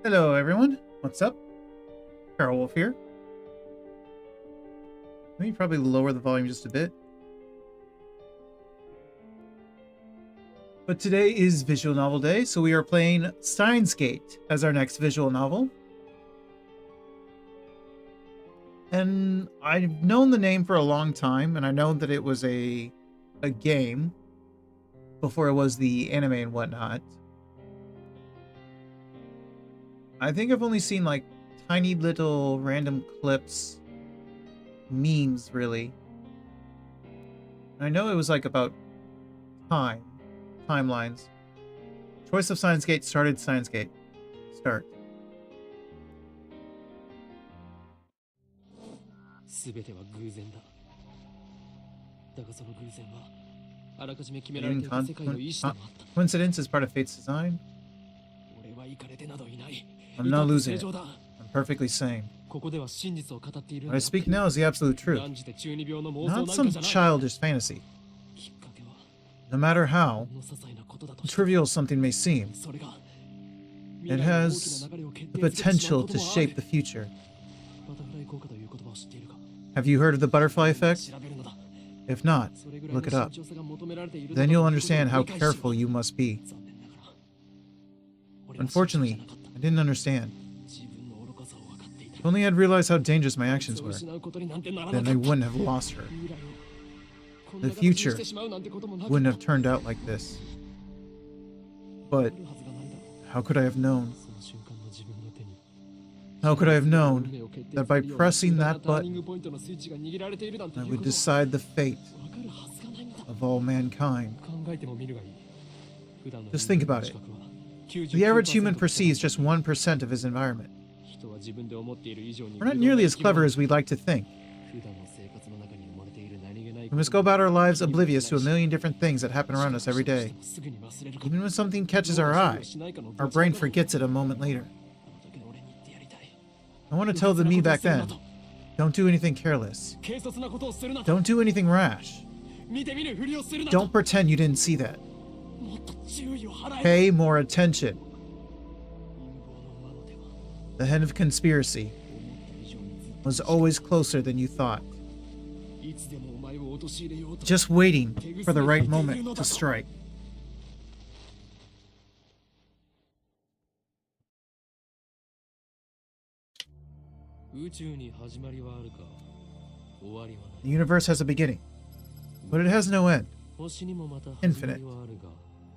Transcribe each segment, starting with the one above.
Hello everyone, what's up? Carol Wolf here. Let me probably lower the volume just a bit. But today is Visual Novel Day, so we are playing STEINS as our next visual novel. And I've known the name for a long time, and I know that it was a game before it was the anime and whatnot. I think I've only seen like tiny little random clips, memes really. I know it was like about timelines. Choice of STEINS started STEINS Start. すべては偶然だ。だがその偶然はあらかじめ決められていた世界の意志でもあった。Coincidence is part of fate's design. 俺はイカれてなどいない。 I'm not losing it. I'm perfectly sane. ここでは真実を語っている。 What I speak now is the absolute truth. Not some childish fantasy. No matter how trivial something may seem, it has the potential to shape the future. Have you heard of the butterfly effect? If not, look it up. Then you'll understand how careful you must be. Unfortunately, I didn't understand. If only I'd realized how dangerous my actions were, then I wouldn't have lost her. The future wouldn't have turned out like this. But how could I have known? How could I have known that by pressing that button, I would decide the fate of all mankind? Just think about it. The average human perceives just 1% of his environment. We're not nearly as clever as we'd like to think. We must go about our lives oblivious to a million different things that happen around us every day. Even when something catches our eye, our brain forgets it a moment later. I want to tell the me back then, don't do anything careless. Don't do anything rash. Don't pretend you didn't see that. Pay more attention. The head of conspiracy was always closer than you thought. Just waiting for the right moment to strike. The universe has a beginning, but it has no end. Infinite.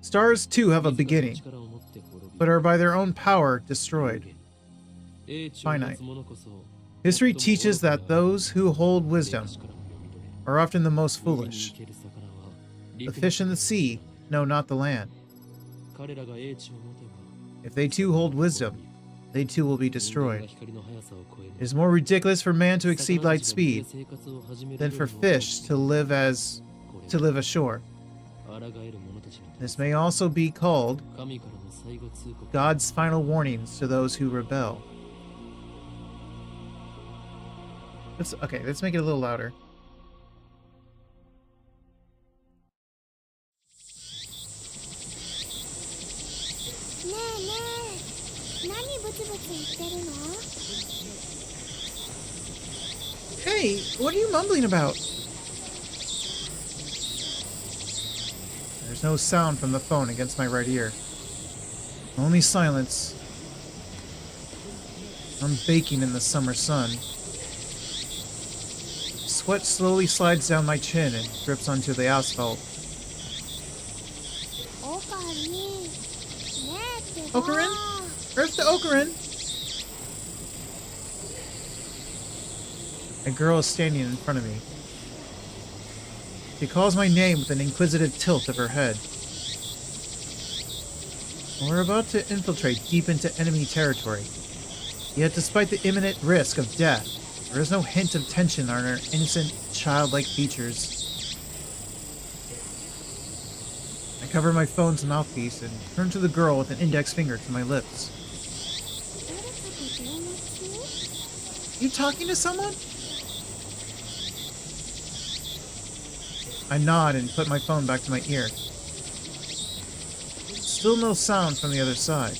Stars too have a beginning, but are by their own power destroyed. Finite. History teaches that those who hold wisdom are often the most foolish. The fish in the sea know not the land. If they too hold wisdom, they too will be destroyed. It is more ridiculous for man to exceed light speed than for fish to live ashore. This may also be called God's final warnings to those who rebel. Let's make it a little louder. Hey, what are you mumbling about? There's no sound from the phone against my right ear. Only silence. I'm baking in the summer sun. Sweat slowly slides down my chin and drips onto the asphalt. Ocarin? Earth to Ocarin! A girl is standing in front of me. She calls my name with an inquisitive tilt of her head. We're about to infiltrate deep into enemy territory. Yet despite the imminent risk of death, there is no hint of tension on her innocent, childlike features. I cover my phone's mouthpiece and turn to the girl with an index finger to my lips. You talking to someone? I nod and put my phone back to my ear. Still no sound from the other side.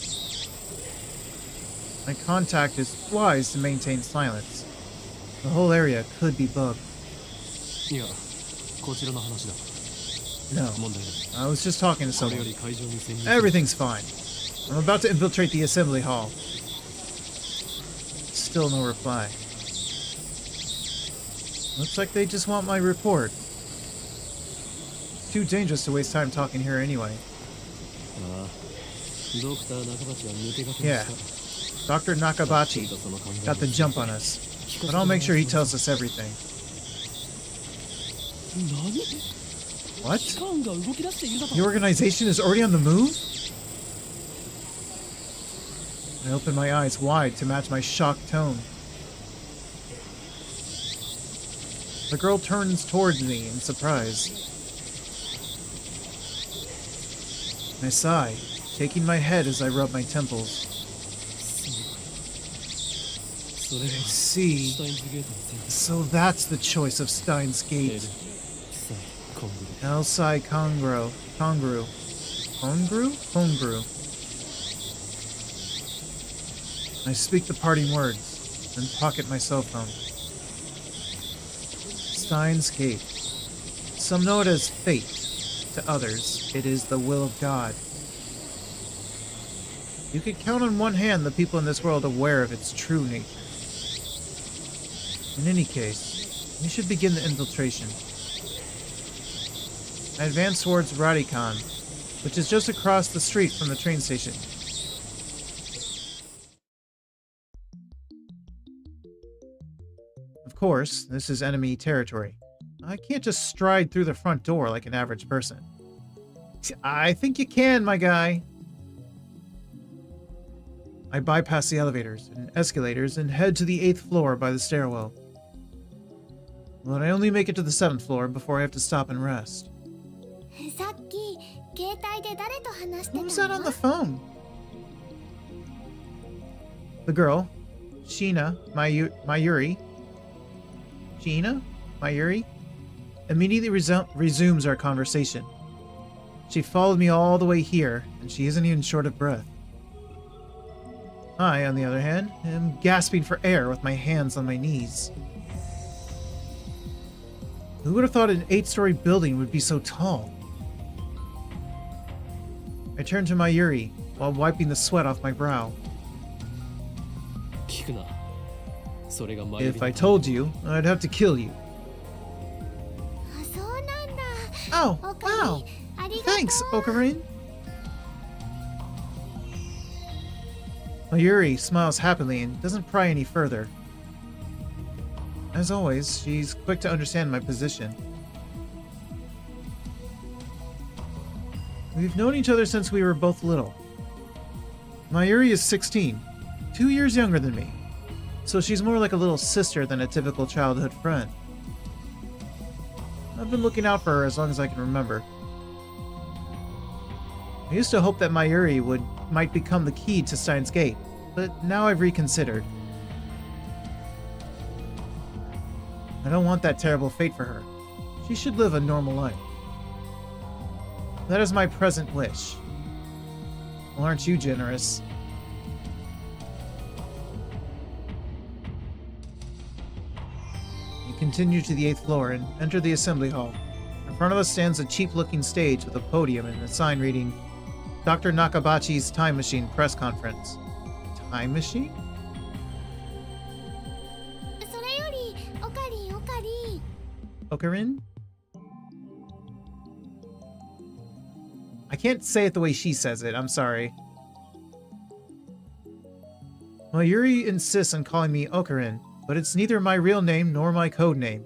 My contact is wise to maintain silence. The whole area could be bugged. いや、こちらの話だ。 No, 問題ない。 I was just talking to これ someone. より会場に潜入。 Everything's fine. I'm about to infiltrate the assembly hall. Still no reply. Looks like they just want my report. It's too dangerous to waste time talking here anyway. ああ、ドクター中鉢は抜け駆け Yeah, まし Dr. た。 Nakabachi その考え got the jump on us, but I'll make sure he tells us everything. 何？ What? 機関が動き出しているだと。 The organization is already on the move? I open my eyes wide to match my shocked tone. The girl turns towards me in surprise. I sigh, shaking my head as I rub my temples. それが I see. スタインズゲートの選択。 So that's the choice of Steins エール、 Gate. サイ、コングル。 Elsai Congru. Congru. Congru? Congru. I speak the parting words, then pocket my cell phone. Steins Gate. Some know it as fate. To others, it is the will of God. You could count on one hand the people in this world aware of its true nature. In any case, we should begin the infiltration. I advance towards Radikan, which is just across the street from the train station. Of course, this is enemy territory. I can't just stride through the front door like an average person. I think you can, my guy. I bypass the elevators and escalators and head to the 8th floor by the stairwell. But I only make it to the 7th floor before I have to stop and rest. さっき携帯で誰と話してたの？ Who's that on the phone? The girl, Sheena Mayuri. Sheena Mayuri immediately resumes our conversation. She followed me all the way here, and she isn't even short of breath. I, on the other hand, am gasping for air with my hands on my knees. Who would have thought an 8-story building would be so tall? I turn to Mayuri while wiping the sweat off my brow. 聞くな。それが前より If I told you, I'd have to kill you. あ、そうなんだ。 Oh, おか wow. み、ありがとう。 Thanks, Okarin. Mayuri smiles happily and doesn't pry any further. As always, she's quick to understand my position. We've known each other since we were both little. Mayuri is 16, 2 years younger than me, so she's more like a little sister than a typical childhood friend. I've been looking out for her as long as I can remember. I used to hope that Mayuri might become the key to Steins Gate, but now I've reconsidered. I don't want that terrible fate for her. She should live a normal life. That is my present wish. Well, aren't you generous? We continue to the 8th floor and enter the assembly hall. In front of us stands a cheap-looking stage with a podium and a sign reading, Dr. Nakabachi's Time Machine Press Conference. Time Machine? それより、オカリン、オカリン。 Okarin? I can't say it the way she says it, I'm sorry. Mayuri insists on calling me Okarin, but it's neither my real name nor my code name.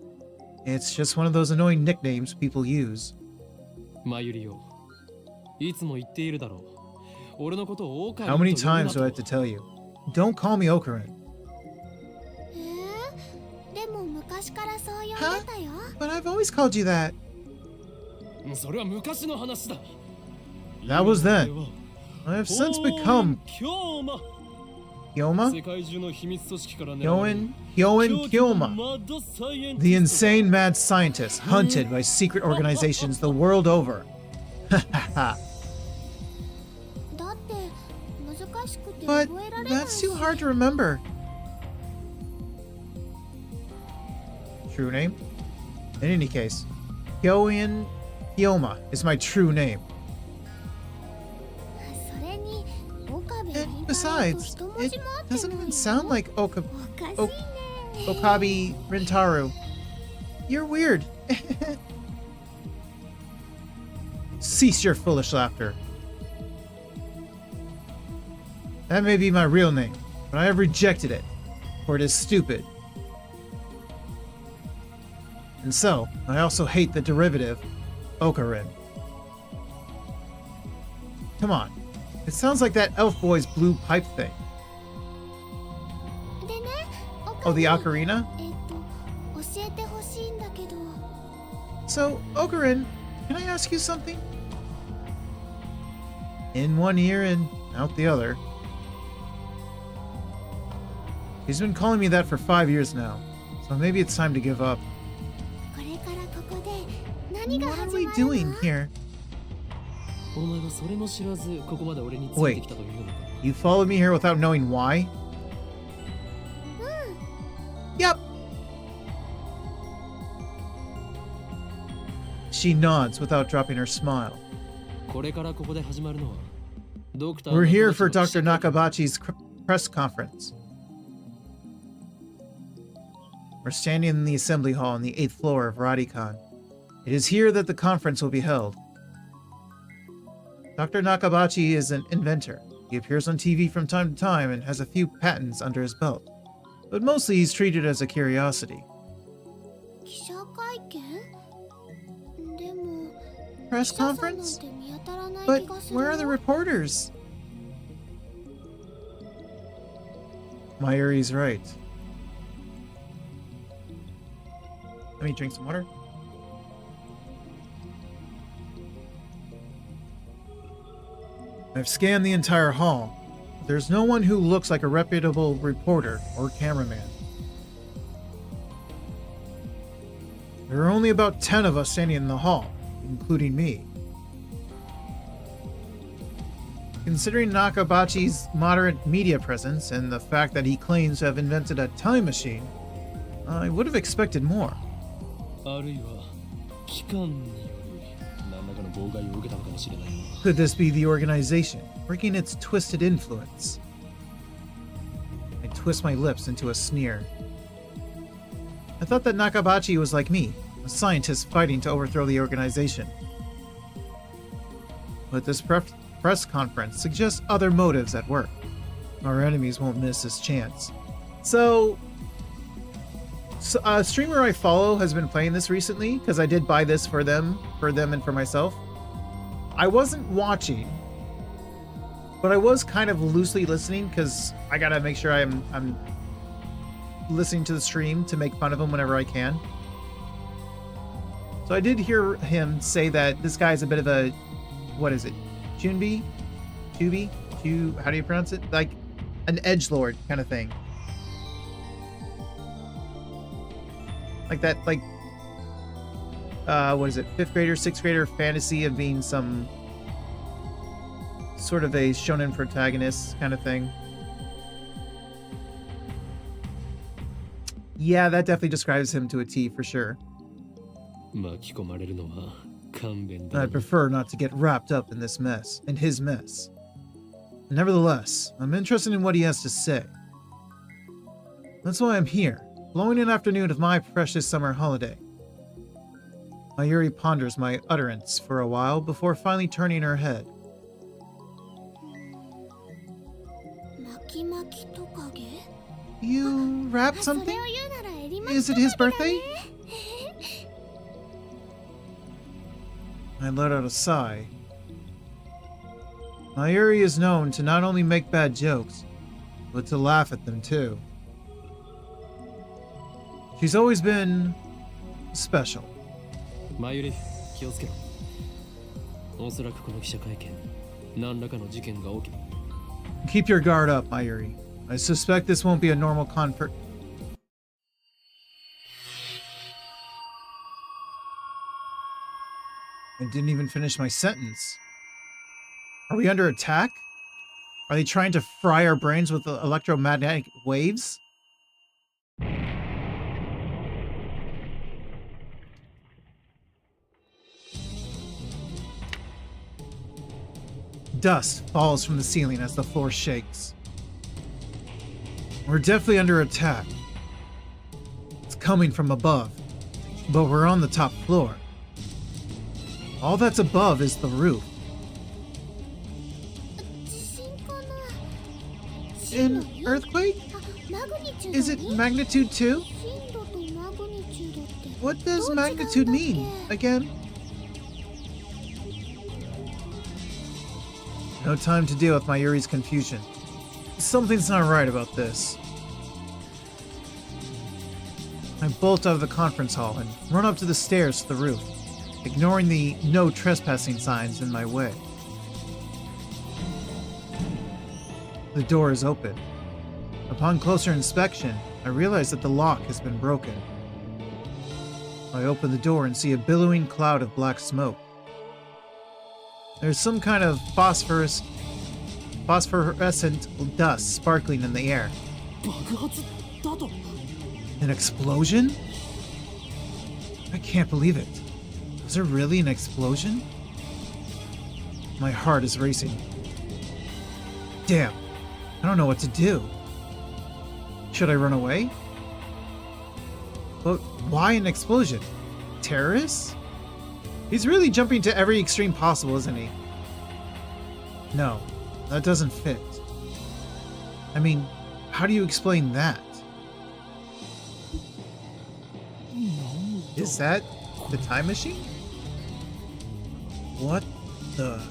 It's just one of those annoying nicknames people use. マユリよ、いつも言っているだろう。俺のことをオーカリン How と呼 many ぶな times do I have と to tell you? Don't call me Okarin. でも昔からそう呼んでたよ。 But I've always called you that. それは昔の話だ。 That was then. I've since become 今日も Kyoma? 世界中の秘密組織から狙われる Hyoin Kyoma. マッドサイエンティスト The insane mad scientist hunted by secret organizations the world over. だって難しくて But 覚えられない that's too hard to remember. True name? In any case, Hyoin Hyoma is my true name. それに岡部倫 And 太郎と besides, 一文 it 字も合って doesn't ない even よ sound like おかしいね Okabe Rintaro. You're weird. Cease your foolish laughter. That may be my real name, but I have rejected it, for it is stupid. And so, I also hate the derivative, Okarin. Come on. It sounds like that elf boy's blue pipe thing. でね Oh, the 岡部 ocarina? 教えてほしいんだけど So, Okarin, can I ask you something? In one ear and out the other. He's been calling me that for 5 years now, so maybe it's time to give up. これからここで何が What are 始 we まる doing の here? お前はそれも知らずここまで俺についてきたというのか。 You followed me here without knowing why? Yep. She nods without dropping her smile. これからここで始まるのはドクター We're here for 中町 Dr. の記者会見 Nakabachi's press conference. We're standing in the assembly hall on the 8th floor of Radikan. It is here that the conference will be held. Dr. Nakabachi is an inventor. He appears on TV from time to time and has a few patents under his belt. But mostly he's treated as a curiosity. 記者会見でも Press 記者さんなん conference? て見当たらない But 気がする where are the よ reporters? Mayuri's right. Let me drink some water. I've scanned the entire hall. There's no one who looks like a reputable reporter or cameraman. There are only about 10 of us standing in the hall, including me. Considering Nakabachi's moderate media presence and the fact that he claims to have invented a time machine, I would have expected more. あるいは機関により何らかの妨害を受けたのかもしれないな。 Could this be the organization, working its twisted influence? I twist my lips into a sneer. I thought that Nakabachi was like me, a scientist fighting to overthrow the organization. But this press conference suggests other motives at work. Our enemies won't miss this chance. So a streamer I follow has been playing this recently, because I did buy this for them and for myself. I wasn't watching, but I was kind of loosely listening, because I gotta make sure I'm listening to the stream to make fun of him whenever I can. So I did hear him say that this guy's a bit of a, what is it, Chunbi? Chubi? How do you pronounce it? Like an edgelord kind of thing. Like that, like, what is it, 5th grader, 6th grader fantasy of being some sort of a shonen protagonist kind of thing. Yeah, that definitely describes him to a T for sure. 巻き込まれるのは勘弁だ I'd prefer not to get wrapped up in this mess, in his mess. Nevertheless, I'm interested in what he has to say. That's why I'm here, blowing an afternoon of my precious summer holiday. Mayuri ponders my utterance for a while before finally turning her head. 巻き巻きトカゲ You wrapped それを something? 言うならエリマキ Is it his birthday? I let out a sigh. Mayuri is known to not only make bad jokes, but to laugh at them too. She's always been special. マユリ気をつけろ。おそらくこの記者会見何らかの事件が起き Keep your guard up, Mayuri. I suspect this won't be a normal convert. I didn't even finish my sentence. Are we under attack? Are they trying to fry our brains with electromagnetic waves? Dust falls from the ceiling as the floor shakes. We're definitely under attack. It's coming from above, but we're on the top floor. All that's above is the roof. An earthquake? Is it magnitude 2? What does magnitude mean, again? No time to deal with Mayuri's confusion. Something's not right about this. I bolt out of the conference hall and run up to the stairs to the roof, ignoring the no trespassing signs in my way. The door is open. Upon closer inspection, I realize that the lock has been broken. I open the door and see a billowing cloud of black smoke. There's some kind of phosphorescent dust sparkling in the air. An explosion? I can't believe it. Was there really an explosion? My heart is racing. Damn, I don't know what to do. Should I run away? But why an explosion? Terrorists? He's really jumping to every extreme possible, isn't he? No, that doesn't fit. I mean, how do you explain that? Is that the time machine? What the...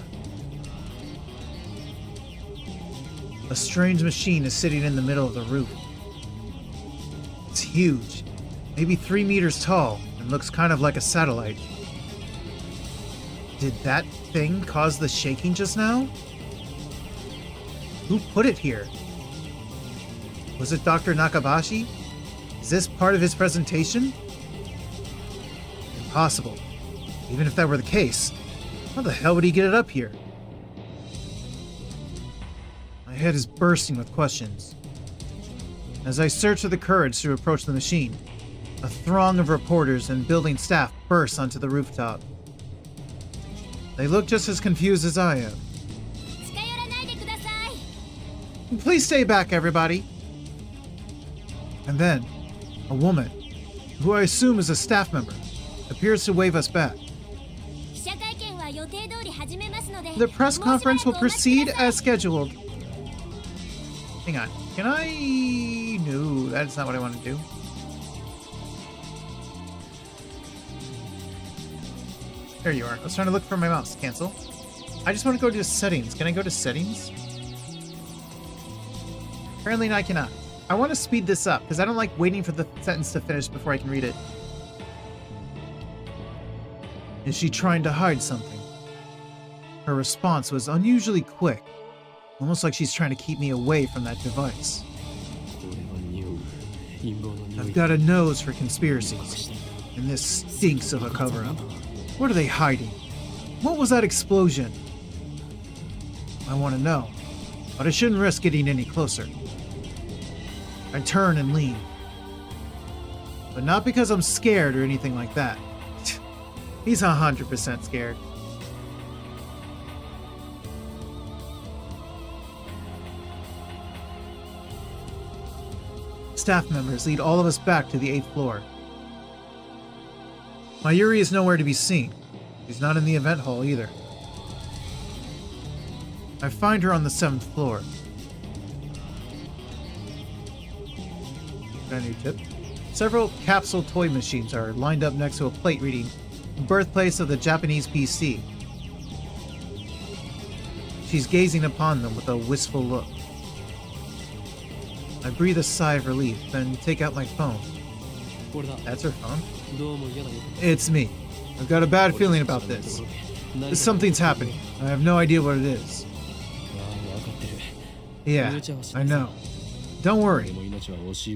A strange machine is sitting in the middle of the roof. It's huge, maybe 3 meters tall, and looks kind of like a satellite. Did that thing cause the shaking just now? Who put it here? Was it Dr. Nakabashi? Is this part of his presentation? Impossible. Even if that were the case, how the hell would he get it up here? My head is bursting with questions. As I search for the courage to approach the machine, a throng of reporters and building staff bursts onto the rooftop. They look just as confused as I am. Please stay back, everybody. And then, a woman, who I assume is a staff member, appears to wave us back. The press conference will proceed as scheduled. Hang on. Can I... No, that's not what I want to do. There you are. I was trying to look for my mouse. Cancel. I just want to go to settings. Can I go to settings? Apparently I cannot. I want to speed this up because I don't like waiting for the sentence to finish before I can read it. Is she trying to hide something? Her response was unusually quick, almost like she's trying to keep me away from that device. I've got a nose for conspiracies, and this stinks of a cover-up. What are they hiding? What was that explosion? I want to know, but I shouldn't risk getting any closer. I turn and leave. But not because I'm scared or anything like that. He's 100% scared. Staff members lead all of us back to the 8th floor. Mayuri is nowhere to be seen. She's not in the event hall either. I find her on the 7th floor. Got a new tip. Several capsule toy machines are lined up next to a plate reading "Birthplace of the Japanese PC." She's gazing upon them with a wistful look. I breathe a sigh of relief, then take out my phone. That's her phone. It's me. I've got a bad feeling about this. Something's happening. I have no idea what it is. Yeah, I know. Don't worry.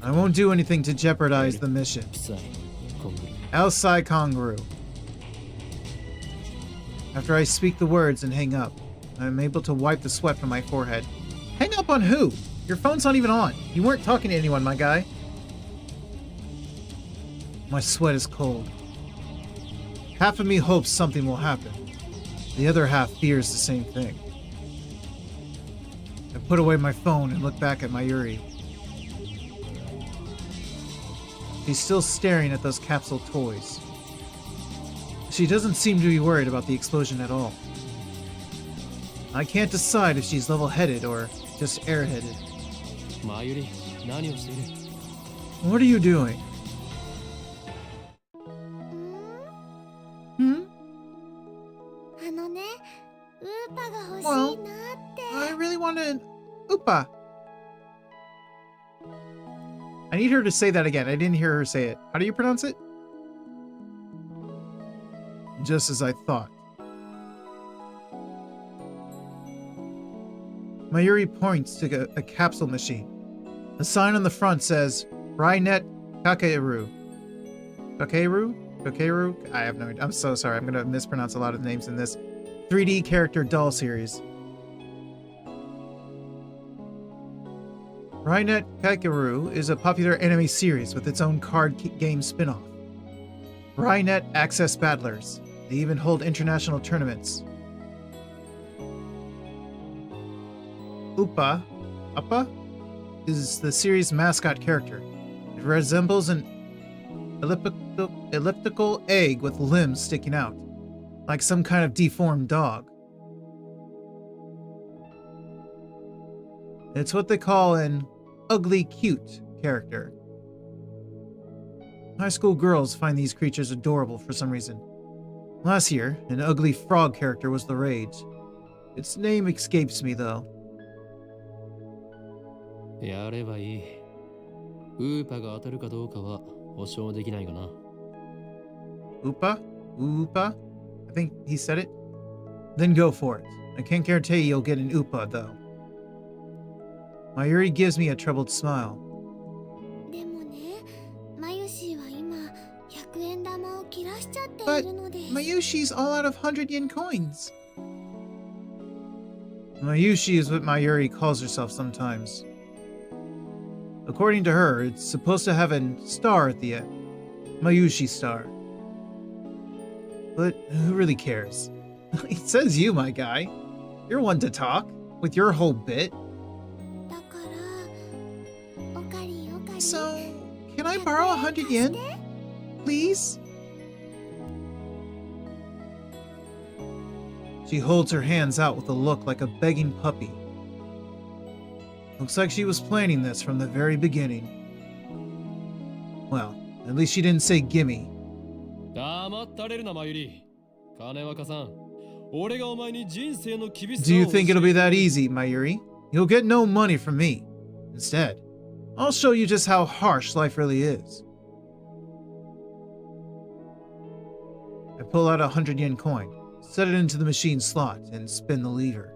I won't do anything to jeopardize the mission. Elsai Kongru. After I speak the words and hang up, I am able to wipe the sweat from my forehead up on who? Your phone's not even on. You weren't talking to anyone, my guy. My sweat is cold. Half of me hopes something will happen. The other half fears the same thing. I put away my phone and look back at Mayuri. She's still staring at those capsule toys. She doesn't seem to be worried about the explosion at all. I can't decide if she's level-headed or just airheaded. What are you doing? Well, I really want an Oopa. I need her to say that again. I didn't hear her say it. How do you pronounce it? Just as I thought. Mayuri points to a capsule machine. The sign on the front says, Rynet Kakeiru. Kakeiru? I have no idea. I'm so sorry. I'm going to mispronounce a lot of names in this 3D character doll series. Rynet Kakeiru is a popular anime series with its own card game spin-off. Rynet Access Battlers. They even hold international tournaments. Appa is the series' mascot character. It resembles an elliptical egg with limbs sticking out, like some kind of deformed dog. It's what they call an ugly cute character. High school girls find these creatures adorable for some reason. Last year, an ugly frog character was the rage. Its name escapes me though. Oopa? I think he said it. Then go for it. I can't guarantee you'll get an Oopa though. Mayuri gives me a troubled smile. But Mayushi's all out of 100 yen coins. Mayushi is what Mayuri calls herself sometimes. According to her, it's supposed to have a star at the end. Mayushi star. But who really cares? It says you, my guy. You're one to talk, with your whole bit. So, can I borrow 100 yen? Please? She holds her hands out with a look like a begging puppy. Looks like she was planning this from the very beginning. Well, at least she didn't say gimme. Do you think it'll be that easy, Mayuri? You'll get no money from me. Instead, I'll show you just how harsh life really is. I pull out a 100 yen coin, set it into the machine slot, and spin the lever.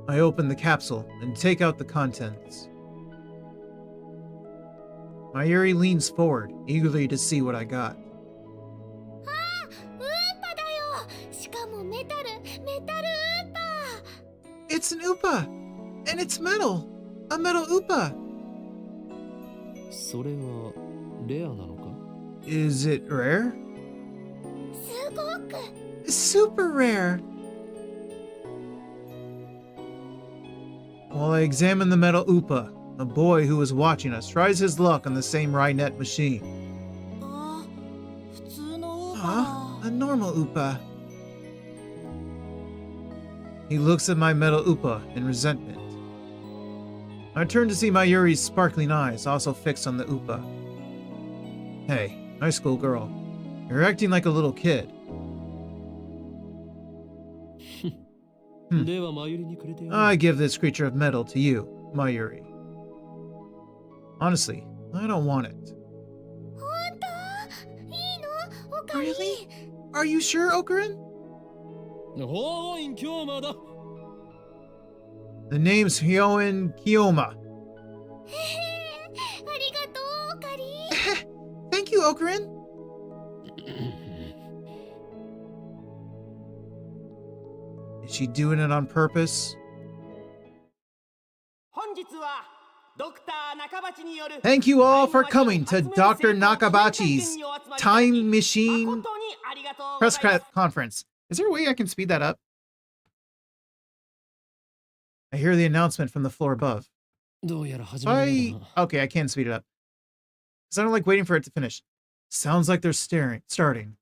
I open the capsule and take out the contents. Mayuri leans forward, eagerly to see what I got. It's an Oopa! And it's metal! A metal Oopa! Is it rare? Super rare! While I examine the metal Oopa, a boy who is watching us tries his luck on the same Rynet machine. A normal Oopa. He looks at my metal Oopa in resentment. I turn to see Mayuri's sparkling eyes also fixed on the Oopa. Hey, high school girl, you're acting like a little kid. I give this creature of metal to you, Mayuri. Honestly, I don't want it. Really? Are you sure, Okurin? The name's Hyoin Kiyoma. Ocarin? Is she doing it on purpose? Thank you all for coming to Dr. Nakabachi's Time Machine press conference. Is there a way I can speed that up? I hear the announcement from the floor above. Okay, I can speed it up. Because I don't like waiting for it to finish. Sounds like they're starting.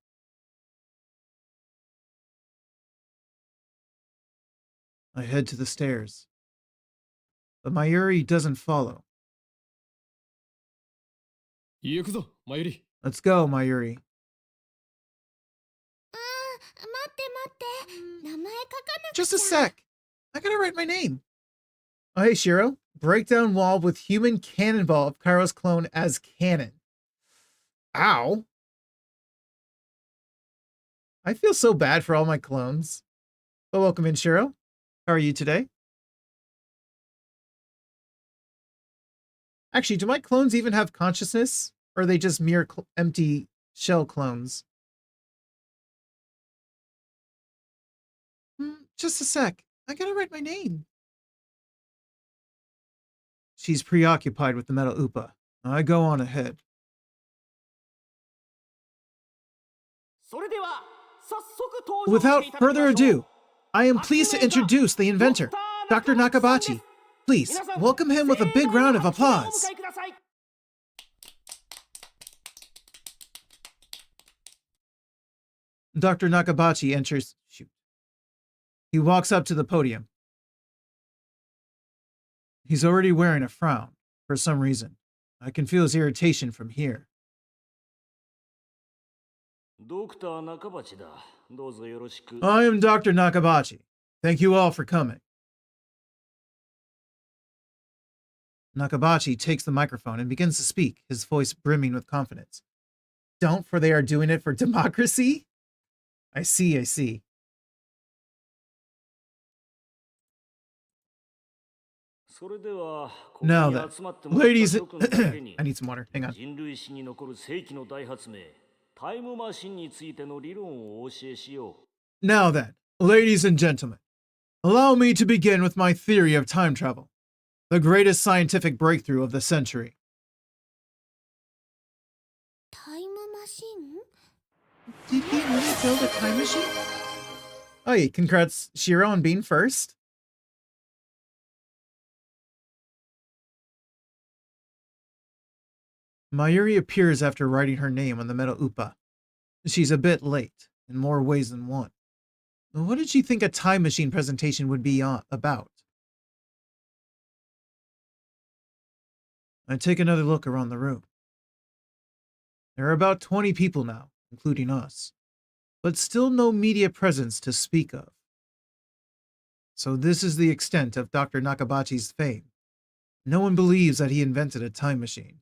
I head to the stairs. But Mayuri doesn't follow. Let's go, Mayuri. Just a sec. I gotta write my name. Oh, hey, Shiro. Breakdown wall with human cannonball of Kairo's clone as cannon. Ow. I feel so bad for all my clones. But welcome in, Shiro. How are you today? Actually, do my clones even have consciousness? Or are they just mere empty shell clones? Just a sec. I gotta write my name. She's preoccupied with the metal Upa. I go on ahead. Without further ado, I am pleased to introduce the inventor, Dr. Nakabachi. Please, welcome him with a big round of applause. Dr. Nakabachi enters. Shoot. He walks up to the podium. He's already wearing a frown, for some reason. I can feel his irritation from here. I am Dr. Nakabachi. Thank you all for coming. Nakabachi takes the microphone and begins to speak, his voice brimming with confidence. Don't, for they are doing it for democracy? I see. Now then, ladies, I need some water. Hang on. Now then, ladies and gentlemen, allow me to begin with my theory of time travel, the greatest scientific breakthrough of the century. Time machine? Did he really build a time machine? Oh yeah, congrats Shiro on being first. Mayuri appears after writing her name on the metal Upa. She's a bit late, in more ways than one. What did she think a time machine presentation would be about? I take another look around the room. There are about 20 people now, including us, but still no media presence to speak of. So this is the extent of Dr. Nakabachi's fame. No one believes that he invented a time machine.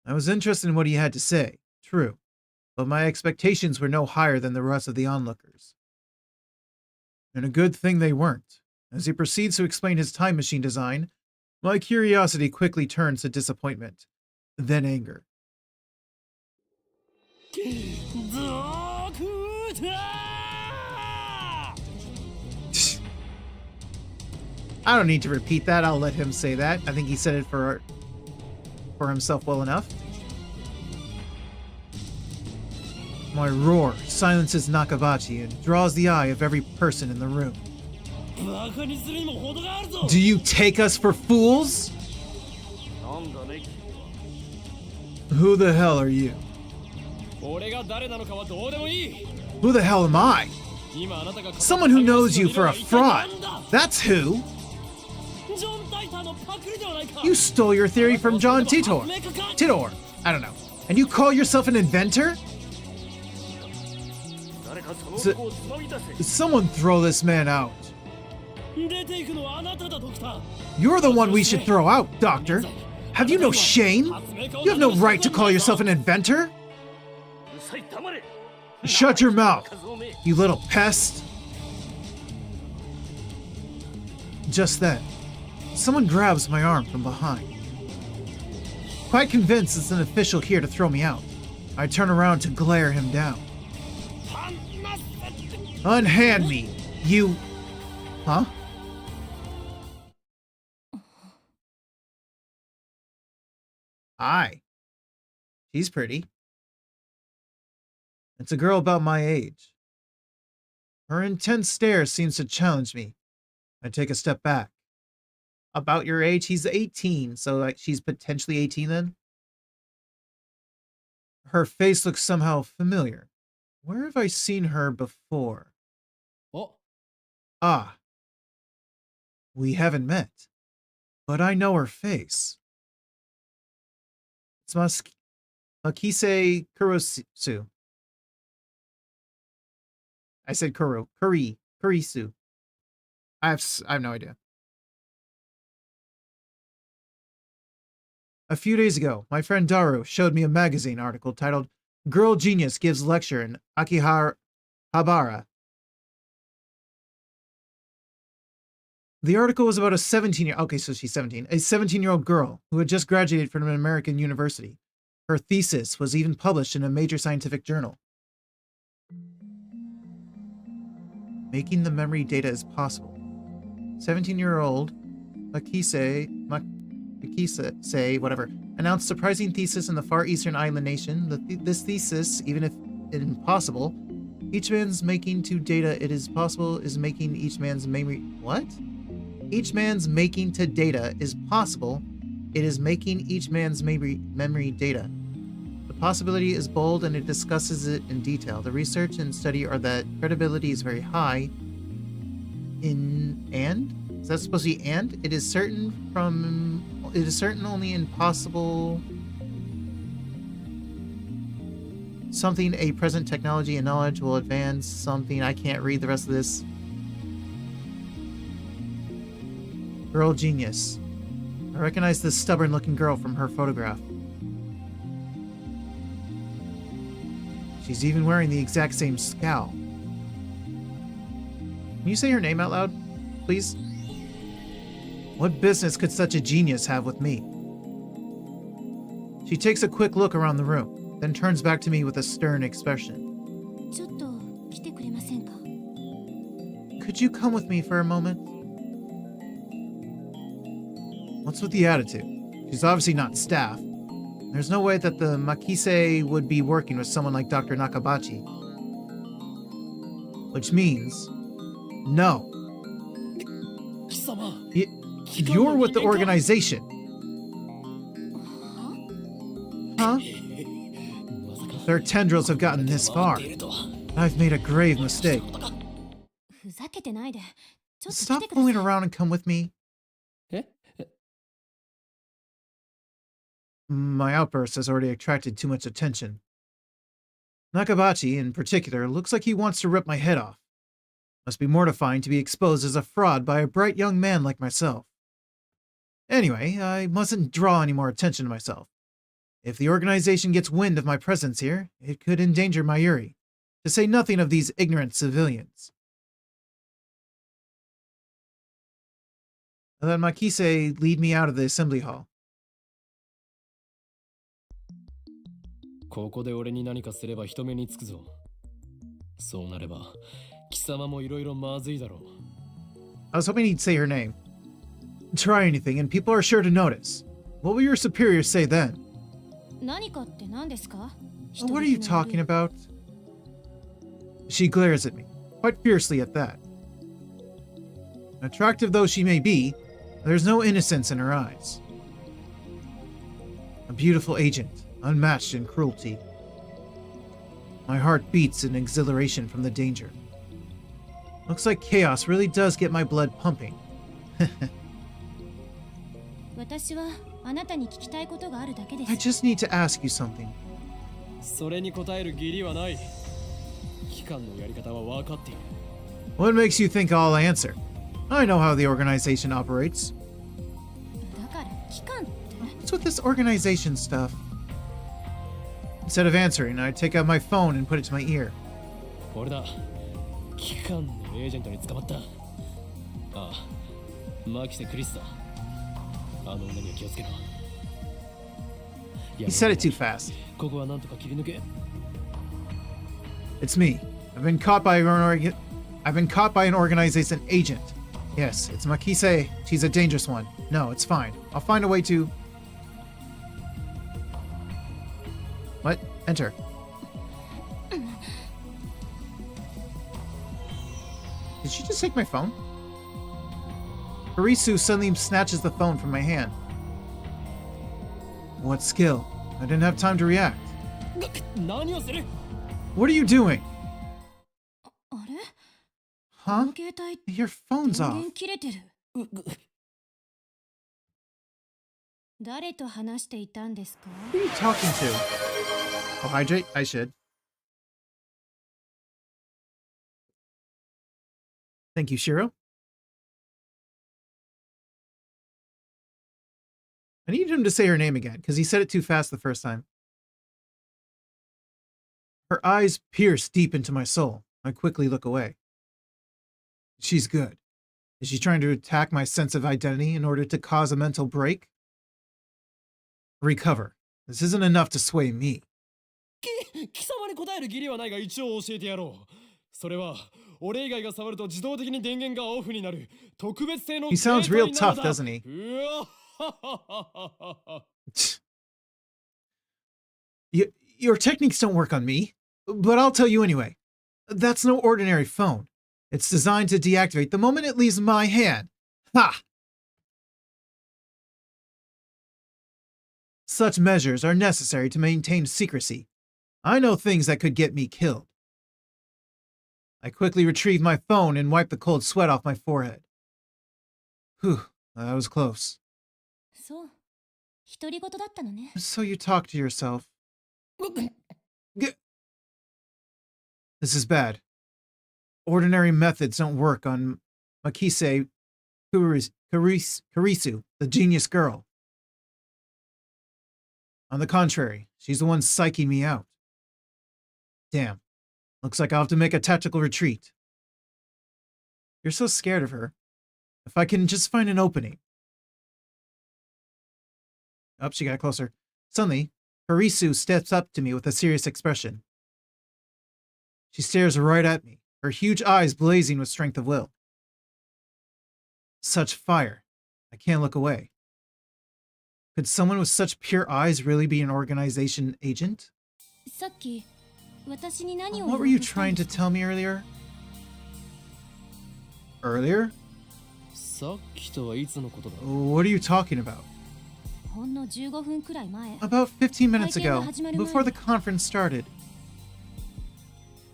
I was interested in what he had to say, true, but my expectations were no higher than the rest of the onlookers. And a good thing they weren't. As he proceeds to explain his time machine design, my curiosity quickly turns to disappointment, then anger. I don't need to repeat that. I'll let him say that. I think he said it for himself well enough. My roar silences Nakabachi and draws the eye of every person in the room. Do you take us for fools? Who the hell are you? Who the hell am I? Someone who knows you for a fraud. That's who. You stole your theory from John Titor. I don't know. And you call yourself an inventor? Someone throw this man out. You're the one we should throw out, Doctor. Have you no shame? You have no right to call yourself an inventor. Shut your mouth, you little pest. Just then, someone grabs my arm from behind. quite convinced it's an official here to throw me out. I turn around to glare him down. Unhand me, you... Huh? Hi. She's pretty. It's a girl about my age. Her intense stare seems to challenge me. I take a step back. About your age? He's 18, so like she's potentially 18 then? Her face looks somehow familiar. Where have I seen her before? Oh. Ah. We haven't met. But I know her face. It's Makise Kurosu. I said Kurisu. I have no idea. A few days ago, my friend Daru showed me a magazine article titled Girl Genius Gives Lecture in Akihabara. The article was about a 17-year-old, okay, so she's 17, a 17-year-old girl who had just graduated from an American university. Her thesis was even published in a major scientific journal. Making the memory data is possible. 17-year-old Makise, whatever, announced surprising thesis in the Far Eastern island nation. This thesis, even if impossible, each man's making to data it is possible is making each man's memory... What? Each man's making to data is possible. It is making each man's memory data. The possibility is bold and it discusses it in detail. The research and study are that credibility is very high. Is that supposed to be and? It is certain only in possible something a present technology and knowledge will advance something. I can't read the rest of this. Girl genius. I recognize this stubborn looking girl from her photograph. She's even wearing the exact same scowl. Can you say her name out loud, please? What business could such a genius have with me? She takes a quick look around the room, then turns back to me with a stern expression. Could you come with me for a moment? What's with the attitude? She's obviously not staff. There's no way that the Makise would be working with someone like Dr. Nakabachi. Which means, no. You're with the organization. Huh? Their tendrils have gotten this far. I've made a grave mistake. Stop fooling around and come with me. My outburst has already attracted too much attention. Nakabachi, in particular, looks like he wants to rip my head off. Must be mortifying to be exposed as a fraud by a bright young man like myself. Anyway, I mustn't draw any more attention to myself. If the organization gets wind of my presence here, it could endanger Mayuri, to say nothing of these ignorant civilians. Let Makise lead me out of the assembly hall. ここで俺に何かすれば人目につくぞ。そうなれば、貴様もいろいろまずいだろう。I was hoping he'd say her name. Try anything and people are sure to notice. What will your superiors say then? 何かって何ですか? What are you talking about? She glares at me, quite fiercely at that. Attractive though she may be, there's no innocence in her eyes. A beautiful agent, unmatched in cruelty. My heart beats in exhilaration from the danger. Looks like chaos really does get my blood pumping. 私はあなたに聞きたいことがあるだけです。 I just need to ask you something. それに答える義理はない。機関のやり方は分かっている。 What makes you think I'll answer? I know how the organization operates. だから機関って What's with this organization stuff? Instead of answering, I take out my phone and put it to my ear. 俺だ。機関のエージェントに捕まった。ああ、マキセ・クリスだ。あの女には気をつけろ。He said it too fast. ここはなんとか切り抜け。 It's me. I've been caught by an organization agent. Yes, it's Makise. She's a dangerous one. No, it's fine. I'll find a way to... What? Enter. Did she just take my phone? Harisu suddenly snatches the phone from my hand. What skill? I didn't have time to react. 何をする？ What are you doing? あれ？ Huh? 携帯 Your phone's 電 off. 源切れてる。誰と話していたんですか？ Who are you talking to? Oh, hydrate? I should. Thank you, Shiro. I need him to say her name again, because he said it too fast the first time. Her eyes pierce deep into my soul. I quickly look away. She's good. Is she trying to attack my sense of identity in order to cause a mental break? Recover. This isn't enough to sway me. 貴様に答える義理はないが一応教えてやろう。それは俺以外が触ると自動的に電源がオフになる特別性の He sounds real tough, doesn't he? うわ Your techniques don't work on me, but I'll tell you anyway. That's no ordinary phone. It's designed to deactivate the moment it leaves my hand. Ha! Such measures are necessary to maintain secrecy. I know things that could get me killed. I quickly retrieved my phone and wiped the cold sweat off my forehead. Whew, that was close. そう。独り言だったのね。 So you talk to yourself. This is bad. Ordinary methods don't work on Makise Kurisu, the genius girl. On the contrary, she's the one psyching me out. Damn. Looks like I'll have to make a tactical retreat. You're so scared of her. If I can just find an opening. Oh, she got closer. Suddenly, Harisu steps up to me with a serious expression. She stares right at me, her huge eyes blazing with strength of will. Such fire. I can't look away. Could someone with such pure eyes really be an organization agent? さっき私に何を What were you trying to tell me earlier? Earlier? さっきとはいつのことだ？ What are you talking about? ほんの15分くらい前。 About 15 minutes ago, before the conference started.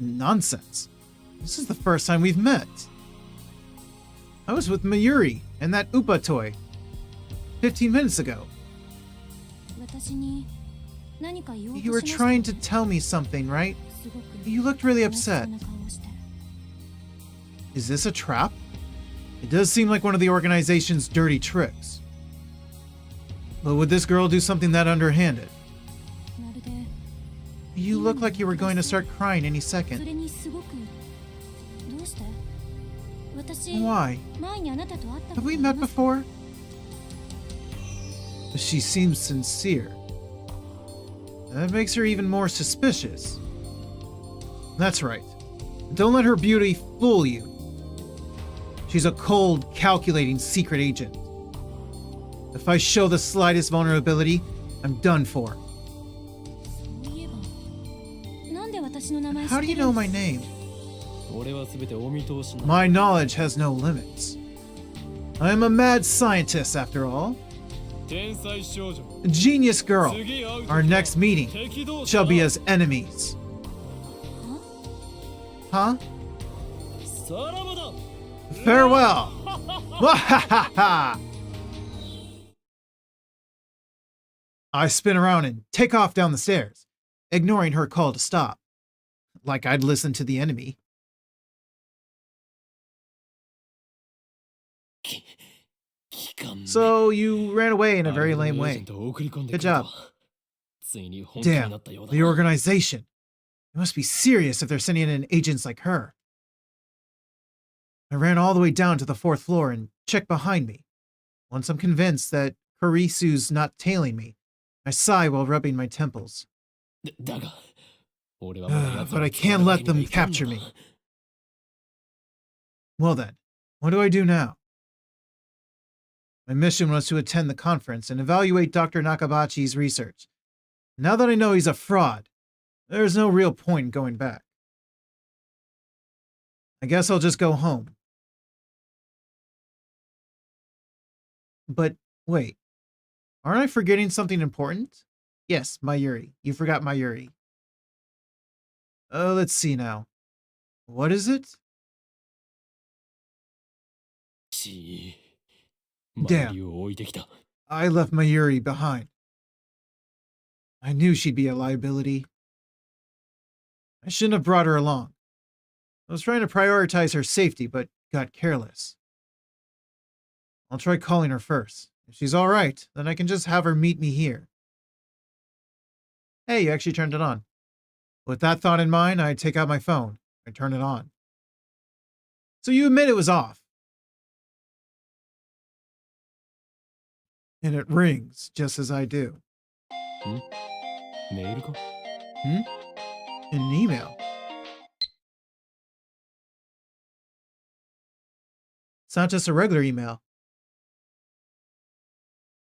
Nonsense. This is the first time we've met. I was with Mayuri and that Upa toy 15 minutes ago. 私に何か言おうとし You ま were した。 trying to tell me something, right? すごく You looked really 悲しそう upset. な顔をして。 Is this a trap? It does seem like one of the organization's dirty tricks. But would this girl do something that underhanded? まるで You look like you were going to start crying any そ second. れにすごくどうして私 Why? 前にあなたと会ったこ Have とあ we り met ます before? She seems sincere. That makes her even more suspicious. That's right. Don't let her beauty fool you. She's a cold, calculating secret agent. If I show the slightest vulnerability, I'm done for. そういえばなんで私の名前知 How っ do て you る know ん my です name? 俺はすべてお見通しな。 My knowledge has no limits. I am a mad scientist, after all. 天才少女。 A genius girl. 次会う時 Our next meeting 敵同士だ shall be as enemies. Huh? さらばだ。 Farewell! Wahahaha! I spin around and take off down the stairs, ignoring her call to stop. Like I'd listen to the enemy. 期間 So you ran away in a very lame エージェ way. ントを送り込んで Good くると job. ついに本気にな Damn, ったようだ the organization. They must be serious if they're sending in agents like her. I ran all the way down to the 4th floor and checked behind me. Once I'm convinced that Kurisu's not tailing me, I sigh while rubbing my temples. だが、俺はまだ奴 But ら I を捕 can't まえ let るわけ them にはいかんの capture だ me. Well then, what do I do now? My mission was to attend the conference and evaluate Dr. Nakabachi's research. Now that I know he's a fraud, there's no real point in going back. I guess I'll just go home. But wait, aren't I forgetting something important? Yes, Mayuri. You forgot Mayuri. Let's see now. What is it? し Damn. 周りを置いてきた。 I left Mayuri behind. I knew she'd be a liability. I shouldn't have brought her along. I was trying to prioritize her safety, but got careless. I'll try calling her first. If she's alright, then I can just have her meet me here. Hey, you actually turned it on. With that thought in mind, I take out my phone. I turn it on. So you admit it was off. And it rings just as I do. メールか An email. It's not just a regular email.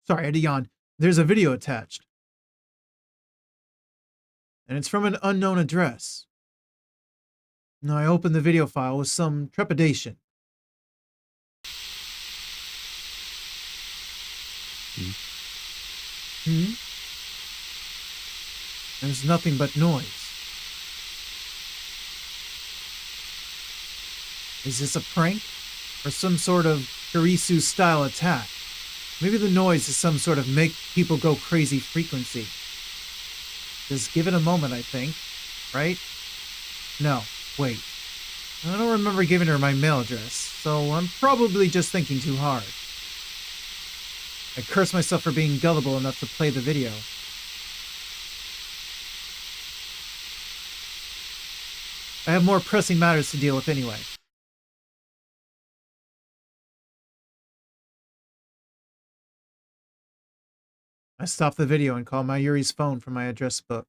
Sorry, I had to yawn. There's a video attached. And it's from an unknown address. Now I open the video file with some trepidation. There's nothing but noise. Is this a prank? Or some sort of Kurisu-style attack? Maybe the noise is some sort of make people go crazy frequency. Just give it a moment, I think. Right? No, wait. I don't remember giving her my mail address, so I'm probably just thinking too hard. I curse myself for being gullible enough to play the video. I have more pressing matters to deal with anyway. I stop the video and call Mayuri's phone from my address book.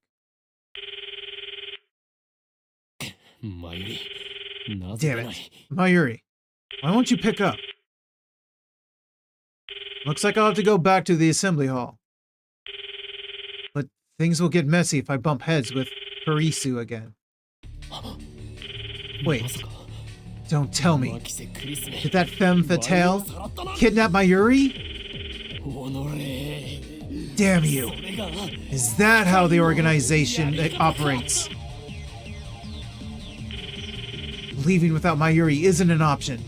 マユリ、なぜ Damn 出な it. い Mayuri, why won't you pick up? Looks like I'll have to go back to the assembly hall. But things will get messy if I bump heads with Kurisu again. Wait, まさか don't tell me. 牧瀬クリスメ Did that femme fatale さらったな kidnap Mayuri? おのれ Damn you. それが Is that how the organization operates? Leaving without Mayuri isn't an option.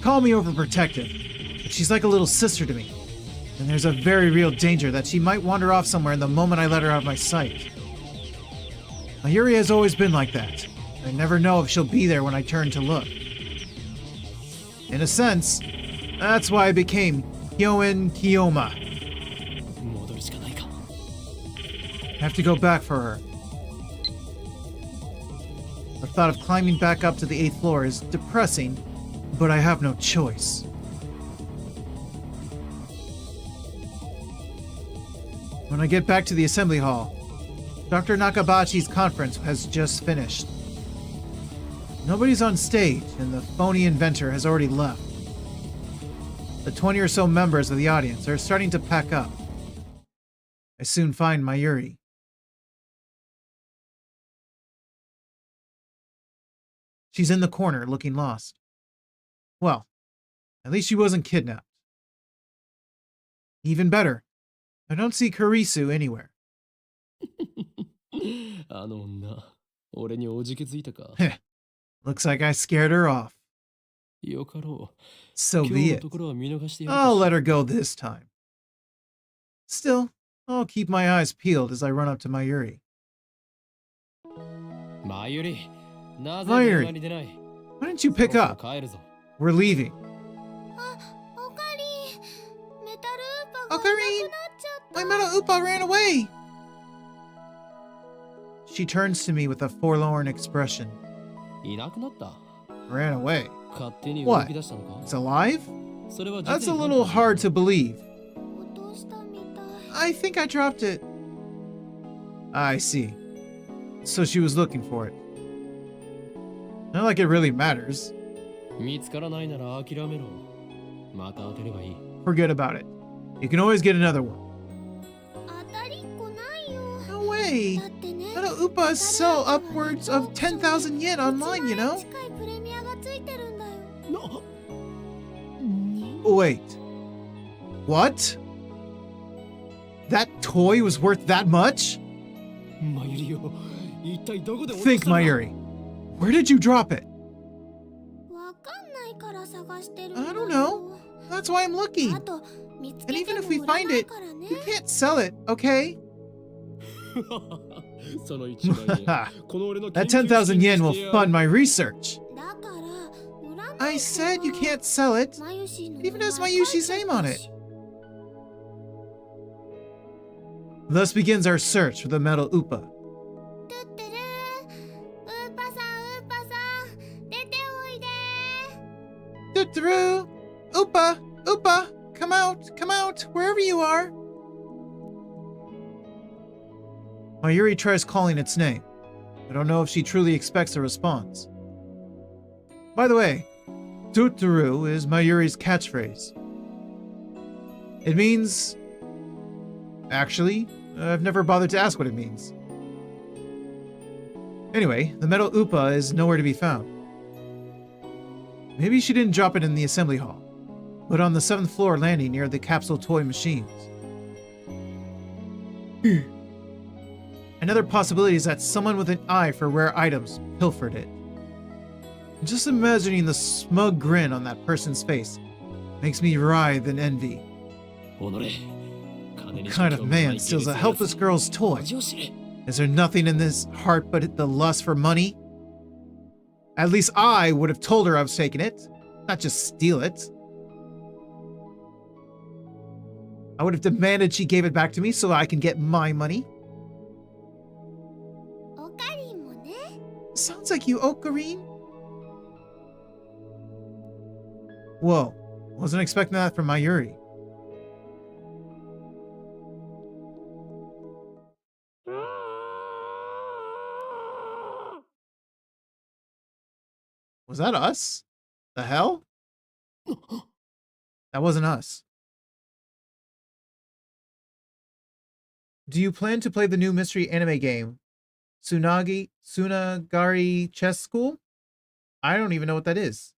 Call me overprotective, but she's like a little sister to me. And there's a very real danger that she might wander off somewhere the moment I let her out of my sight. Mayuri has always been like that. I never know if she'll be there when I turn to look. In a sense, that's why I became Hyoen Kiyoma. 戻るしかないか I have to go back for her. The thought of climbing back up to the 8th floor is depressing, but I have no choice. When I get back to the assembly hall, Dr. Nakabachi's conference has just finished. Nobody's on stage, and the phony inventor has already left. The 20 or so members of the audience are starting to pack up. I soon find Mayuri. She's in the corner, looking lost. Well, at least she wasn't kidnapped. Even better, I don't see Kurisu anywhere. あの女俺におじけづいたか Looks like I scared her off. よかろう So 今 be 日の it. ところは見逃してやる I'll か let her go this time. Still, I'll keep my eyes peeled as I run up to Mayuri. マユリなぜマユリ電話に出ない Why didn't you pick そろそろ up? 帰るぞ We're leaving. あ、おかりメタルウーパが Ocarine! いなくなっちゃった My Metal Oopa ran away! She turns to me with a forlorn expression. いなくなった Ran away? 勝手に動き出したのか It's alive? それは That's 実 a に little 簡単だ hard to believe. 落としたみ I think I dropped it. I see. So she was looking for it. Not like it really matters. 見つからないなら諦めろ。また当てればいい。 Forget about it. You can always get another one. 当たりっこないよ。 No way. だってね、 Metal Upas sell upwards of 10,000 yen online, you know? 近いプレミアがついてるんだよ。 Wait. What? That toy was worth that much? マユリよ、一体どこで Think, Mayuri. Where did you drop it? わかんないから探してるんだよ。 I don't know. That's why I'm looking. あと、見つ And けて even も if we 売ら find ない it, からね。 you can't sell it, okay? その1万円。この俺の That 研究 10,000 yen 資 will 金にしてやる fund my research. だから、売らない I said you can't sell it. マユシの Even 名 has 前 Mayushi's 書いて name あ on った it. し。 Thus begins our search for the metal Upa. トゥってるー。ウーパさん、ウーパさん、出ておいで。 Tuturu! Upa! Upa! Come out, wherever you are! Mayuri tries calling its name. I don't know if she truly expects a response. By the way, Tuturu is Mayuri's catchphrase. It means... Actually, I've never bothered to ask what it means. Anyway, the metal Upa is nowhere to be found. Maybe she didn't drop it in the assembly hall, but on the 7th floor landing near the capsule toy machines. Another possibility is that someone with an eye for rare items pilfered it. Just imagining the smug grin on that person's face makes me writhe in envy. What kind of man steals a helpless girl's toy? Is there nothing in this heart but the lust for money? At least I would have told her I was taking it, not just steal it. I would have demanded she gave it back to me so I can get my money. おかりんもね。 Sounds like you, Ocarine. Whoa, wasn't expecting that from Mayuri. Was that us? The hell? That wasn't us. Do you plan to play the new mystery anime game, Sunagari Chess School? I don't even know what that is.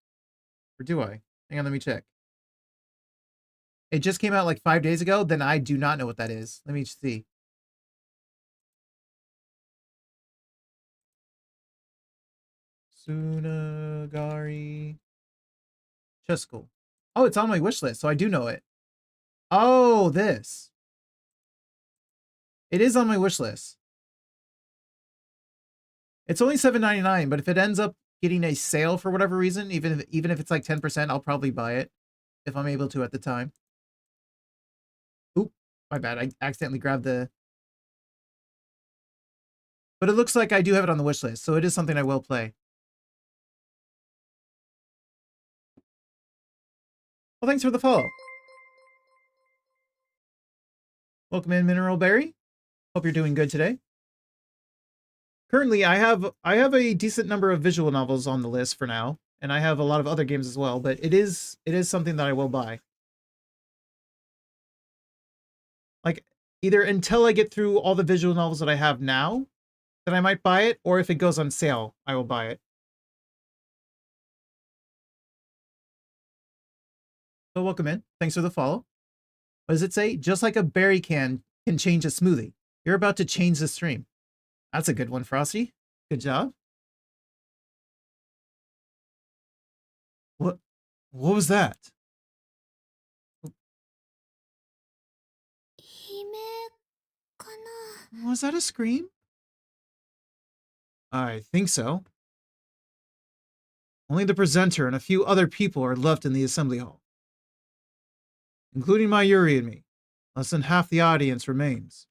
Or do I? Hang on, let me check. It just came out like 5 days ago, then I do not know what that is. Let me see. Sunagari Chess School. Oh, it's on my wish list, so I do know it. Oh, this. It is on my wish list. It's only $7.99, but if it ends up getting a sale for whatever reason, even if it's like 10%, I'll probably buy it if I'm able to at the time. Oop, my bad. I accidentally grabbed the... But it looks like I do have it on the wish list, so it is something I will play. Well, thanks for the follow. Welcome in, Mineral Berry. Hope you're doing good today. Currently, I have a decent number of visual novels on the list for now, and I have a lot of other games as well, but it is something that I will buy. Like, either until I get through all the visual novels that I have now, then I might buy it, or if it goes on sale, I will buy it. So welcome in. Thanks for the follow. What does it say? Just like a berry can change a smoothie. You're about to change the stream. That's a good one, Frosty. Good job. What was that? 悲鳴かな。 Was that a scream? I think so. Only the presenter and a few other people are left in the assembly hall, including Mayuri and me. Less than half the audience remains.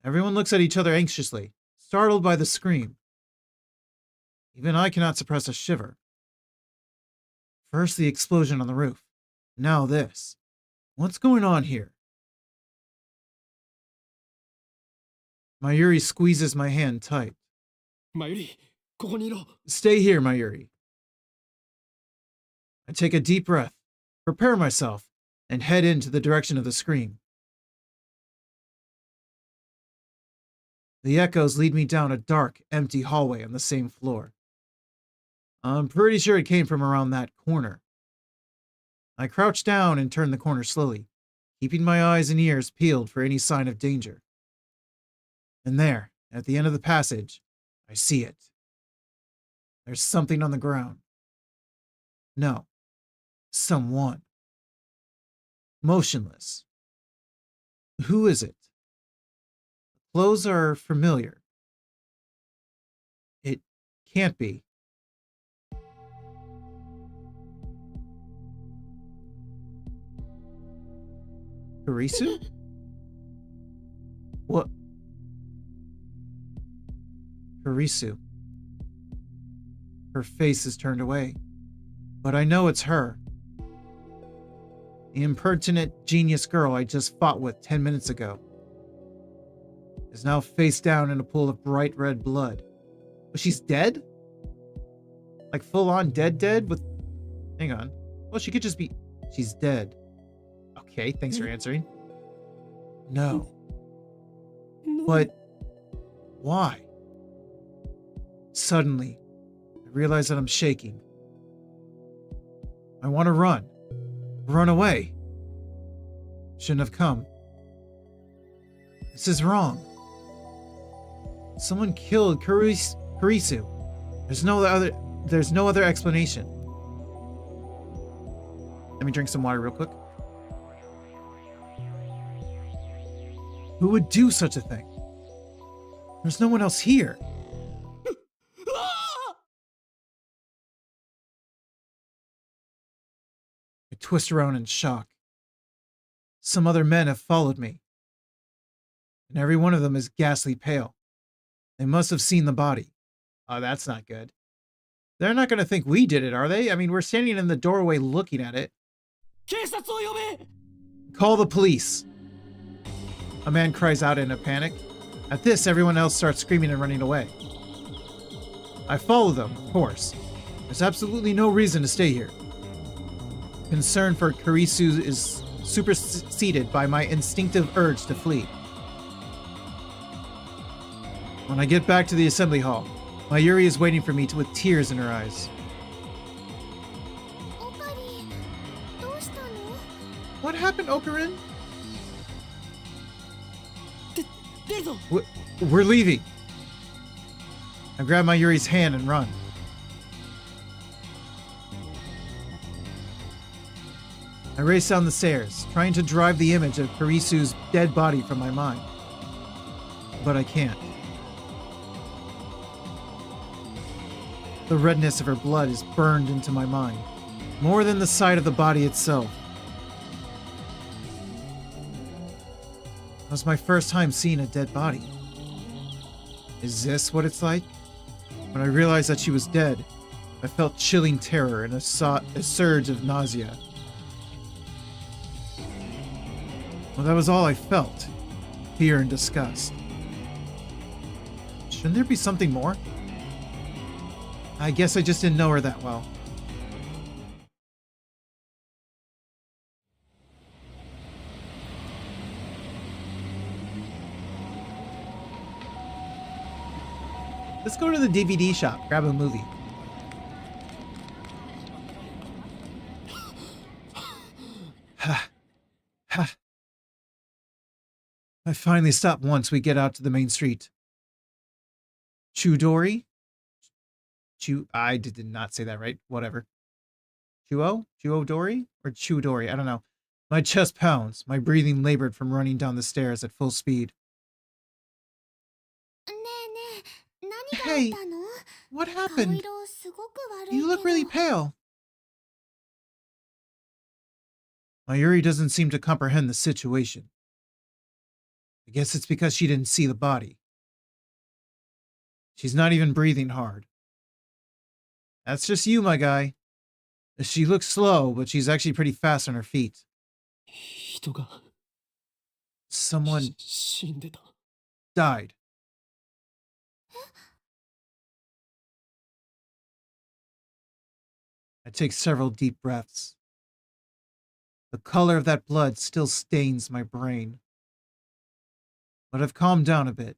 Everyone looks at each other anxiously, startled by the scream. Even I cannot suppress a shiver. First the explosion on the roof. Now this. What's going on here? Mayuri squeezes my hand tight. マユリ、ここにいろ。 Stay here, Mayuri. I take a deep breath, prepare myself, and head into the direction of the scream. The echoes lead me down a dark, empty hallway on the same floor. I'm pretty sure it came from around that corner. I crouch down and turn the corner slowly, keeping my eyes and ears peeled for any sign of danger. And there, at the end of the passage, I see it. There's something on the ground. No. Someone. Motionless. Who is it? The clothes are familiar. It can't be. Kurisu? What? Kurisu. Her face is turned away, but I know it's her. The impertinent genius girl I just fought with 10 minutes ago is now face down in a pool of bright red blood. But she's dead? Like full on dead with... Hang on. Well, she could just be... She's dead. Okay, thanks for answering. No. But why? Suddenly, I realize that I'm shaking. I want to run. Run away. Shouldn't have come. This is wrong. Someone killed Kurisu. There's no other explanation. Let me drink some water real quick. Who would do such a thing? There's no one else here. I twist around in shock. Some other men have followed me, and every one of them is ghastly pale. They must have seen the body. Oh, that's not good. They're not going to think we did it, are they? I mean, we're standing in the doorway looking at it. Call the police. A man cries out in a panic. At this, everyone else starts screaming and running away. I follow them, of course. There's absolutely no reason to stay here. Concern for Kurisu is superseded by my instinctive urge to flee. When I get back to the assembly hall, Mayuri is waiting for me with tears in her eyes. What happened, Okarin? We're leaving. I grab Mayuri's hand and run. I race down the stairs, trying to drive the image of Kurisu's dead body from my mind. But I can't. The redness of her blood is burned into my mind, more than the sight of the body itself. It was my first time seeing a dead body. Is this what it's like? When I realized that she was dead, I felt chilling terror and a surge of nausea. Well, that was all I felt. Fear and disgust. Shouldn't there be something more? I guess I just didn't know her that well. Let's go to the DVD shop, grab a movie. Ha. Ha. I finally stop once we get out to the main street. Chudori? I did not say that right. Whatever. Chuodori? Or Chudori? I don't know. My chest pounds, my breathing labored from running down the stairs at full speed. Hey, what happened? You look really pale. Mayuri doesn't seem to comprehend the situation. I guess it's because she didn't see the body. She's not even breathing hard. That's just you, my guy. She looks slow, but she's actually pretty fast on her feet. Someone died. take several deep breaths. The color of that blood still stains my brain. But I've calmed down a bit.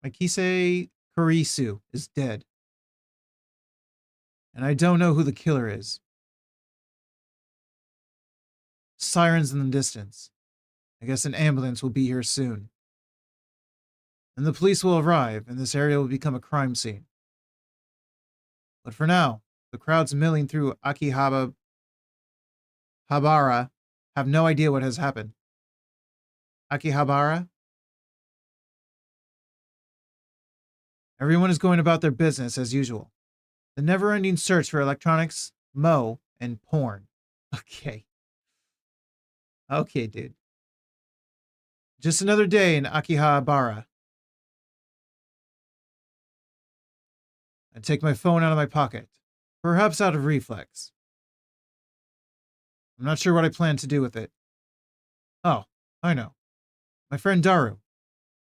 Makise Kurisu is dead. And I don't know who the killer is. Sirens in the distance. I guess an ambulance will be here soon. And the police will arrive, and this area will become a crime scene. But for now, the crowds milling through Akihabara have no idea what has happened. Akihabara? Everyone is going about their business as usual. The never-ending search for electronics, mo, and porn. Okay. Okay, dude. Just another day in Akihabara. I take my phone out of my pocket, perhaps out of reflex. I'm not sure what I plan to do with it. Oh, I know. My friend Daru.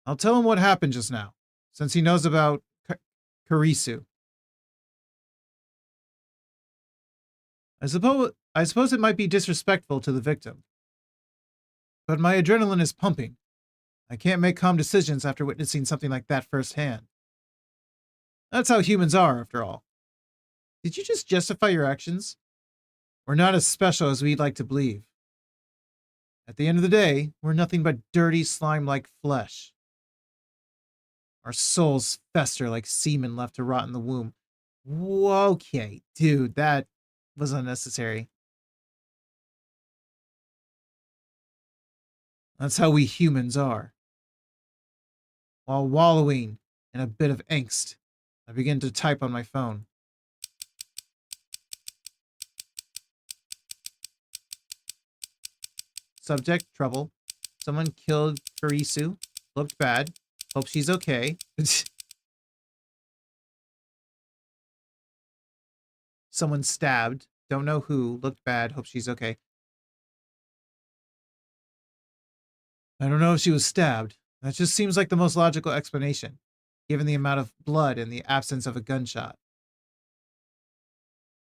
I'll tell him what happened just now, since he knows about Kurisu. I suppose it might be disrespectful to the victim. But my adrenaline is pumping. I can't make calm decisions after witnessing something like that firsthand. That's how humans are, after all. Did you just justify your actions? We're not as special as we'd like to believe. At the end of the day, we're nothing but dirty, slime-like flesh. Our souls fester like semen left to rot in the womb. Whoa, okay, dude, that was unnecessary. That's how we humans are. While wallowing in a bit of angst, I begin to type on my phone. Subject, trouble. Someone killed Kurisu. Looked bad. Hope she's okay. Someone stabbed. Don't know who. Looked bad. Hope she's okay. I don't know if she was stabbed. That just seems like the most logical explanation, given the amount of blood and the absence of a gunshot.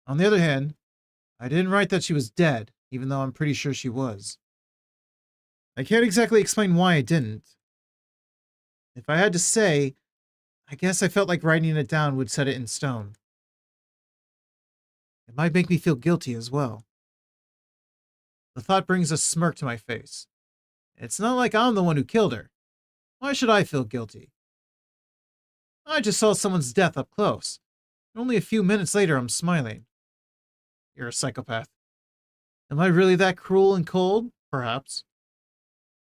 On the other hand, I didn't write that she was dead, even though I'm pretty sure she was. I can't exactly explain why I didn't. If I had to say, I guess I felt like writing it down would set it in stone. It might make me feel guilty as well. The thought brings a smirk to my face. It's not like I'm the one who killed her. Why should I feel guilty? I just saw someone's death up close. Only a few minutes later, I'm smiling. You're a psychopath. Am I really that cruel and cold? Perhaps.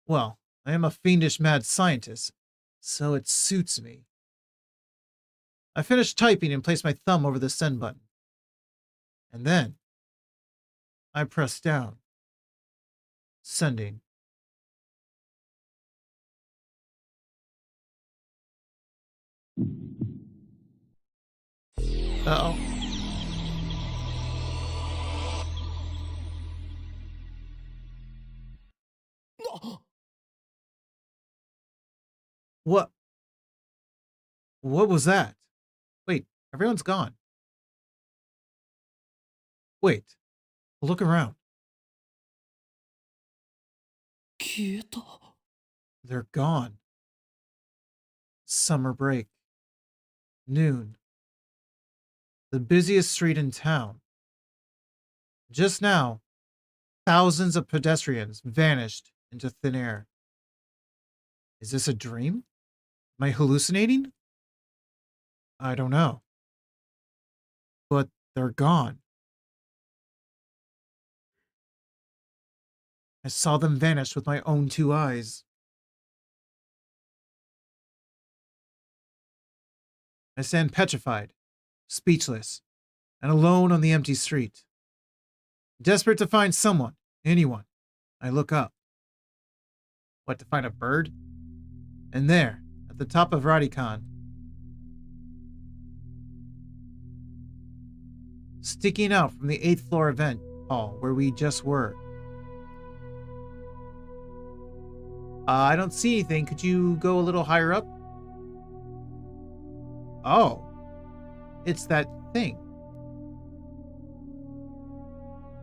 Well, I am a fiendish mad scientist, so it suits me. I finished typing and placed my thumb over the send button. And then, I pressed down. Sending. Uh-oh. What? What was that? Wait, everyone's gone. Wait, look around. 消えた。 They're gone. Summer break. Noon. The busiest street in town. Just now, thousands of pedestrians vanished into thin air. Is this a dream? Am I hallucinating? I don't know. But they're gone. I saw them vanish with my own 2 eyes. I stand petrified, speechless, and alone on the empty street. Desperate to find someone, anyone, I look up. What, to find a bird? And there, at the top of Radikan, sticking out from the 8th floor event hall where we just were. I don't see anything. Could you go a little higher up? Oh. It's that thing.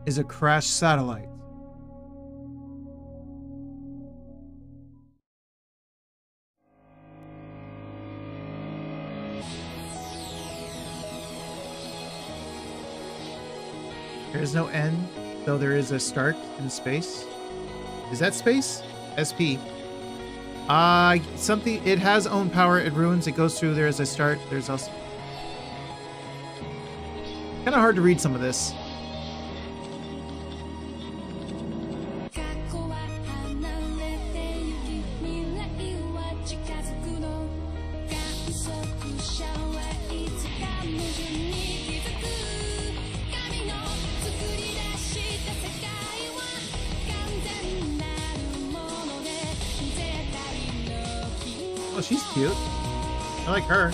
Is a crashed satellite. There is no end, though there is a start in space. Is that space? SP. Something, it has own power, it ruins, it goes through, there is a start, there's also... Kind of hard to read some of this. Oh, she's cute. I like her.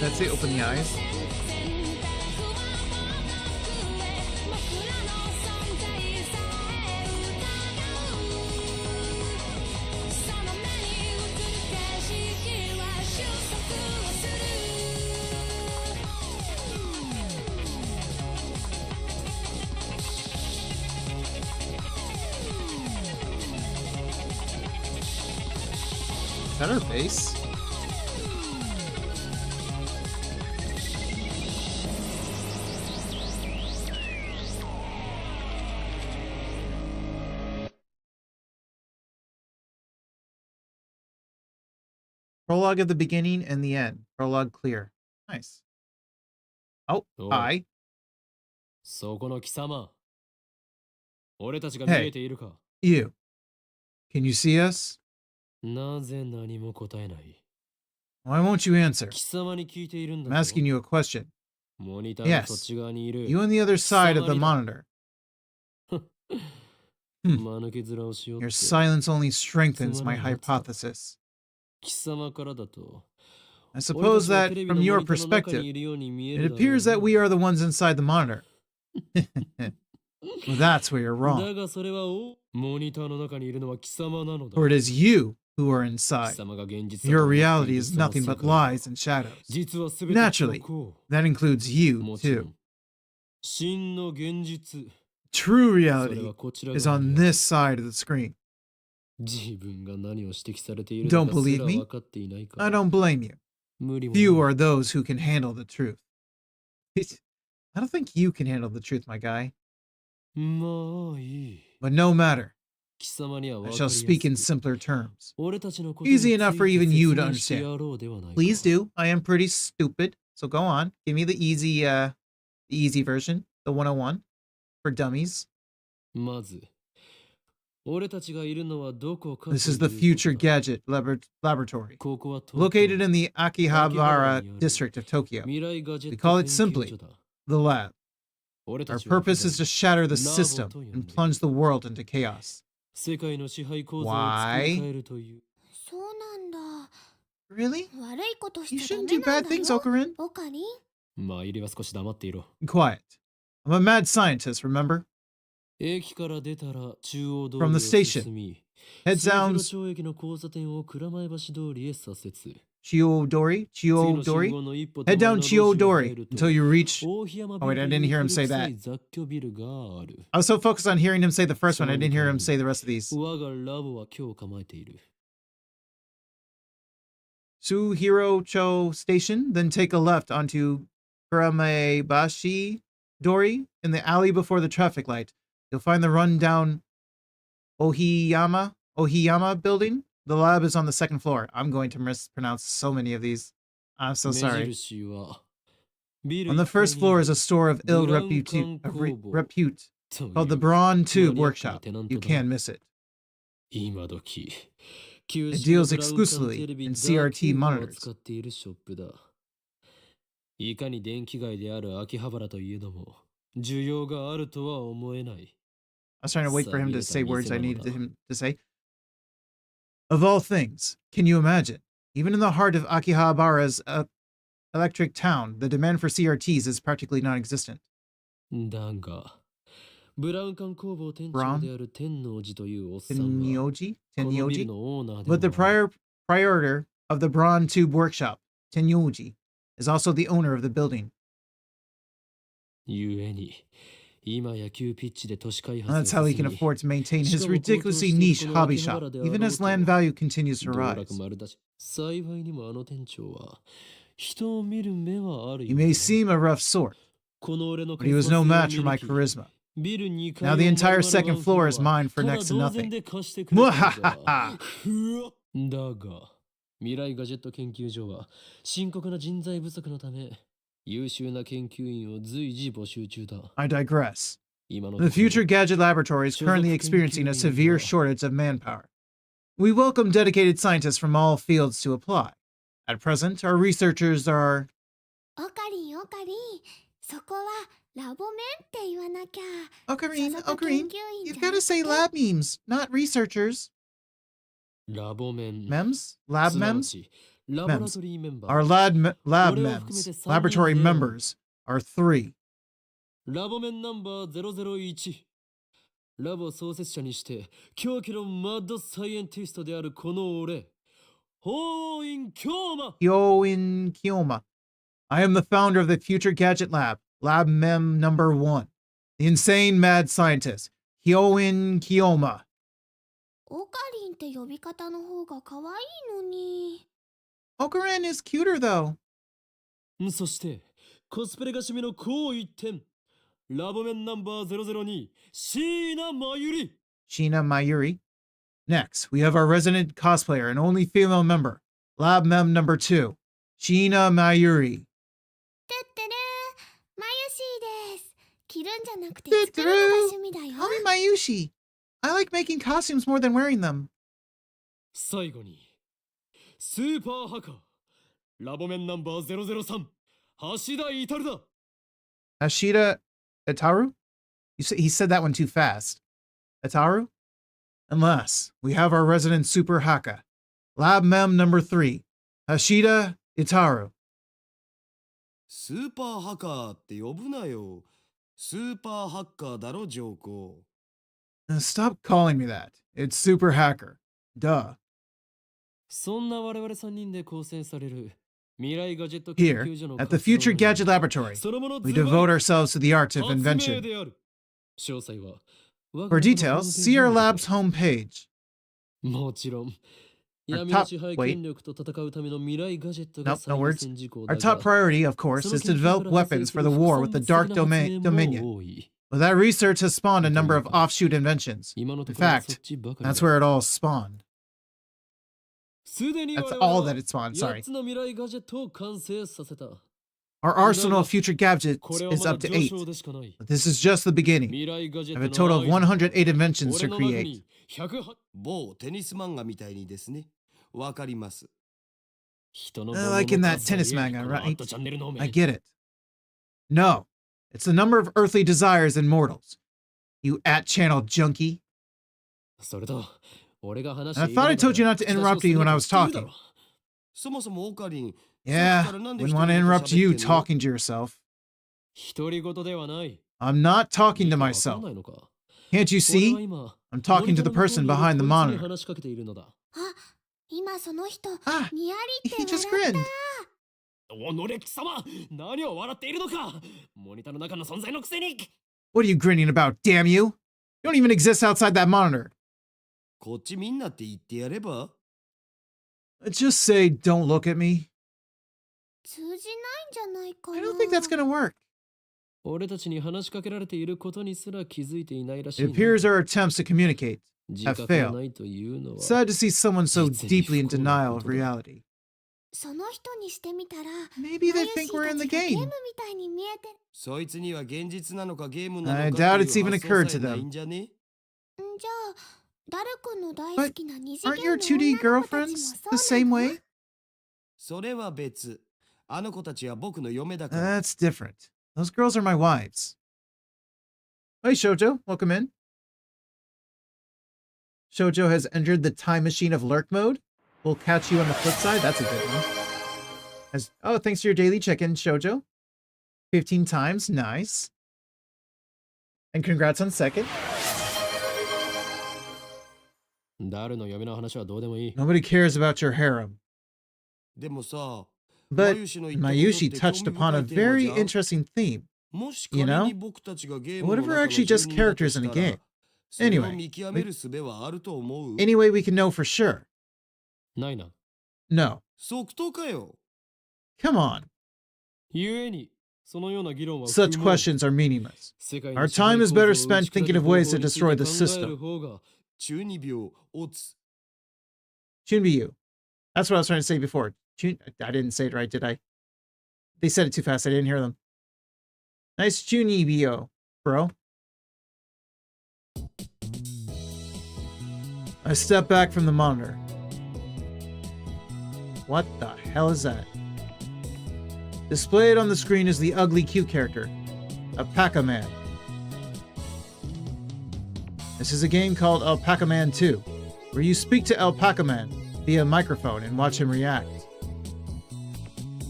Let's say open the eyes. Is that her face? Prologue of the beginning and the end. Prologue clear. Nice. Oh, hi. そこの貴様。俺たちが見えているか。 You. Can you see us? なぜ何も答えない。 Why won't you answer? 貴様に聞いているんだ I'm ぞ。 asking you a question. モニターのそっち側にいる。 You on the other side of the monitor. 間抜け面をしようって。 Your silence only strengthens my hypothesis. 貴様からだと。 I suppose that, from your perspective, it appears that we are the ones inside the monitor. Well, that's where you're wrong. だがそれはモニターの中にいるのは貴様なのだ。 For it is you who are inside. 貴様が現実 Your reality is nothing but lies and shadows. 実は全て Naturally, that includes you, もちろ too. ん真の現実 True それ reality はこちら is 側 on にある this side of the screen. 自分が何を指摘されている Don't のかす believe ら me? 分かっていないか I don't blame you. 無理も Few ない are those who can handle the truth. I don't think you can handle the truth, my guy. まあいい But no matter. 貴様には I 分か shall り speak in やすく simpler terms. 俺たちのことに Easy enough for ついて even you to 説明して understand. やろうではないか Please do. I am pretty stupid. So go on. Give me the easy version. The 101 for dummies. まず俺たちがいるのはどこか This is the ということ future だ gadget laboratory. ここは東京 Located in the Akihabara district of Tokyo. 未来ガジェッ We ト call it 研究 simply 所だ the lab. 俺た Our ちは purpose is to shatter the Labo system と呼んで and plunge the world into chaos. 世界の支配構造を作 Why? り変えるというそうなんだ。 Really? 悪いことし You ちゃダ shouldn't メ do なん bad だ things, よ。 Okarin. オカリン。まあ入りは少し黙っていろ Quiet. I'm a mad scientist, remember? 駅から出たら中央通り From を the station. 進み Head 末広 sounds 町駅の交差点を蔵前橋通りへ左折 Chiodori. 次の信 Chiodori. 号の一歩 Head 手前 down の路地を入 Chiodori ると until you reach. 大檜山 Oh, wait, I ビル didn't という hear him 古 say 臭 that. い雑居ビルがある I was so focused on hearing him say the first one, I didn't hear him say the rest of these. 我がラボは今日構えている Suhirocho Station, then take a left onto Kuramebashi Dori in the alley before the traffic light. You'll find the rundown Ohiyama building. The lab is on the second floor. I'm going to mispronounce so many of these. I'm so 目 sorry. 印はビル On the 1階 first に floor あ is る a store of ill repute called the Brawn Tube Workshop. You can't miss it. 今時 It deals exclusively in CRT monitors. 使っているショップだいかに電気街である秋葉原といえども需要があるとは思えない。 I was trying to wait for him to say words I needed him to say. Of all things, can you imagine? Even in the heart of Akihabara's electric town, the demand for CRTs is practically non-existent. だが、ブラウン管工房店長である天王寺というおっさんは、 Tenyoji? このビル Tenyoji? のオーナーで But the もある。 proprietor of the Braun Tube Workshop, Tenyoji, is also the owner of the building. ゆえに、今野球ピッチで都市開発 And を that's how he 進 can み、 afford to maintain his しかも高騰 ridiculously してい niche るこの hobby 秋葉 shop, 原であ even ろう as と、 land value continues to 道楽 rise. 丸だし、幸いにもあの店長は、人を見る目はある He ようだ。 may seem a rough sort, この俺の but he was カリス no マ性 match を for my 見抜き、 charisma. ビル2 Now 階 the を entire 丸々 second ワンフ floor ロ is ア mine for ただ next to 同 nothing. 然で貸してくれてるんだ。 Mwahaha! だが、未来ガジェット研究所は深刻な人材不足のため、優秀な研究員を随時募集中だ。 I digress. 今の The ところ Future Gadget Laboratory is currently experiencing a severe shortage of manpower. We welcome dedicated scientists from all fields to apply. At present, our researchers are... オカリンオカリン、そこはラボメンって言わなきゃ。 Ocarine, 所属 Ocarine, 研究員 you've じゃ got な to く say て lab memes, not researchers. ラボメン、 Mems? Lab すなわ mems? ちラボラトリーメンバ Our ー。 lab 俺を含めて mems, 3 laboratory 人である。 members, are 3. ラボメンナンバー001。ラボ創設者にして狂気のマッドサイエンティストであるこの俺、ホーイン・キョーマ。 Hyoin Kyoma. I am the founder of the Future Gadget Lab, Lab Mem number 1. The insane mad scientist, Hyoin Kyoma. オカリンって呼び方の方が可愛いのに。 Ocarine is cuter though. そしてコスプレが趣味の高一点、ラボメンナンバー002、椎名真由里。 Sheena Mayuri. Next, we have our resident cosplayer and only female member, Lab Mem number 2, Sheena Mayuri. てってるー、マユシーです。着るんじゃなくて作るのが趣味だよ。 Call me Mayushi. I like making costumes more than wearing them. 最後にスーパーハカー、ラボメンナンバー003、橋田至だ。 Ashita Itaru? He said that one too fast. Itaru? Unless we have our resident super haka, Lab Mem number 3, Hashida Itaru. スーパーハッカーって呼ぶなよ。スーパーハッカーだろ、ジョーコ。Stop calling me that. It's super hacker. Duh. そんな我々3人で構成される未来ガジェット研 Here, 究所の at the Future 活動 Gadget 内 Laboratory, そのもの we ズバリ devote ourselves to the art of 発明 invention. である。詳細は For details, see our lab's homepage. もちろん Our 闇の top- 支配 wait. 権力と戦うための未来ガジェットが Nope, 最 no 優 words. 先事項 Our だ top が priority, of course, その is to 研究から develop 発生 weapons す for る the 副 war 産 with the 物 Dark 的な発明 Dominion. も多い。 But that research has spawned a number of offshoot inventions. 今の In ところそっ fact, ちばかりだ。 that's where it all spawned. すでに That's 我々 all は that it spawned, 8 sorry. つの未来ガジェットを完成させた。 Our arsenal of future gadgets これは is まだ up to 序 8. 章でしかない。 But this is just the beginning. 未来ガジェ I ット have a の total of 108 inventions 俺 to の中 create. に108某テニス漫画みたいにですね。わかります。人の Like in that 煩悩の数 tennis は manga, このアッ right? トチャンネルの目 I get it. No, it's the number of earthly desires in mortals. You at-channel junkie. それと俺が話 And I thought I told you not to interrupt you when I was talking. そもそもオカリン、 Yeah, さっきからなんで wouldn't 一人 want to で interrupt you 喋ってんの？ talking to yourself. 独り言ではない。 I'm not talking to いいかわかん myself. ないのか。 Can't you 俺は see? 今 I'm talking to the モニターの向こう person にいる behind the こいつに monitor. 話しかけているのだ。あ、今その人、 Ah, にやりって he just 笑っ grinned. おのれ貴様、何を笑っているのか。モニターの中の存在のくせに。 What are you grinning about, damn you? You don't even exist outside that monitor. こっちみんなって言ってやれば？ Just say, don't look at me. 通じないんじゃないかな。 I don't think that's gonna work. 俺たちに話しかけられていることにすら気づいていないらしい It な。 appears our attempts to communicate 自 have 覚が failed. ないというのは Sad to see someone so 実に deeply in 不幸な denial こと of だ。 reality. その人にしてみたら、 Maybe マ they ユシ think ー we're た in ち the がゲー game. ムみたいに見えてる。そいつには現実なのかゲームな I のか doubt っていう it's even 発想 occurred さ to えない them. んじゃね？んじゃあ、ダル君の大 But 好きな二次 Aren't 元 your の 2D 女の子たちも girlfriends そう the same なの？ way? それは別。あの子たちは僕の嫁だから。 That's different. Those girls are my wives. Hey, Shoujo. Welcome in. Shoujo has entered the time machine of lurk mode. We'll catch you on the flip side. That's a good one. Oh, thanks for your daily check-in, Shoujo. 15 times. Nice. And congrats on second. 誰の嫁の話はどうでもいい。 Nobody cares about your harem. でもさ、 But マユシの言ったことって Mayushi touched 興味 upon 深 a いテーマ very じゃん。 interesting theme. もし You 仮 know? に僕たちがゲーム What の if 中 we're の actually 住 just 人だと characters し in a たら、 game? それを Anyway, 見極める術はあると思う。 any way we can know for sure? ないな。 No. 即答かよ。 Come on. ゆえに、そのような議論は Such 不毛。 questions are meaningless. 世界 Our の社会 time is 構造を better 打 spent ち砕 thinking く of 方 ways 法 to につい destroy て the 考える system. 方が、中二病、オツ。 Chunbyu. That's what I was trying to say before. I didn't say it right, did I? They said it too fast. I didn't hear them. Nice Junibyo, bro. I step back from the monitor. What the hell is that? Displayed on the screen is the ugly cute character, Alpaca Man. This is a game called Alpaca Man 2, where you speak to Alpaca Man via microphone and watch him react.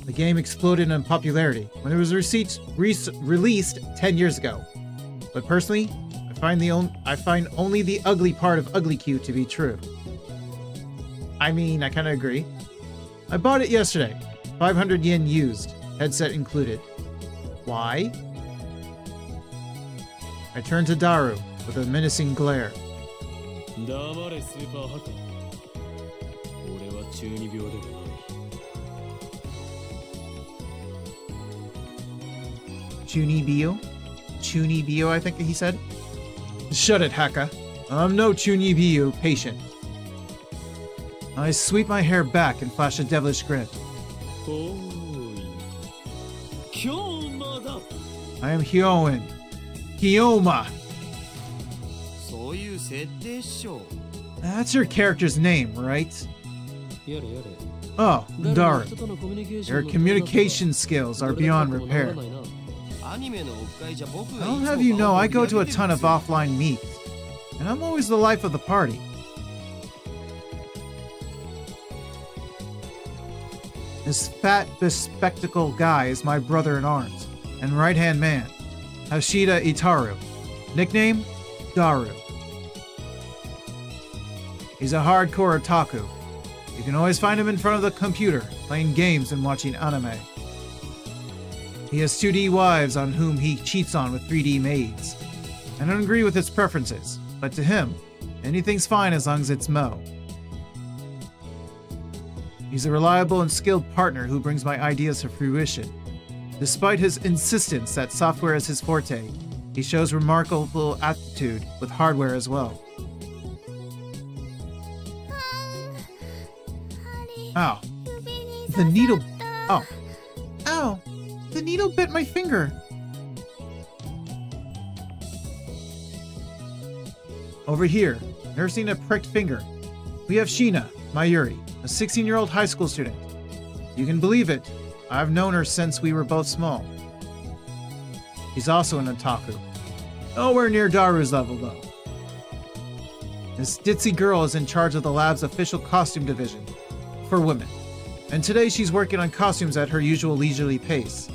The game exploded in popularity when it was released 10 years ago. But personally, I find only the ugly part of Ugly Cute to be true. I mean, I kind of agree. I bought it yesterday, 500 yen used, headset included. Why? I turn to Daru with a menacing glare. 黙れスーパーハッカー。俺は中二病ではない。 Chunibyo? Chunibyo, I think he said. Shut it, Haka. I'm no Chunibyo patient. I sweep my hair back and flash a devilish grin. おーい。今日まだ。 I am Hyoen. Hyoma. そういう設定っしょ。 That's your character's name, right? やれやれ。 Oh, 誰も Daru. 人とのコミュニケーショ Your ンの communication skills are beyond repair. アニメのオフ会じゃ僕が I'll いつも have you know, 場を I go 盛り to 上 a げて ton る of んですよ。 offline meets, and I'm always the life of the party. This fat, bespectacled guy is my brother in arms and right-hand man, Hashida Itaru. Nickname? Daru. He's a hardcore otaku. You can always find him in front of the computer, playing games and watching anime. He has 2D wives on whom he cheats on with 3D maids. I don't agree with his preferences, but to him, anything's fine as long as it's Mo. He's a reliable and skilled partner who brings my ideas to fruition. Despite his insistence that software is his forte, he shows remarkable aptitude with hardware as well. Ow. The needle... Oh. Ow. The needle bit my finger. Over here, nursing a pricked finger, we have Sheena, Mayuri, a 16-year-old high school student. You can believe it, I've known her since we were both small. She's also an otaku. Nowhere near Daru's level, though. This ditzy girl is in charge of the lab's official costume division for women, and today she's working on costumes at her usual leisurely pace.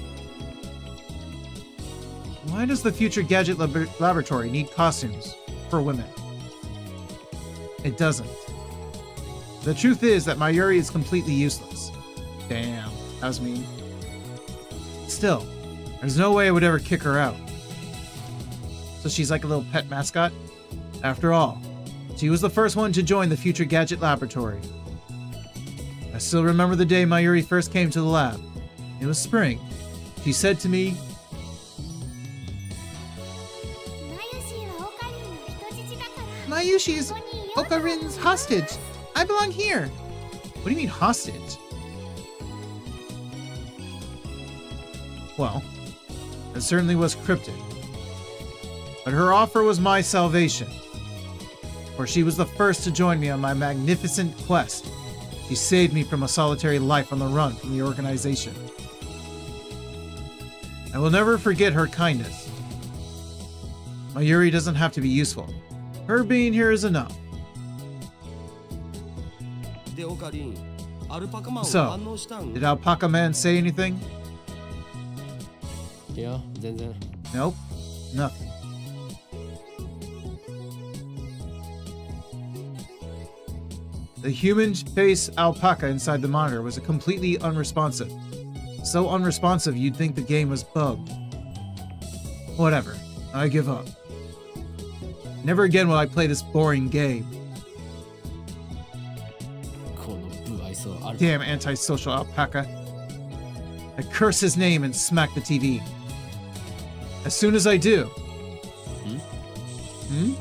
Why does the Future Gadget Laboratory need costumes for women? It doesn't. The truth is that Mayuri is completely useless. Damn, that was mean. Still, there's no way I would ever kick her out. So she's like a little pet mascot? After all, she was the first one to join the Future Gadget Laboratory. I still remember the day Mayuri first came to the lab. It was spring. She said to me, Mayushi's Okarin's hostage. I belong here. What do you mean hostage? Well, it certainly was cryptic. But her offer was my salvation. For she was the first to join me on my magnificent quest. She saved me from a solitary life on the run from the organization. I will never forget her kindness. Mayuri doesn't have to be useful. Her being here is enough. でオカリン、アルパカマンは So, 反応したん did Alpaca Man say anything? いや、全然。 Nope. Nothing. The human face alpaca inside the monitor was completely unresponsive. So unresponsive you'd think the game was bugged. Whatever. I give up. Never again will I play this boring game. この不愛想ある。 Damn antisocial alpaca. I curse his name and smack the TV. As soon as I do... Hmm?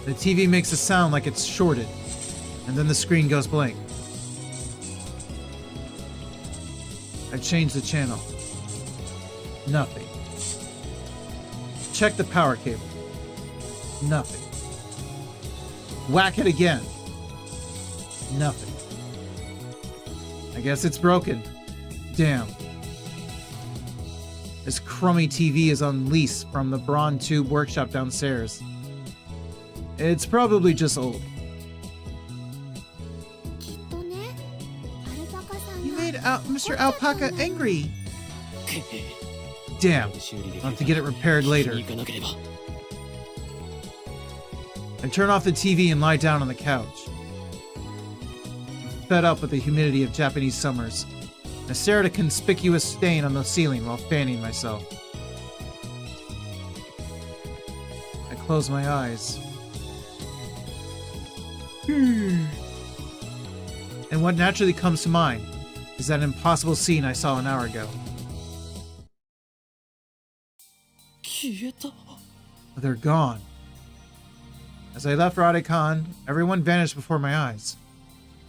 The TV makes a sound like it's shorted, and then the screen goes blank. I change the channel. Nothing. Check the power cable. Nothing. Whack it again. Nothing. I guess it's broken. Damn. This crummy TV is on lease from the Braun Tube workshop downstairs. It's probably just old. きっとね、アルパカさん You が made Mr. Alpaca angry. Damn. I'll have to get it repaired later. 行かなければ。 I turn off the TV and lie down on the couch. I'm fed up with the humidity of Japanese summers. I stare at a conspicuous stain on the ceiling while fanning myself. I close my eyes. And what naturally comes to mind is that impossible scene I saw an hour ago. 消えた。 They're gone. As I left Radekon, everyone vanished before my eyes.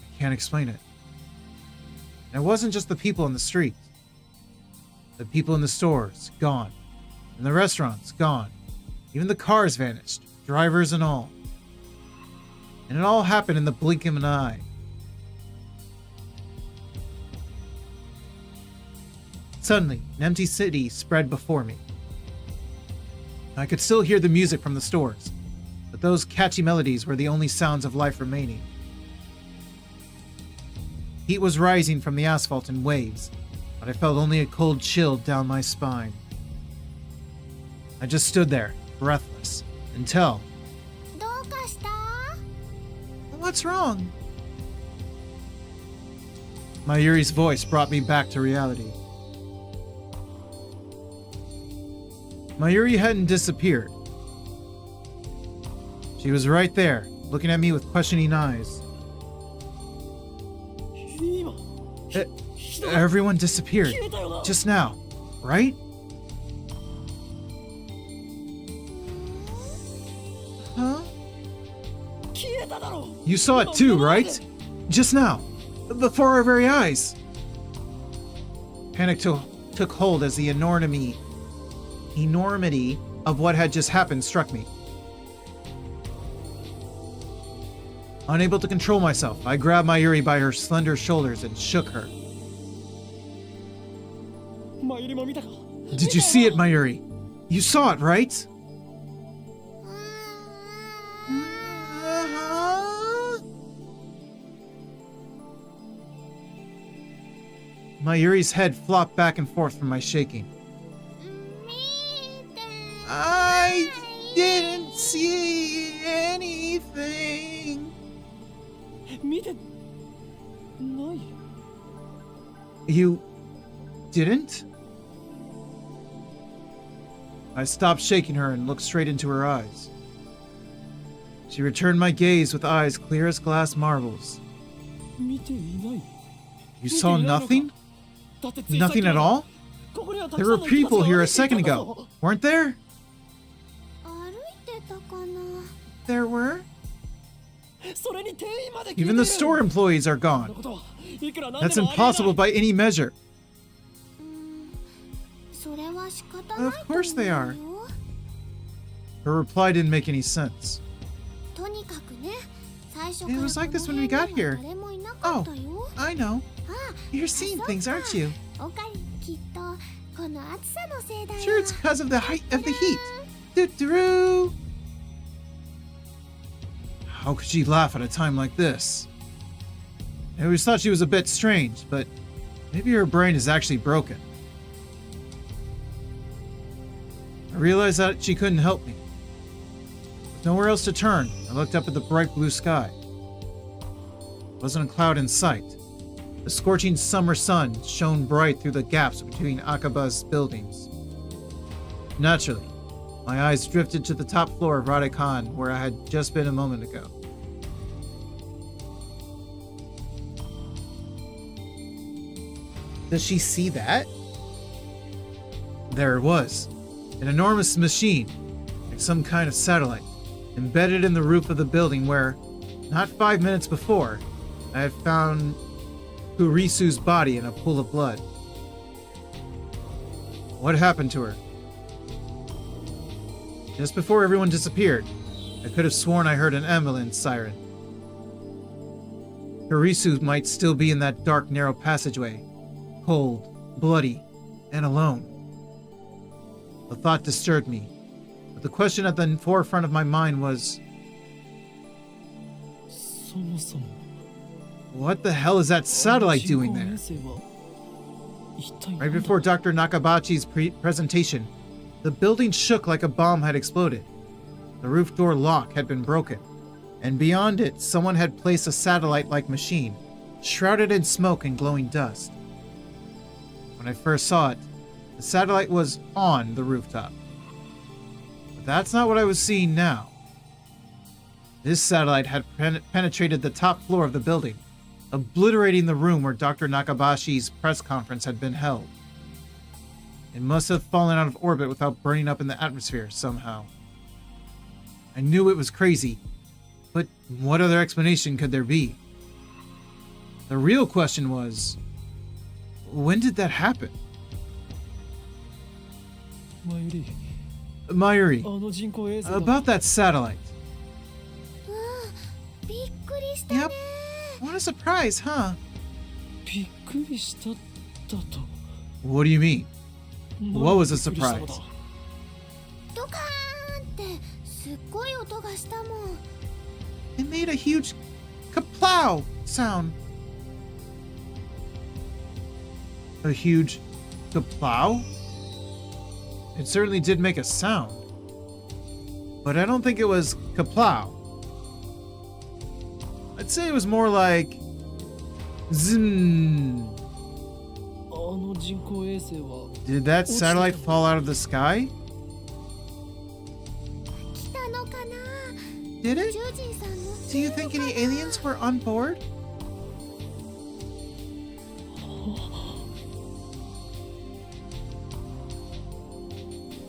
I can't explain it. And it wasn't just the people in the street. The people in the stores, gone. And the restaurants, gone. Even the cars vanished, drivers and all. And it all happened in the blink of an eye. Suddenly, an empty city spread before me. I could still hear the music from the stores, but those catchy melodies were the only sounds of life remaining. Heat was rising from the asphalt in waves, but I felt only a cold chill down my spine. I just stood there, breathless, until... どうかした？ What's wrong? Mayuri's voice brought me back to reality. Mayuri hadn't disappeared. She was right there, looking at me with questioning eyes. 今、 Everyone disappeared 消えたよな。 just now, right? Huh? 消えただろ。 You saw it too, right? Just now, before our very eyes. Panic took hold as the enormity of what had just happened struck me. Unable to control myself, I grabbed Mayuri by her slender shoulders and shook her. マユリも見たか。 Did you see it, Mayuri? You saw it, right? Mayuri's head flopped back and forth from my shaking. 見て I didn't see anything. 見てない。 You didn't? I stopped shaking her and looked straight into her eyes. She returned my gaze with eyes clear as glass marbles. 見ていない。 You saw nothing? Nothing at all? There were people here a second ago, weren't there? 歩いてたかな？ There were? それに店員まで Even the store employees are gone. That's impossible by any measure. それは仕方ない Of course と they 思 are. うよ。 Her reply didn't make any sense. とにかくね、最初か It ら was like こ this の when we 辺 got には here. 誰もいなかったよ。 I know. あ、 You're seeing things, aren't you? おかりきっとこの暑さのせいだよ。 Sure, it's because of the height of the heat. Doo-doo-doo. How could she laugh at a time like this? I always thought she was a bit strange, but maybe her brain is actually broken. I realized that she couldn't help me. With nowhere else to turn, I looked up at the bright blue sky. There wasn't a cloud in sight. The scorching summer sun shone bright through the gaps between Akaba's buildings. Naturally, my eyes drifted to the top floor of Radikan, where I had just been a moment ago. Does she see that? There it was. An enormous machine, like some kind of satellite, embedded in the roof of the building where, not 5 minutes before, I had found Kurisu's body in a pool of blood. What happened to her? Just before everyone disappeared, I could have sworn I heard an ambulance siren. Kurisu might still be in that dark, narrow passageway, cold, bloody, and alone. The thought disturbed me, but the question at the forefront of my mind was, what the hell is that satellite doing there? Right before Dr. Nakabachi's presentation, the building shook like a bomb had exploded. The roof door lock had been broken, and beyond it, someone had placed a satellite-like machine, shrouded in smoke and glowing dust. When I first saw it, the satellite was on the rooftop. But that's not what I was seeing now. This satellite had penetrated the top floor of the building, obliterating the room where Dr. Nakabashi's press conference had been held. It must have fallen out of orbit without burning up in the atmosphere somehow. I knew it was crazy, but what other explanation could there be? The real question was, when did that happen? Mayuri, about that satellite. Yep. What a surprise, huh? What do you mean? What was a surprise? ドカーンってすっごい音がしたもん。 It made a huge kaplow sound. A huge kaplow? It certainly did make a sound. But I don't think it was kaplow. I'd say it was more like zzzn. Did that satellite fall out of the sky? 来たのかな。 Did it? ジュージーさんの Do you think any aliens were on board?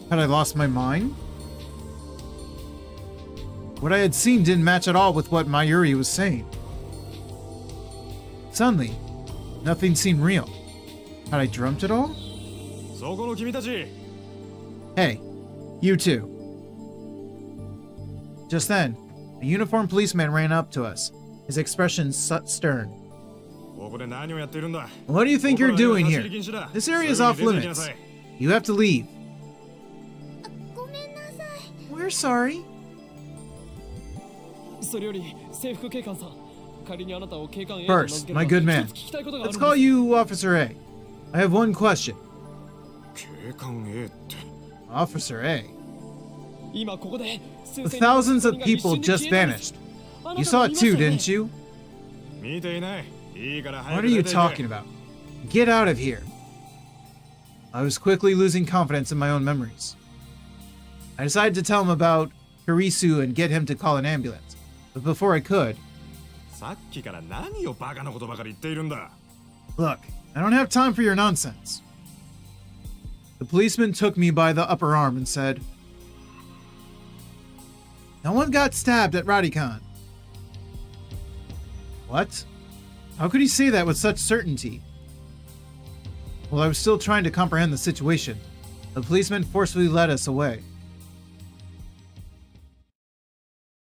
Had I lost my mind? What I had seen didn't match at all with what Mayuri was saying. Suddenly, nothing seemed real. Had I dreamt it all? Hey, you two. Just then, a uniformed policeman ran up to us, his expression stern. What do you think you're doing here? This area is off limits. You have to leave. ごめんなさい。 We're sorry. それより制服警官さん、仮にあなたを警官 A と名 First, 付け my れば good man. 一つ聞きたいことがあるん Let's です call you Officer A. I have one question. 警官 A って Officer A. 今ここで The thousands of people just vanished. You saw it too, didn't you? 見ていない。いいから What 早 are く you 出ていけ。 talking about? Get out of here. I was quickly losing confidence in my own memories. I decided to tell him about Kurisu and get him to call an ambulance. But before I could, さっきから何をバカなことばかり言っているんだ。 look, I don't have time for your nonsense. The policeman took me by the upper arm and said, No one got stabbed at Radikan. What? How could he say that with such certainty? While I was still trying to comprehend the situation, the policeman forcefully led us away.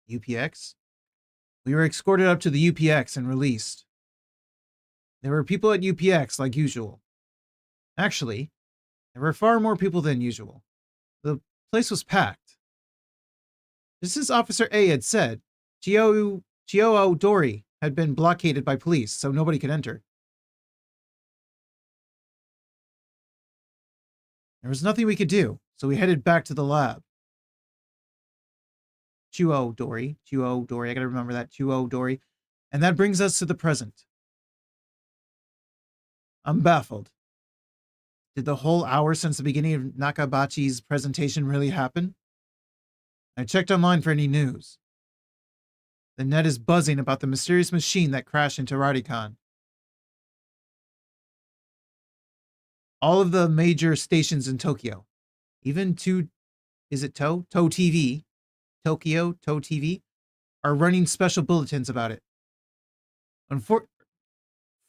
UPX? We were escorted up to the UPX and released. There were people at UPX like usual. Actually, There were far more people than usual. The place was packed. Just as Officer A had said, Chio Dori had been blockaded by police, so nobody could enter. There was nothing we could do, so we headed back to the lab. Chuo Dori, I gotta remember that, Chuo Dori. And that brings us to the present. I'm baffled. Did the whole hour since the beginning of Nakabachi's presentation really happen? I checked online for any news. The net is buzzing about the mysterious machine that crashed into Radican. All of the major stations in Tokyo, even To TV, Tokyo, To TV, are running special bulletins about it.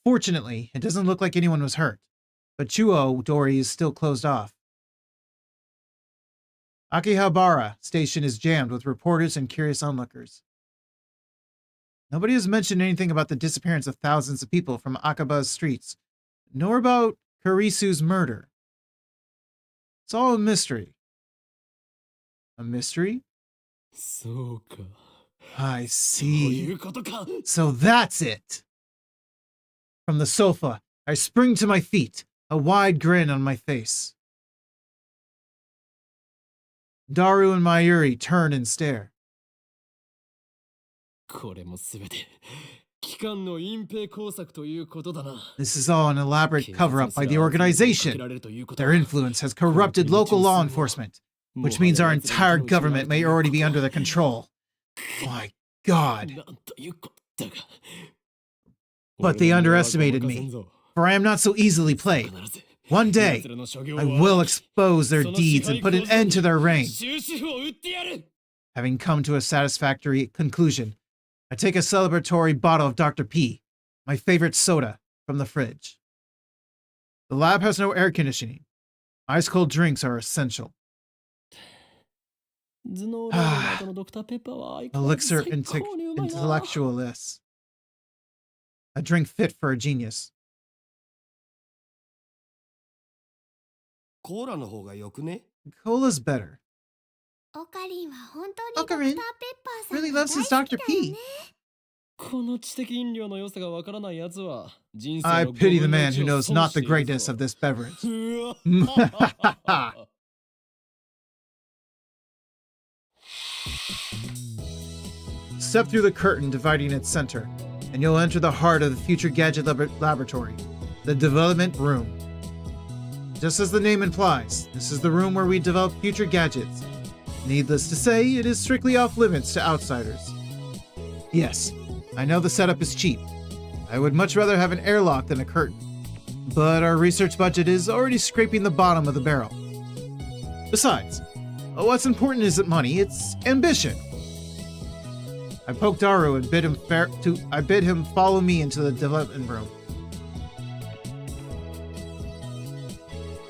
Fortunately, it doesn't look like anyone was hurt, but Chuo Dori is still closed off. Akihabara station is jammed with reporters and curious onlookers. Nobody has mentioned anything about the disappearance of thousands of people from Akaba's streets, nor about Kurisu's murder. It's all a mystery. A mystery? I see. So that's it. From the sofa, I spring to my feet, a wide grin on my face. Daru and Mayuri turn and stare. This is all an elaborate cover-up by the organization. Their influence has corrupted local law enforcement, which means our entire government may already be under their control. My God. But they underestimated me, for I am not so easily played. One day, I will expose their deeds and put an end to their reign. Having come to a satisfactory conclusion, I take a celebratory bottle of Dr. P, my favorite soda, from the fridge. The lab has no air conditioning. Ice-cold drinks are essential. Elixir intellectualis. A drink fit for a genius. Cola's better. Ocarin really loves his Dr. P. I pity the man who knows not the greatness of this beverage. Step through the curtain dividing its center, and you'll enter the heart of the Future Gadget Laboratory, the development room. Just as the name implies, this is the room where we develop future gadgets. Needless to say, it is strictly off limits to outsiders. Yes, I know the setup is cheap. I would much rather have an airlock than a curtain. But our research budget is already scraping the bottom of the barrel. Besides, what's important isn't money, it's ambition. I poked Daru and bid him follow me into the development room.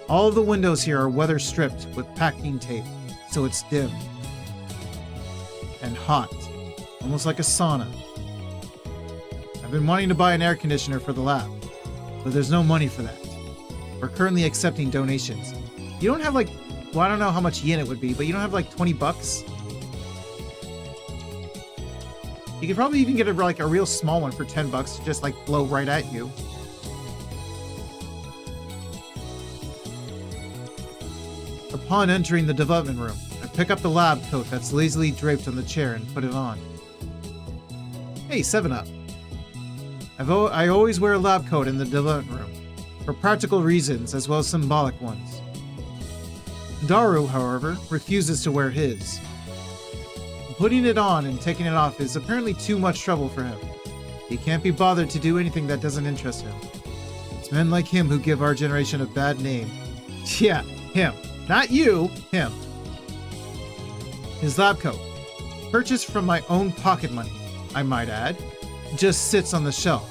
All of the windows here are weather stripped with packing tape, so it's dim and hot, almost like a sauna. I've been wanting to buy an air conditioner for the lab, but there's no money for that. We're currently accepting donations. You don't have I don't know how much yen it would be, but you don't have $20? You could probably even get a real small one for $10 to just blow right at you. Upon entering the development room, I pick up the lab coat that's lazily draped on the chair and put it on. Hey, 7-Up. I always wear a lab coat in the development room, for practical reasons as well as symbolic ones. Daru, however, refuses to wear his. Putting it on and taking it off is apparently too much trouble for him. He can't be bothered to do anything that doesn't interest him. It's men like him who give our generation a bad name. Yeah, him. Not you, him. His lab coat, purchased from my own pocket money, I might add, just sits on the shelf.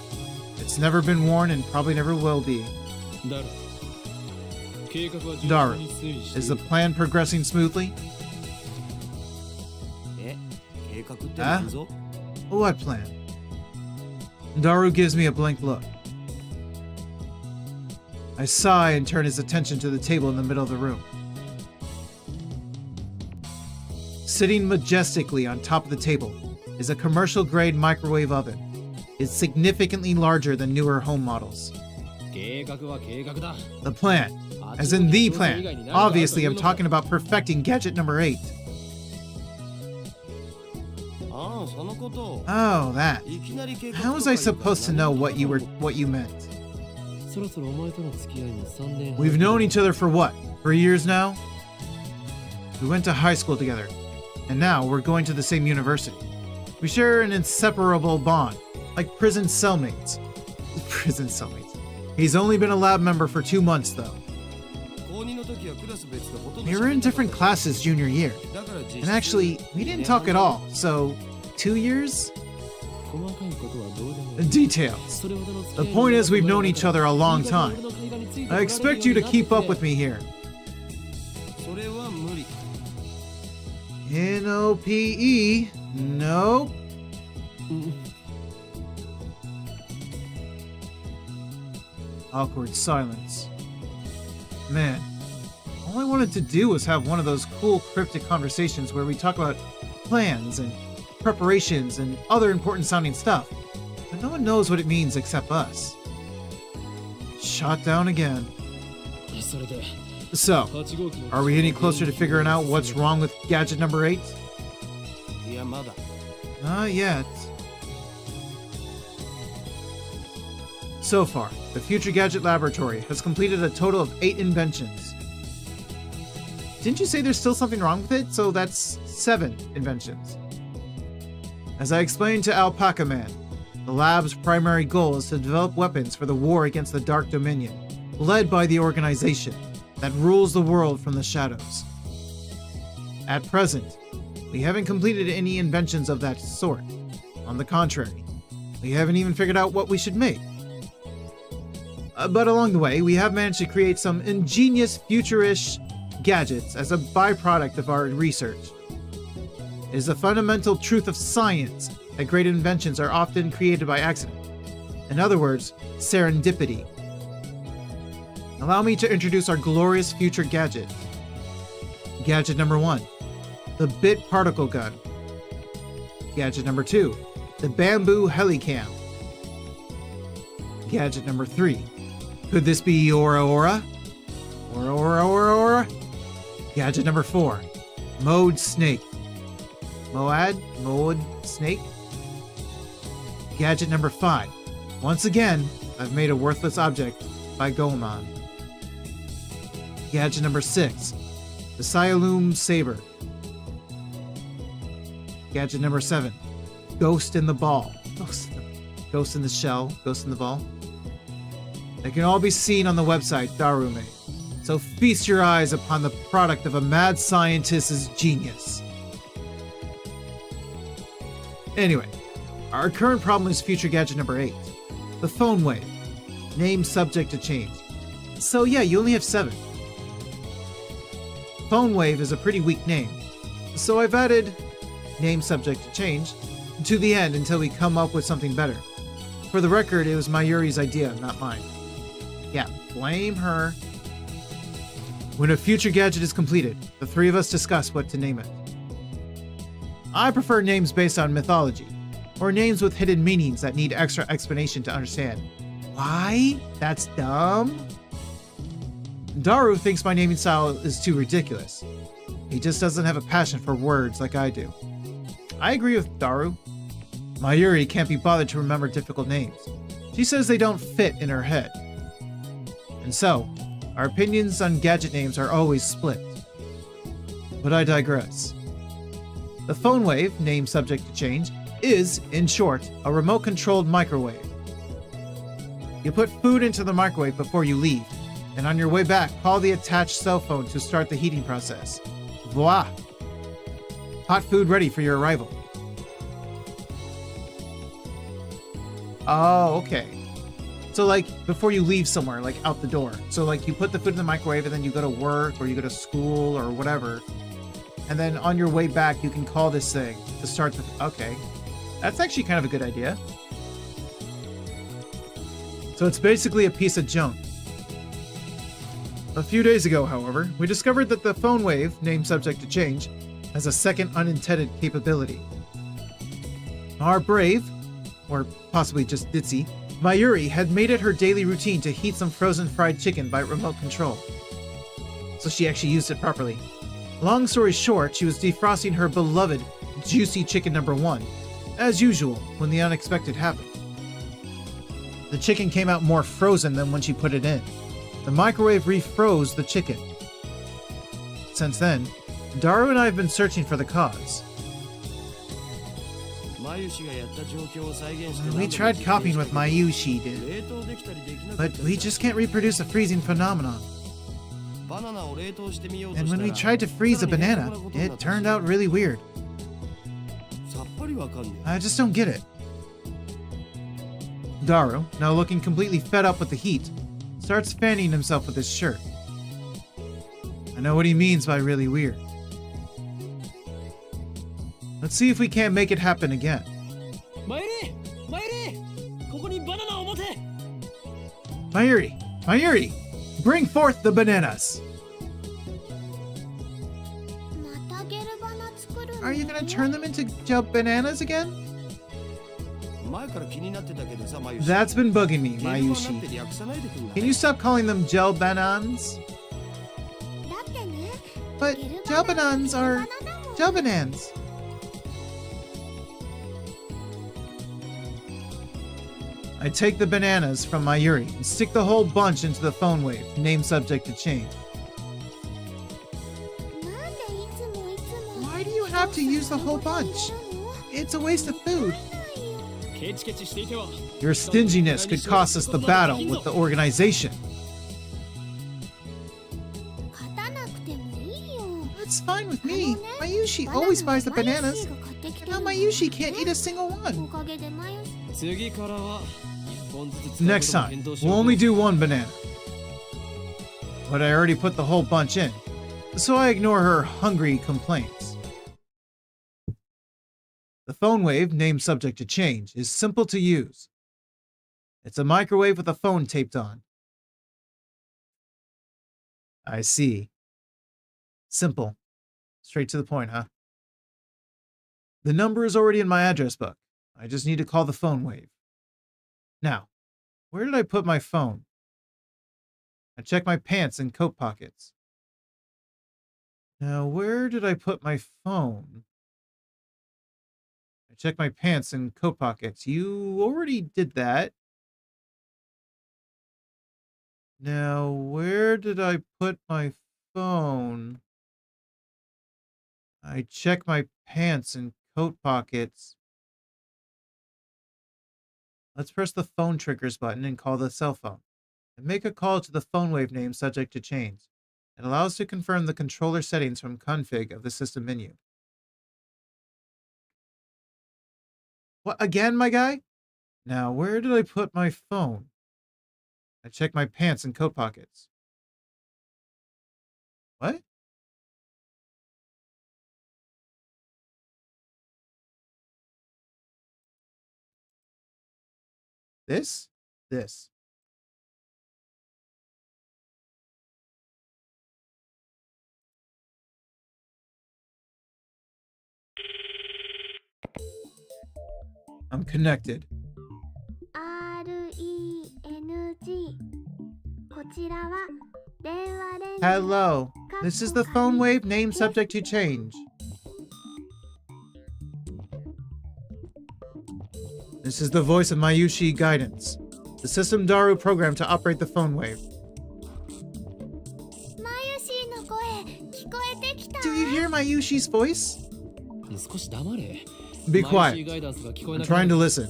It's never been worn and probably never will be. Daru, is the plan progressing smoothly? Huh? What plan? Daru gives me a blank look. I sigh and turn his attention to the table in the middle of the room. Sitting majestically on top of the table is a commercial-grade microwave oven. It's significantly larger than newer home models. The plan, as in the plan. Obviously, I'm talking about perfecting gadget number 8. Oh, that. How was I supposed to know what you meant? We've known each other for what? 3 years now? We went to high school together, and now we're going to the same university. We share an inseparable bond, like prison cellmates. Prison cellmates. He's only been a lab member for 2 months, though. We were in different classes junior year, and actually, we didn't talk at all, so 2 years? Details. The point is, we've known each other a long time. I expect you to keep up with me here. N-O-P-E? Nope. Awkward silence. Man, all I wanted to do was have one of those cool cryptic conversations where we talk about plans and preparations and other important sounding stuff. But no one knows what it means except us. Shot down again. So, are we any closer to figuring out what's wrong with gadget number 8? Not yet. So far, the Future Gadget Laboratory has completed a total of 8 inventions. Didn't you say there's still something wrong with it? So that's 7 inventions. As I explained to Alpaca Man, the lab's primary goal is to develop weapons for the war against the Dark Dominion, led by the organization that rules the world from the shadows. At present, we haven't completed any inventions of that sort. On the contrary, we haven't even figured out what we should make. But along the way, we have managed to create some ingenious, future-ish gadgets as a byproduct of our research. It is a fundamental truth of science that great inventions are often created by accident. In other words, serendipity. Allow me to introduce our glorious future gadget. Gadget number 1, the Bit Particle Gun. Gadget number 2, the Bamboo Helicam. Gadget number 3, could this be Aura Aura? Aura Aura Aura Aura? Gadget number 4, Mode Snake. Mode Snake? Gadget number 5, once again, I've made a worthless object by Goemon. Gadget number 6, the Sialoom Saber. Gadget number 7, Ghost in the Ball. Ghost in the Shell, Ghost in the Ball. They can all be seen on the website Daru made, so feast your eyes upon the product of a mad scientist's genius. Anyway, our current problem is future gadget number 8, the Phone Wave, name subject to change. So yeah, you only have 7. Phone Wave is a pretty weak name, so I've added name subject to change to the end until we come up with something better. For the record, it was Mayuri's idea, not mine. Yeah, blame her. When a future gadget is completed, the 3 of us discuss what to name it. I prefer names based on mythology, or names with hidden meanings that need extra explanation to understand. Why? That's dumb. Daru thinks my naming style is too ridiculous. He just doesn't have a passion for words like I do. I agree with Daru. Mayuri can't be bothered to remember difficult names. She says they don't fit in her head. And so, our opinions on gadget names are always split. But I digress. The Phone Wave, name subject to change, is, in short, a remote-controlled microwave. You put food into the microwave before you leave, and on your way back, call the attached cell phone to start the heating process. Voila! Hot food ready for your arrival. Oh, okay. So like, before you leave somewhere, like out the door. So like, you put the food in the microwave and then you go to work or you go to school or whatever. And then on your way back, you can call this thing to start the... Okay. That's actually kind of a good idea. So it's basically a piece of junk. A few days ago, however, we discovered that the phone wave, named subject to change, has a second unintended capability. Our brave, or possibly just ditzy, Mayuri had made it her daily routine to heat some frozen fried chicken by remote control. So she actually used it properly. Long story short, she was defrosting her beloved juicy chicken number 1, as usual, when the unexpected happened. The chicken came out more frozen than when she put it in. The microwave refroze the chicken. Since then, Daru and I have been searching for the cause. We tried copying what Mayushi did, but we just can't reproduce a freezing phenomenon. And when we tried to freeze a banana, it turned out really weird. I just don't get it. Daru, now looking completely fed up with the heat, starts fanning himself with his shirt. I know what he means by really weird. Let's see if we can't make it happen again. Mayuri! Bring forth the bananas! Are you gonna turn them into gel bananas again? That's been bugging me, Mayushi. Can you stop calling them gel bananas? But gel bananas are gel bananas. I take the bananas from Mayuri and stick the whole bunch into the phone wave, named subject to change. Why do you have to use the whole bunch? It's a waste of food. Your stinginess could cost us the battle with the organization. That's fine with me. Mayushi always buys the bananas. And now Mayushi can't eat a single one. Next time, we'll only do one banana. But I already put the whole bunch in, so I ignore her hungry complaints. The phone wave, named subject to change, is simple to use. It's a microwave with a phone taped on. I see. Simple. Straight to the point, huh? The number is already in my address book. I just need to call the phone wave. Now, where did I put my phone? I check my pants and coat pockets. Now, where did I put my phone? I check my pants and coat pockets. You already did that. Now, where did I put my phone? I check my pants and coat pockets. Let's press the phone triggers button and call the cell phone. And make a call to the phone wave name subject to change. It allows us to confirm the controller settings from config of the system menu. What, again, my guy? Now, where did I put my phone? I check my pants and coat pockets. What? This? This. I'm connected. Hello. This is the phone wave name subject to change. This is the voice of Mayushi Guidance, the system Daru programmed to operate the phone wave. Do you hear Mayushi's voice? Be quiet. I'm trying to listen.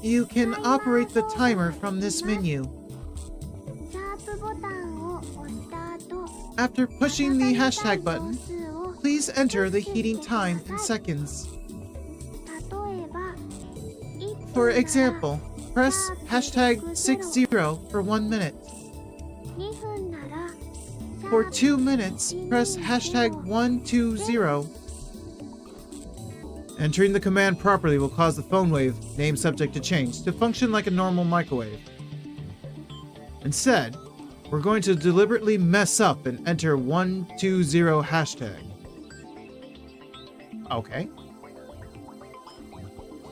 You can operate the timer from this menu. After pushing the hashtag button, please enter the heating time in seconds. For example, press hashtag 60 for 1 minute. For 2 minutes, press hashtag 120. Entering the command properly will cause the phone wave, name subject to change, to function like a normal microwave. Instead, we're going to deliberately mess up and enter 120 hashtag. Okay.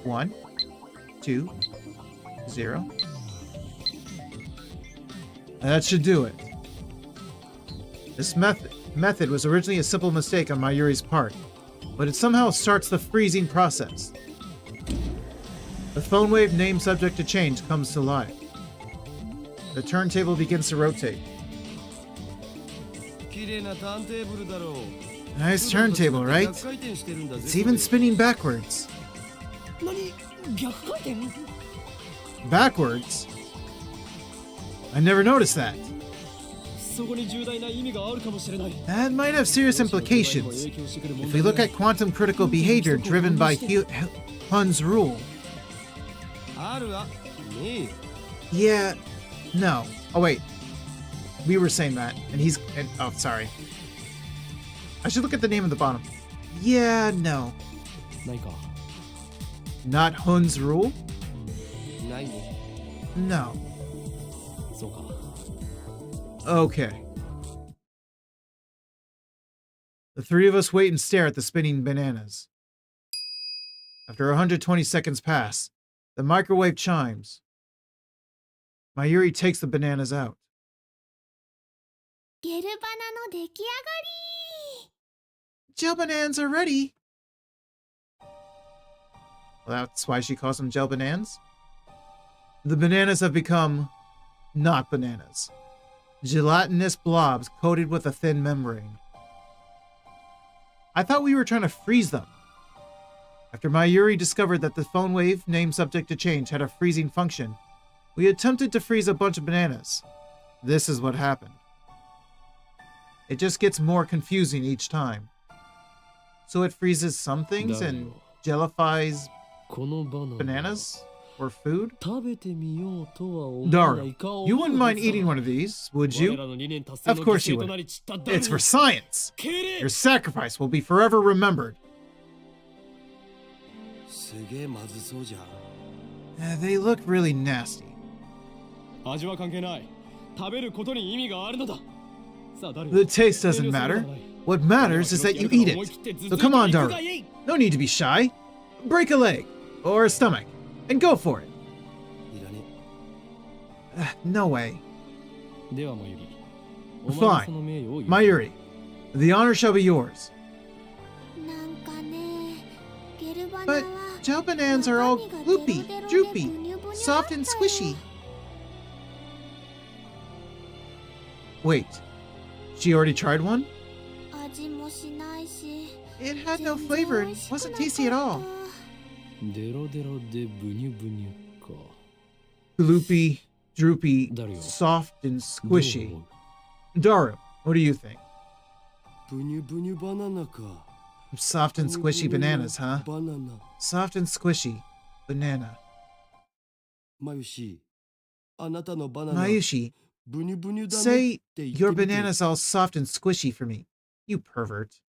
1, 2, 0. That should do it. This method was originally a simple mistake on Mayuri's part, but it somehow starts the freezing process. The phone wave name subject to change comes to life. The turntable begins to rotate. Nice turntable, right? It's even spinning backwards. Backwards? I never noticed that. That might have serious implications if we look at quantum critical behavior driven by Hund's rule. Yeah, no. Oh wait, we were saying that, and oh, sorry. I should look at the name at the bottom. Yeah, no. Not Hund's rule? No. Okay. The three of us wait and stare at the spinning bananas. After 120 seconds pass, the microwave chimes. Mayuri takes the bananas out. ゲルバナの出来上がり Gel bananas are ready. Well, that's why she calls them gel bananas. The bananas have become not bananas. Gelatinous blobs coated with a thin membrane. I thought we were trying to freeze them. After Mayuri discovered that the phone wave, name subject to change, had a freezing function, we attempted to freeze a bunch of bananas. This is what happened. It just gets more confusing each time. So it freezes some things and jellifies bananas or food? Daru, you wouldn't mind eating one of these, would you? Of course you would. It's for science. Your sacrifice will be forever remembered. They look really nasty. The taste doesn't matter. What matters is that you eat it. So come on, Daru. No need to be shy. Break a leg or a stomach and go for it. No way. Fine. Mayuri, the honor shall be yours. なんかねゲルバナ But は gel bananas are all gloopy, droopy, soft and squishy. Wait, she already tried one? 味もしないし It had no flavor and wasn't tasty at all. Gloopy, droopy, soft and squishy. Daru, what do you think? Soft and squishy bananas, huh? Soft and squishy banana. Mayushi, say your banana's all soft and squishy for me. You pervert.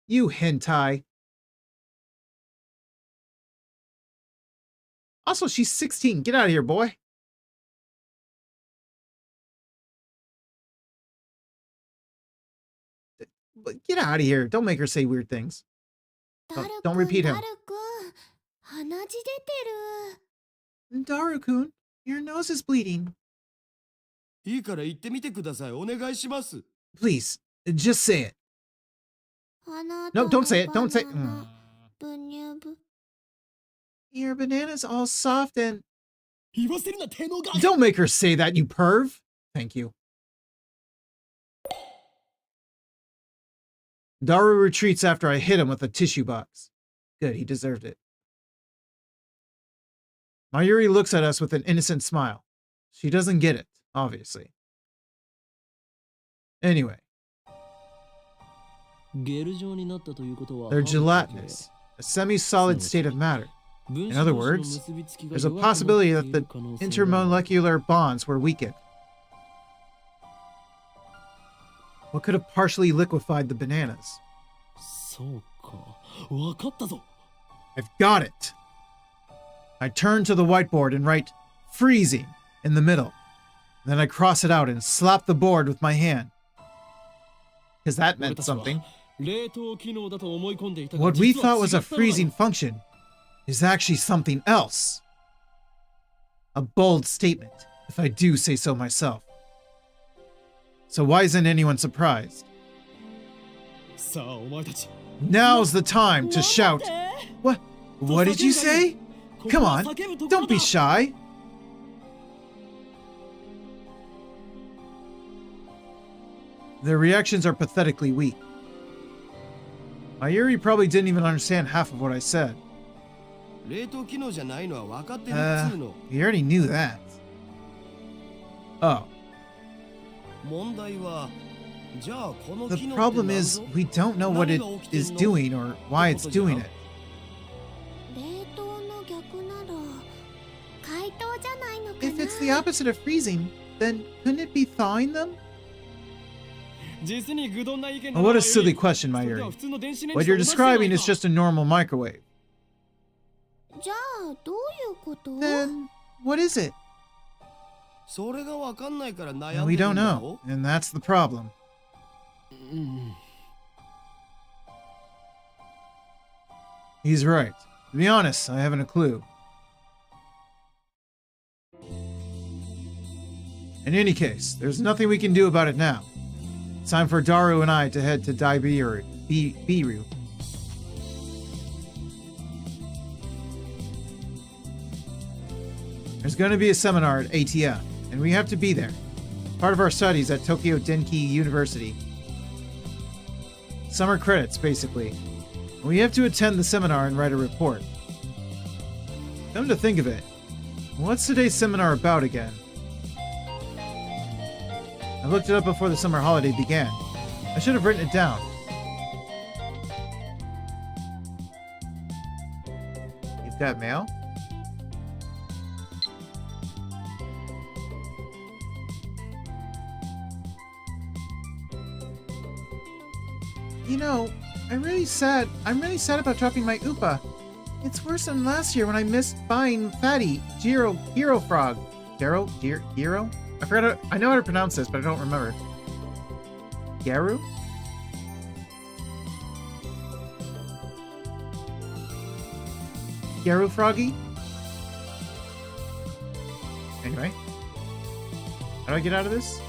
You hentai. Also, she's 16. Get out of here, boy. Get out of here. Don't make her say weird things. Don't repeat him. ダルくん鼻血出てる Daru-kun, your nose is bleeding. いいから言ってみてください。お願いします。 Please, just say it. あな No, た don't say it. Don't say it. のバナナブニュブ Your banana's all soft and... 言わせるな手のが Don't make her say that, you perv. Thank you. Daru retreats after I hit him with a tissue box. Good, he deserved it. Mayuri looks at us with an innocent smile. She doesn't get it, obviously. Anyway, they're gelatinous, a semi-solid state of matter. In other words, there's a possibility that the intermolecular bonds were weakened. What could have partially liquefied the bananas? I've got it. I turn to the whiteboard and write freezing in the middle. Then I cross it out and slap the board with my hand. Because that meant something. What we thought was a freezing function is actually something else. A bold statement, if I do say so myself. So why isn't anyone surprised? Now's the time to shout. What did you say? Come on, don't be shy. Their reactions are pathetically weak. Mayuri probably didn't even understand half of what I said. You already knew that. Oh. The problem is, we don't know what it is doing or why it's doing it. If it's the opposite of freezing, then couldn't it be thawing them? Oh, what a silly question, Mayuri. What you're describing is just a normal microwave. Then, what is it? And we don't know, and that's the problem. He's right. To be honest, I haven't a clue. In any case, there's nothing we can do about it now. It's time for Daru and I to head to Biru. There's going to be a seminar at ATF, and we have to be there. Part of our studies at Tokyo Denki University. Summer credits, basically. We have to attend the seminar and write a report. Come to think of it, what's today's seminar about again? I looked it up before the summer holiday began. I should have written it down. You've got mail? You know, I'm really sad about dropping my Upa. It's worse than last year when I missed buying Fatty, Hero Frog. Hero? I forgot I know how to pronounce this, but I don't remember. Garu? Garu Froggy? Anyway. How do I get out of this?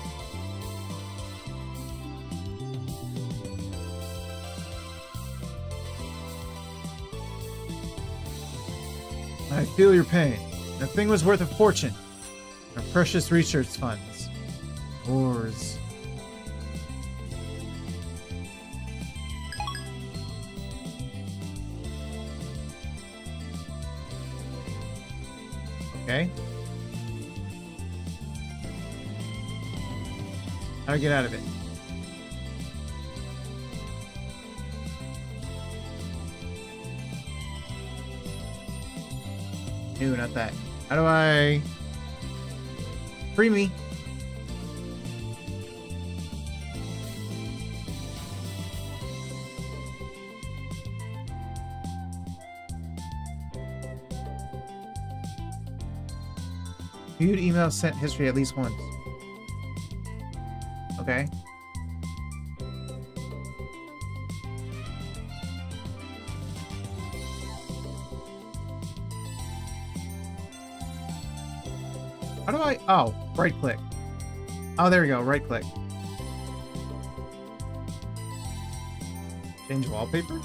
I feel your pain. That thing was worth a fortune. Our precious research funds. Wars. Okay. How do I get out of it? No, not that. How do I... Free me. Viewed email sent history at least once. Okay. How do I... Oh, right click. Oh, there we go. Right click. Change wallpaper?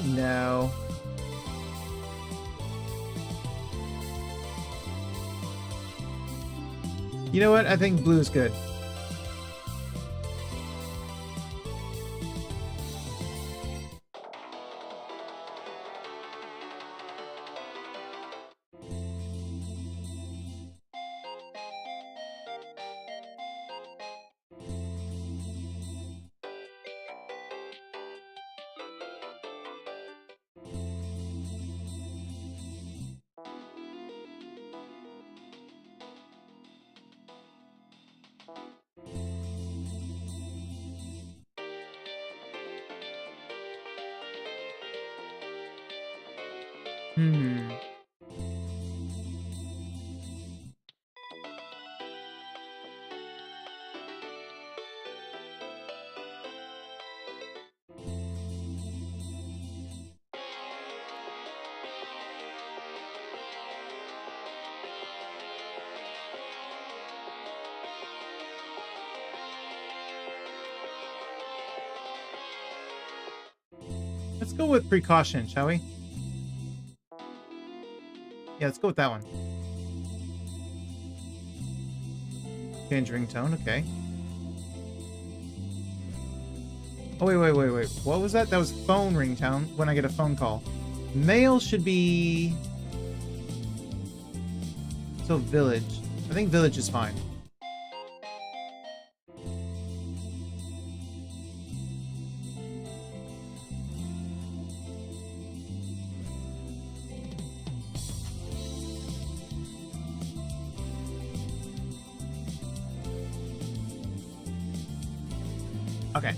No. You know what? I think blue is good. Let's go with precaution, shall we? Yeah, let's go with that one. Change ringtone, okay. Oh, wait. What was that? That was phone ringtone when I get a phone call. Mail should be... So village. I think village is fine. Okay.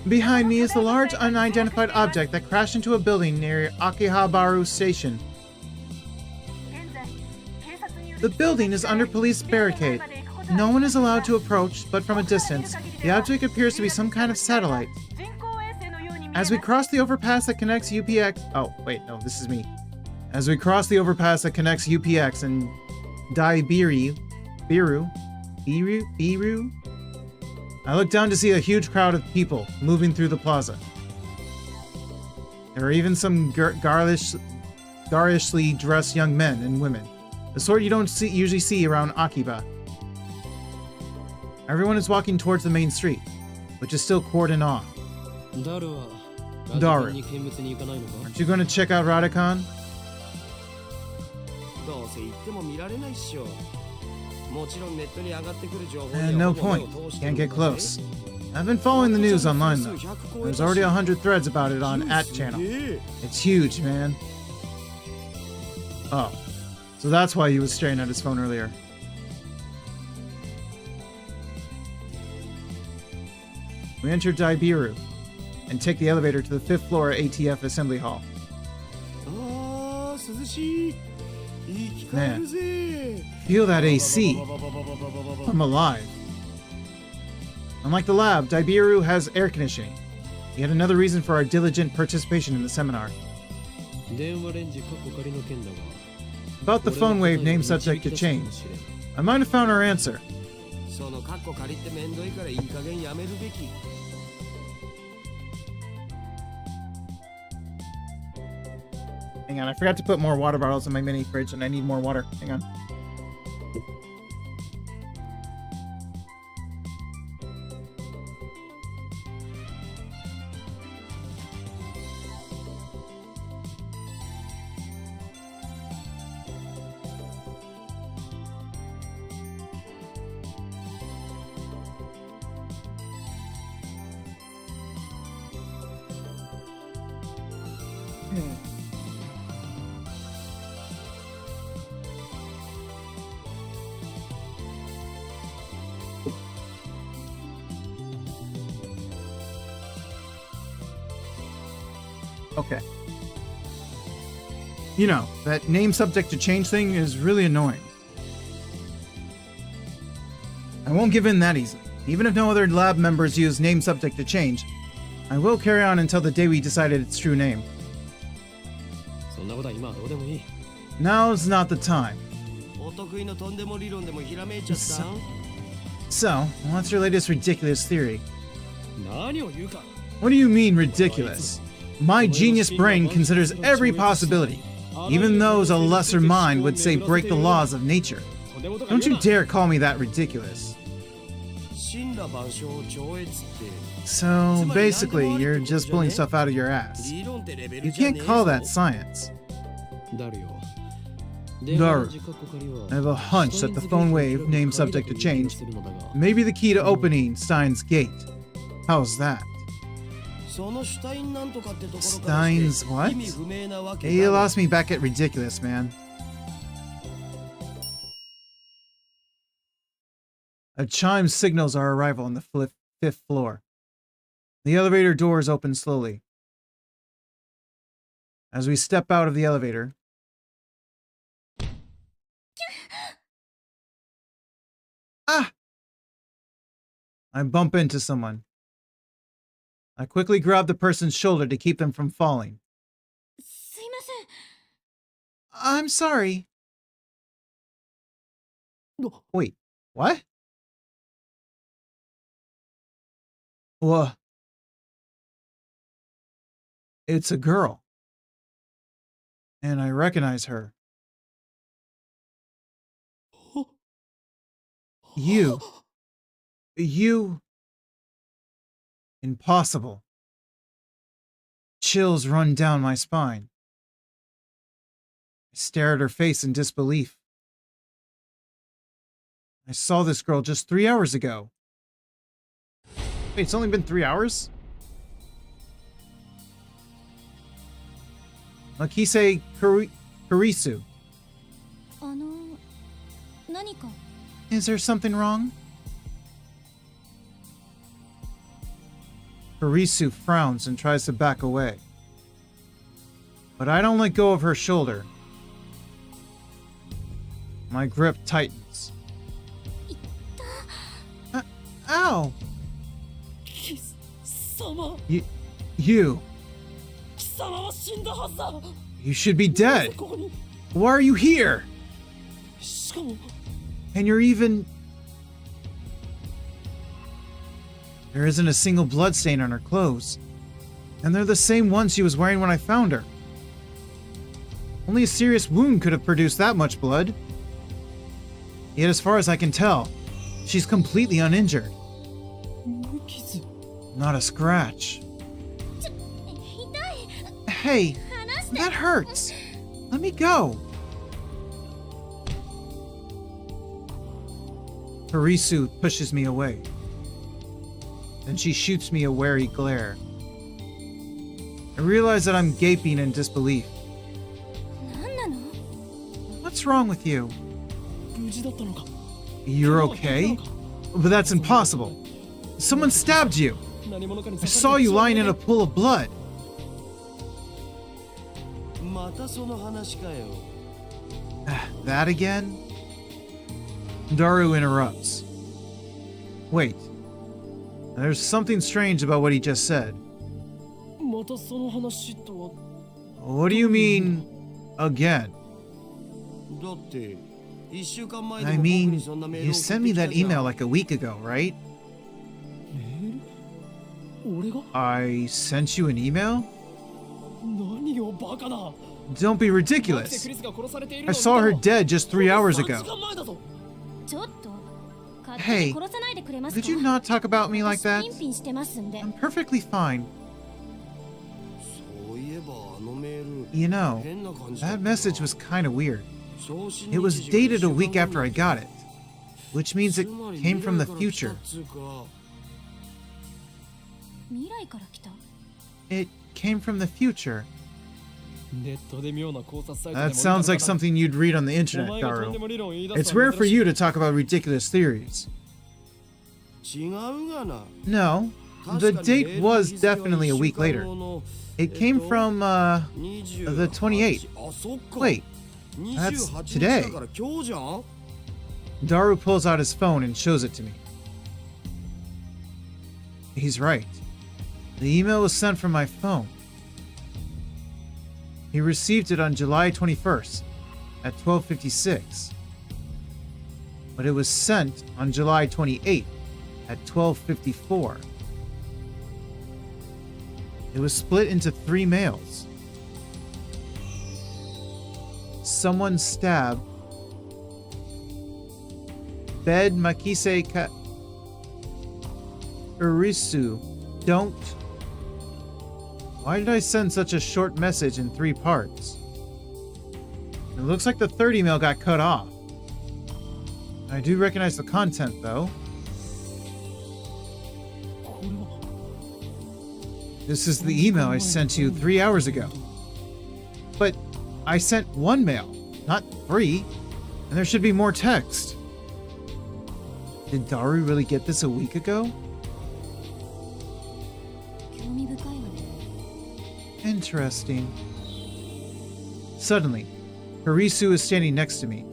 Behind me is the large unidentified object that crashed into a building near Akihabaru Station. The building is under police barricade. No one is allowed to approach, but from a distance, the object appears to be some kind of satellite. As we cross the overpass that connects UPX... Oh, wait, no, this is me. As we cross the overpass that connects UPX and Biru, I look down to see a huge crowd of people moving through the plaza. There are even some garishly dressed young men and women, the sort you don't usually see around Akiba. Everyone is walking towards the main street, which is still cordoned off. Daru, aren't you going to check out Radakan? And no point. Can't get close. I've been following the news online though. There's already 100 threads about it on @channel. It's huge, man. Oh. So that's why he was staring at his phone earlier. We enter Daibiru and take the elevator to the 5th floor ATF Assembly Hall. Man, feel that AC. I'm alive. Unlike the lab, Daibiru has air conditioning. Yet another reason for our diligent participation in the seminar. About the phone wave name subject to change. I might have found our answer. Hang on, I forgot to put more water bottles in my mini fridge and I need more water. Hang on. Okay. You know, that name subject to change thing is really annoying. I won't give in that easily. Even if no other lab members use name subject to change, I will carry on until the day we decided its true name. Now's not the time. So, what's your latest ridiculous theory? What do you mean, ridiculous? My genius brain considers every possibility, even those a lesser mind would say break the laws of nature. Don't you dare call me that ridiculous. So, basically, you're just pulling stuff out of your ass. You can't call that science. Daru, I have a hunch that the phone wave, name subject to change, may be the key to opening Stein's gate. How's that? Steins what? Hey, you lost me back at ridiculous, man. A chime signals our arrival on the 5th floor. The elevator doors open slowly. As we step out of the elevator, I bump into someone. I quickly grab the person's shoulder to keep them from falling. I'm sorry. Wait, what? Well, it's a girl. And I recognize her. You. Impossible. Chills run down my spine. I stare at her face in disbelief. I saw this girl just 3 hours ago. Wait, it's only been 3 hours? Makise Kurisu. 何か Is there something wrong? Kurisu frowns and tries to back away. But I don't let go of her shoulder. My grip tightens. Ow! 貴様 You. 貴様は死んだはずだ You should be dead. ここに Why are you here? しかも And you're even... There isn't a single blood stain on her clothes. And they're the same ones she was wearing when I found her. Only a serious wound could have produced that much blood. Yet as far as I can tell, she's completely uninjured. 無傷 Not a scratch. 痛い Hey, 離して that hurts. Let me go. Harisu pushes me away. Then she shoots me a wary glare. I realize that I'm gaping in disbelief. 何なの What's wrong with you? 無事だったのか You're okay? But that's impossible. Someone stabbed you. 何者かに I saw you lying in a pool of blood. またその話かよ。 That again? Daru interrupts. Wait. There's something strange about what he just said. またその話とは What do you mean, again? だって1週間前 I にも僕 mean, にそんなメール you を送 sent っ me てき that たじゃん email like a week ago, right? メール俺が I sent you an email? 何をバカな Don't be マキセ ridiculous. クリスが殺されている I のを saw her 見たの dead just 3 hours 3 ago. 時間前だぞちょっと勝手 Hey, に殺さないでくれますか Could you not talk about me like 私 that? ピンピンしてますんで I'm perfectly fine. そういえばあのメール You know, 変な感じだった that な message was kind of weird. 送信 It was 日時が dated a week 1週間 after I got it, which means it つまり came from the 未来から来た future. っつうか未来から来た It came from the future. ネットで妙な考察サイトで That も見た sounds の like かな something you'd read on the お internet, 前がとんで Daru. も理論を言い出す It's のは rare for 珍しい you to talk about ridiculous theories. 違うがな No, the date was definitely a week later. It came from, the 28th. あ、そっか Wait, 28 that's 日 today. だから今日じゃん Daru pulls out his phone and shows it to me. He's right. The email was sent from my phone. He received it on July 21st at 12:56. But it was sent on July 28th at 12:54. It was split into 3 mails. Someone stabbed Bed Makise Urisu. Don't. Why did I send such a short message in 3 parts? It looks like the third email got cut off. I do recognize the content, though. これは This is the email I sent you 3 hours ago. But I sent 1 mail, not 3, and there should be more text. Did Daru really get this a week ago? 興味深いわね Interesting. Suddenly, Harisu is standing next to me,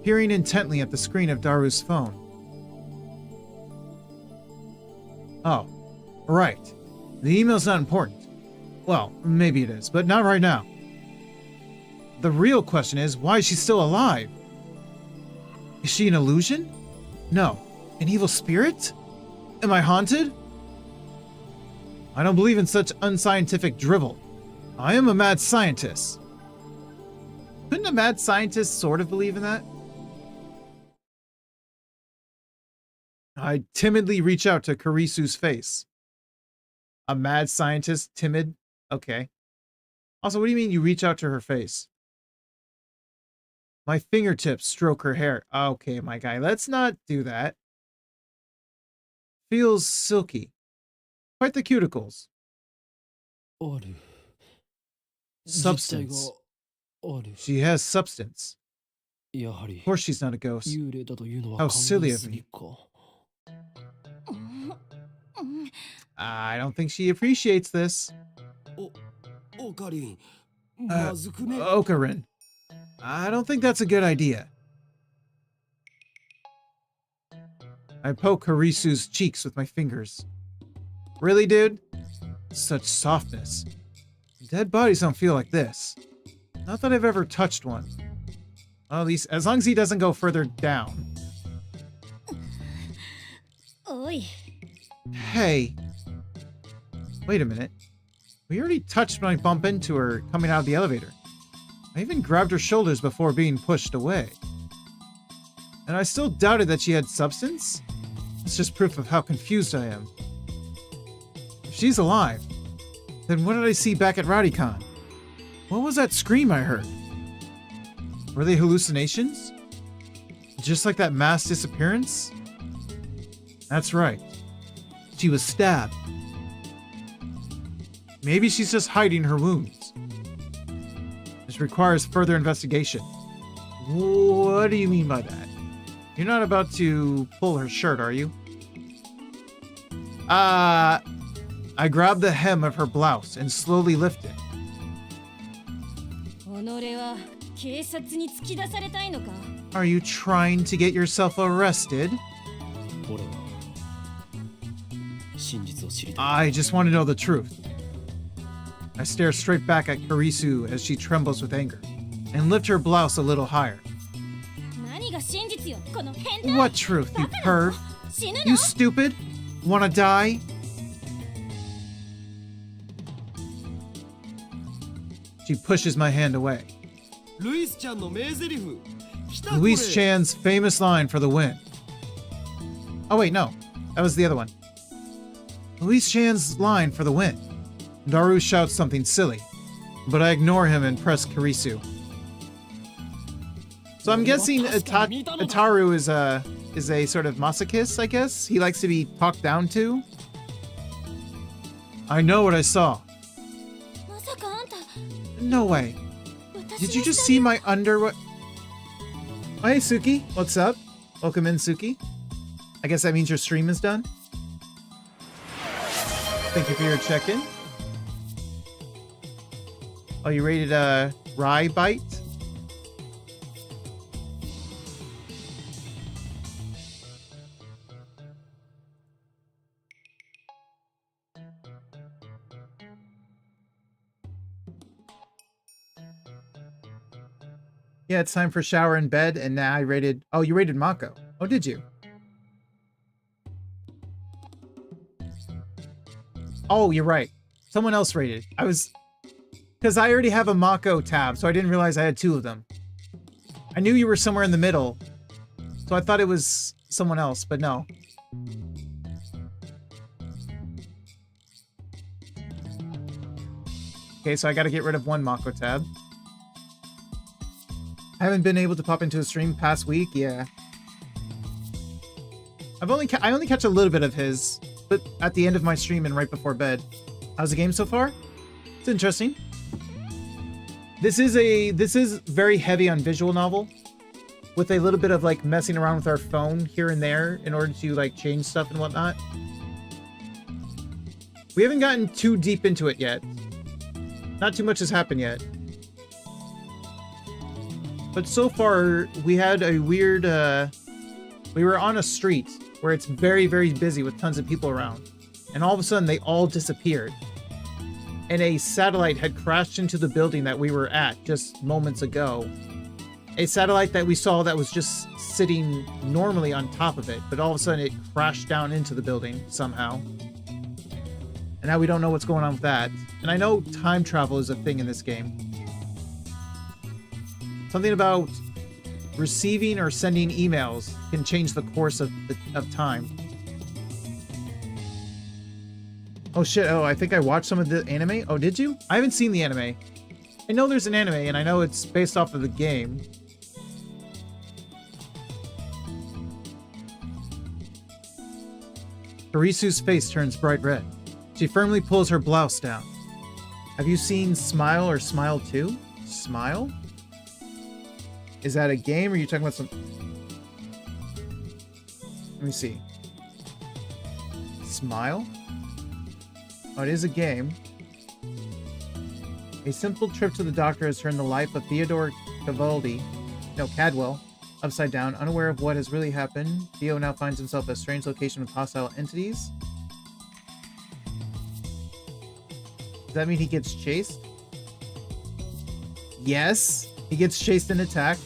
peering intently at the screen of Daru's phone. Oh, right. The email's not important. Well, maybe it is, but not right now. The real question is, why is she still alive? Is she an illusion? No. An evil spirit? Am I haunted? I don't believe in such unscientific drivel. I am a mad scientist. Couldn't a mad scientist sort of believe in that? I timidly reach out to Karisu's face. A mad scientist? Timid? Okay. Also, what do you mean you reach out to her face? My fingertips stroke her hair. Okay, my guy, let's not do that. Feels silky. Quite the cuticles. Substance. She has substance. Of course she's not a ghost. How silly of me. I don't think she appreciates this. Ocarin. I don't think that's a good idea. I poke Harisu's cheeks with my fingers. Really, dude? Such softness. Dead bodies don't feel like this. Not that I've ever touched one. Well, at least as long as he doesn't go further down. Oi. Hey. Wait a minute. We already touched when I bumped into her coming out of the elevator. I even grabbed her shoulders before being pushed away. And I still doubted that she had substance? It's just proof of how confused I am. If she's alive, then what did I see back at RowdyCon? What was that scream I heard? Were they hallucinations? Just like that mass disappearance? That's right. She was stabbed. Maybe she's just hiding her wounds. This requires further investigation. What do you mean by that? You're not about to pull her shirt, are you? I grabbed the hem of her blouse and slowly lifted. Are you trying to get yourself arrested? I just want to know the truth. I stare straight back at Karisu as she trembles with anger and lift her blouse a little higher. What truth, you perv? You stupid? Wanna die? She pushes my hand away. Louise Chan's famous line for the win. Oh wait, no. That was the other one. Louise Chan's line for the win. Daru shouts something silly, but I ignore him and press Karisu. So I'm guessing Ataru is a sort of masochist, I guess? He likes to be talked down to? I know what I saw. No way. Did you just see my underwear? Hi, Suki. What's up? Welcome in, Suki. I guess that means your stream is done. Thank you for your check-in. Oh, you rated Rye Bite? Yeah, it's time for shower and bed, and now I rated... Oh, you rated Mako. Oh, did you? Oh, you're right. Someone else rated. I was... Because I already have a Mako tab, so I didn't realize I had two of them. I knew you were somewhere in the middle, so I thought it was someone else, but no. Okay, so I gotta get rid of one Mako tab. I haven't been able to pop into a stream past week, yeah. I only catch a little bit of his, but at the end of my stream and right before bed. How's the game so far? It's interesting. This is very heavy on visual novel, with a little bit of like messing around with our phone here and there in order to like change stuff and whatnot. We haven't gotten too deep into it yet. Not too much has happened yet. But so far, we had a weird, we were on a street where it's very, very busy with tons of people around. And all of a sudden, they all disappeared. And a satellite had crashed into the building that we were at just moments ago. A satellite that we saw that was just sitting normally on top of it, but all of a sudden it crashed down into the building somehow. And now we don't know what's going on with that. And I know time travel is a thing in this game. Something about receiving or sending emails can change the course of time. Oh shit, oh, I think I watched some of the anime. Oh, did you? I haven't seen the anime. I know there's an anime, and I know it's based off of the game. Karisu's face turns bright red. She firmly pulls her blouse down. Have you seen Smile or Smile 2? Smile? Is that a game, or are you talking about some... Let me see. Smile? Oh, it is a game. A simple trip to the doctor has turned the life of Theodore Cadwell upside down. Unaware of what has really happened, Theo now finds himself at a strange location with hostile entities. Does that mean he gets chased? Yes, he gets chased and attacked.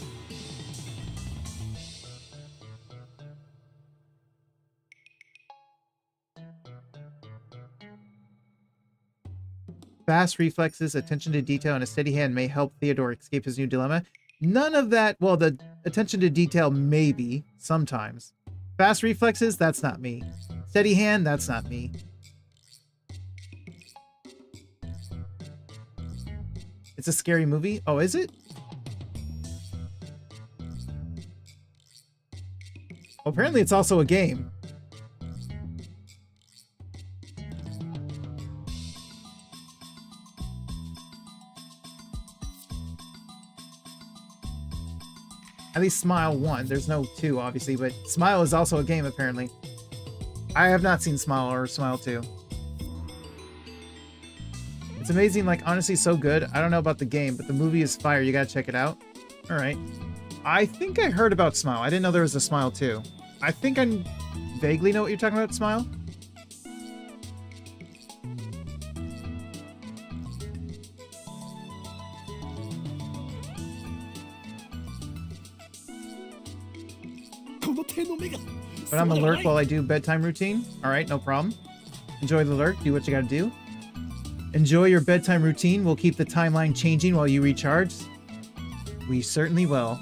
Fast reflexes, attention to detail, and a steady hand may help Theodore escape his new dilemma. None of that, well, the attention to detail, maybe, sometimes. Fast reflexes, that's not me. Steady hand, that's not me. It's a scary movie? Oh, is it? Well, apparently it's also a game. At least Smile 1. There's no 2, obviously, but Smile is also a game, apparently. I have not seen Smile or Smile 2. It's amazing, like, honestly, so good. I don't know about the game, but the movie is fire. You gotta check it out. Alright. I think I heard about Smile. I didn't know there was a Smile 2. I think I vaguely know what you're talking about, Smile. But I'm alert while I do bedtime routine. Alright, no problem. Enjoy the lurk. Do what you gotta do. Enjoy your bedtime routine. We'll keep the timeline changing while you recharge. We certainly will.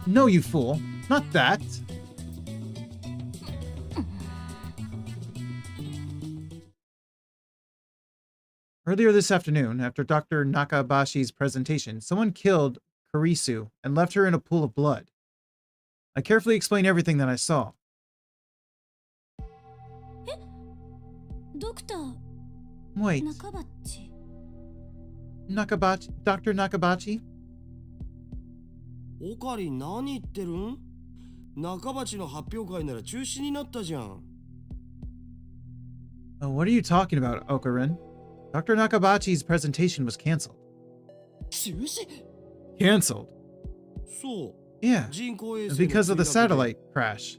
No, you fool. Not that. Earlier this afternoon, after Dr. Nakabashi's presentation, someone killed Kurisu and left her in a pool of blood. I carefully explained everything that I saw. Wait. Nakabachi? Dr. Nakabachi? オカリン何言ってるん？中鉢の発表会なら中止になったじゃん。Oh, what are you talking about, Okarin? Dr. Nakabachi's presentation was canceled. 中止? Canceled? そう。 Yeah, 人工衛星の because of the 墜落で satellite crash.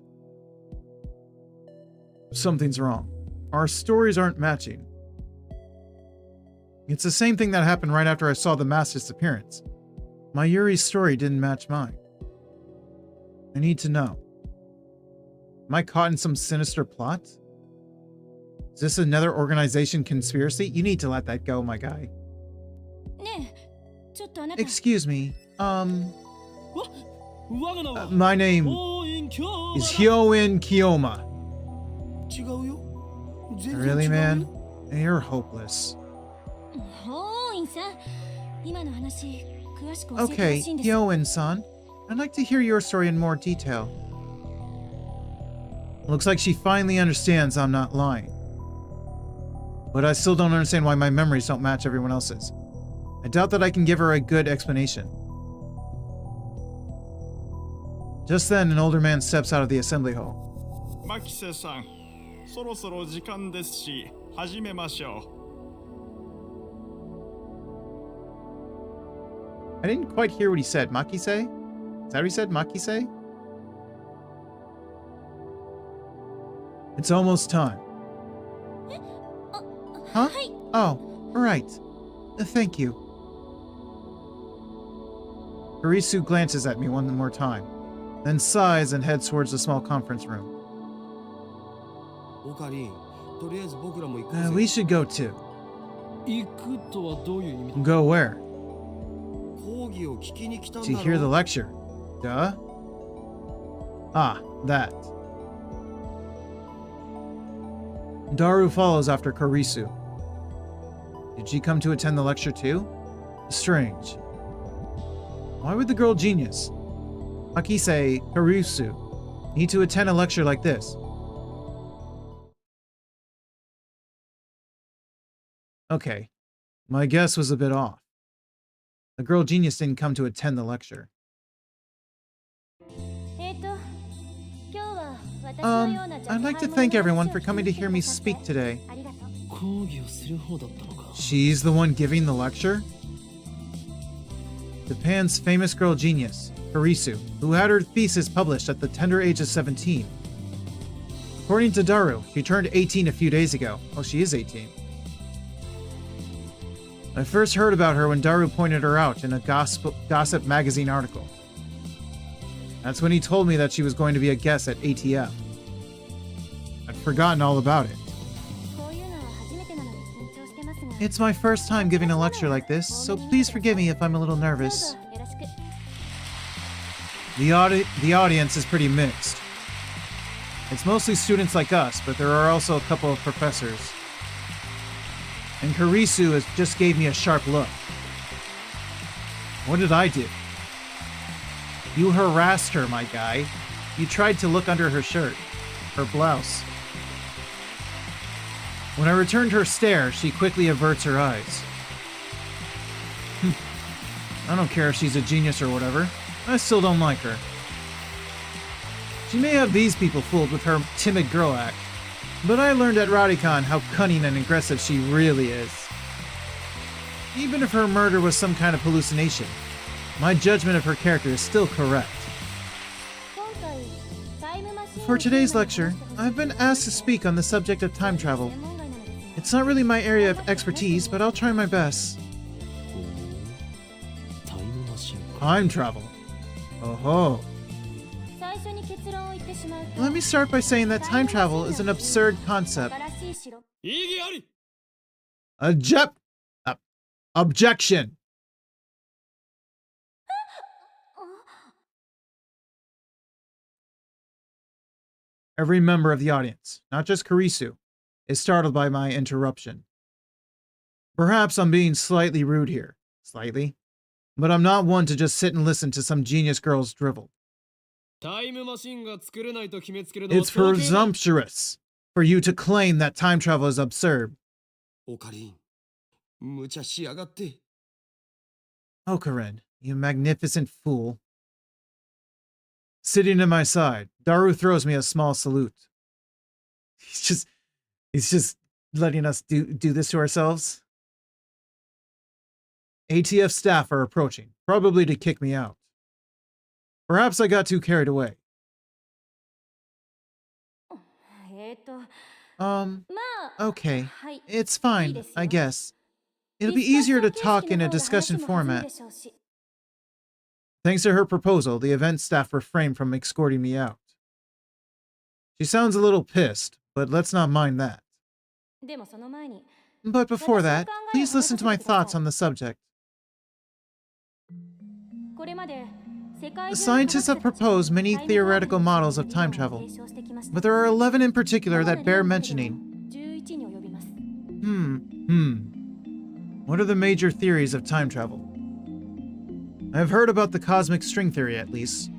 Something's wrong. Our stories aren't matching. It's the same thing that happened right after I saw the mass disappearance. Mayuri's story didn't match mine. I need to know. Am I caught in some sinister plot? Is this another organization conspiracy? You need to let that go, my guy. Excuse me, my name is Hyoin Kiyoma. 違うよ。全然違うよ。 Really, man? You're hopeless. Okay, Hyoin-san. I'd like to hear your story in more detail. Looks like she finally understands I'm not lying. But I still don't understand why my memories don't match everyone else's. I doubt that I can give her a good explanation. Just then, an older man steps out of the assembly hall. 牧瀬さん、そろそろ時間ですし、始めましょう。 I didn't quite hear what he said. Makise? Is that what he said? Makise? It's almost time. Huh? Oh, right. Thank you. Kurisu glances at me one more time, then sighs and heads towards the small conference room. オカリン、とりあえず僕らも行こう We ぜ。 should go too. 行くとはどういう意味だ？ Go where? 講義を聞きに来たん To だ hear the ろ。 lecture. Duh. Ah, that. Daru follows after Karisu. Did she come to attend the lecture too? Strange. Why would the girl genius, Akise Karisu, need to attend a lecture like this? Okay, my guess was a bit off. The girl genius didn't come to attend the lecture. I'd like to thank everyone for coming to hear me speak today. 講義をする方だったのか。 She's the one giving the lecture? Japan's famous girl genius, Karisu, who had her thesis published at the tender age of 17. According to Daru, she turned 18 a few days ago. Oh, she is 18. I first heard about her when Daru pointed her out in a gossip magazine article. That's when he told me that she was going to be a guest at ATF. I'd forgotten all about it. It's my first time giving a lecture like this, so please forgive me if I'm a little nervous. The audience is pretty mixed. It's mostly students like us, but there are also a couple of professors. And Karisu just gave me a sharp look. What did I do? You harassed her, my guy. You tried to look under her shirt, her blouse. When I returned her stare, she quickly averts her eyes. I don't care if she's a genius or whatever. I still don't like her. She may have these people fooled with her timid girl act, but I learned at Radicon how cunning and aggressive she really is. Even if her murder was some kind of hallucination, my judgment of her character is still correct. For today's lecture, I've been asked to speak on the subject of time travel. It's not really my area of expertise, but I'll try my best. タイムマシンか。 Time travel. Oh ho. Let me start by saying that time travel is an absurd concept. 異議あり。 Objection. Every member of the audience, not just Karisu, is startled by my interruption. Perhaps I'm being slightly rude here. Slightly. But I'm not one to just sit and listen to some genius girl's drivel. タイムマシンが作れないと決めつけるのは It's presumptuous for you to claim that time travel is absurd. オカリン、無茶しやがって。 Okarin, you magnificent fool. Sitting at my side, Daru throws me a small salute. He's just letting us do this to ourselves. ATF staff are approaching, probably to kick me out. Perhaps I got too carried away. Okay. It's fine, I guess. It'll be easier to talk in a discussion format. Thanks to her proposal, the event staff refrained from escorting me out. She sounds a little pissed, but let's not mind that. But before that, please listen to my thoughts on the subject. The scientists have proposed many theoretical models of time travel, but there are 11 in particular that bear mentioning. What are the major theories of time travel? I've heard about the cosmic string theory, at least.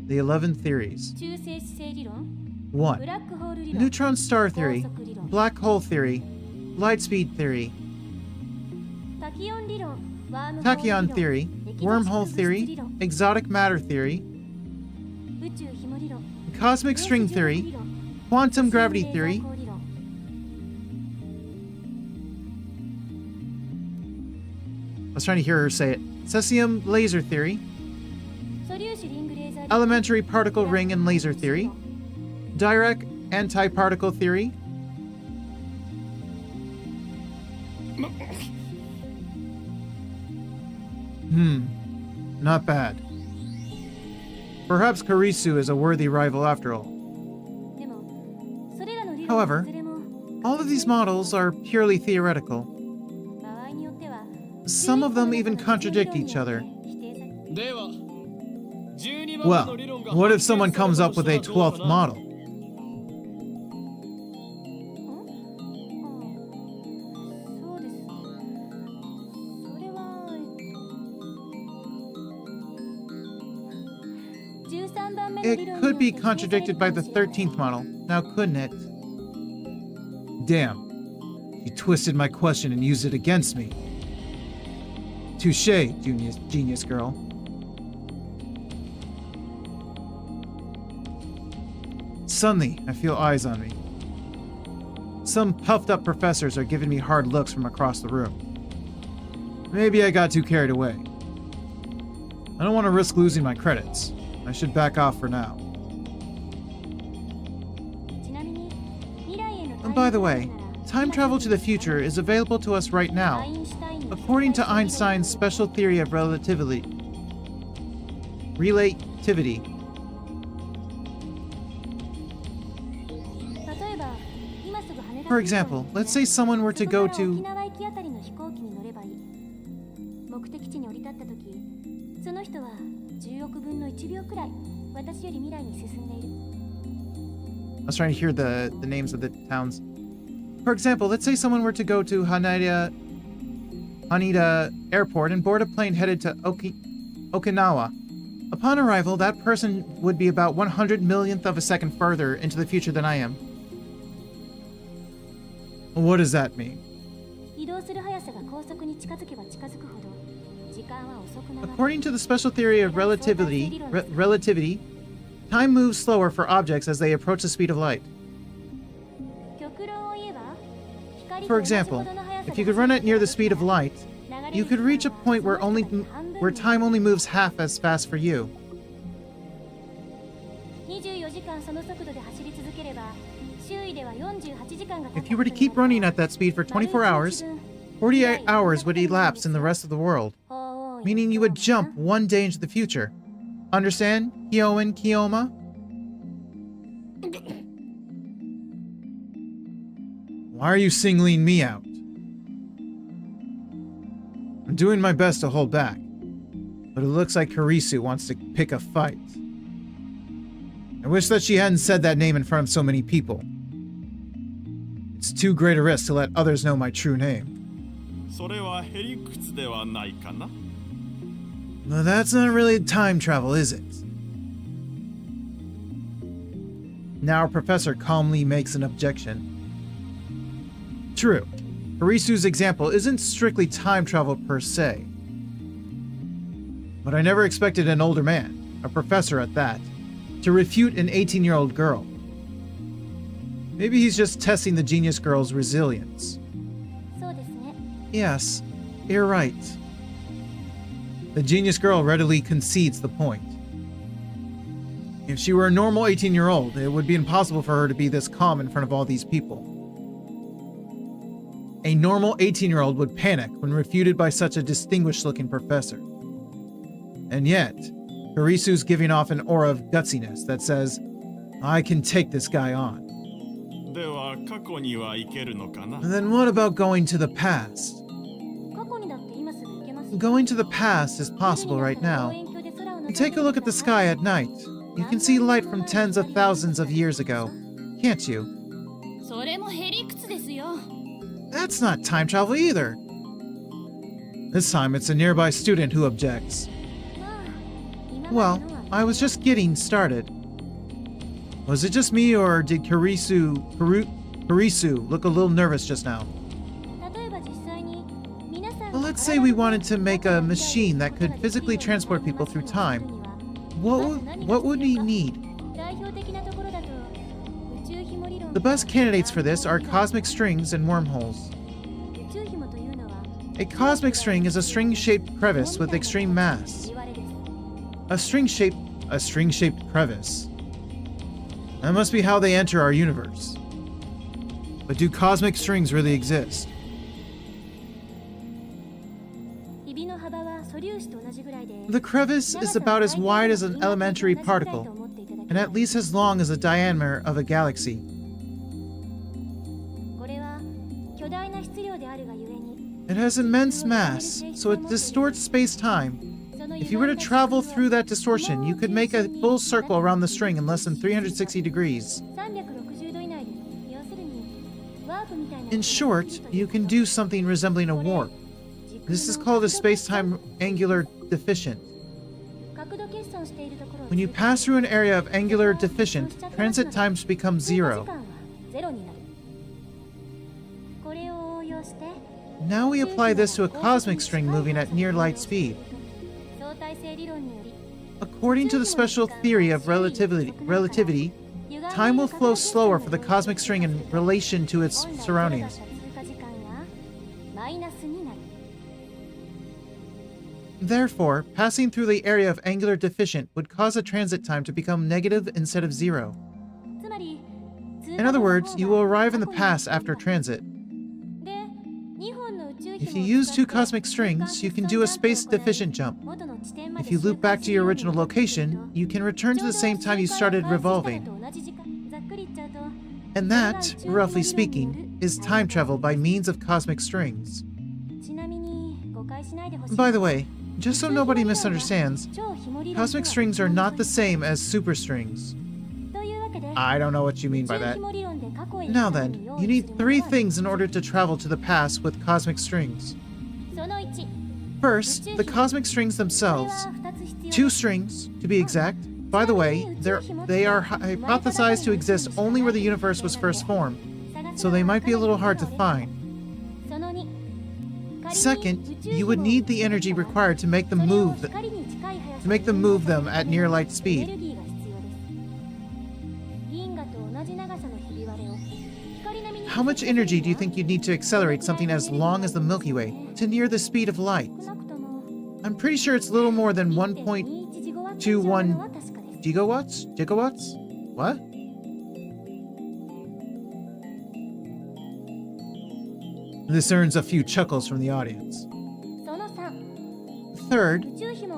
The 11 theories. 1. Neutron star theory, black hole theory, light speed theory, tachyon theory, wormhole theory, exotic matter theory, cosmic string theory, quantum gravity theory, I was trying to hear her say it, cesium laser theory, elementary particle ring and laser theory, Dirac antiparticle theory, not bad. Perhaps Karisu is a worthy rival after all. However, all of these models are purely theoretical. Some of them even contradict each other. Well, what if someone comes up with a 12th model? It could be contradicted by the 13th model, now couldn't it? Damn. You twisted my question and used it against me. Touché, genius girl. Suddenly, I feel eyes on me. Some puffed up professors are giving me hard looks from across the room. Maybe I got too carried away. I don't want to risk losing my credits. I should back off for now. And by the way, time travel to the future is available to us right now, according to Einstein's special theory of relativity. For example, let's say someone were to go to... I was trying to hear the names of the towns. For example, let's say someone were to go to Haneda Airport and board a plane headed to Okinawa. Upon arrival, that person would be about 100 millionth of a second further into the future than I am. What does that mean? According to the special theory of relativity, time moves slower for objects as they approach the speed of light. For example, if you could run it near the speed of light, you could reach a point where time only moves half as fast for you. If you were to keep running at that speed for 24 hours, 48 hours would elapse in the rest of the world, meaning you would jump one day into the future. Understand, Kioma? Why are you singling me out? I'm doing my best to hold back, but it looks like Karisu wants to pick a fight. I wish that she hadn't said that name in front of so many people. It's too great a risk to let others know my true name. Well, that's not really time travel, is it? Now our professor calmly makes an objection. True, Harisu's example isn't strictly time travel per se. But I never expected an older man, a professor at that, to refute an 18-year-old girl. Maybe he's just testing the genius girl's resilience. Yes, you're right. The genius girl readily concedes the point. If she were a normal 18-year-old, it would be impossible for her to be this calm in front of all these people. A normal 18-year-old would panic when refuted by such a distinguished-looking professor. And yet, Harisu's giving off an aura of gutsiness that says, I can take this guy on. Then what about going to the past? Going to the past is possible right now. Take a look at the sky at night. You can see light from tens of thousands of years ago, can't you? That's not time travel either. This time it's a nearby student who objects. Well, I was just getting started. Was it just me, or did Karisu look a little nervous just now? Well, let's say we wanted to make a machine that could physically transport people through time. What would we need? The best candidates for this are cosmic strings and wormholes. A cosmic string is a string-shaped crevice with extreme mass. A string-shaped crevice. That must be how they enter our universe. But do cosmic strings really exist? The crevice is about as wide as an elementary particle, and at least as long as the diameter of a galaxy. It has immense mass, so it distorts space-time. If you were to travel through that distortion, you could make a full circle around the string in less than 360 degrees. In short, you can do something resembling a warp. This is called a space-time angular deficient. When you pass through an area of angular deficient, transit times become 0. Now we apply this to a cosmic string moving at near light speed. According to the special theory of relativity, time will flow slower for the cosmic string in relation to its surroundings. Therefore, passing through the area of angular deficient would cause a transit time to become negative instead of 0. In other words, you will arrive in the past after transit. If you use 2 cosmic strings, you can do a space-deficient jump. If you loop back to your original location, you can return to the same time you started revolving. And that, roughly speaking, is time travel by means of cosmic strings. By the way, just so nobody misunderstands, cosmic strings are not the same as superstrings. I don't know what you mean by that. Now then, you need 3 things in order to travel to the past with cosmic strings. First, the cosmic strings themselves. 2 strings, to be exact. By the way, they are hypothesized to exist only where the universe was first formed, so they might be a little hard to find. Second, you would need the energy required to make them move them at near light speed. How much energy do you think you'd need to accelerate something as long as the Milky Way to near the speed of light? I'm pretty sure it's a little more than 1.21 gigawatts? Gigawatts? What? This earns a few chuckles from the audience. Third,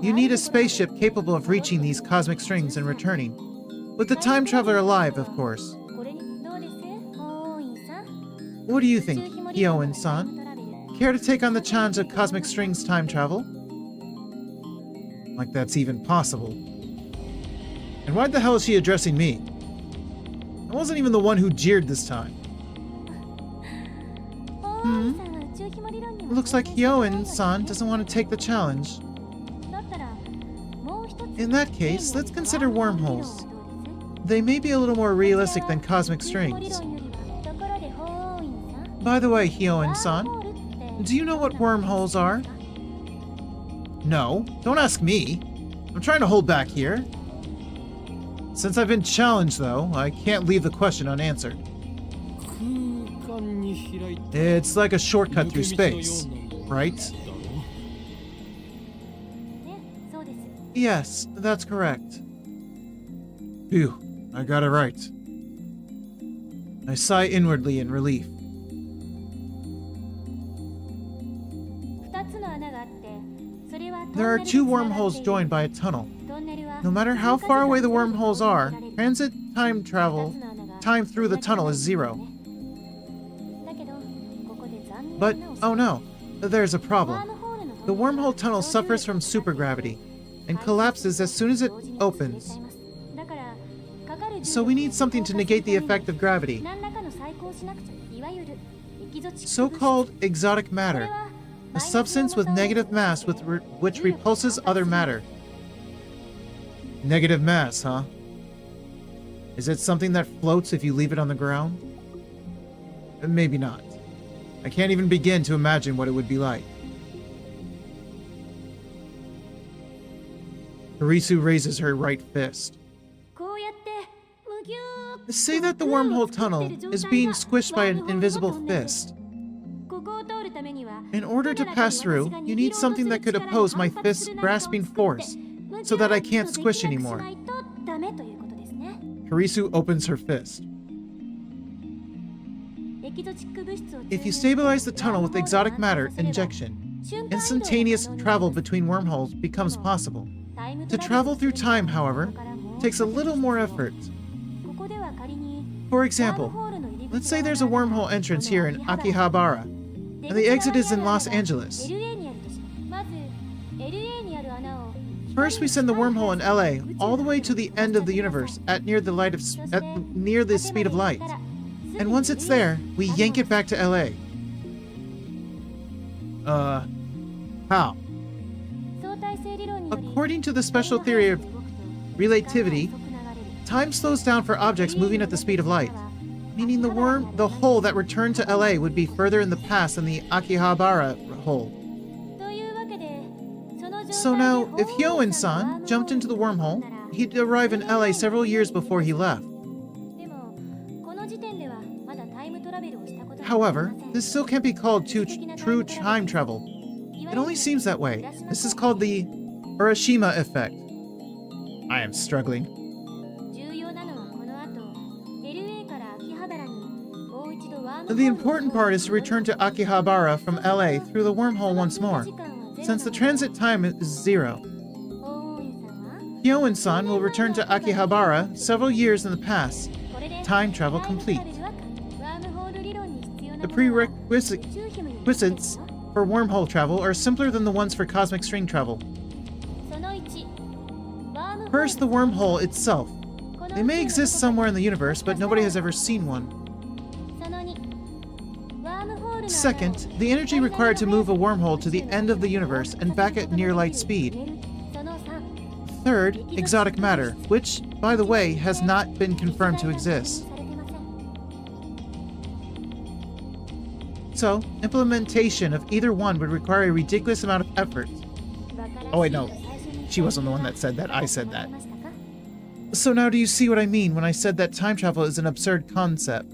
you need a spaceship capable of reaching these cosmic strings and returning. With the time traveler alive, of course. What do you think, Hyoin-san? Care to take on the challenge of cosmic strings time travel? Like that's even possible. And why the hell is she addressing me? I wasn't even the one who jeered this time. Looks like Hyoin-san doesn't want to take the challenge. In that case, let's consider wormholes. They may be a little more realistic than cosmic strings. By the way, Hyoin-san, do you know what wormholes are? No, don't ask me. I'm trying to hold back here. Since I've been challenged, though, I can't leave the question unanswered. It's like a shortcut through space, right? Yes, that's correct. Phew, I got it right. I sigh inwardly in relief. There are 2 wormholes joined by a tunnel. No matter how far away the wormholes are, transit time through the tunnel is 0. But, oh no, there's a problem. The wormhole tunnel suffers from supergravity and collapses as soon as it opens. So we need something to negate the effect of gravity. So-called exotic matter, a substance with negative mass which repulses other matter. Negative mass, huh? Is it something that floats if you leave it on the ground? Maybe not. I can't even begin to imagine what it would be like. Harisu raises her right fist. Say that the wormhole tunnel is being squished by an invisible fist. In order to pass through, you need something that could oppose my fist's grasping force, so that I can't squish anymore. Harisu opens her fist. If you stabilize the tunnel with exotic matter injection, instantaneous travel between wormholes becomes possible. To travel through time, however, takes a little more effort. For example, Let's say there's a wormhole entrance here in Akihabara, and the exit is in Los Angeles. First, we send the wormhole in LA all the way to the end of the universe at near the speed of light. And once it's there, we yank it back to LA. How? According to the special theory of relativity, time slows down for objects moving at the speed of light, meaning the hole that returned to LA would be further in the past than the Akihabara hole. So now, if Hyoen-san jumped into the wormhole, he'd arrive in LA several years before he left. However, this still can't be called true time travel. It only seems that way. This is called the Urashima effect. I am struggling. The important part is to return to Akihabara from LA through the wormhole once more, since the transit time is 0. Hyoen-san will return to Akihabara several years in the past. Time travel complete. The prerequisites for wormhole travel are simpler than the ones for cosmic string travel. First, the wormhole itself. They may exist somewhere in the universe, but nobody has ever seen one. Second, the energy required to move a wormhole to the end of the universe and back at near light speed. Third, exotic matter, which, by the way, has not been confirmed to exist. So, implementation of either one would require a ridiculous amount of effort. Oh wait, no. She wasn't the one that said that, I said that. So now do you see what I mean when I said that time travel is an absurd concept?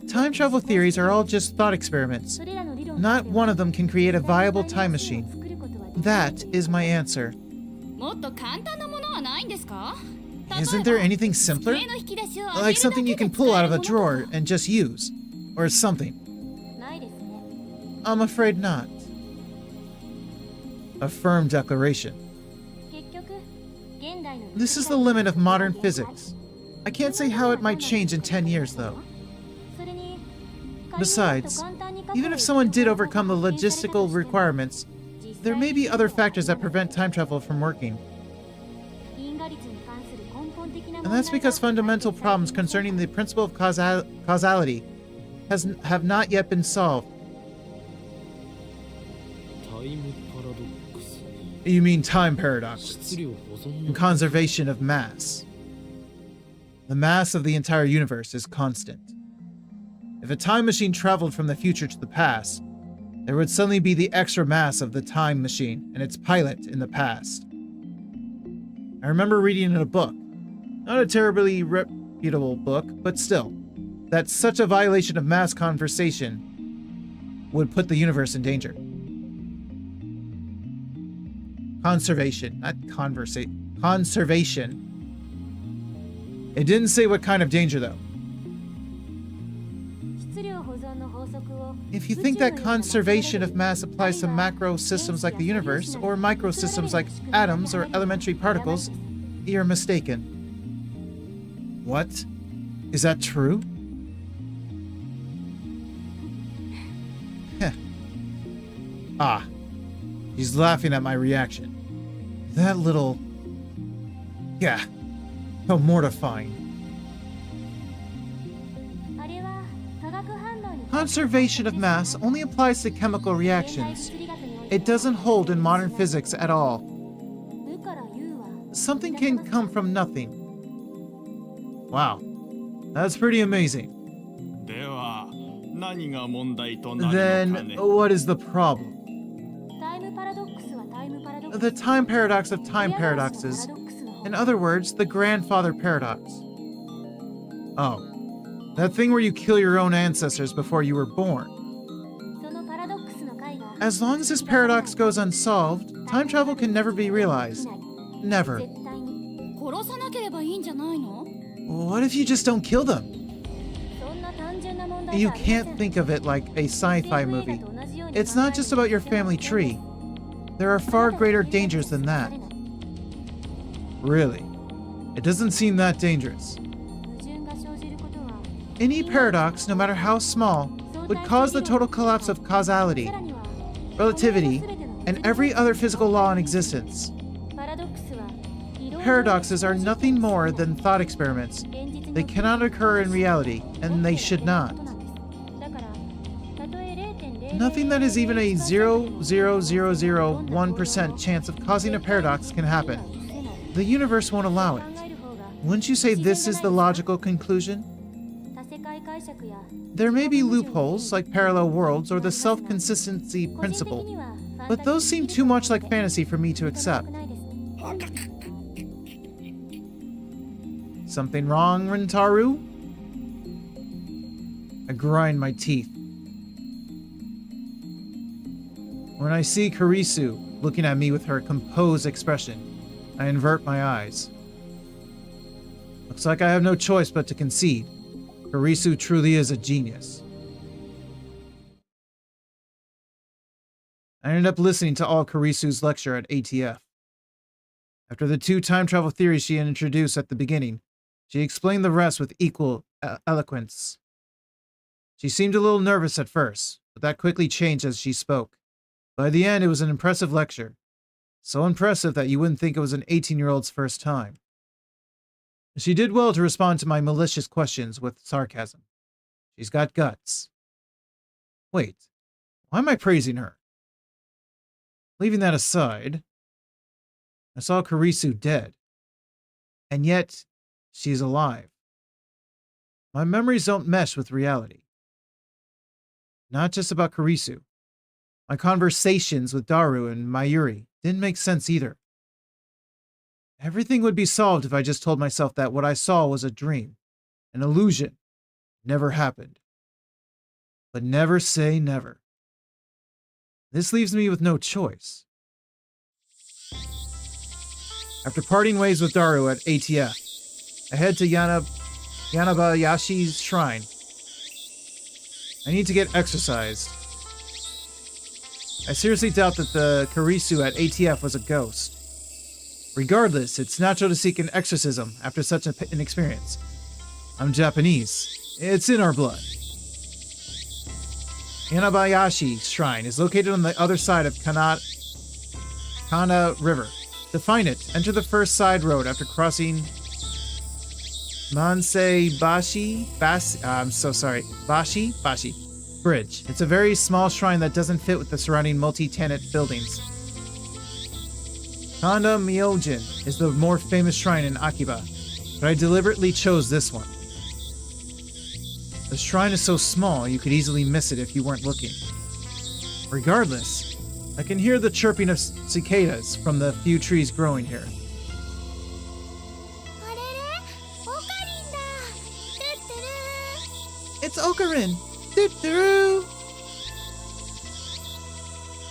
Time travel theories are all just thought experiments. Not one of them can create a viable time machine. That is my answer. Isn't there anything simpler? Like something you can pull out of a drawer and just use. Or something. I'm afraid not. A firm declaration. This is the limit of modern physics. I can't say how it might change in 10 years, though. Besides, even if someone did overcome the logistical requirements, there may be other factors that prevent time travel from working. And that's because fundamental problems concerning the principle of causality have not yet been solved. You mean time paradoxes and conservation of mass. The mass of the entire universe is constant. If a time machine traveled from the future to the past, there would suddenly be the extra mass of the time machine and its pilot in the past. I remember reading in a book, not a terribly reputable book, but still, that such a violation of mass conservation would put the universe in danger. Conservation, not conservation. It didn't say what kind of danger, though. If you think that conservation of mass applies to macro systems like the universe, or micro systems like atoms or elementary particles, you're mistaken. What? Is that true? Heh. Ah. He's laughing at my reaction. That little... Yeah. How mortifying. Conservation of mass only applies to chemical reactions. It doesn't hold in modern physics at all. Something can come from nothing. Wow. That's pretty amazing. Then, what is the problem? The time paradox of time paradoxes. In other words, the grandfather paradox. Oh. That thing where you kill your own ancestors before you were born. As long as this paradox goes unsolved, time travel can never be realized. Never. What if you just don't kill them? You can't think of it like a sci-fi movie. It's not just about your family tree. There are far greater dangers than that. Really? It doesn't seem that dangerous. Any paradox, no matter how small, would cause the total collapse of causality, relativity, and every other physical law in existence. Paradoxes are nothing more than thought experiments. They cannot occur in reality, and they should not. Nothing that is even a 0.0001% chance of causing a paradox can happen. The universe won't allow it. Wouldn't you say this is the logical conclusion? There may be loopholes, like parallel worlds or the self-consistency principle, but those seem too much like fantasy for me to accept. Something wrong, Rentaru? I grind my teeth. When I see Kurisu looking at me with her composed expression, I invert my eyes. Looks like I have no choice but to concede. Kurisu truly is a genius. I ended up listening to all Kurisu's lecture at ATF. After the 2 time travel theories she introduced at the beginning, she explained the rest with equal eloquence. She seemed a little nervous at first, but that quickly changed as she spoke. By the end, it was an impressive lecture. So impressive that you wouldn't think it was an 18-year-old's first time. She did well to respond to my malicious questions with sarcasm. She's got guts. Wait, why am I praising her? Leaving that aside, I saw Kurisu dead. And yet, she's alive. My memories don't mesh with reality. Not just about Kurisu. My conversations with Daru and Mayuri didn't make sense either. Everything would be solved if I just told myself that what I saw was a dream, an illusion, never happened. But never say never. This leaves me with no choice. After parting ways with Daru at ATF, I head to Yanabayashi's shrine. I need to get exercised. I seriously doubt that the Kurisu at ATF was a ghost. Regardless, it's natural to seek an exorcism after such an experience. I'm Japanese. It's in our blood. Yanabayashi Shrine is located on the other side of Kana River. To find it, enter the first side road after crossing Bashi Bridge. It's a very small shrine that doesn't fit with the surrounding multi-tenant buildings. Kanda Myojin is the more famous shrine in Akiba, but I deliberately chose this one. The shrine is so small you could easily miss it if you weren't looking. Regardless, I can hear the chirping of cicadas from the few trees growing here. It's Ocarin! Doo-doo!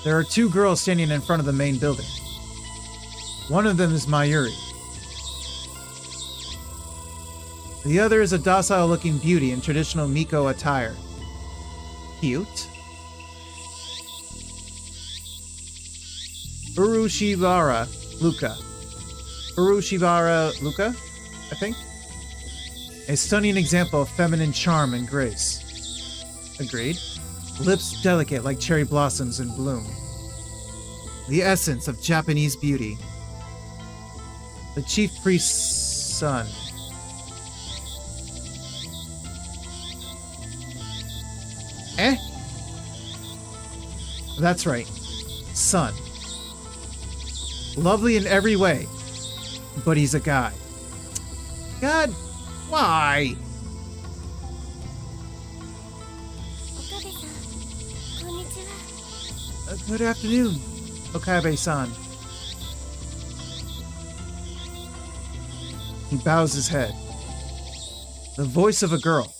There are 2 girls standing in front of the main building. One of them is Mayuri. The other is a docile-looking beauty in traditional Miko attire. Cute. Urushibara Luka, I think? A stunning example of feminine charm and grace. Agreed. Lips delicate like cherry blossoms in bloom. The essence of Japanese beauty. The chief priest's son. That's right. Son. Lovely in every way. But he's a guy. God, why? Good afternoon, Okabe-san. He bows his head. The voice of a girl.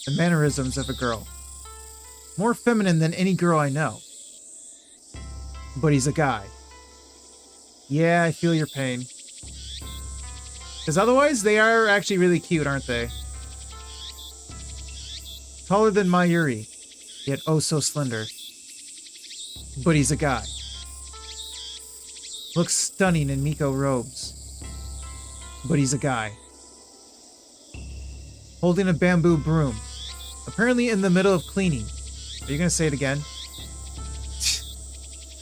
The mannerisms of a girl. More feminine than any girl I know. But he's a guy. Yeah, I feel your pain. Because otherwise, they are actually really cute, aren't they? Taller than Mayuri, yet oh so slender. But he's a guy. Looks stunning in Miko robes. But he's a guy. holding a bamboo broom, apparently in the middle of cleaning. Are you gonna say it again?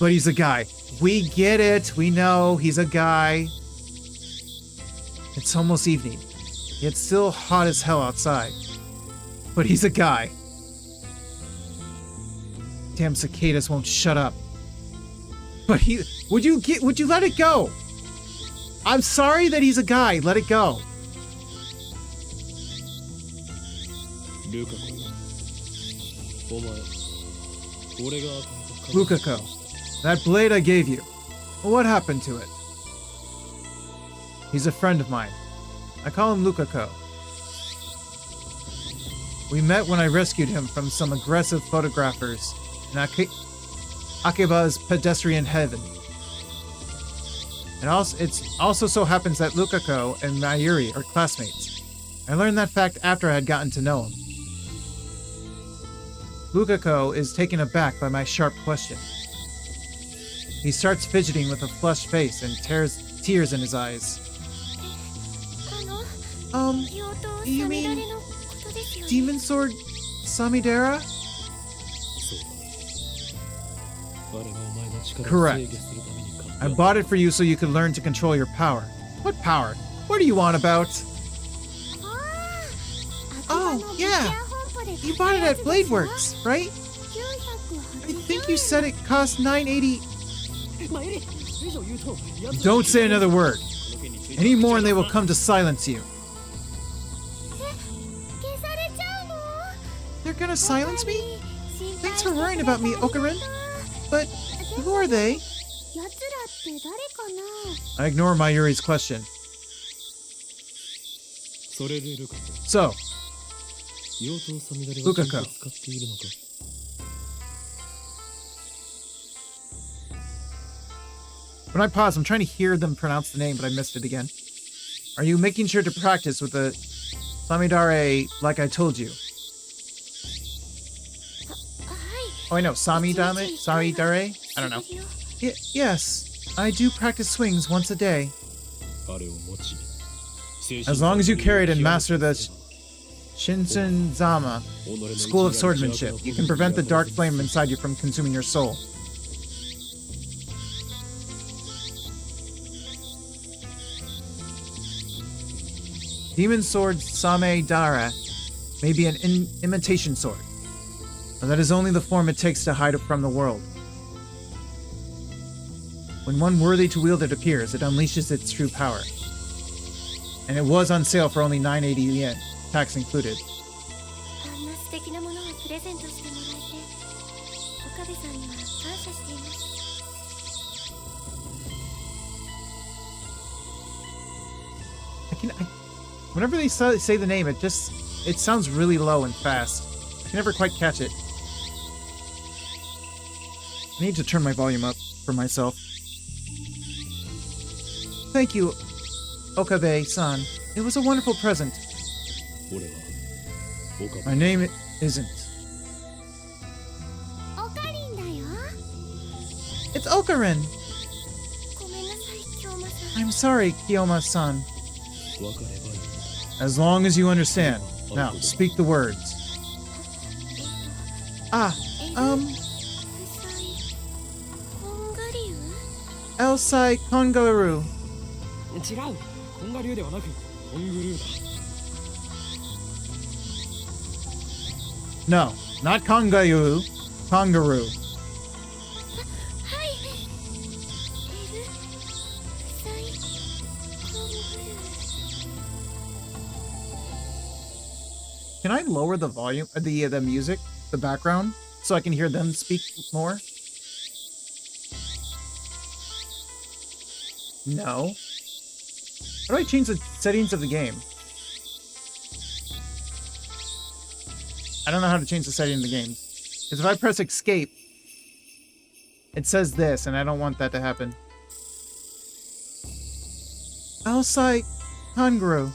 But he's a guy. We get it. We know he's a guy. It's almost evening. It's still hot as hell outside. But he's a guy. Damn cicadas won't shut up. But would you let it go? I'm sorry that he's a guy. Let it go. Lukako, that blade I gave you. What happened to it? He's a friend of mine. I call him Lukako. We met when I rescued him from some aggressive photographers in Akiba's pedestrian heaven. It also so happens that Lukako and Mayuri are classmates. I learned that fact after I had gotten to know him. Lukako is taken aback by my sharp question. He starts fidgeting with a flushed face and tears in his eyes. You mean Demon Sword Samidara? Correct. I bought it for you so you could learn to control your power. What power? What do you want about? Oh, yeah. You bought it at Bladeworks, right? I think you said it cost $980. Don't say another word. Any more and they will come to silence you. They're gonna silence me? Thanks for worrying about me, Okarin. But who are they? I ignore Mayuri's question. So, Lukako. When I pause, I'm trying to hear them pronounce the name, but I missed it again. Are you making sure to practice with the Samidare like I told you? Oh, I know. Samidare? I don't know. Yes, I do practice swings once a day. As long as you carry it and master the Shinsen-zama, School of Swordsmanship, you can prevent the dark flame inside you from consuming your soul. Demon Sword Samidara may be an imitation sword, but that is only the form it takes to hide it from the world. When one worthy to wield it appears, it unleashes its true power. And it was on sale for only 980 yen, tax included. Whenever they say the name, it sounds really low and fast. I can never quite catch it. I need to turn my volume up for myself. Thank you, Okabe-san. It was a wonderful present. My name isn't. It's Okarin! I'm sorry, Kiyoma-san. As long as you understand. Now, speak the words. Elsai Kongaru. No, not Kongaru. Kongaru. Can I lower the volume, the music, the background, so I can hear them speak more? No. How do I change the settings of the game? I don't know how to change the setting of the game. Because if I press escape, it says this, and I don't want that to happen. Elsai Konguru.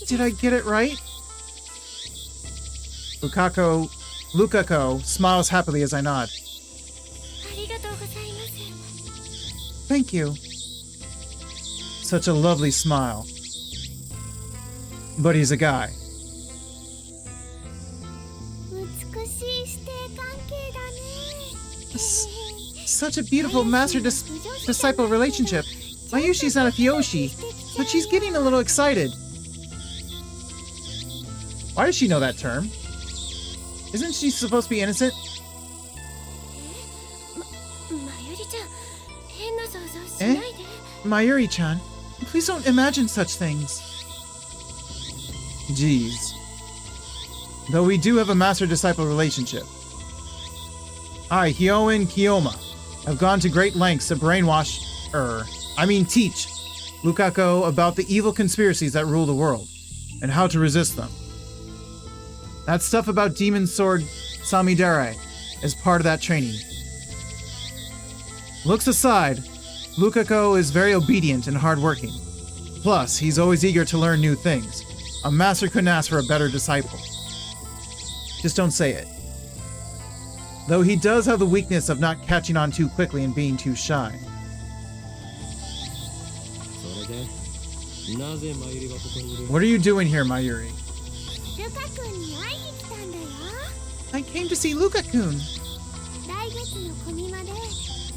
Did I get it right? Lukako smiles happily as I nod. Thank you. Such a lovely smile. but he's a guy. 美しい師弟関係だね。 Such a beautiful master-disciple relationship. Mayushi's not a Fyoshi, but she's getting a little excited. Why does she know that term? Isn't she supposed to be innocent? まゆりちゃん、変な想像しないで。 Mayuri-chan, please don't imagine such things. Jeez. Though we do have a master-disciple relationship. I, Hyoin Kiyoma, have gone to great lengths to teach Lukako about the evil conspiracies that rule the world, and how to resist them. That stuff about Demon Sword Samidare is part of that training. Looks aside, Lukako is very obedient and hardworking. Plus, he's always eager to learn new things. A master couldn't ask for a better disciple. Just don't say it. Though he does have the weakness of not catching on too quickly and being too shy. What are you doing here, Mayuri? ルカ君に会いに来たんだよ。 I came to see Luka-kun. 来月のコミマで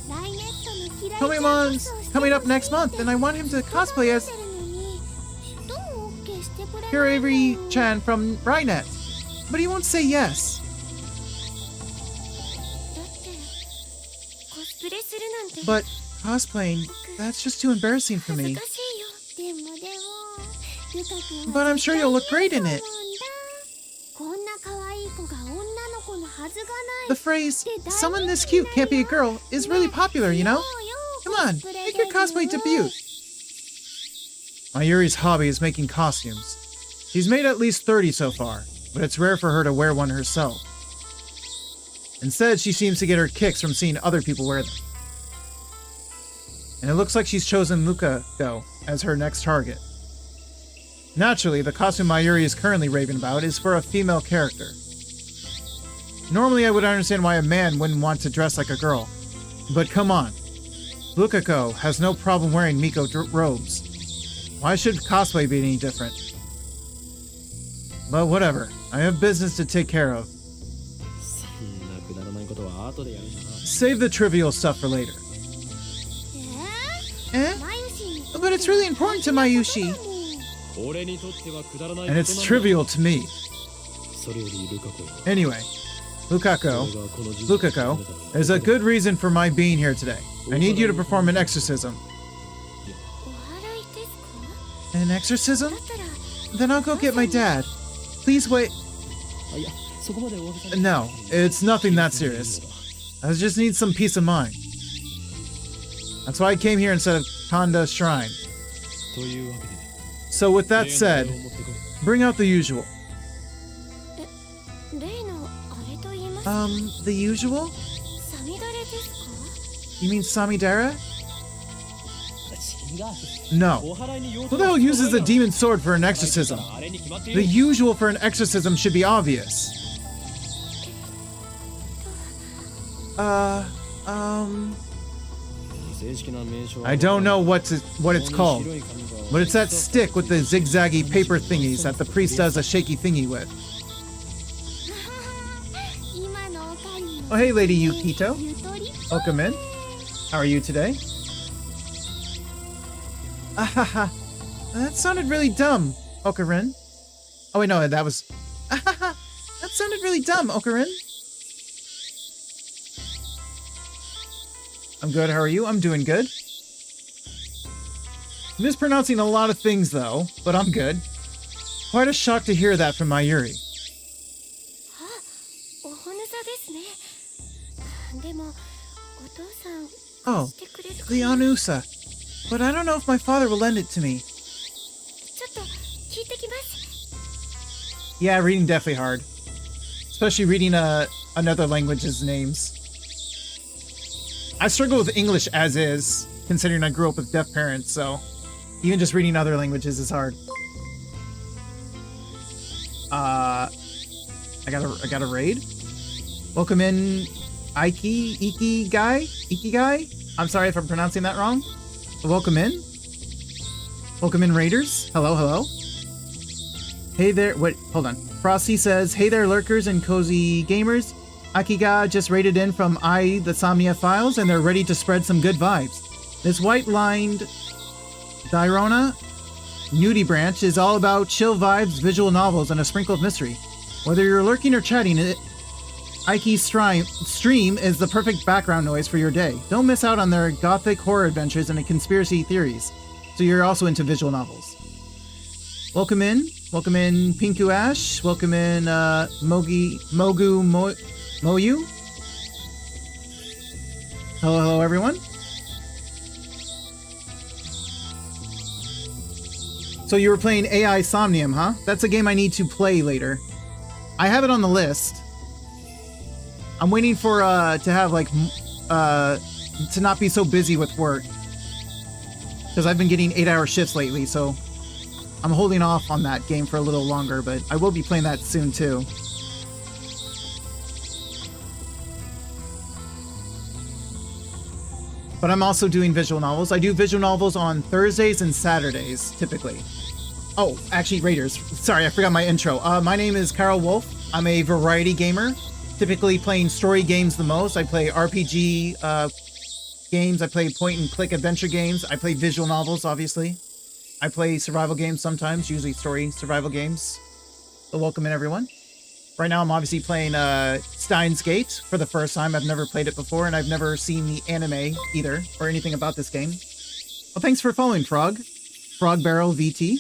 ライネットのキライ Komimon's coming up next month, and I want him to cosplay as どう OK してくれないの？ Hiraiori-chan from Rynet. But he won't say yes. だってコスプレするなんて But cosplaying, that's just too embarrassing for 恥ず me. かしいよ。でもルカ君 But I'm sure you'll look great in it. こんな可愛い子が女の子のはずがない。 The phrase, someone this cute can't be a girl, is really popular, you know? Come on, make your cosplay debut. Mayuri's hobby is making costumes. She's made at least 30 so far, but it's rare for her to wear one herself. Instead, she seems to get her kicks from seeing other people wear them. And it looks like she's chosen Lukako as her next target. Naturally, the costume Mayuri is currently raving about is for a female character. Normally, I would understand why a man wouldn't want to dress like a girl. But come on. Lukako has no problem wearing Miko robes. Why should cosplay be any different? But whatever. I have business to take care of. Save the trivial stuff for later. え？ Eh? マユシに But it's really important to Mayushi. And it's trivial to me. Anyway, Lukako, there's a good reason for my being here today. I need you to perform an exorcism. お祓いですか？ An exorcism? だったら Then I'll go get my dad. Please wait. No, it's nothing that serious. I just need some peace of mind. That's why I came here instead of Kanda Shrine. So with that said, bring out the usual. 例のあれと言います。 The usual? サミダレですか？ You mean Samidara? No. Who the hell uses a demon sword for an exorcism? The usual for an exorcism should be obvious. I don't know what it's called, but it's that stick with the zigzaggy paper thingies that the priest does a shaky thingy with. 今のおかに Oh, hey, Lady Yukito. ゆとり Welcome in. How are you today? Ahaha. That sounded really dumb, Okarin. Oh, wait, no, that was... Ahaha. That sounded really dumb, Okarin. I'm good, how are you? I'm doing good. Mispronouncing a lot of things, though, but I'm good. Quite a shock to hear that from Mayuri. おほぬさですね。でもお父さん Oh, してくれるか the な？ Anusa. But I don't know if my father will lend it to me. ちょっと聞いてきます。 Yeah, reading definitely hard. Especially reading another language's names. I struggle with English as is, considering I grew up with deaf parents, so even just reading other languages is hard. I got a raid. Welcome in, Ikigai? I'm sorry if I'm pronouncing that wrong. Welcome in. Welcome in, raiders. Hello, hello. Hey there, wait, hold on. Frosty says, hey there lurkers and cozy gamers. Akiga just raided in from the Somnia Files and they're ready to spread some good vibes. This white-lined Dyrona Nudie branch is all about chill vibes, visual novels, and a sprinkle of mystery. Whether you're lurking or chatting, Ike's stream is the perfect background noise for your day. Don't miss out on their gothic horror adventures and conspiracy theories. So you're also into visual novels. Welcome in Pinku Ash. Welcome in Mogu Moyu. Hello everyone. So you were playing AI Somnium, huh? That's a game I need to play later. I have it on the list. I'm waiting for to have like to not be so busy with work, because I've been getting 8-hour shifts lately, so I'm holding off on that game for a little longer, but I will be playing that soon too. But I'm also doing visual novels. I do visual novels on Thursdays and Saturdays, typically. Oh, actually, Raiders. Sorry, I forgot my intro. My name is Carol Wolf. I'm a variety gamer, typically playing story games the most. I play RPG games. I play point-and-click adventure games. I play visual novels, obviously. I play survival games sometimes, usually story survival games. So welcome in, everyone. Right now, I'm obviously playing STEINS Gate for the first time. I've never played it before, and I've never seen the anime either, or anything about this game. Well, thanks for following, Frog. Frog Barrel VT.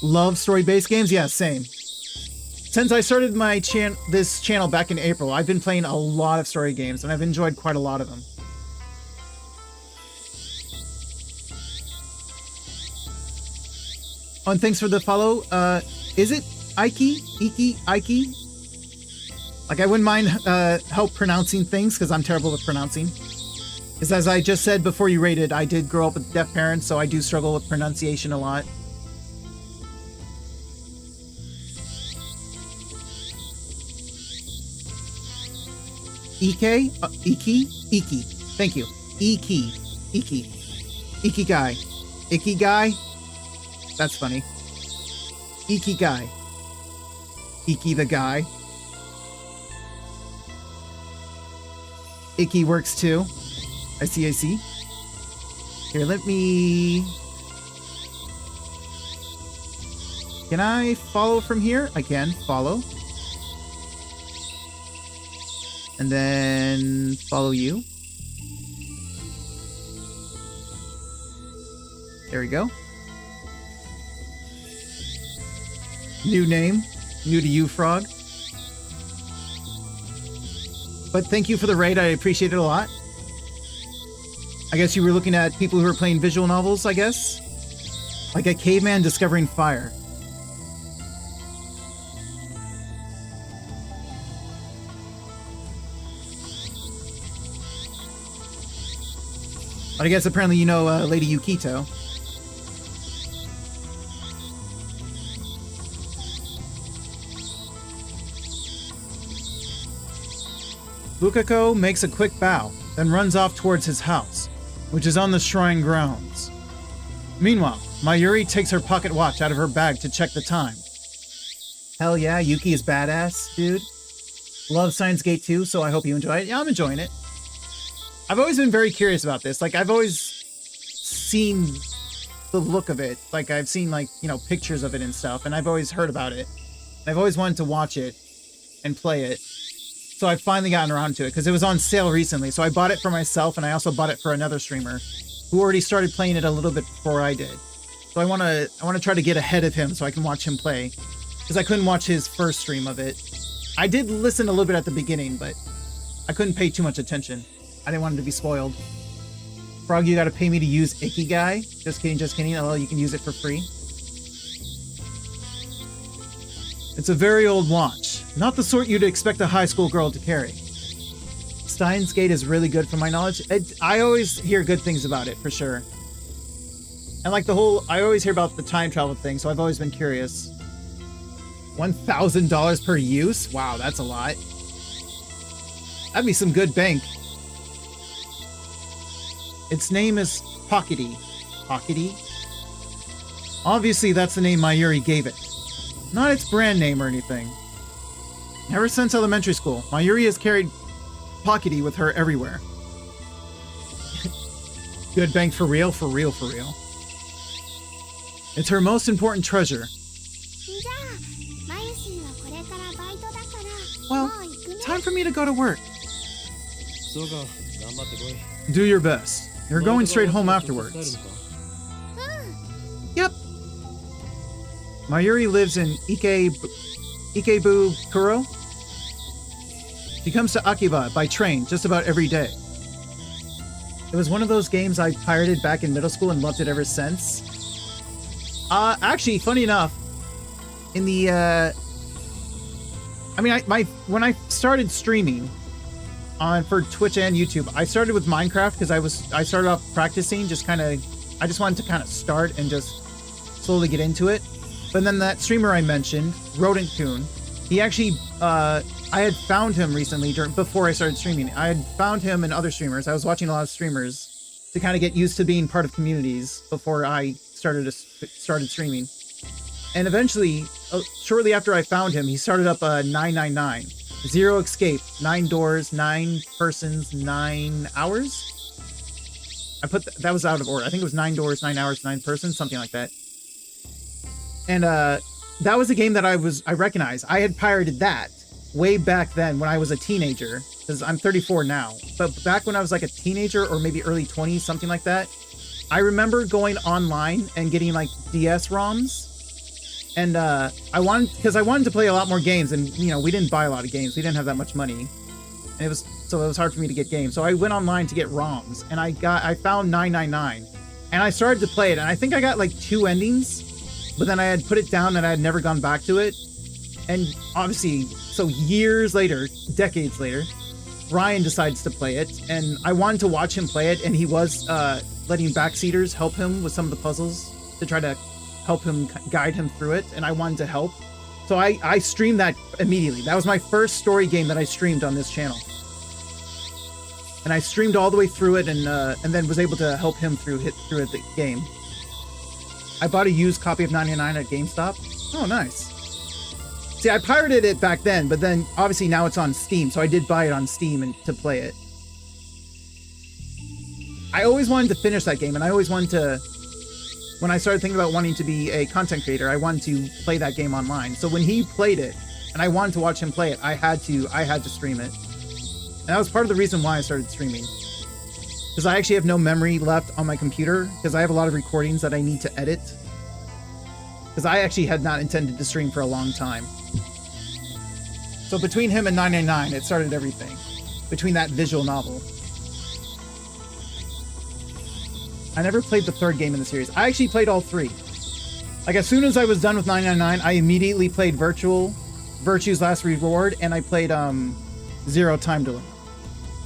Love story-based games? Yeah, same. Since I started my this channel back in April, I've been playing a lot of story games, and I've enjoyed quite a lot of them. Oh, and thanks for the follow. Is it Ike? Like, I wouldn't mind help pronouncing things, because I'm terrible with pronouncing. Because as I just said before you rated, I did grow up with deaf parents, so I do struggle with pronunciation a lot. Ike? Iki. Thank you. Iki. Ikigai? That's funny. Ikigai. Iki the guy. Icky works too. I see. Here, let me... Can I follow from here? I can follow. And then follow you. There we go. New name. New to you, Frog. But thank you for the raid. I appreciate it a lot. I guess you were looking at people who are playing visual novels, I guess? Like a caveman discovering fire. But I guess apparently you know Lady Yukito. Bukako makes a quick bow, then runs off towards his house, which is on the shrine grounds. Meanwhile, Mayuri takes her pocket watch out of her bag to check the time. Hell yeah, Yuki is badass, dude. Love STEINS Gate 2, so I hope you enjoy it. Yeah, I'm enjoying it. I've always been very curious about this. Like, I've always seen the look of it. Like, I've seen, like, you know, pictures of it and stuff, and I've always heard about it. I've always wanted to watch it and play it. So I've finally gotten around to it, because it was on sale recently. So I bought it for myself, and I also bought it for another streamer who already started playing it a little bit before I did. So I want to try to get ahead of him so I can watch him play, because I couldn't watch his first stream of it. I did listen a little bit at the beginning, but I couldn't pay too much attention. I didn't want him to be spoiled. Frog, you got to pay me to use Ikigai. Just kidding. Although you can use it for free. It's a very old watch. Not the sort you'd expect a high school girl to carry. STEINS Gate is really good from my knowledge. I always hear good things about it, for sure. And like I always hear about the time travel thing, so I've always been curious. $1,000 per use? Wow, that's a lot. That'd be some good bank. Its name is Pockety. Pockety? Obviously, that's the name Mayuri gave it. Not its brand name or anything. Ever since elementary school, Mayuri has carried Pockety with her everywhere. Good bang for real, for real, for real. It's her most important treasure. Well, time for me to go to work. Do your best. You're going straight home afterwards. Yep. Mayuri lives in Ikebukuro. She comes to Akiba by train just about every day. It was one of those games I pirated back in middle school and loved it ever since. Actually, funny enough, in the when I started streaming for Twitch and YouTube, I started with Minecraft because I started off practicing, I just wanted to kind of start and just slowly get into it. But then that streamer I mentioned, Rodent Coon, he actually I had found him recently before I started streaming. I had found him and other streamers. I was watching a lot of streamers to kind of get used to being part of communities before I started streaming. And eventually, shortly after I found him, he started up 999. 0 escape, 9 doors, 9 persons, 9 hours? That was out of order. I think it was 9 doors, 9 hours, 9 persons, something like that. And that was a game that I recognized. I had pirated that way back then when I was a teenager, because I'm 34 now. But back when I was like a teenager or maybe early 20s, something like that, I remember going online and getting like DS ROMs. And I wanted to play a lot more games, and we didn't buy a lot of games. We didn't have that much money, and it was hard for me to get games. So I went online to get ROMs, and I found 999, and I started to play it, and I think I got like 2 endings, but then I had put it down and I had never gone back to it. And obviously, so years later, decades later, Ryan decides to play it, and I wanted to watch him play it, and he was letting backseaters help him with some of the puzzles to try to help him, guide him through it, and I wanted to help. So I streamed that immediately. That was my first story game that I streamed on this channel. And I streamed all the way through it, and then was able to help him through the game. I bought a used copy of 99 at GameStop. Oh, nice. See, I pirated it back then, but then obviously now it's on Steam, so I did buy it on Steam and to play it. I always wanted to finish that game, and I always wanted to, when I started thinking about wanting to be a content creator, I wanted to play that game online. So when he played it, and I wanted to watch him play it, I had to stream it. And that was part of the reason why I started streaming. Because I actually have no memory left on my computer, because I have a lot of recordings that I need to edit. Because I actually had not intended to stream for a long time. So between him and 999, it started everything. Between that visual novel. I never played the 3rd game in the series. I actually played all 3. Like, as soon as I was done with 999, I immediately played Virtue's Last Reward, and I played Zero Time Dilemma.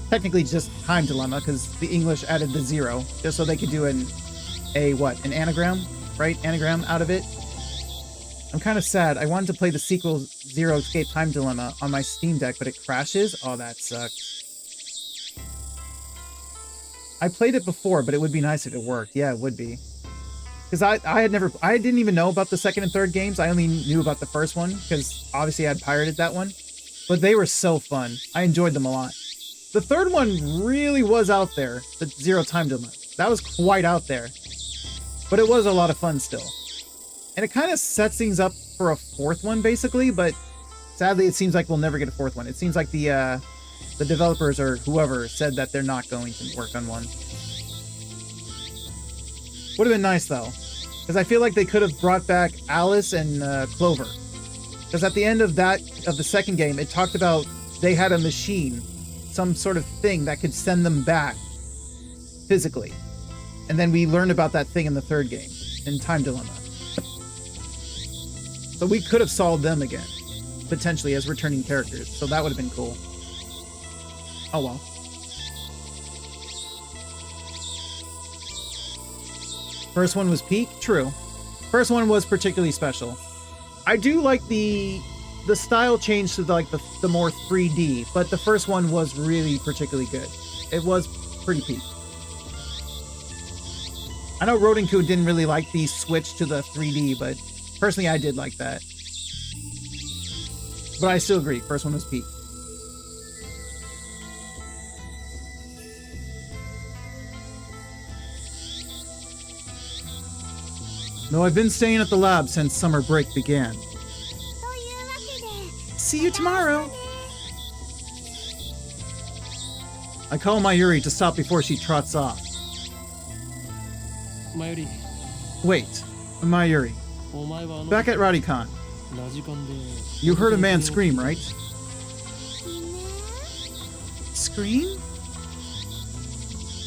Technically just Time Dilemma, because the English added the 0, just so they could do an anagram, right? Anagram out of it. I'm kind of sad. I wanted to play the sequel, Zero Escape Time Dilemma, on my Steam Deck, but it crashes. Oh, that sucks. I played it before, but it would be nice if it worked. Yeah, it would be. Because I didn't even know about the 2nd and 3rd games. I only knew about the 1st one, because obviously I had pirated that one. But they were so fun. I enjoyed them a lot. The 3rd one really was out there, the Zero Time Dilemma. That was quite out there. But it was a lot of fun still. And it kind of sets things up for a 4th one, basically, but sadly it seems like we'll never get a 4th one. It seems like the developers or whoever said that they're not going to work on one. Would have been nice, though, because I feel like they could have brought back Alice and Clover. Because at the end of the 2nd game, it talked about they had a machine, some sort of thing that could send them back physically. And then we learned about that thing in the 3rd game, in Time Dilemma. So we could have solved them again, potentially as returning characters. So that would have been cool. Oh well. First one was peak? True. First one was particularly special. I do like the style change to the more 3D, but the first one was really particularly good. It was pretty peak. I know Rodinku didn't really like the switch to the 3D, but personally I did like that. But I still agree. First one was Pete. No, I've been staying at the lab since summer break began. というわけで See you tomorrow. I call Mayuri to stop before she trots off. 前より Wait, Mayuri. お前はBack at Radicon. ラジカンで You heard a man scream, right? いいね Scream?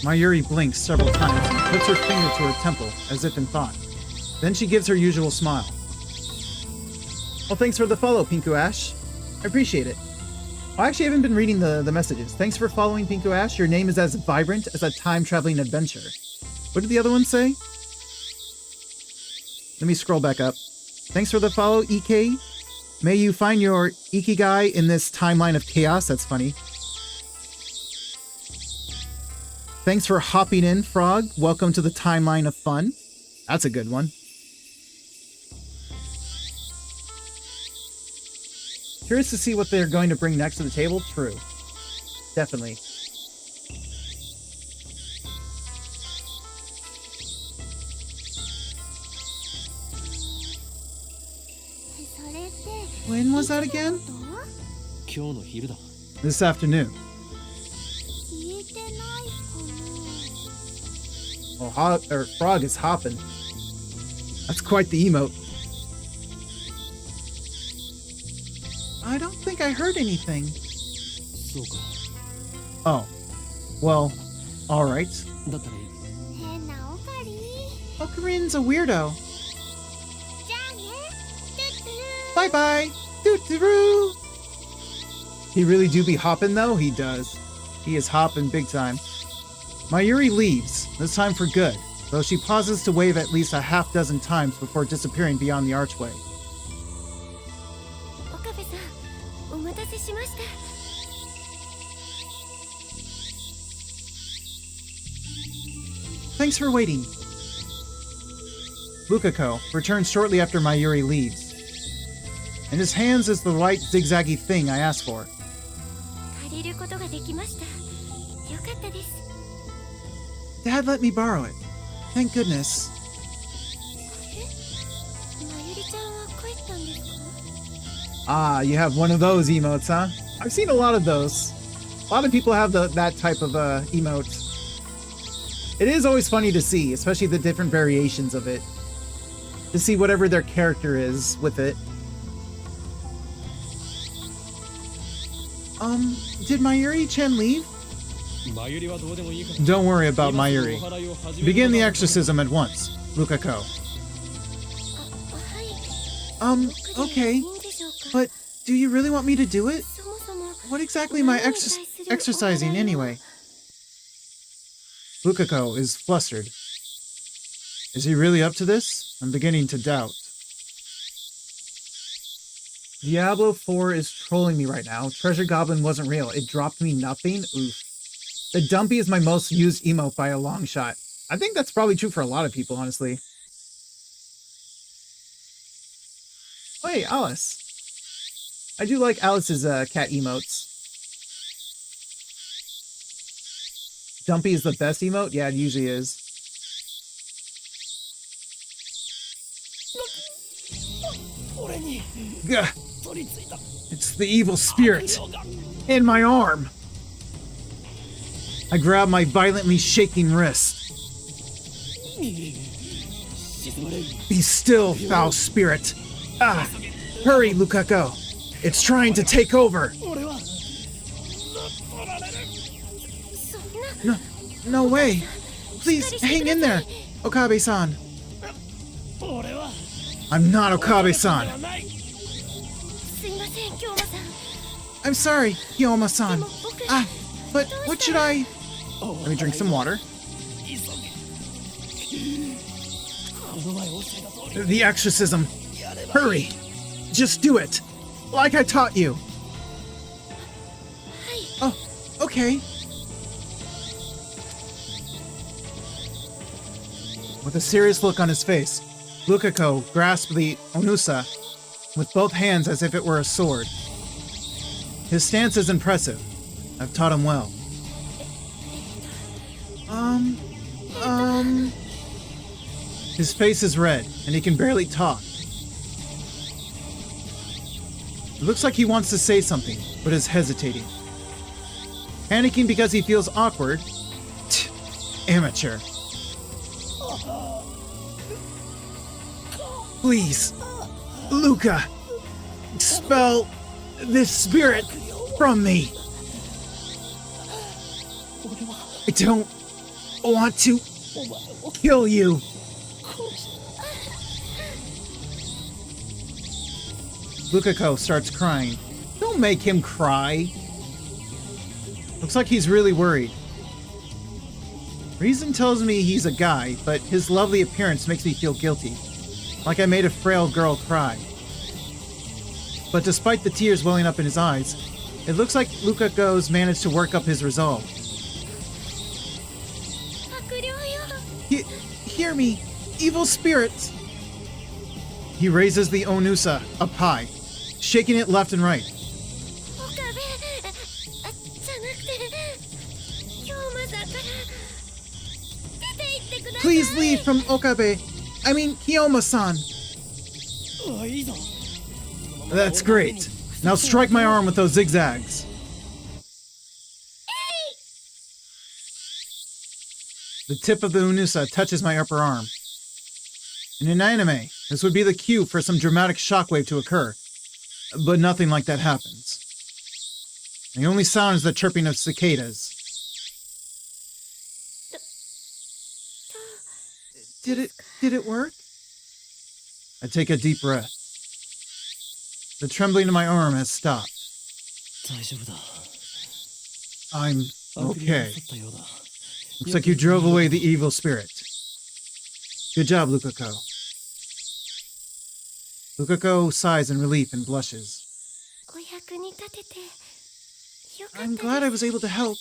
Mayuri blinks several times and puts her finger to her temple, as if in thought. Then she gives her usual smile. Well, thanks for the follow, Pinku Ash. I appreciate it. I actually haven't been reading the messages. Thanks for following, Pinku Ash. Your name is as vibrant as a time-traveling adventure. What did the other one say? Let me scroll back up. Thanks for the follow, EK. May you find your ikigai in this timeline of chaos. That's funny. Thanks for hopping in, Frog. Welcome to the timeline of fun. That's a good one. Curious to see what they're going to bring next to the table? True. Definitely. When was that again? 今日の昼だ This afternoon. 消えてないかな Well, Frog is hopping. That's quite the emote. I don't think I heard anything. そうか Oh. Well, alright. だったらいい変なオカリ Okarin's a weirdo. じゃあねトゥットゥル Bye bye. Doo-doo-roo. He really do be hopping though? He does. He is hopping big time. Mayuri leaves, this time for good, though she pauses to wave at least a half dozen times before disappearing beyond the archway. 岡部さんお待たせしました Thanks for waiting. Lukako returns shortly after Mayuri leaves. In his hands is the light zigzaggy thing I asked for. 借りることができましたよかったです Dad let me borrow it. Thank goodness. まゆりちゃんは帰ったんですか Ah, you have one of those emotes, huh? I've seen a lot of those. A lot of people have that type of emote. It is always funny to see, especially the different variations of it. To see whatever their character is with it. Did Mayuri-chan leave? 前よりはどうでもいいから Don't worry about 今すぐ Mayuri. お祓いを始める Begin the のだ exorcism at once, Lukako. はい Okay, いいんでしょうか but do you really want me to do it? そもそも What exactly am I exercising anyway? Lukako is flustered. Is he really up to this? I'm beginning to doubt. Diablo 4 is trolling me right now. Treasure Goblin wasn't real. It dropped me nothing. Oof. The Dumpy is my most used emote by a long shot. I think that's probably true for a lot of people, honestly. Oh, hey, Alice. I do like Alice's cat emotes. Dumpy is the best emote? Yeah, it usually is. Gah. It's the evil spirit in my arm. I grab my violently shaking wrist. Be still, foul spirit. Ah, hurry, Lukako. It's trying to take over. 俺は No way. Please, hang in there, Okabe-san. 俺は I'm not Okabe-san. すいません京馬さん I'm sorry, Hyoma-san. でも僕 Ah, but what should I... Let me drink some water. この前教えた通り The exorcism. Hurry. Just do it. Like I taught you. Oh, okay. With a serious look on his face, Lukako grasped the onusa with both hands as if it were a sword. His stance is impressive. I've taught him well. His face is red, and he can barely talk. It looks like he wants to say something, but is hesitating. Panicking because he feels awkward. Amateur. Please, Luca, expel this spirit from me. I don't want to kill you. Lukako starts crying. Don't make him cry. Looks like he's really worried. Reason tells me he's a guy, but his lovely appearance makes me feel guilty. Like I made a frail girl cry. But despite the tears welling up in his eyes, it looks like Lukako's managed to work up his resolve. Hear me, evil spirits! He raises the Onusa up high, shaking it left and right. Please leave from Okabe. I mean, Kiyoma-san. That's great. Now strike my arm with those zigzags. The tip of the Unusa touches my upper arm. In an anime, this would be the cue for some dramatic shockwave to occur, but nothing like that happens. The only sound is the chirping of cicadas. Did it work? I take a deep breath. The trembling in my arm has stopped. I'm okay. Looks like you drove away the evil spirit. Good job, Lukako. Lukako sighs in relief and blushes. I'm glad I was able to help.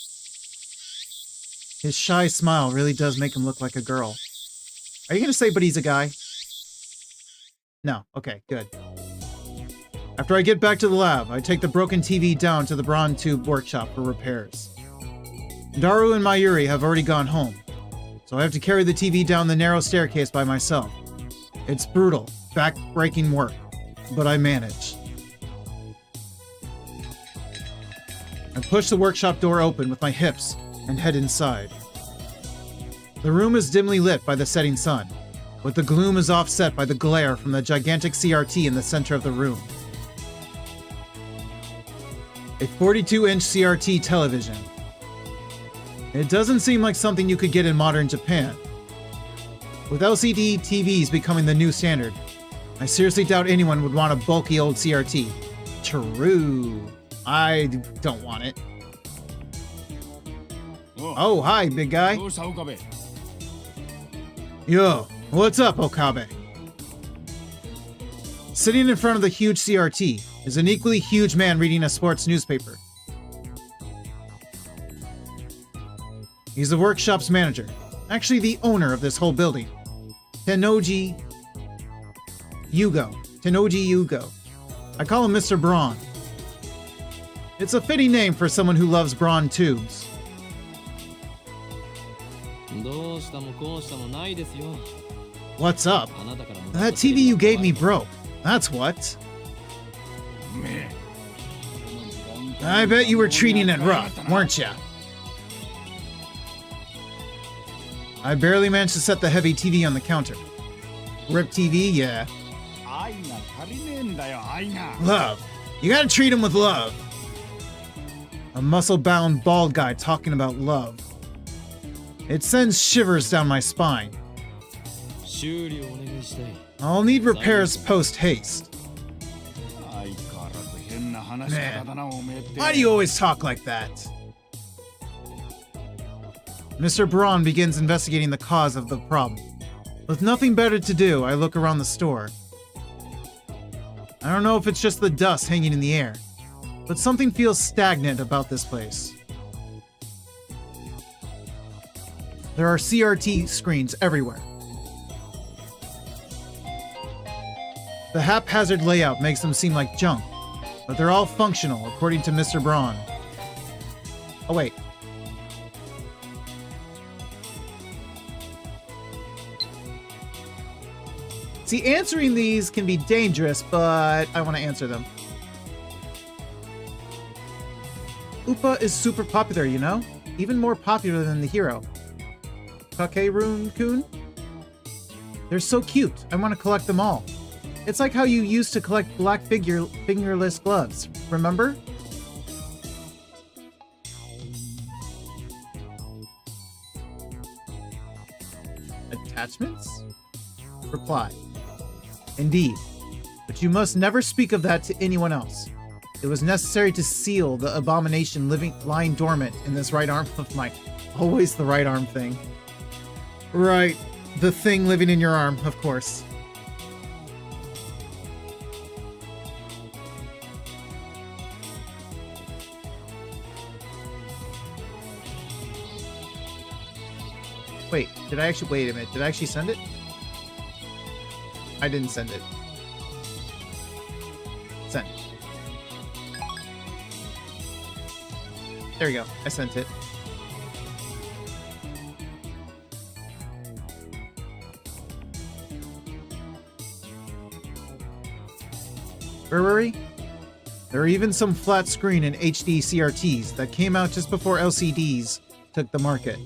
His shy smile really does make him look like a girl. Are you going to say, but he's a guy? No. Okay, good. After I get back to the lab, I take the broken TV down to the Braun Tube workshop for repairs. Daru and Mayuri have already gone home, so I have to carry the TV down the narrow staircase by myself. It's brutal, back-breaking work, but I manage. I push the workshop door open with my hips and head inside. The room is dimly lit by the setting sun, but the gloom is offset by the glare from the gigantic CRT in the center of the room. A 42-inch CRT television. It doesn't seem like something you could get in modern Japan. With LCD TVs becoming the new standard, I seriously doubt anyone would want a bulky old CRT. True. I don't want it. Oh, hi, big guy. Yo, what's up, Okabe? Sitting in front of the huge CRT is an equally huge man reading a sports newspaper. He's the workshop's manager, actually the owner of this whole building. Tenoji Yugo. I call him Mr. Braun. It's a fitting name for someone who loves Braun tubes. What's up? That TV you gave me broke. That's what. I bet you were treating it rough, weren't ya? I barely managed to set the heavy TV on the counter. Rip TV, yeah. Love. You gotta treat him with love. A muscle-bound, bald guy talking about love. It sends shivers down my spine. I'll need repairs post-haste. Man, why do you always talk like that? Mr. Braun begins investigating the cause of the problem. With nothing better to do, I look around the store. I don't know if it's just the dust hanging in the air, but something feels stagnant about this place. There are CRT screens everywhere. The haphazard layout makes them seem like junk, But they're all functional, according to Mr. Braun. Oh, wait. See, answering these can be dangerous, but I want to answer them. Upa is super popular, you know? Even more popular than the hero. Kakerun-kun? They're so cute. I want to collect them all. It's like how you used to collect black fingerless gloves, remember? Attachments? Reply. Indeed. But you must never speak of that to anyone else. It was necessary to seal the abomination lying dormant in this right arm of mine. Always the right arm thing. Right. The thing living in your arm, of course. Wait, did I actually... Wait a minute. Did I actually send it? I didn't send it. Send. There we go. I sent it. Where were we? There are even some flat screen and HD CRTs that came out just before LCDs took the market.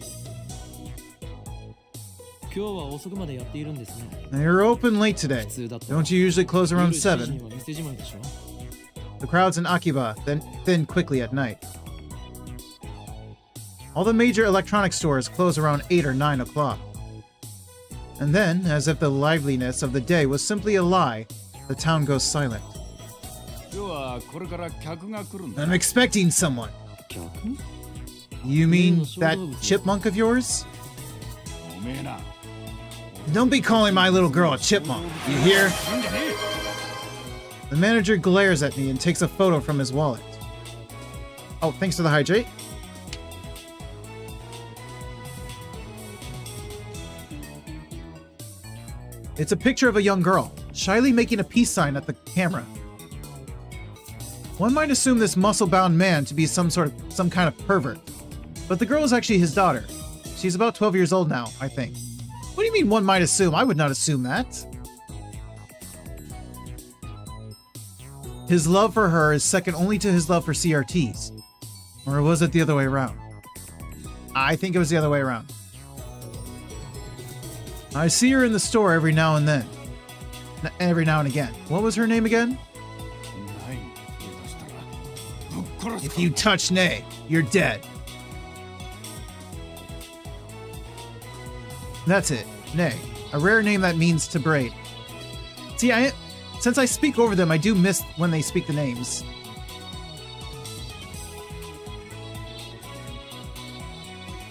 Now you're open late today. Don't you usually close around 7? The crowds in Akiba then thin quickly at night. All the major electronic stores close around 8 or 9 o'clock. And then, as if the liveliness of the day was simply a lie, the town goes silent. I'm expecting someone. You mean that chipmunk of yours? Don't be calling my little girl a chipmunk, you hear? The manager glares at me and takes a photo from his wallet. Oh, thanks for the hydrate. It's a picture of a young girl, shyly making a peace sign at the camera. One might assume this muscle-bound man to be some kind of pervert, but the girl is actually his daughter. She's about 12 years old now, I think. What do you mean one might assume? I would not assume that. His love for her is second only to his love for CRTs. Or was it the other way around? I think it was the other way around. I see her in the store every now and then. Every now and again. What was her name again? If you touch Nay, you're dead. That's it. Nay. A rare name that means to braid. See, since I speak over them, I do miss when they speak the names.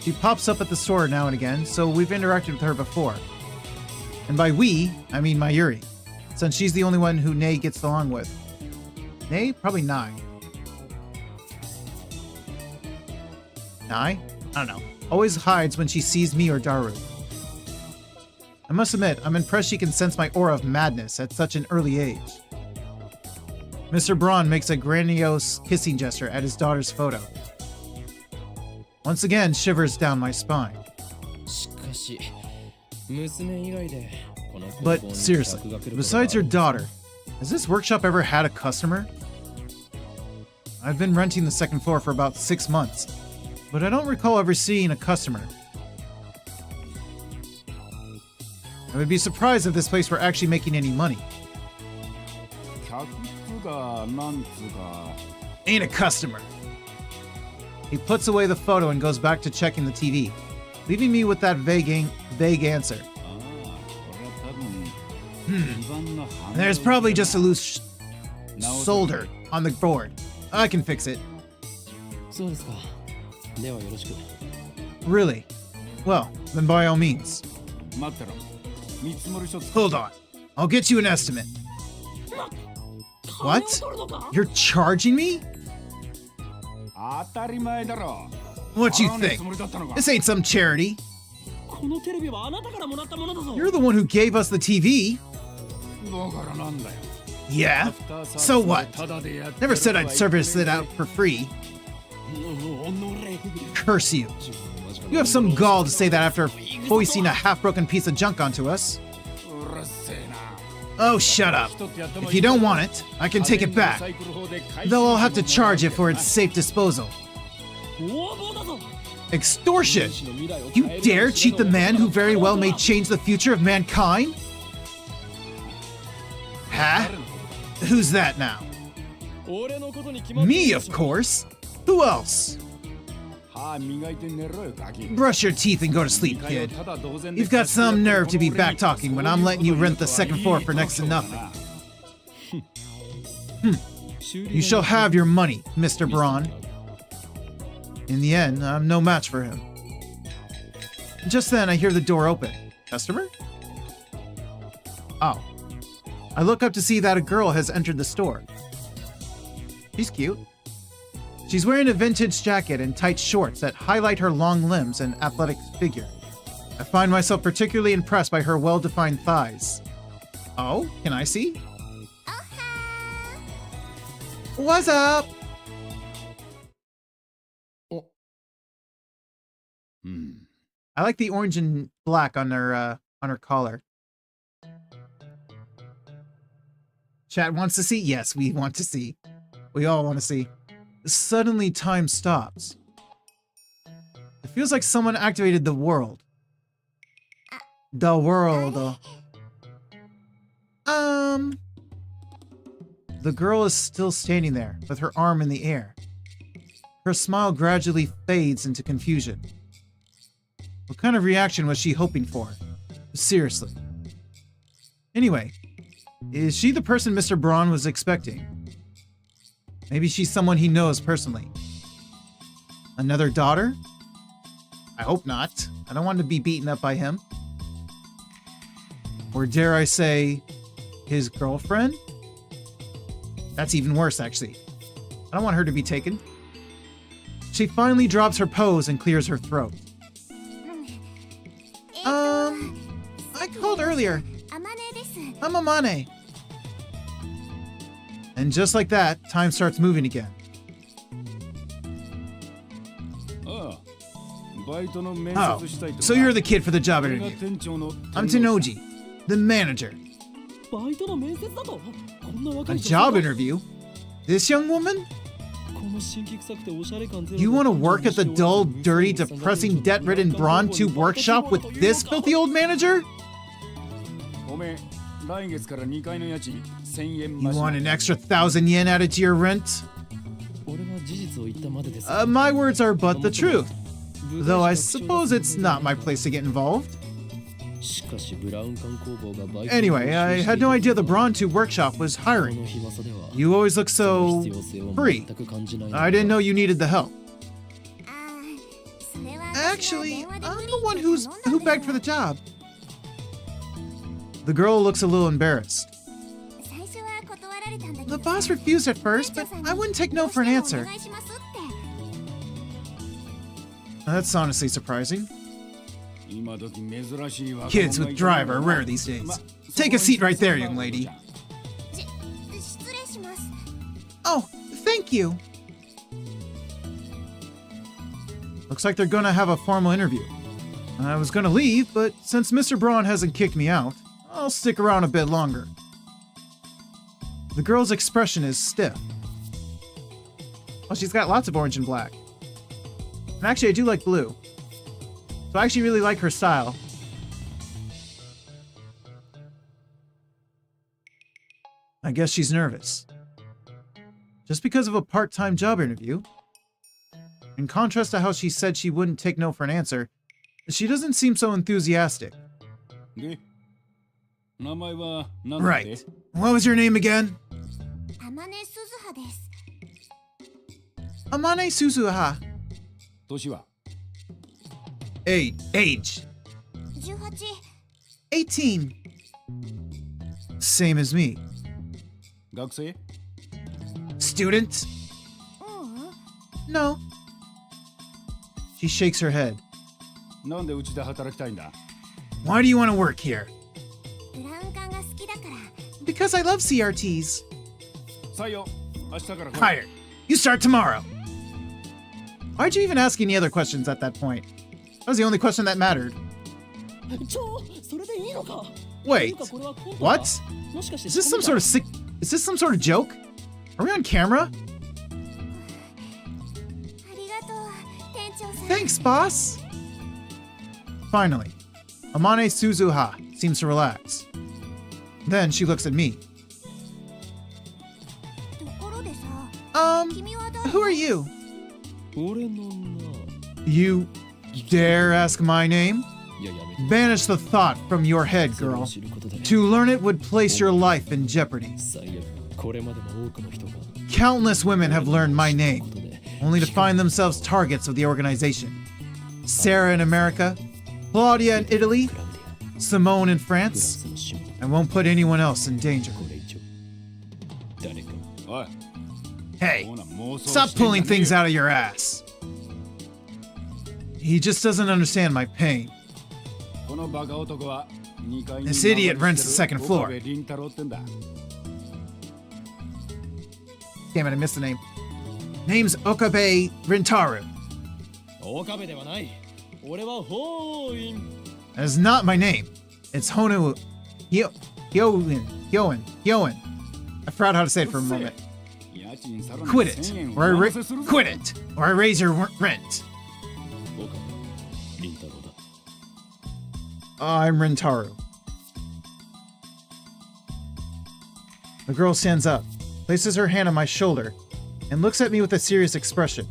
She pops up at the store now and again, so we've interacted with her before. And by we, I mean Mayuri, since she's the only one who Nay gets along with. Nay? Probably Nai. Nai? I don't know. Always hides when she sees me or Daru. I must admit, I'm impressed she can sense my aura of madness at such an early age. Mr. Braun makes a grandiose kissing gesture at his daughter's photo. Once again, shivers down my spine. But seriously, besides your daughter, has this workshop ever had a customer? I've been renting the second floor for about 6 months, but I don't recall ever seeing a customer. I would be surprised if this place were actually making any money. Ain't a customer. He puts away the photo and goes back to checking the TV, leaving me with that vague answer. There's probably just a loose solder on the board. I can fix it. Really? Well, then by all means. Hold on. I'll get you an estimate. What? You're charging me? What you think? This ain't some charity. You're the one who gave us the TV. Yeah? So what? Never said I'd service it out for free. Curse you. You have some gall to say that after foisting a half-broken piece of junk onto us. Oh, shut up. If you don't want it, I can take it back. Though I'll have to charge it for its safe disposal. Extortion! You dare cheat the man who very well may change the future of mankind? Huh? Who's that now? Me, of course. Who else? Brush your teeth and go to sleep, kid. You've got some nerve to be back-talking when I'm letting you rent the second floor for next to nothing. You shall have your money, Mr. Braun. In the end, I'm no match for him. Just then, I hear the door open. Customer? Oh. I look up to see that a girl has entered the store. She's cute. She's wearing a vintage jacket and tight shorts that highlight her long limbs and athletic figure. I find myself particularly impressed by her well-defined thighs. Oh, can I see? What's up? I like the orange and black on her collar. Chat wants to see? Yes, we want to see. We all want to see. Suddenly, time stops. It feels like someone activated the world. The world. The girl is still standing there, with her arm in the air. Her smile gradually fades into confusion. What kind of reaction was she hoping for? Seriously. Anyway, is she the person Mr. Braun was expecting? Maybe she's someone he knows personally. Another daughter? I hope not. I don't want to be beaten up by him. Or dare I say, his girlfriend? That's even worse, actually. I don't want her to be taken. She finally drops her pose and clears her throat. I called earlier. I'm Amane. And just like that, time starts moving again. Oh, so you're the kid for the job interview. I'm Tenoji, the manager. A job interview? This young woman? You want to work at the dull, dirty, depressing, debt-ridden Braun Tube workshop with this filthy old manager? You want an extra 1,000 yen added to your rent? My words are but the truth. Though I suppose it's not my place to get involved. Anyway, I had no idea the Braun Tube workshop was hiring. You always look so free. I didn't know you needed the help. Actually, I'm the one who begged for the job. The girl looks a little embarrassed. The boss refused at first, but I wouldn't take no for an answer. That's honestly surprising. Kids with drive are rare these days. Take a seat right there, young lady. Oh, thank you. Looks like they're gonna have a formal interview. I was gonna leave, but since Mr. Braun hasn't kicked me out, I'll stick around a bit longer. The girl's expression is stiff. Well, she's got lots of orange and black. And actually, I do like blue. So I actually really like her style. I guess she's nervous. Just because of a part-time job interview. In contrast to how she said she wouldn't take no for an answer, she doesn't seem so enthusiastic. Right. What was your name again? Amane Suzuha. Age. 18. Same as me. Student? No. She shakes her head. Why do you want to work here? Because I love CRTs. 採用。明日から来い。 Hired. You start tomorrow. Why'd you even ask any other questions at that point? That was the only question that mattered. ちょ、それでいいのか。 Wait. これはコントか。 What? もしかして Is this some sort of sick... Is this some sort of joke? Are we on camera? ありがとう店長さん。 Thanks, boss. Finally, Amane Suzuha seems to relax. Then she looks at me. ところでさ、 君は誰？ Who are you? 俺のな。 You dare ask my name? いややめて。 Banish the thought from your head, それ girl. を知ることで To learn it would place your life in jeopardy. 最悪。これまでも多くの人が Countless women have learned my こ name, とで only to find themselves targets of the organization. Sarah in America, Claudia in Italy, クラウディア、 Simone in フラン France. スのシモン、 I won't put anyone else in danger. これ以上誰か。おい。 Hey, ほな妄想 stop してん pulling じゃねえ things よ out of your ass. He just doesn't understand my pain. このバカ男は2階に This idiot rents the second floor. 岡部倫太郎ってんだ。 Damn it, I missed the name. Name's Okabe Rentaru. 岡部ではない。俺はホーイン。 That is not my name. It's Honu Hyoin. I forgot how to say it for a moment. 家賃さらに Quit it, 1000円 or I 上乗せするぞ quit it, or I raise your rent. 岡部倫太郎だ。 I'm Rentaru. The girl stands up, places her hand on my shoulder, and looks at me with a serious expression.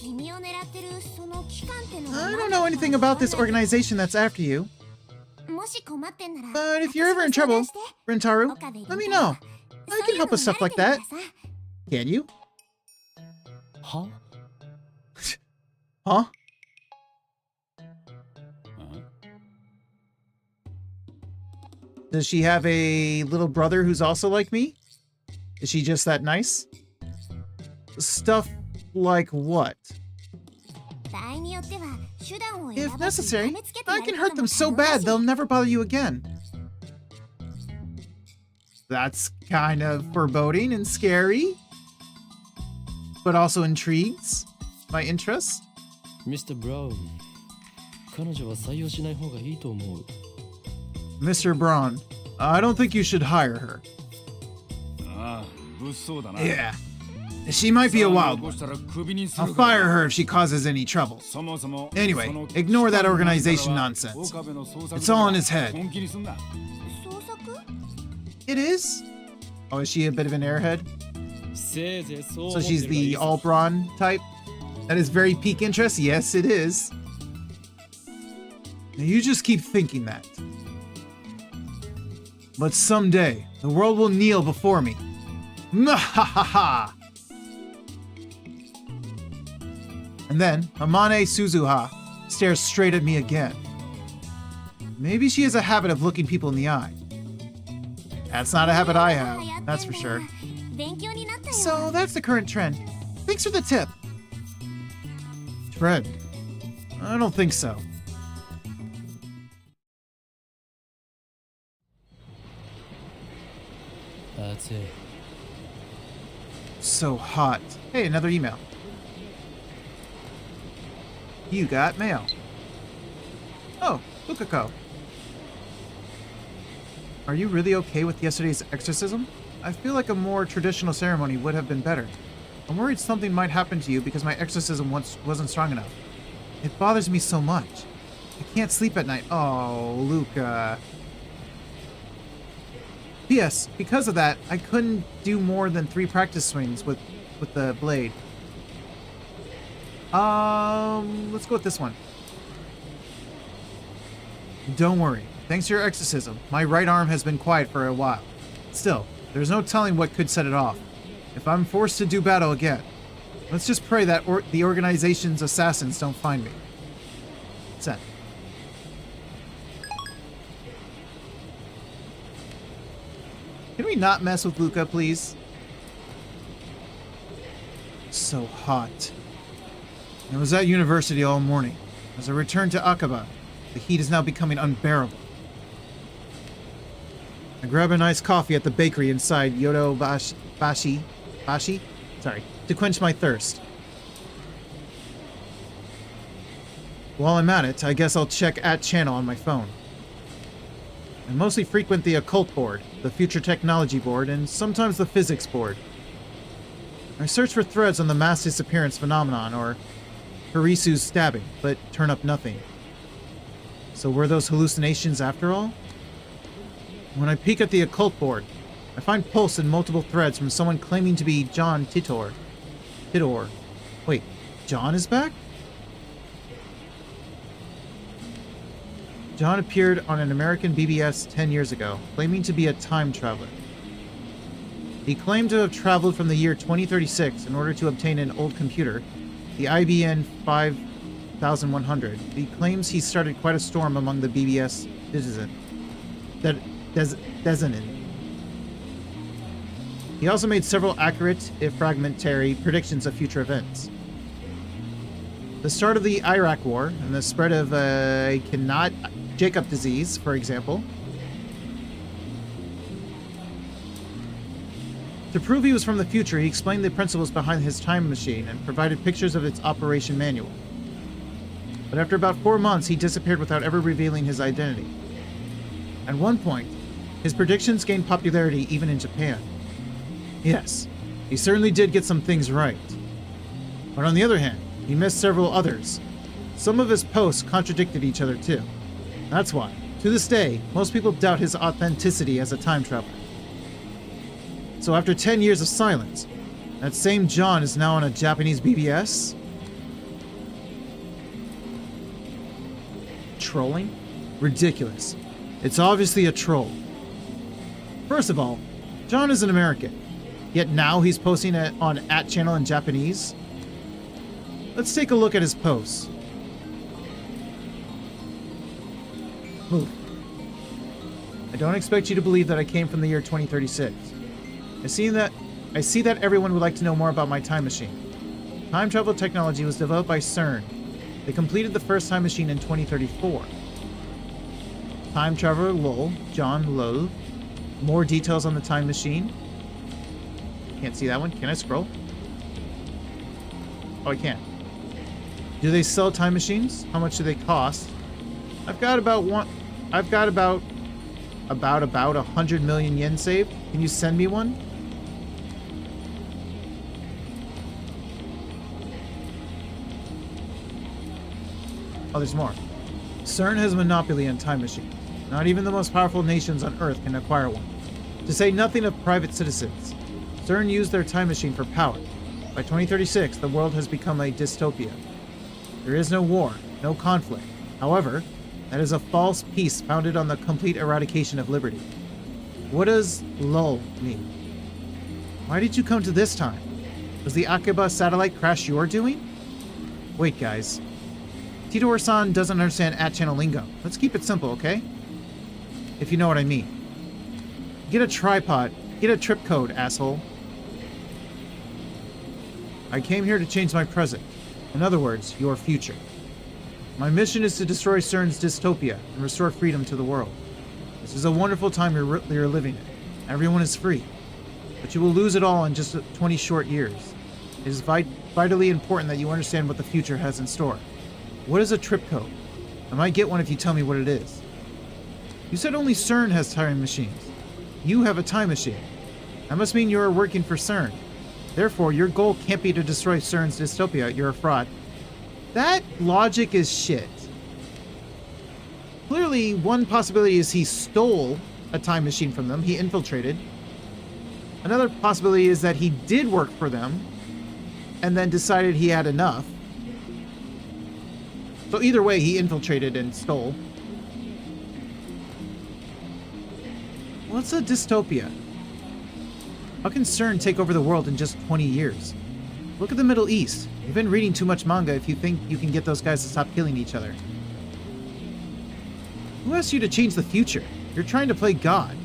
君を狙ってるその機関ってのは I don't know anything about this organization that's after you, もし困ってんなら but if you're ever in trouble, Rentaru, let me know. I can help with stuff like that. Can you? は Huh? Does she have a little brother who's also like me? Is she just that nice? Stuff like what? 場合によっては手段を If 選ばずに necessary, 痛めつけて I や can る hurt こと them も so 可能だ bad し they'll never bother you again. That's kind of foreboding and scary, but also intrigues my interest. ミスター・ブラウン、彼女は採用しない方がいいと思う。 Mr. Braun, I don't think you should hire her. ああ、物騒だな。 Yeah, she might be a wild one. 起こしたらクビにす I'll るから fire her if she causes any trouble. そもそも Anyway, その ignore that 機関 organization なん nonsense. かは岡部の捜索 It's all in his だから head. 本気にすんな。捜索 It is? Oh, is she a bit of an airhead? せいぜいそう思 So って she's ればいい the さ all Braun type? That is very peak interest? Yes, it is. Now you just keep thinking that. But someday, the world will kneel before me. Mwahaha! And then, Amane Suzuha stares straight at me again. Maybe she has a habit of looking people in the eye. That's not a habit I have, that's for sure. 勉強になったよ So that's the current trend. Thanks for the tip. Trend? I don't think so. That's it. So hot. Hey, another email. You got mail. Oh, Lukako. Are you really okay with yesterday's exorcism? I feel like a more traditional ceremony would have been better. I'm worried something might happen to you because my exorcism once wasn't strong enough. It bothers me so much. I can't sleep at night. Oh, Luca. P.S. Because of that, I couldn't do more than 3 practice swings with the blade. Let's go with this one. Don't worry. Thanks to your exorcism, my right arm has been quiet for a while. Still, there's no telling what could set it off. If I'm forced to do battle again, let's just pray that the organization's assassins don't find me. Sent. Can we not mess with Luca, please? So hot. I was at university all morning. As I returned to Akaba, the heat is now becoming unbearable. I grab a nice coffee at the bakery inside Bashi, to quench my thirst. While I'm at it, I guess I'll check @channel on my phone. I mostly frequent the occult board, the future technology board, and sometimes the physics board. I search for threads on the mass disappearance phenomenon or Harisu's stabbing, but turn up nothing. So were those hallucinations after all? When I peek at the occult board, I find posts in multiple threads from someone claiming to be John Titor. Wait, John is back? John appeared on an American BBS 10 years ago, claiming to be a time traveler. He claimed to have traveled from the year 2036 in order to obtain an old computer, the IBM 5100. He claims he started quite a storm among the BBS citizens. He also made several accurate, if fragmentary, predictions of future events. The start of the Iraq War and the spread of Jacob disease, for example. To prove he was from the future, he explained the principles behind his time machine and provided pictures of its operation manual. But after about 4 months, he disappeared without ever revealing his identity. At one point, his predictions gained popularity even in Japan. Yes, he certainly did get some things right. But on the other hand, he missed several others. Some of his posts contradicted each other too. That's why, to this day, most people doubt his authenticity as a time traveler. So after 10 years of silence, that same John is now on a Japanese BBS? Trolling? Ridiculous. It's obviously a troll. First of all, John is an American, yet now he's posting it on @channel in Japanese? Let's take a look at his posts. Move. I don't expect you to believe that I came from the year 2036. I see that everyone would like to know more about my time machine. Time travel technology was developed by CERN. They completed the first time machine in 2034. Time traveler lol, John lol. More details on the time machine. Can't see that one. Can I scroll? Oh, I can. Do they sell time machines? How much do they cost? I've got about 100 million yen saved. Can you send me one? Oh, there's more. CERN has a monopoly on time machines. Not even the most powerful nations on Earth can acquire one. To say nothing of private citizens. CERN used their time machine for power. By 2036, the world has become a dystopia. There is no war, no conflict. However, that is a false peace founded on the complete eradication of liberty. What does LOL mean? Why did you come to this time? Was the Akiba satellite crash your doing? Wait, guys. Titor-san doesn't understand @channel lingo. Let's keep it simple, okay? If you know what I mean. Get a tripod. Get a trip code, asshole. I came here to change my present. In other words, your future. My mission is to destroy CERN's dystopia and restore freedom to the world. This is a wonderful time you're living in. Everyone is free. But you will lose it all in just 20 short years. It is vitally important that you understand what the future has in store. What is a trip code? I might get one if you tell me what it is. You said only CERN has time machines. You have a time machine. That must mean you are working for CERN. Therefore, your goal can't be to destroy CERN's dystopia. You're a fraud. That logic is shit. Clearly, one possibility is he stole a time machine from them. He infiltrated. Another possibility is that he did work for them and then decided he had enough. So either way, he infiltrated and stole. What's a dystopia? How can CERN take over the world in just 20 years? Look at the Middle East. You've been reading too much manga if you think you can get those guys to stop killing each other. Who asked you to change the future? You're trying to play God.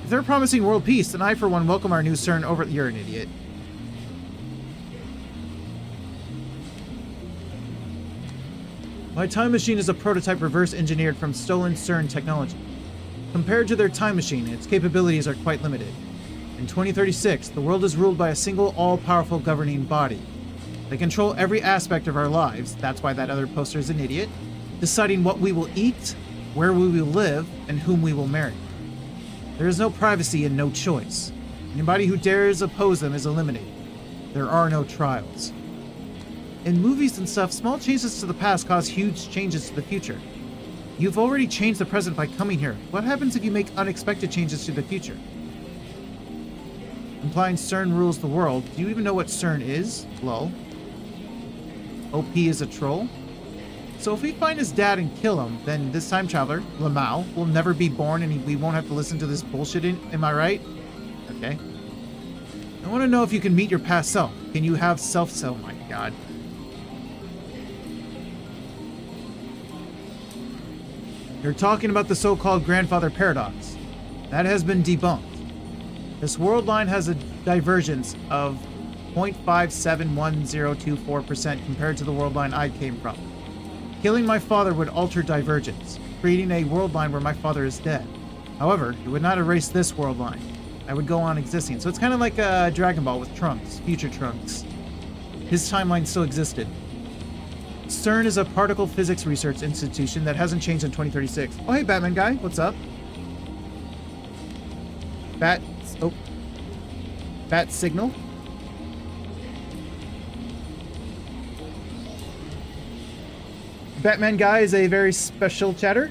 If they're promising world peace, then I, for one, welcome our new CERN over... You're an idiot. My time machine is a prototype reverse engineered from stolen CERN technology. Compared to their time machine, its capabilities are quite limited. In 2036, the world is ruled by a single all-powerful governing body. They control every aspect of our lives, that's why that other poster is an idiot, deciding what we will eat, where we will live, and whom we will marry. There is no privacy and no choice. Anybody who dares oppose them is eliminated. There are no trials. In movies and stuff, small changes to the past cause huge changes to the future. You've already changed the present by coming here. What happens if you make unexpected changes to the future? Implying CERN rules the world. Do you even know what CERN is? Lol. OP is a troll? So if we find his dad and kill him, then this time traveler, Lamau, will never be born and we won't have to listen to this bullshit, am I right? Okay. I want to know if you can meet your past self. Can you have self-self? Oh my god. You're talking about the so-called grandfather paradox. That has been debunked. This world line has a divergence of 0.571024% compared to the world line I came from. Killing my father would alter divergence, creating a world line where my father is dead. However, it would not erase this world line. I would go on existing. So it's kind of like a Dragon Ball with Trunks, future Trunks. His timeline still existed. CERN is a particle physics research institution that hasn't changed in 2036. Oh, hey, Batman guy. What's up? Bat signal. Batman guy is a very special chatter.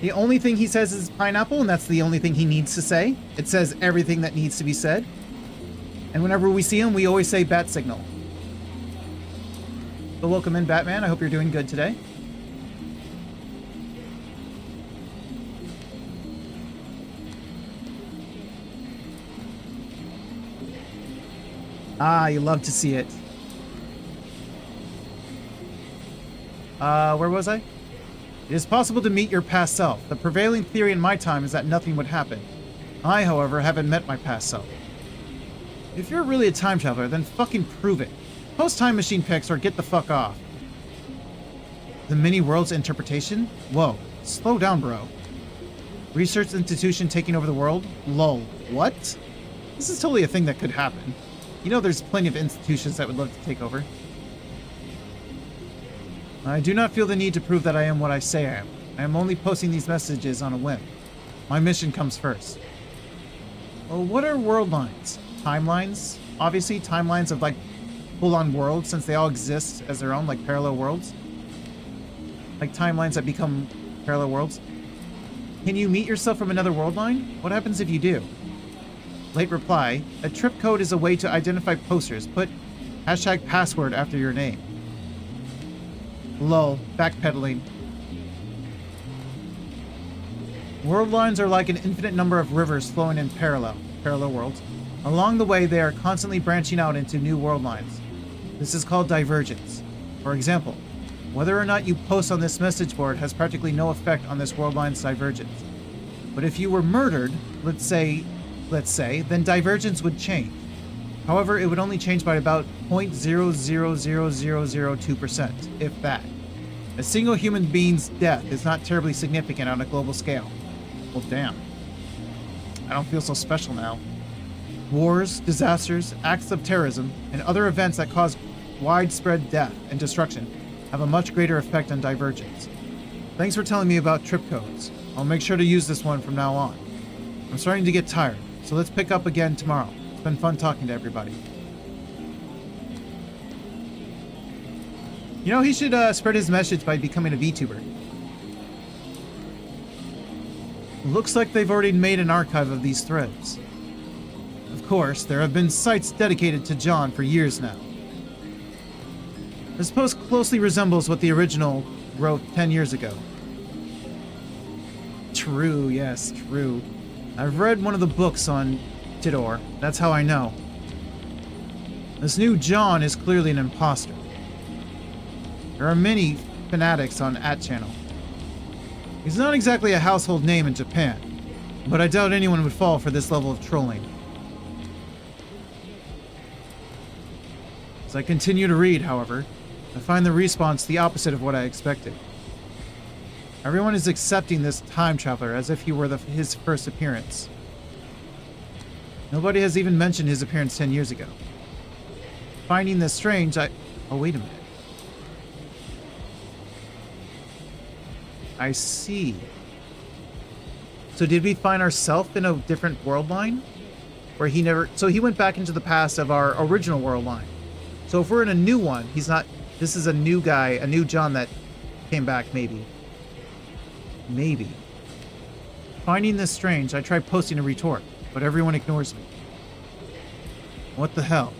The only thing he says is pineapple, and that's the only thing he needs to say. It says everything that needs to be said. And whenever we see him, we always say bat signal. So welcome in, Batman. I hope you're doing good today. Ah, you love to see it. Where was I? It is possible to meet your past self. The prevailing theory in my time is that nothing would happen. I, however, haven't met my past self. If you're really a time traveler, then fucking prove it. Post time machine pics or get the fuck off. The many worlds interpretation? Whoa, slow down, bro. Research institution taking over the world? Lol. What? This is totally a thing that could happen. You know there's plenty of institutions that would love to take over. I do not feel the need to prove that I am what I say I am. I am only posting these messages on a whim. My mission comes first. Well, what are world lines? Timelines? Obviously, timelines of like full-on worlds, since they all exist as their own, like parallel worlds. Like timelines that become parallel worlds. Can you meet yourself from another world line? What happens if you do? Late reply. A trip code is a way to identify posters. Put #password after your name. Lol. Backpedaling. World lines are like an infinite number of rivers flowing in parallel worlds. Along the way, they are constantly branching out into new world lines. This is called divergence. For example, whether or not you post on this message board has practically no effect on this world line's divergence. But if you were murdered, let's say, then divergence would change. However, it would only change by about 0.000002%, if that. A single human being's death is not terribly significant on a global scale. Well, damn. I don't feel so special now. Wars, disasters, acts of terrorism, and other events that cause widespread death and destruction have a much greater effect on divergence. Thanks for telling me about trip codes. I'll make sure to use this one from now on. I'm starting to get tired, so let's pick up again tomorrow. It's been fun talking to everybody. You know, he should spread his message by becoming a VTuber. Looks like they've already made an archive of these threads. Of course, there have been sites dedicated to John for years now. This post closely resembles what the original wrote 10 years ago. True, yes, true. I've read one of the books on Titor. That's how I know. This new John is clearly an imposter. There are many fanatics on @channel. He's not exactly a household name in Japan, but I doubt anyone would fall for this level of trolling. As I continue to read, however, I find the response the opposite of what I expected. Everyone is accepting this time traveler as if he were his first appearance. Nobody has even mentioned his appearance 10 years ago. Finding this strange, Oh, wait a minute. I see. So did we find ourselves in a different world line? Where he never... So he went back into the past of our original world line. So if we're in a new one, he's not... This is a new guy, a new John that came back, maybe. Maybe. Finding this strange, I tried posting a retort, but everyone ignores me. What the hell?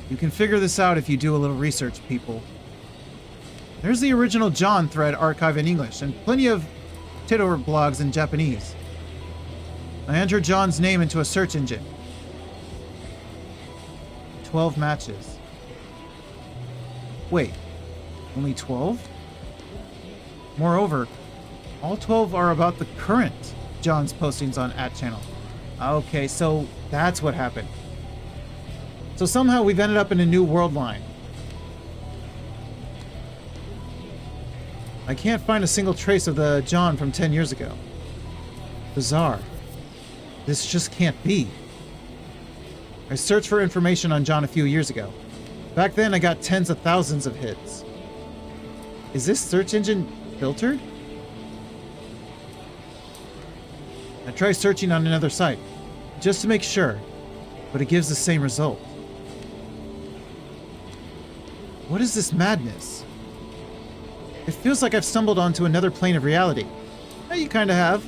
You can figure this out if you do a little research, people. There's the original John thread archive in English, and plenty of Titor blogs in Japanese. I entered John's name into a search engine. 12 matches. Wait, only 12? Moreover, all 12 are about the current John's postings on @channel. Okay, so that's what happened. So somehow we've ended up in a new world line. I can't find a single trace of the John from 10 years ago. Bizarre. This just can't be. I searched for information on John a few years ago. Back then I got tens of thousands of hits. Is this search engine filtered? I tried searching on another site, just to make sure, but it gives the same result. What is this madness? It feels like I've stumbled onto another plane of reality. Yeah, you kinda have.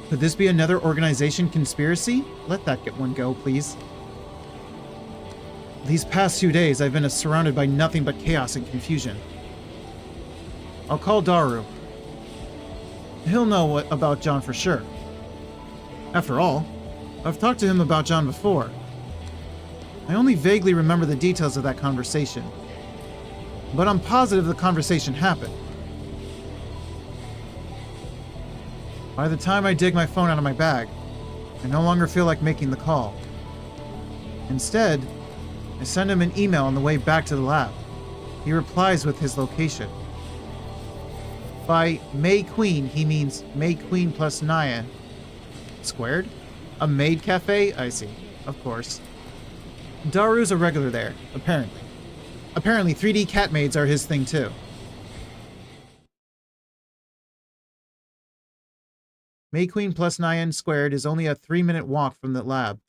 Could this be another organization conspiracy? Let that get one go, please. These past few days, I've been surrounded by nothing but chaos and confusion. I'll call Daru. He'll know about John for sure. After all, I've talked to him about John before. I only vaguely remember the details of that conversation, but I'm positive the conversation happened. By the time I dig my phone out of my bag, I no longer feel like making the call. Instead, I send him an email on the way back to the lab. He replies with his location. By May Queen, he means May Queen plus Naya. Squared? A maid cafe? I see. Of course. Daru's a regular there, apparently. Apparently 3D cat maids are his thing too. May Queen plus Nyan squared is only a 3-minute walk from the lab.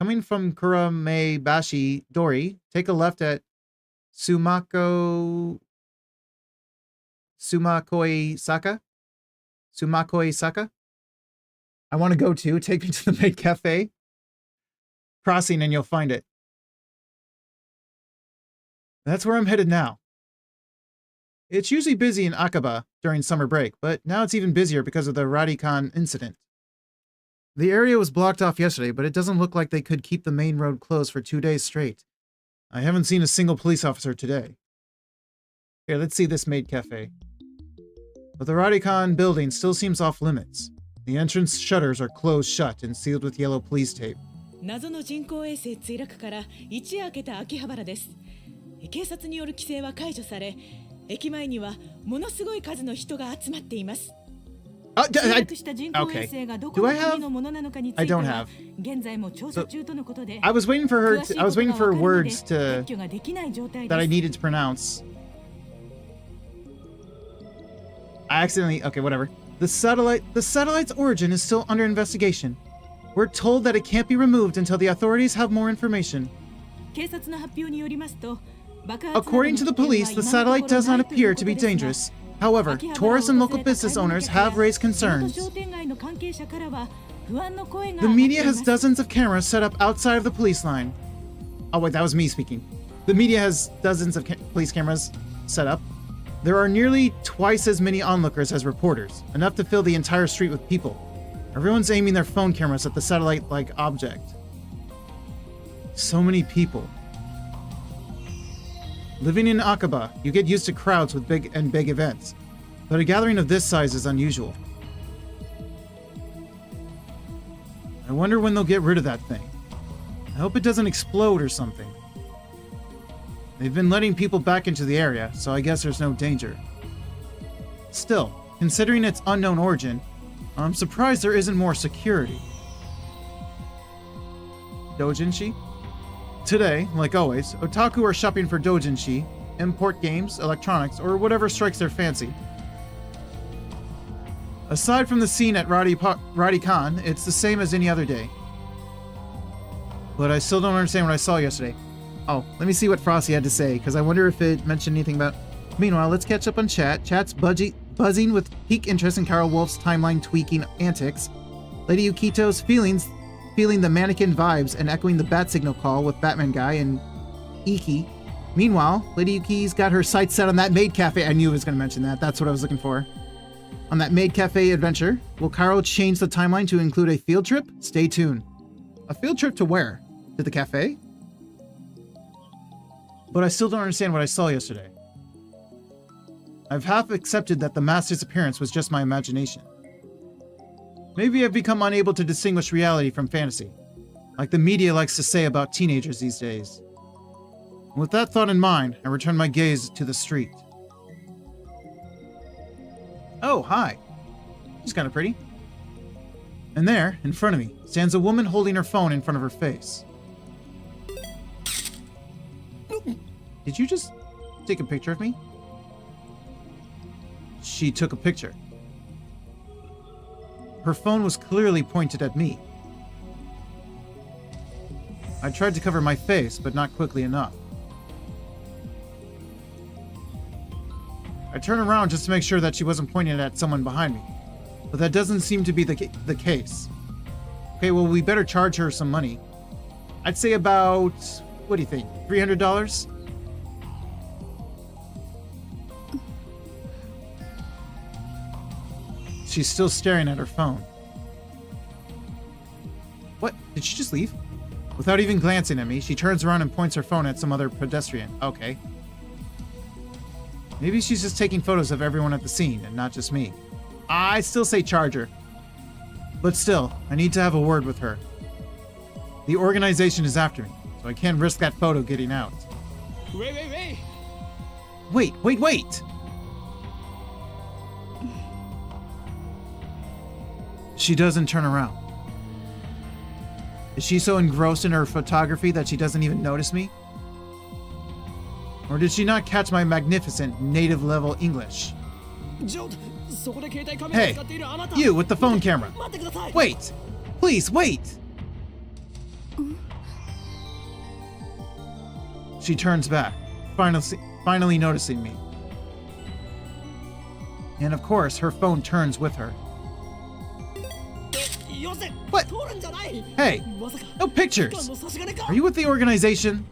Coming from Kuramebashi Dori, take a left at Sumakoi Saka? Sumakoi Saka? I want to go to. Take me to the maid cafe. Crossing and you'll find it. That's where I'm headed now. It's usually busy in Akaba during summer break, but now it's even busier because of the Radicon incident. The area was blocked off yesterday, but it doesn't look like they could keep the main road closed for 2 days straight. I haven't seen a single police officer today. Here, let's see this maid cafe. But the Radicon building still seems off limits. The entrance shutters are closed shut and sealed with yellow police tape. 謎の人工衛星墜落から一夜明けた秋葉原です。警察による規制は解除され、駅前にはものすごい数の人が集まっています。墜落した人工衛星がどこの国のものなのかについては現在も調査中とのことで、I was waiting for words to that I needed to pronounce. I accidentally, okay, whatever. The satellite's origin is still under investigation. We're told that it can't be removed until the authorities have more information. According to the police, the satellite does not appear to be dangerous. However, tourists and local business owners have raised concerns. The media has dozens of cameras set up outside of the police line. Oh wait, that was me speaking. The media has dozens of police cameras set up. There are nearly twice as many onlookers as reporters, enough to fill the entire street with people. Everyone's aiming their phone cameras at the satellite-like object. So many people. Living in Akaba, you get used to crowds with big events, but a gathering of this size is unusual. I wonder when they'll get rid of that thing. I hope it doesn't explode or something. They've been letting people back into the area, so I guess there's no danger. Still, considering its unknown origin, I'm surprised there isn't more security. Doujinshi? Today, like always, otaku are shopping for doujinshi, import games, electronics, or whatever strikes their fancy. Aside from the scene at Radikan, it's the same as any other day. But I still don't understand what I saw yesterday. Oh, let me see what Frosty had to say, because I wonder if it mentioned anything about... Meanwhile, let's catch up on chat. Chat's buzzing with peak interest in Carol Wolf's timeline tweaking antics. Lady Yukito's feeling the mannequin vibes and echoing the bat signal call with Batman Guy and Iki. Meanwhile, Lady Yuki's got her sights set on that maid cafe. I knew I was going to mention that. That's what I was looking for. On that maid cafe adventure, will Carol change the timeline to include a field trip? Stay tuned. A field trip to where? To the cafe? But I still don't understand what I saw yesterday. I've half accepted that the mass disappearance was just my imagination. Maybe I've become unable to distinguish reality from fantasy, like the media likes to say about teenagers these days. With that thought in mind, I return my gaze to the street. Oh, hi. She's kind of pretty. And there, in front of me, stands a woman holding her phone in front of her face. Did you just take a picture of me? She took a picture. Her phone was clearly pointed at me. I tried to cover my face, but not quickly enough. I turned around just to make sure that she wasn't pointing at someone behind me, but that doesn't seem to be the case. Okay, well, we better charge her some money. I'd say about, what do you think, $300? She's still staring at her phone. What? Did she just leave? Without even glancing at me, she turns around and points her phone at some other pedestrian. Okay. Maybe she's just taking photos of everyone at the scene and not just me. I still say charge her. But still, I need to have a word with her. The organization is after me, so I can't risk that photo getting out. Wait! She doesn't turn around. Is she so engrossed in her photography that she doesn't even notice me? Or did she not catch my magnificent native-level English? Hey, you with the phone camera. Wait! Please, wait! She turns back, finally noticing me. And of course, her phone turns with her. What? Hey, no pictures! Are you with the organization?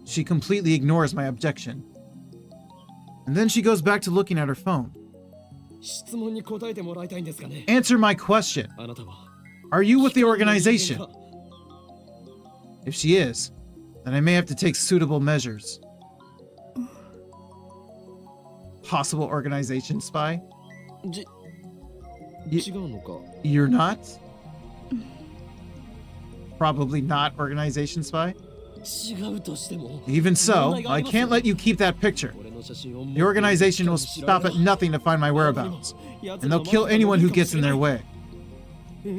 She completely ignores my objection. And then she goes back to looking at her phone. Answer my question. Are you with the organization? If she is, then I may have to take suitable measures. Possible organization spy? You're not? Probably not organization spy? Even so, I can't let you keep that picture. The organization will stop at nothing to find my whereabouts, and they'll kill anyone who gets in their way. I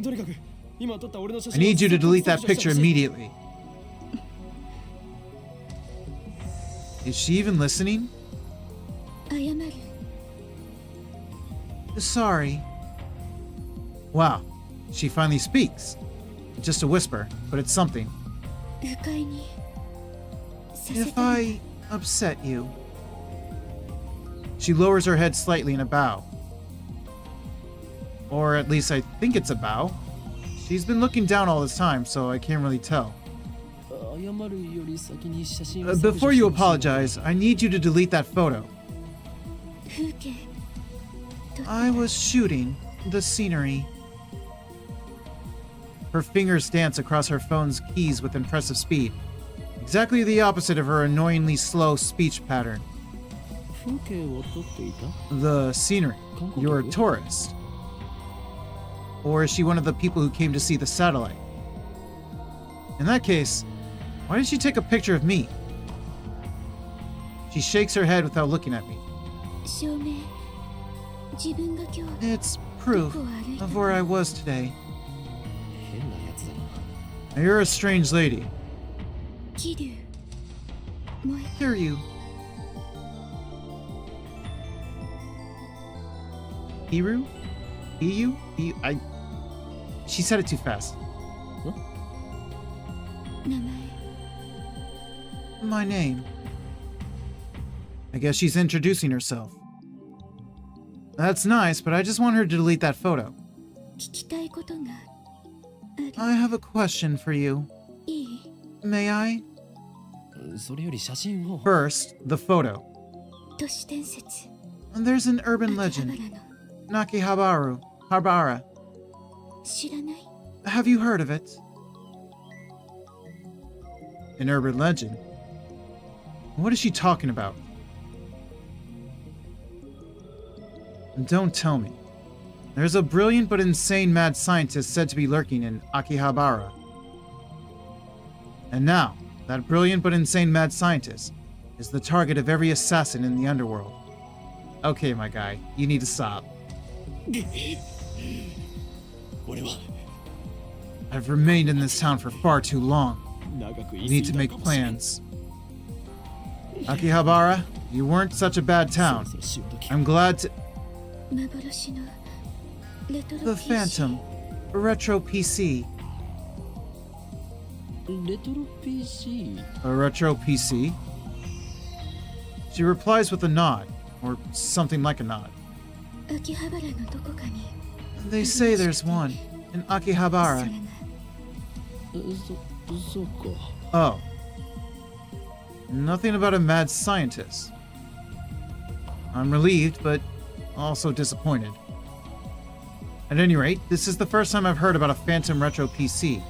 need you to delete that picture immediately. Is she even listening? Sorry. Wow, she finally speaks. Just a whisper, but it's something. If I upset you... She lowers her head slightly in a bow. Or at least I think it's a bow. She's been looking down all this time, so I can't really tell. Before you apologize, I need you to delete that photo. I was shooting the scenery. Her fingers dance across her phone's keys with impressive speed. Exactly the opposite of her annoyingly slow speech pattern. The scenery. You're a tourist. Or is she one of the people who came to see the satellite? In that case, why did she take a picture of me? She shakes her head without looking at me. 証明自分が今日 It's proof of where I was today. 変なやつだな。 Now, you're a strange lady. 桐生燃え Hear you. Hiru? EU? She said it too fast. 名前 My name. I guess she's introducing herself. That's nice, but I just want her to delete that photo. 聞きたいことがある I have a question for you. いい May I? それより写真を。 First, the photo. 都市伝説 There's an urban 秋葉 legend. 原の Habara. 知らない Have you heard of it? An urban legend? What is she talking about? Don't tell me. There's a brilliant but insane mad scientist said to be lurking in Akihabara. And now, that brilliant but insane mad scientist is the target of every assassin in the underworld. Okay, my guy, you need to stop. 俺は I've remained in this town for far too long. 長く We 居 need す to ぎ make たかもしれん。 plans. Akihabara, you weren't such a bad そろ town. そろ潮時。 I'm glad to... 幻のレトロ The PC Phantom. Retro PC. レトロ PC。 A retro PC? She replies with a nod, or something like a nod. 秋葉原のどこかに They say there's one in そ Akihabara. れがそうか。 Oh. Nothing about a mad scientist. I'm relieved, but also disappointed. At any rate, this is the first time I've heard about a Phantom Retro PC.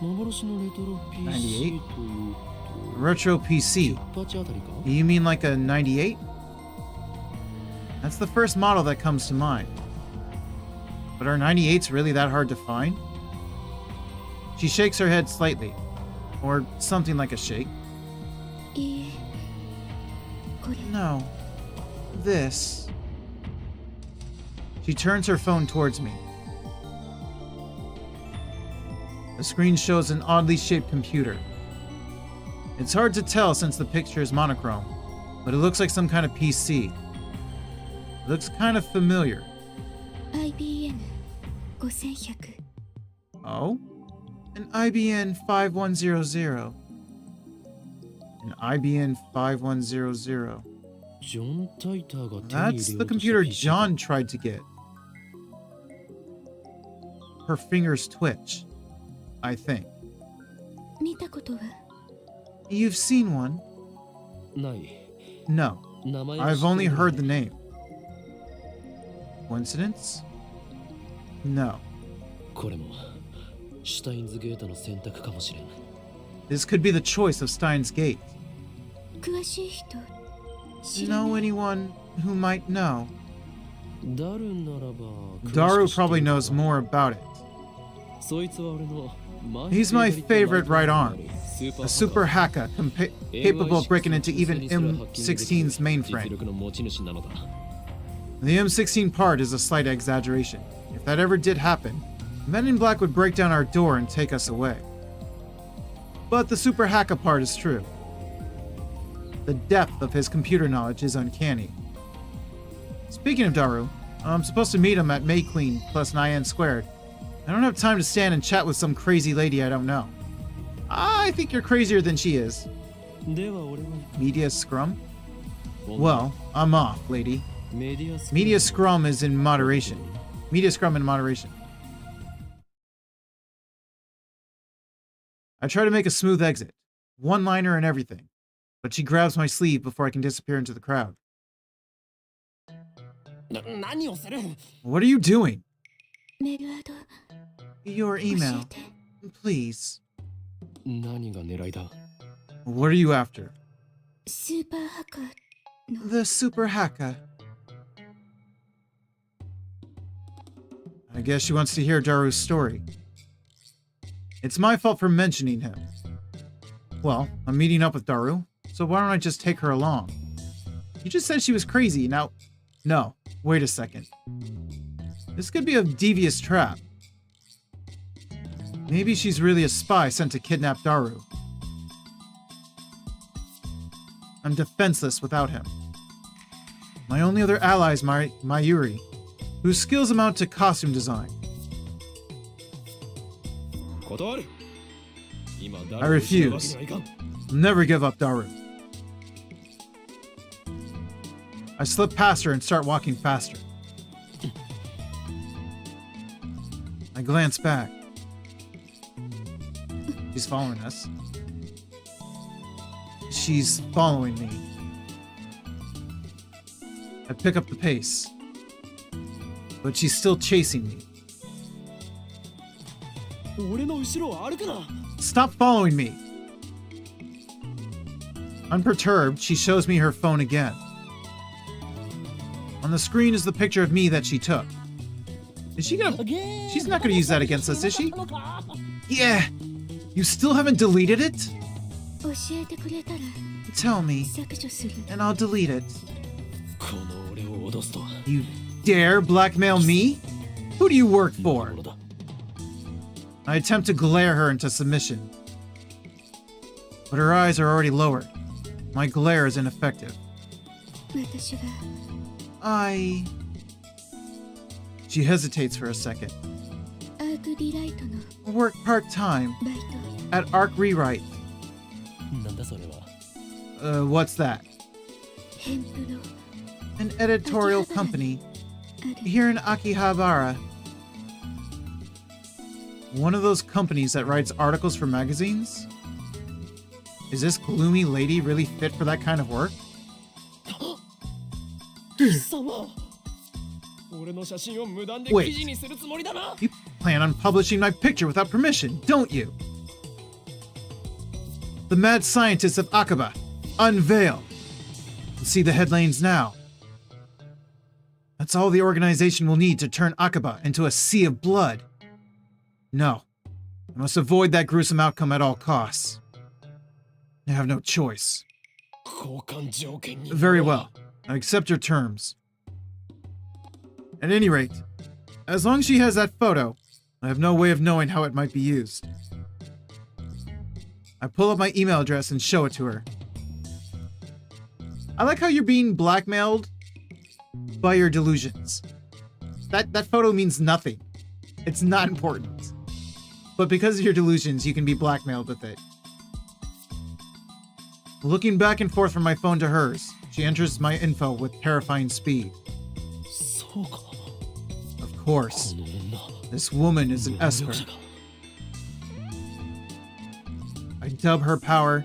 幻のレトロ PC 98というと。 Retro PC? 18あたりか You mean like a 98? That's the first model that comes to mind. But are 98s really that hard to find? She shakes her head slightly, or something like a shake. いいえこれ No. This. She turns her phone towards me. The screen shows an oddly shaped computer. It's hard to tell since the picture is monochrome, but it looks like some kind of PC. It looks kind of familiar. IBM 5100 Oh? An IBN 5100. An IBN 5100. ジョン・タイターが手に入れようとした That's the computer PC John tried to get. Her fingers twitch, I think. 見たことは You've seen one? ない。 No. 名前は I've 知って only る heard the name. Coincidence? No. これもシュタインズゲートの選択かもしれん。 This could be the choice of Steins Gate. 詳しい人知ら Know ない anyone who might know? ダルならば Daru 詳しく知って probably るか knows more about it. そいつは俺の He's my favorite right arm. A A super hacker capable of breaking into even M16's mainframe. 実力の持ち主なのだ。 The M16 part is a slight exaggeration. If that ever did happen, Men in Black would break down our door and take us away. But the super hacker part is true. The depth of his computer knowledge is uncanny. Speaking of Daru, I'm supposed to meet him at May Queen plus Nyan Squared. I don't have time to stand and chat with some crazy lady I don't know. I think you're crazier than she is. では俺は Media Scrum? Well, I'm off, lady. メディアス Media Scrum is in moderation. Media Scrum in moderation. I try to make a smooth exit. One-liner and everything. But she grabs my sleeve before I can disappear into the crowd. 何をする What are you doing? メルアド Your 教え email. て Please. 何が狙いだ What are you after? スーパーハッカー The super hacker. I guess she wants to hear Daru's story. It's my fault for mentioning him. Well, I'm meeting up with Daru, so why don't I just take her along? You just said she was crazy. Now, no, wait a second. This could be a devious trap. Maybe she's really a spy sent to kidnap Daru. I'm defenseless without him. My only other ally is Mayuri, whose skills amount to costume design. I refuse. Never give up Daru. I slip past her and start walking faster. I glance back. She's following us. She's following me. I pick up the pace. But she's still chasing me. Stop following me! Unperturbed, she shows me her phone again. On the screen is the picture of me that she took. Is she gonna... She's not gonna use that against us, is she? Yeah! You still haven't deleted it? Tell me, and I'll delete it. You dare blackmail me? Who do you work for? I attempt to glare her into submission. But her eyes are already lowered. My glare is ineffective. She hesitates for a second. I work part-time at Arc Rewrite. What's that? An editorial company here in Akihabara. One of those companies that writes articles for magazines? Is this gloomy lady really fit for that kind of work? Wait, you plan on publishing my picture without permission, don't you? The mad scientists of Akaba, unveiled. See the headlines now. That's all the organization will need to turn Akaba into a sea of blood. No, I must avoid that gruesome outcome at all costs. I have no choice. Very well, I accept your terms. At any rate, as long as she has that photo, I have no way of knowing how it might be used. I pull up my email address and show it to her. I like how you're being blackmailed by your delusions. That photo means nothing. It's not important. But because of your delusions, you can be blackmailed with it. Looking back and forth from my phone to hers, she enters my info with terrifying speed. Of course, this woman is an Esper. I dub her power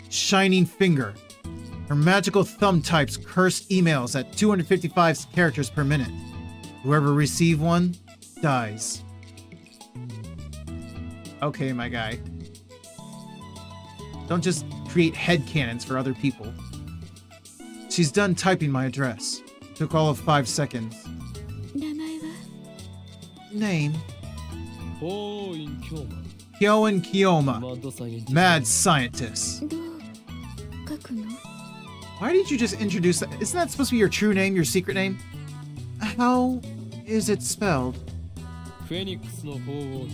Shining Finger. Her magical thumb types cursed emails at 255 characters per minute. Whoever receives one dies. Okay, my guy. Don't just create headcanons for other people. She's done typing my address. Took all of 5 seconds. Name? Hyoen Kiyoma. Mad scientist. Why did you just introduce that? Isn't that supposed to be your true name, your secret name? How is it spelled?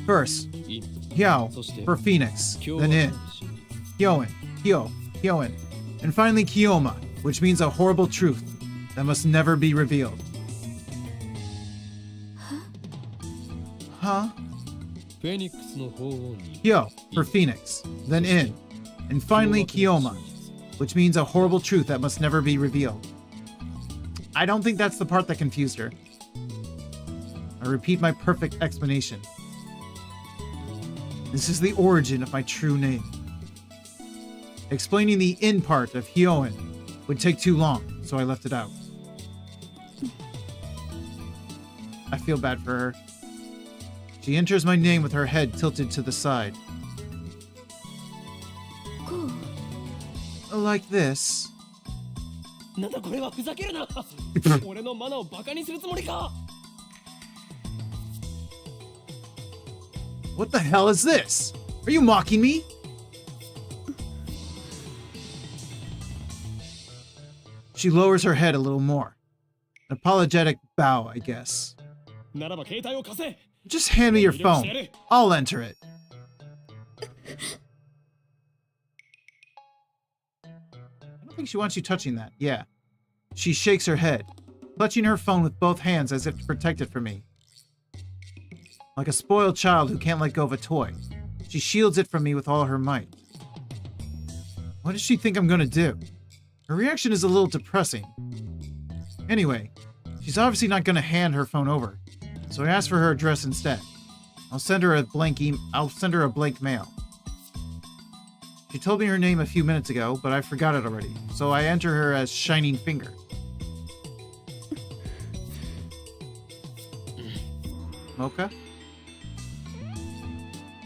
First, Hyao for Phoenix, then In. Hyoen. And finally Kiyoma, which means a horrible truth that must never be revealed. Huh? Hyo for Phoenix, then In. And finally Kiyoma, which means a horrible truth that must never be revealed. I don't think that's the part that confused her. I repeat my perfect explanation. This is the origin of my true name. Explaining the in part of Hyoen would take too long, so I left it out. I feel bad for her. She enters my name with her head tilted to the side. Like this. What the hell is this? Are you mocking me? She lowers her head a little more. An apologetic bow, I guess. ならば携帯を貸せ。 Just hand me your phone. I'll enter it. I don't think she wants you touching that. Yeah. She shakes her head, clutching her phone with both hands as if to protect it from me. Like a spoiled child who can't let go of a toy, she shields it from me with all her might. What does she think I'm gonna do? Her reaction is a little depressing. Anyway, she's obviously not gonna hand her phone over, so I ask for her address instead. I'll send her a blank mail. She told me her name a few minutes ago, but I forgot it already, so I enter her as Shining Finger. Mocha?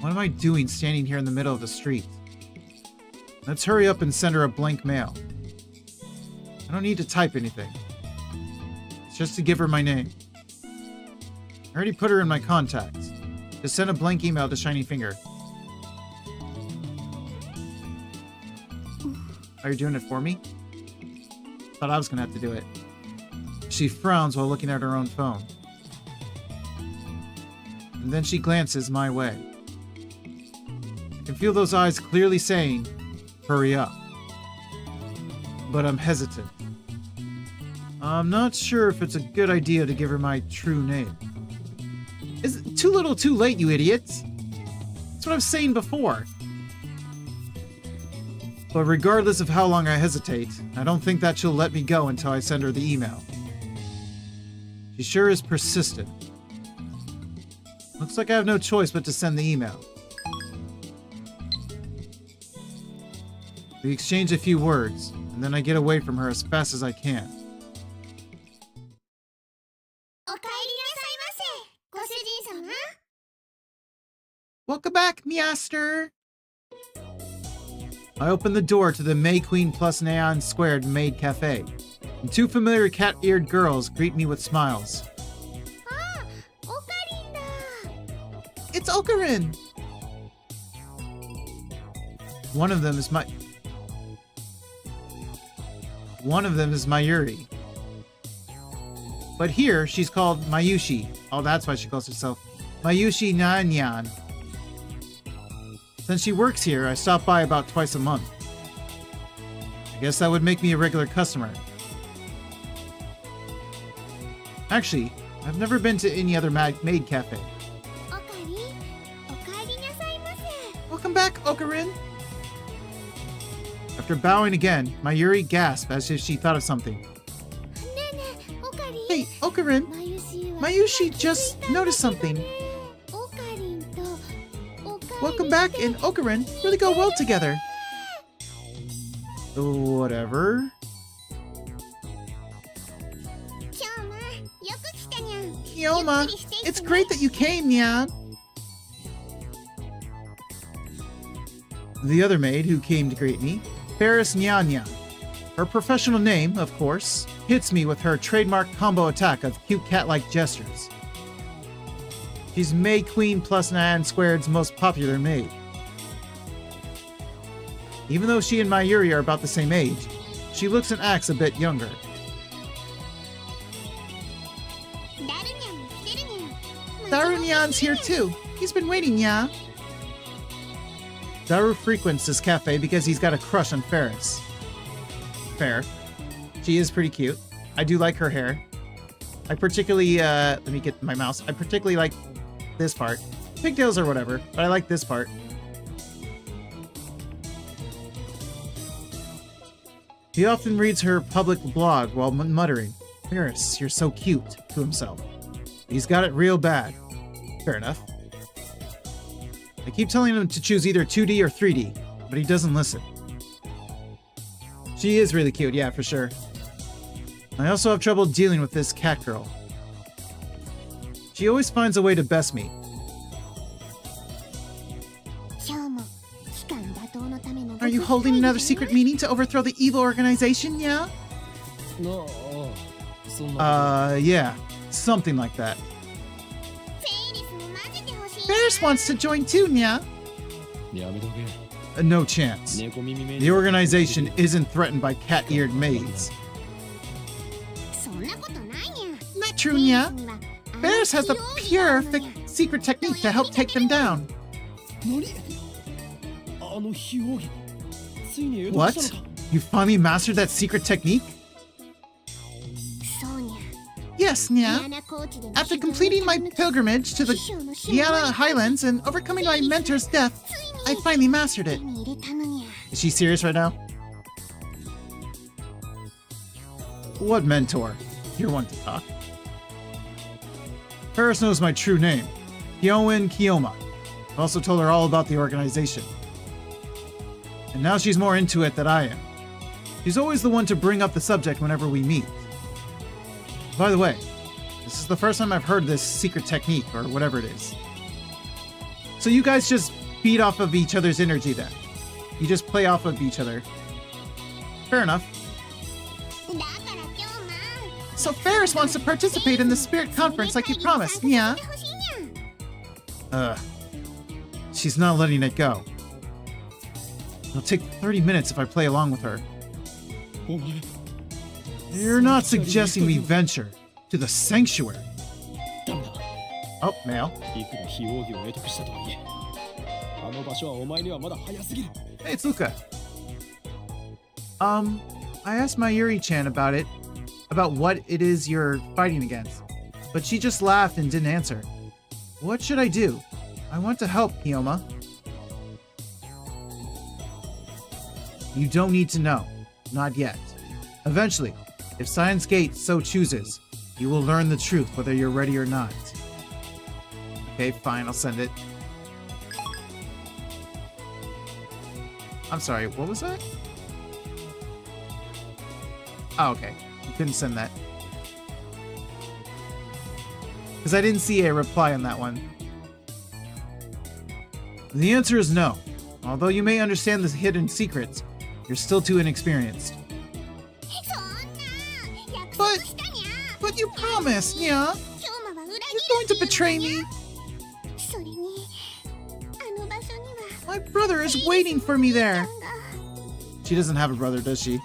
What am I doing standing here in the middle of the street? Let's hurry up and send her a blank mail. I don't need to type anything. It's just to give her my name. I already put her in my contacts. Just send a blank email to Shining Finger. Are you doing it for me? Thought I was gonna have to do it. She frowns while looking at her own phone. And then she glances my way. I can feel those eyes clearly saying, hurry up. But I'm hesitant. I'm not sure if it's a good idea to give her my true name. Is it too little too late, you idiots? That's what I was saying before. But regardless of how long I hesitate, I don't think that she'll let me go until I send her the email. She sure is persistent. Looks like I have no choice but to send the email. We exchange a few words, and then I get away from her as fast as I can. おかえりなさいませ、ご主人様。 Welcome back, Measter! I open the door to the May Queen plus Neon Squared Maid Cafe, and two familiar cat-eared girls greet me with smiles. あ、オカリンだ。 It's Okarin! One of them is Mayuri. But here, she's called Mayushi. Oh, that's why she calls herself Mayushi Nanyan. Since she works here, I stop by about twice a month. I guess that would make me a regular customer. Actually, I've never been to any other maid cafe. おかり、おかえりなさいませ。 Welcome back, Okarin! After bowing again, Mayuri gasped as if she thought of something. ねえねえ、オカリン。 Hey, Okarin! マユシ Mayushi just noticed something. オカリンとおかえり Welcome back and Okarin really go well together. Whatever. 今日もよく来たにゃん。 Kioma, it's great that you came, Nyan. The other maid who came to greet me, Ferris Nyan. Her professional name, of course, hits me with her trademark combo attack of cute cat-like gestures. She's May Queen plus Nyan Squared's most popular maid. Even though she and Mayuri are about the same age, she looks and acts a bit younger. ダルニャンも来てるにゃん。 Daru Nyan's here too. He's been waiting, Nya. Daru frequents this cafe because he's got a crush on Ferris. Fair. She is pretty cute. I do like her hair. I particularly, let me get my mouse. I particularly like this part. Pigtails or whatever, but I like this part. He often reads her public blog while muttering, "Ferris, you're so cute," to himself. He's got it real bad. Fair enough. I keep telling him to choose either 2D or 3D, but he doesn't listen. She is really cute, yeah, for sure. I also have trouble dealing with this cat girl. She always finds a way to best me. 今日も期間打倒のための Are you holding another secret meeting to overthrow the evil organization, yeah? なあ、そんな。 Yeah. Something like that. フェイリスも混ぜてほしい。 Ferris wants to join too, Nya. No chance. The organization isn't threatened by cat-eared maids. そんなことないにゃ Not true, Nya. Ferris has a pure secret technique to help take them down. あの非奥義ついに得得 What? したのか You finally mastered that secret technique? そうにゃ Yes, Nya. After completing my pilgrimage to the Guyana Highlands and overcoming my mentor's death, I finally mastered it. 手に入れたのにゃ Is she serious right now? What mentor? You're one to talk. Ferris knows my true name, Kyoin Kiyoma. I also told her all about the organization. And now she's more into it than I am. She's always the one to bring up the subject whenever we meet. By the way, this is the first time I've heard this secret technique, or whatever it is. So you guys just feed off of each other's energy then. You just play off of each other. Fair enough. だから今日ま So Ferris wants to participate in the spirit conference like he promised, yeah? 欲しいにゃ She's not letting it go. It'll take 30 minutes if I play along with her. お前 You're not suggesting we venture to the sanctuary. ダメだ Oh, mail. いくら非奥義を得得したとはいえあの場所はお前にはまだ早すぎる Hey, it's Luca. I asked Mayuri-chan about it, about what it is you're fighting against, but she just laughed and didn't answer. What should I do? I want to help, Kiyoma. You don't need to know. Not yet. Eventually, if Science Gate so chooses, you will learn the truth whether you're ready or not. Okay, fine, I'll send it. I'm sorry, what was that? Oh, okay. You couldn't send that. Because I didn't see a reply on that one. The answer is no. Although you may understand the hidden secrets, you're still too inexperienced. そんな約 But- 束したにゃ But you promised, Nya. 今日まは裏 You're 切 going to betray me. それにあの場所には My brother is waiting for me さ there. んが She doesn't have a brother, does she?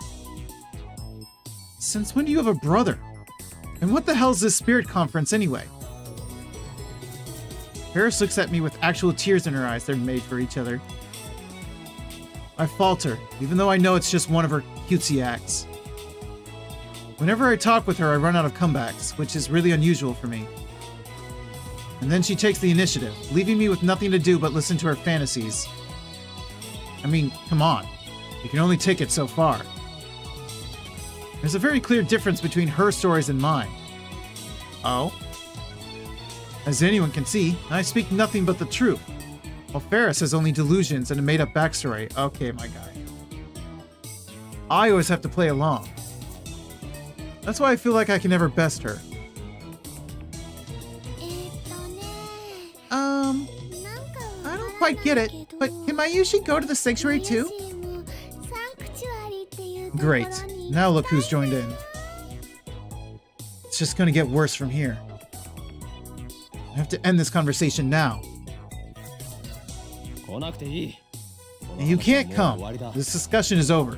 Since when do you have a brother? And what the hell is this spirit conference anyway? Paris looks at me with actual tears in her eyes. They're made for each other. I falter, even though I know it's just one of her cutesy acts. Whenever I talk with her, I run out of comebacks, which is really unusual for me. And then she takes the initiative, leaving me with nothing to do but listen to her fantasies. I mean, come on. You can only take it so far. There's a very clear difference between her stories and mine. Oh? As anyone can see, I speak nothing but the truth. While Ferris has only delusions and a made-up backstory. Okay, my guy. I always have to play along. That's why I feel like I can never best her. なんか I don't quite get it, but can Mayushi go to the sanctuary too? サンクチュアリっていうところ Great. に Now look who's joined in. It's just gonna get worse from here. I have to end this conversation now. 来なくていい And you can't もう come. 終わりだ This discussion is over.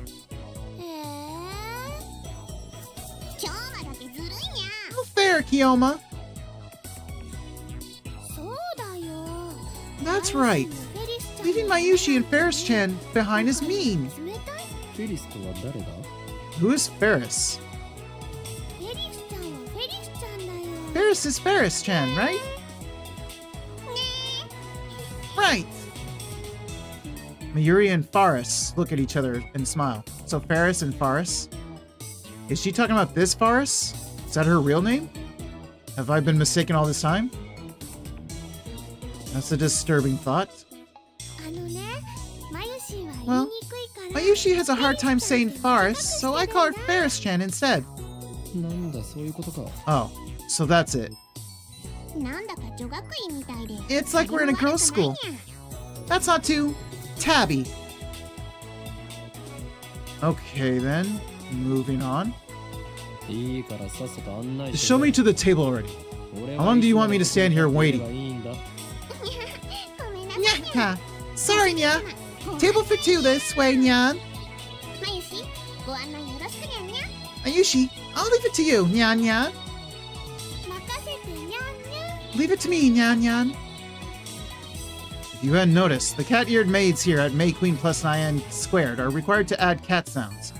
今日まだけずるいにゃ No fair, Kiyoma. そうだよ That's right. Leaving Mayushi and Ferris-chan behind is mean. 冷たいフェリスとは誰だ Who is Ferris? フェリスちゃんはフェリスちゃんだよ Ferris is Ferris-chan, right? Right. Mayuri and Faris look at each other and smile. So Ferris and Faris? Is she talking about this Faris? Is that her real name? Have I been mistaken all this time? That's a disturbing thought. あのねマユシーは言い Well, にくいから Mayushi has a hard time saying Faris, so I call her Ferris-chan instead. なんだそういうことか Oh, so that's it. なんだか女学院みたいで It's like we're in a girls' school. That's not too tabby. Okay then, moving on. いいからさっさと案内 Show me to the table already. How long do you want me to stand here waiting? ごめんなさいにゃ Yeah. Sorry, Nya. Table for two this way, Nyan. まゆし、ご案内よろしくにゃんにゃ。 Ayushi, I'll leave it to you, Nyan Nyan. 任せてにゃんにゃ。 Leave it to me, Nyan Nyan. If you hadn't noticed, the cat-eared maids here at May Queen plus Nyan Squared are required to add cat sounds,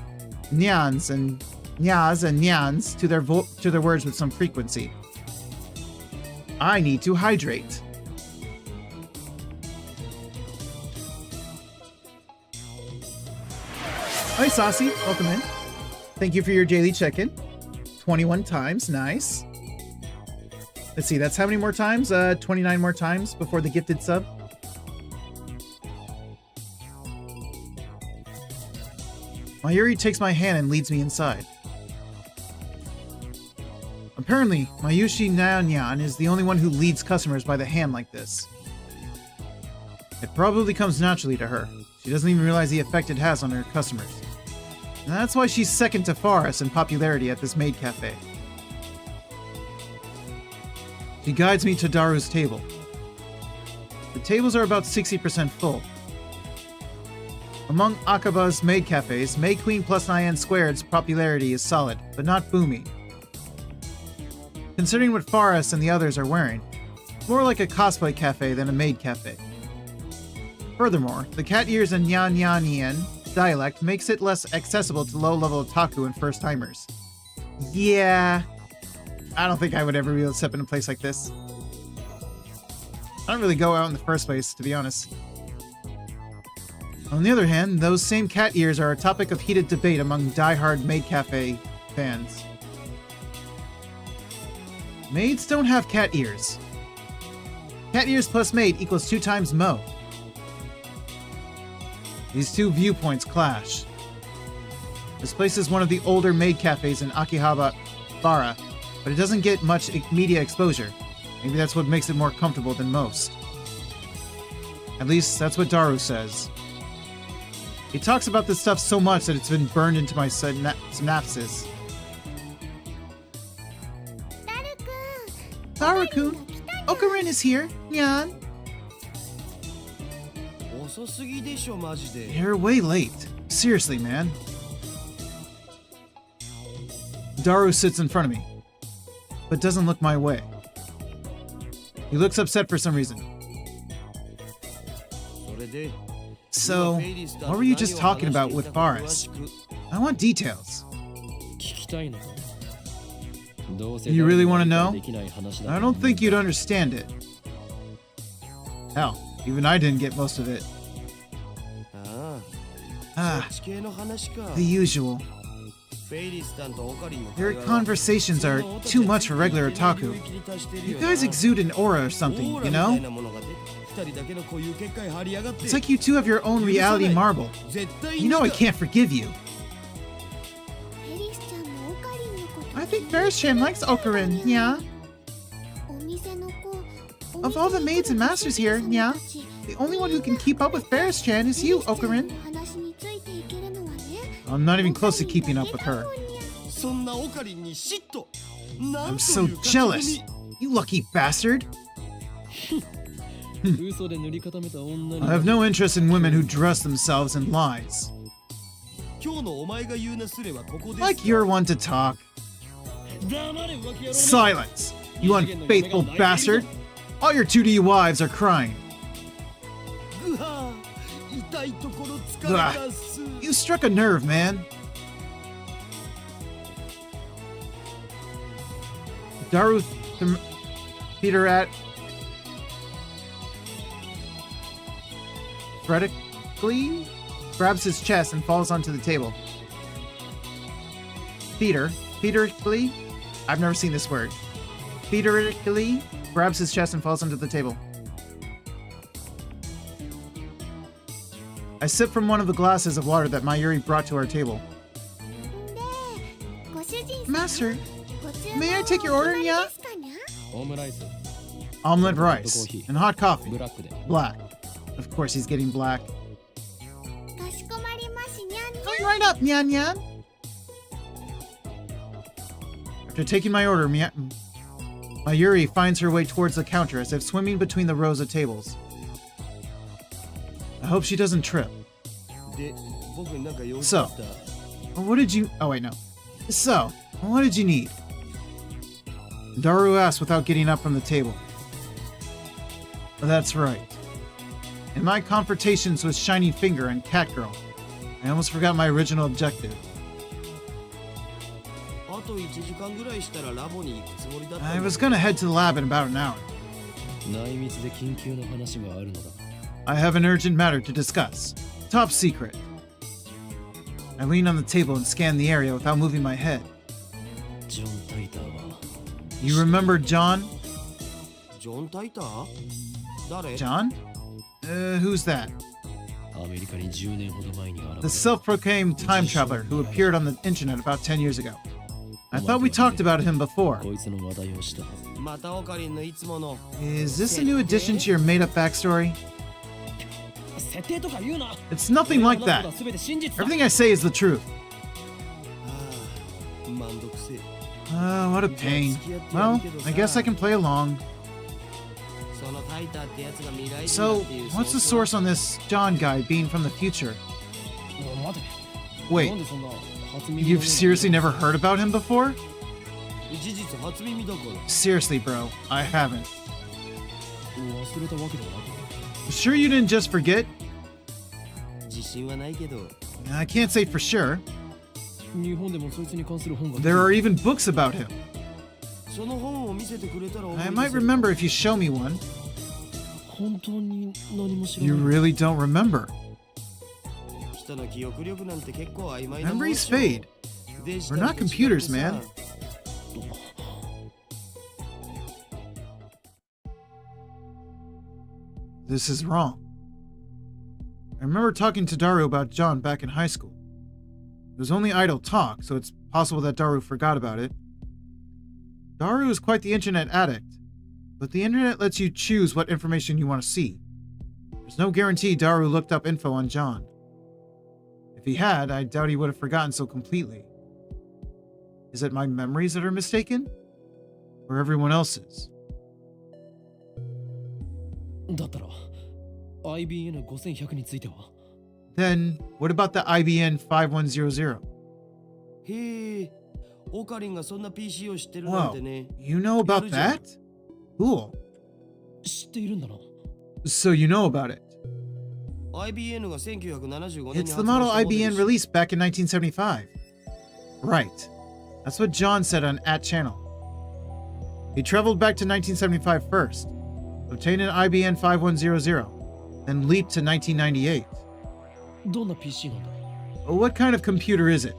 nyans and nyans to their words with some frequency. I need to hydrate. Hi, Saucy. Welcome in. Thank you for your daily check-in. 21 times. Nice. Let's see, that's how many more times? 29 more times before the gifted sub. Mayuri takes my hand and leads me inside. Apparently, Mayushi Nyan is the only one who leads customers by the hand like this. It probably comes naturally to her. She doesn't even realize the effect it has on her customers. And that's why she's second to Faris in popularity at this maid cafe. She guides me to Daru's table. The tables are about 60% full. Among Akaba's maid cafes, May Queen plus Nyan Squared's popularity is solid, but not booming. Considering what Faris and the others are wearing, it's more like a cosplay cafe than a maid cafe. Furthermore, the cat ears and Nyan dialect makes it less accessible to low-level otaku and first-timers. Yeah, I don't think I would ever be able to step in a place like this. I don't really go out in the first place, to be honest. On the other hand, those same cat ears are a topic of heated debate among die-hard maid cafe fans. Maids don't have cat ears. Cat ears plus maid equals 2 times mo. These two viewpoints clash. This place is one of the older maid cafes in Akihabara, but it doesn't get much media exposure. Maybe that's what makes it more comfortable than most. At least, that's what Daru says. He talks about this stuff so much that it's been burned into my synapses. Daru-kun, Okarin is here, Nyan. You're way late. Seriously, man. Daru sits in front of me, but doesn't look my way. He looks upset for some reason. So, what were you just talking about with Faris? I want details. You really want to know? I don't think you'd understand it. Hell, even I didn't get most of it. The usual. Their conversations are too much for regular otaku. You guys exude an aura or something, you know? It's like you two have your own reality marble. You know I can't forgive you. I think Faris-chan likes Okarin, yeah? Of all the maids and masters here, yeah, the only one who can keep up with Faris-chan is you, Okarin. I'm not even close to keeping up with her. I'm so jealous! You lucky bastard! I have no interest in women who dress themselves in lies. Like you're one to talk. Silence! You unfaithful bastard! All your 2D wives are crying. Ugh. You struck a nerve, man. Daru Peter at Freddically grabs his chest and falls onto the table. Peterically? I've never seen this word. Peterically grabs his chest and falls onto the table. I sip from one of the glasses of water that Mayuri brought to our table. Master, may I take your order, yeah? Omelette rice and hot coffee. Black. Of course he's getting black. Going right up, Nyan Nyan. After taking my order, Mayuri finds her way towards the counter as if swimming between the rows of tables. I hope she doesn't trip. で、僕なんか用事 So, あった what did you... Oh, wait, no. So, what did you need? Daru asked without getting up from the table. That's right. In my confrontations with Shining Finger and Catgirl, I almost forgot my original objective. あと1時間ぐらいしたらラボに行くつもりだった I was gonna head to the lab in about an hour. 内密で緊急の話があるのだ I have an urgent matter to discuss. Top secret. I leaned on the table and scanned the area without moving my head. ジョン・タイターは You remember John? ジョン・タイター誰 John? Who's that? アメリカに10年ほど前に現れ The self-proclaimed time traveler who appeared on the internet about 10 years ago. I thought we talked about him before. こいつの話題をしたはずまたオカリンのいつもの Is this a new addition to your made-up backstory? 設定とか言うな It's nothing like that. 全て真実だ Everything I say is the truth. ああめんどくせえ What a pain. Well, I guess I can play along. そのタイターってやつが未来人だ So, っていう what's the ソース source on this John guy being from the future? 待て Wait, なんでそんな初耳 you've seriously never heard about him before? は事実初耳だから Seriously, bro, I haven't. 忘れたわけではなく Sure you didn't just forget? 自信はないけど I can't say for sure. 日本でもそいつに関する本が There are even books about him. その本を見せてくれたら思い I 出 might せる remember if you show me one. 本当に何も知ら You ない really don't remember. 人の記憶力なんて結構曖昧なもん Memories でしょ fade. デジ We're タル not と違って computers, さ man. This is wrong. I remember talking to Daru about John back in high school. It was only idle talk, so it's possible that Daru forgot about it. Daru is quite the internet addict, but the internet lets you choose what information you want to see. There's no guarantee Daru looked up info on John. If he had, I doubt he would have forgotten so completely. Is it my memories that are mistaken? Or everyone else's? だったら IBN5100 については Then, what about the IBN 5100? へえオカリンがそんな PC を知ってるなん Whoa, てね you know about that? Cool. 知っているんだな So you know about it. IBN が1975年に It's 発 the 売 model したモデル IBN released back in 1975. Right. That's what John said on @channel. He traveled back to 1975 first, obtained an IBN 5100, then leaped to 1998. どんな PC なんだ What kind of computer is it?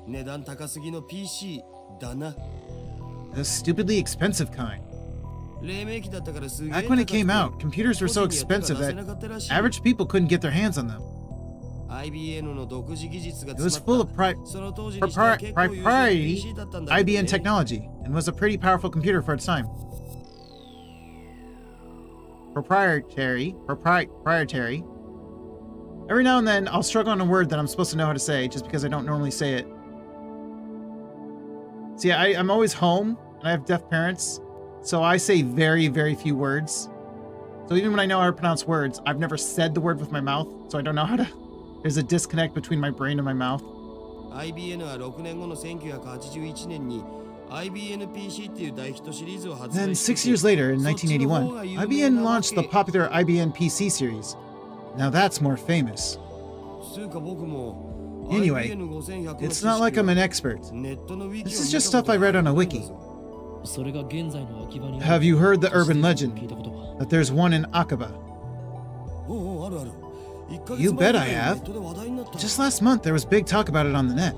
値段高すぎの PC だな The stupidly expensive kind. 黎明期だったからすげえ Back when it came out, computers were so expensive that average people couldn't get their hands on them. IBN の独自技術が It was 詰 full ま of ったその当時にしては結構優秀な proprietary PC だったんだけどね IBN technology and was a pretty powerful computer for its time. Proprietary. Every now and then, I'll struggle on a word that I'm supposed to know how to say just because I don't normally say it. See, I'm always home, and I have deaf parents, so I say very, very few words. So even when I know how to pronounce words, I've never said the word with my mouth, so I don't know how to... There's a disconnect between my brain and my mouth. IBN は6年後の1981年に IBN PC っていう大ヒットシリーズを発売 Then して 6 years later, in 1981, IBN launched the popular IBN PC series. Now that's more famous. つうか僕も Anyway, IBN 5100の it's not like I'm an expert. ネットのウィキを This is just stuff I read on a wiki. それが現在の秋葉に Have you heard the urban 聞い legend たことは that there's one in Aqaba? おうおうあるある1ヶ You 月前 bet に I ネ have. ットで話題になった Just last month, there was big talk about it on the net.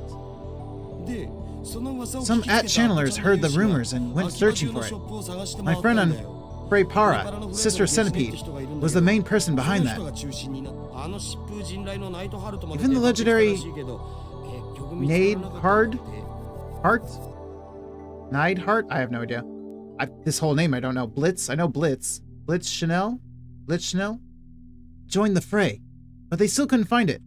でその噂を Some 聞きつけた @channelers heard the rumors and went 秋葉中 searching の for ショッ it. プを探して My 回った friend ん on だよ Frey Para, Sister Centipede, was the main person behind that. Even the legendary Neidhart? I have no idea. This whole name I don't know. Blitz? I know Blitz. Blitz Chanel? Joined the fray, but they still couldn't find it.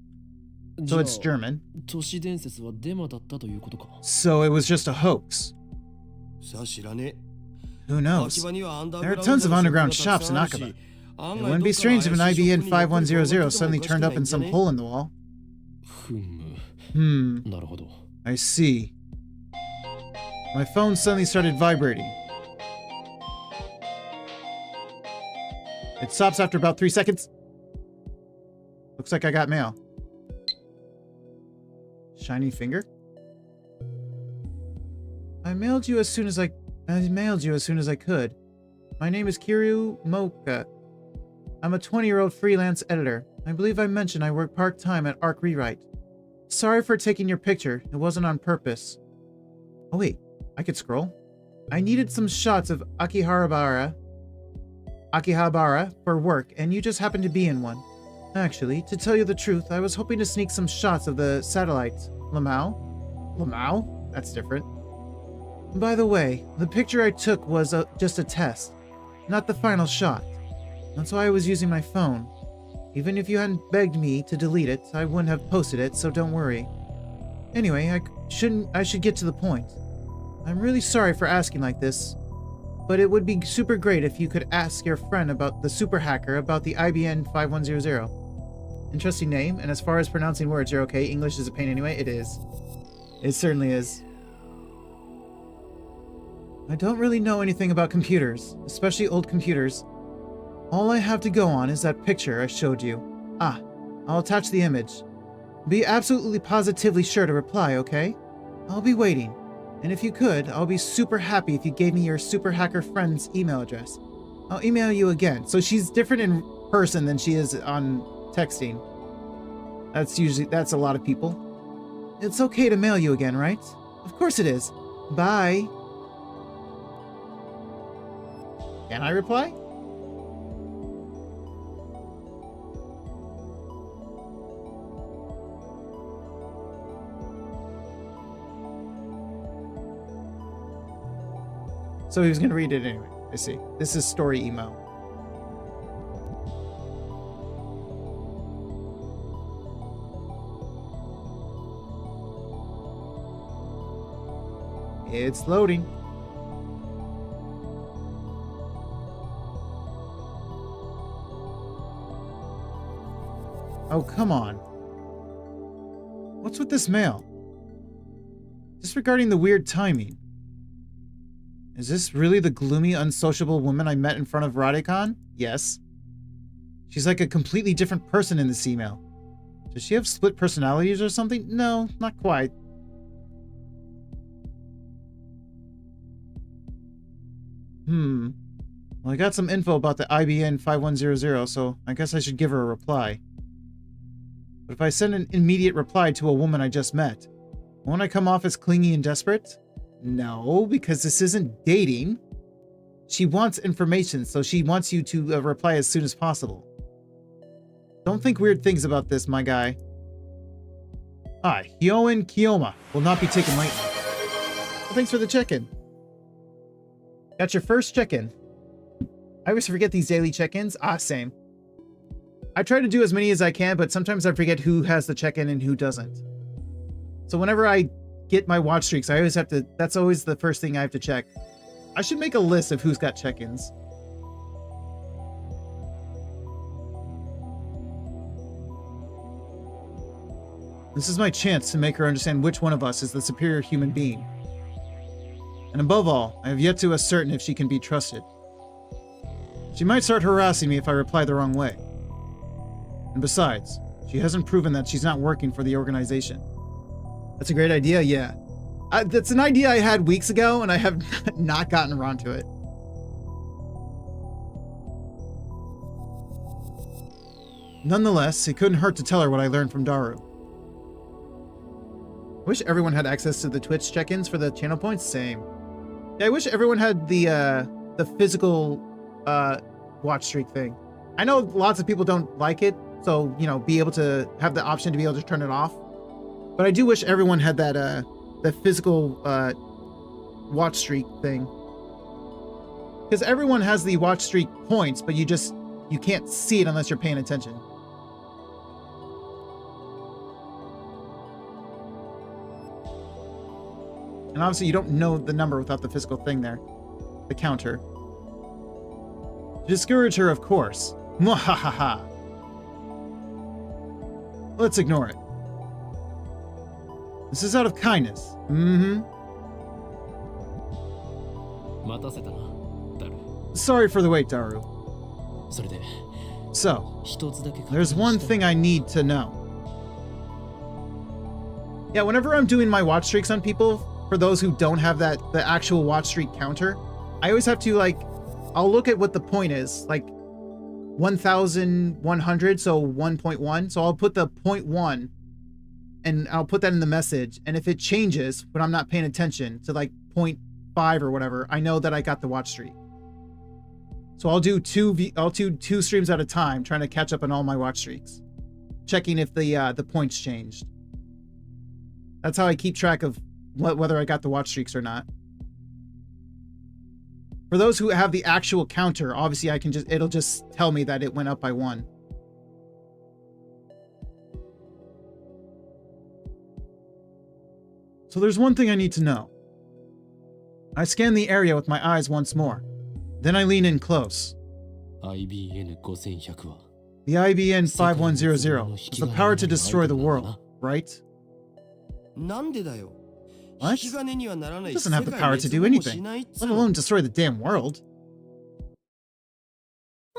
So it's German. 都市伝説はデマだったということか So it was just a hox. さあ知らねえ Who knows? There are tons of underground shops in Aqaba. It wouldn't be strange if an IBN 5100 suddenly turned up in some hole in the wall. I see. My phone suddenly started vibrating. It stops after about 3 seconds. Looks like I got mail. Shiny finger? I mailed you as soon as I could. My name is Kiryu Moka. I'm a 20-year-old freelance editor. I believe I mentioned I work part-time at Arc Rewrite. Sorry for taking your picture. It wasn't on purpose. Oh wait, I could scroll. I needed some shots of Akihabara for work, and you just happened to be in one. Actually, to tell you the truth, I was hoping to sneak some shots of the satellites. Lamau? Lamau? That's different. By the way, the picture I took was just a test, not the final shot. That's why I was using my phone. Even if you hadn't begged me to delete it, I wouldn't have posted it, so don't worry. Anyway, I should get to the point. I'm really sorry for asking like this, but it would be super great if you could ask your friend about the super hacker about the IBN 5100. Interesting name, and as far as pronouncing words, you're okay. English is a pain anyway. It is. It certainly is. I don't really know anything about computers, especially old computers. All I have to go on is that picture I showed you. I'll attach the image. Be absolutely positively sure to reply, okay? I'll be waiting. And if you could, I'll be super happy if you gave me your super hacker friend's email address. I'll email you again. So she's different in person than she is on texting. That's a lot of people. It's okay to mail you again, right? Of course it is. Bye. Can I reply? So he was going to read it anyway. I see. This is story email. It's loading. Oh, come on. What's with this mail? Disregarding the weird timing. Is this really the gloomy, unsociable woman I met in front of Radecon? Yes. She's like a completely different person in this email. Does she have split personalities or something? No, not quite. Well, I got some info about the IBN 5100, so I guess I should give her a reply. But if I send an immediate reply to a woman I just met, won't I come off as clingy and desperate? No, because this isn't dating. She wants information, so she wants you to reply as soon as possible. Don't think weird things about this, my guy. Hi, Hyoen Kiyoma will not be taken lightly. Well, thanks for the check-in. Got your first check-in. I always forget these daily check-ins. Same. I try to do as many as I can, but sometimes I forget who has the check-in and who doesn't. So whenever I get my watch streaks, I always have to, that's always the first thing I have to check. I should make a list of who's got check-ins. This is my chance to make her understand which one of us is the superior human being. And above all, I have yet to ascertain if she can be trusted. She might start harassing me if I reply the wrong way. And besides, she hasn't proven that she's not working for the organization. That's a great idea, yeah. That's an idea I had weeks ago, and I have not gotten around to it. Nonetheless, it couldn't hurt to tell her what I learned from Daru. I wish everyone had access to the Twitch check-ins for the channel points. Same. Yeah, I wish everyone had the physical watch streak thing. I know lots of people don't like it, so, you know, be able to have the option to be able to turn it off. But I do wish everyone had that the physical watch streak thing. Because everyone has the watch streak points, but you can't see it unless you're paying attention. And obviously you don't know the number without the physical thing there. The counter. To discourage her, of course. Mwahaha. Let's ignore it. This is out of kindness. Mm-hmm. 待たせたな、ダル。 Sorry for the wait, Daru. それで、 So, 一つだけ確認 there's した one thing I need to know. Yeah, whenever I'm doing my watch streaks on people, for those who don't have the actual watch streak counter, I always have to, like, I'll look at what the point is, like 1,100, so 1.1. So I'll put the 0.1 and I'll put that in the message. And if it changes when I'm not paying attention to like 0.5 or whatever, I know that I got the watch streak. So I'll do two streams at a time, trying to catch up on all my watch streaks, checking if the points changed. That's how I keep track of whether I got the watch streaks or not. For those who have the actual counter, obviously it'll just tell me that it went up by 1. So there's one thing I need to know. I scan the area with my eyes once more. Then I lean in close. IBN 5100は The IBN 5100 has the power to destroy the world, right? なんでだよ。 What? 引き金にはならない It doesn't have the power to do anything, let alone destroy the damn world.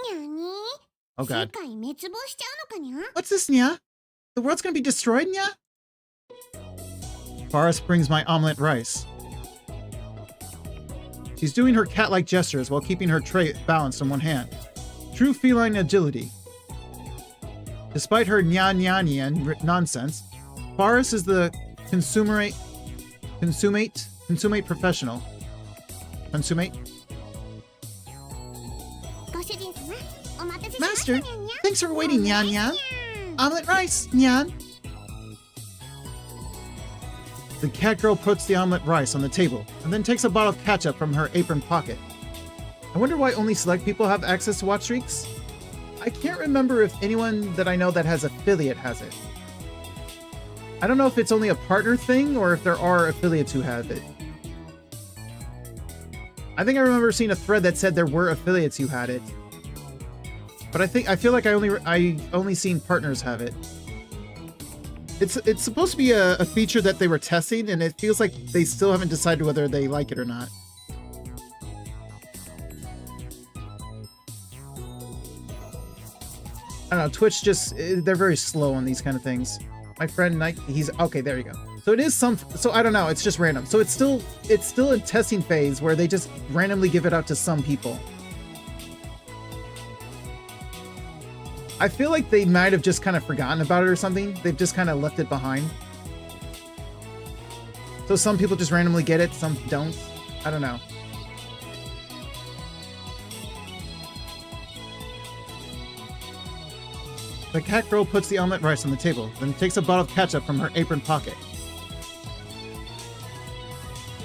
にゃに Oh 世 god. 界滅亡しちゃうのかにゃ What's this, Nya? The world's gonna be destroyed, Nya? Forrest brings my omelet rice. She's doing her cat-like gestures while keeping her tray balanced in one hand. True feline agility. Despite her nya-nya-nyan nonsense, Forrest is the consummate professional. Consummate? ご主人様お待たせしました Master, にゃにゃ thanks for waiting, Nyan Nyan. にゃん Omelet rice, Nyan. The cat girl puts the omelet rice on the table and then takes a bottle of ketchup from her apron pocket. I wonder why only select people have access to watch streaks? I can't remember if anyone that I know that has affiliate has it. I don't know if it's only a partner thing or if there are affiliates who have it. I think I remember seeing a thread that said there were affiliates who had it. But I feel like I only seen partners have it. It's supposed to be a feature that they were testing, and it feels like they still haven't decided whether they like it or not. I don't know, Twitch they're very slow on these kind of things. My friend Nike, okay, there you go. So it is so I don't know, it's just random. So it's still a testing phase where they just randomly give it out to some people. I feel like they might have just kind of forgotten about it or something. They've just kind of left it behind. So some people just randomly get it, some don't. I don't know. The cat girl puts the omelet rice on the table, then takes a bottle of ketchup from her apron pocket.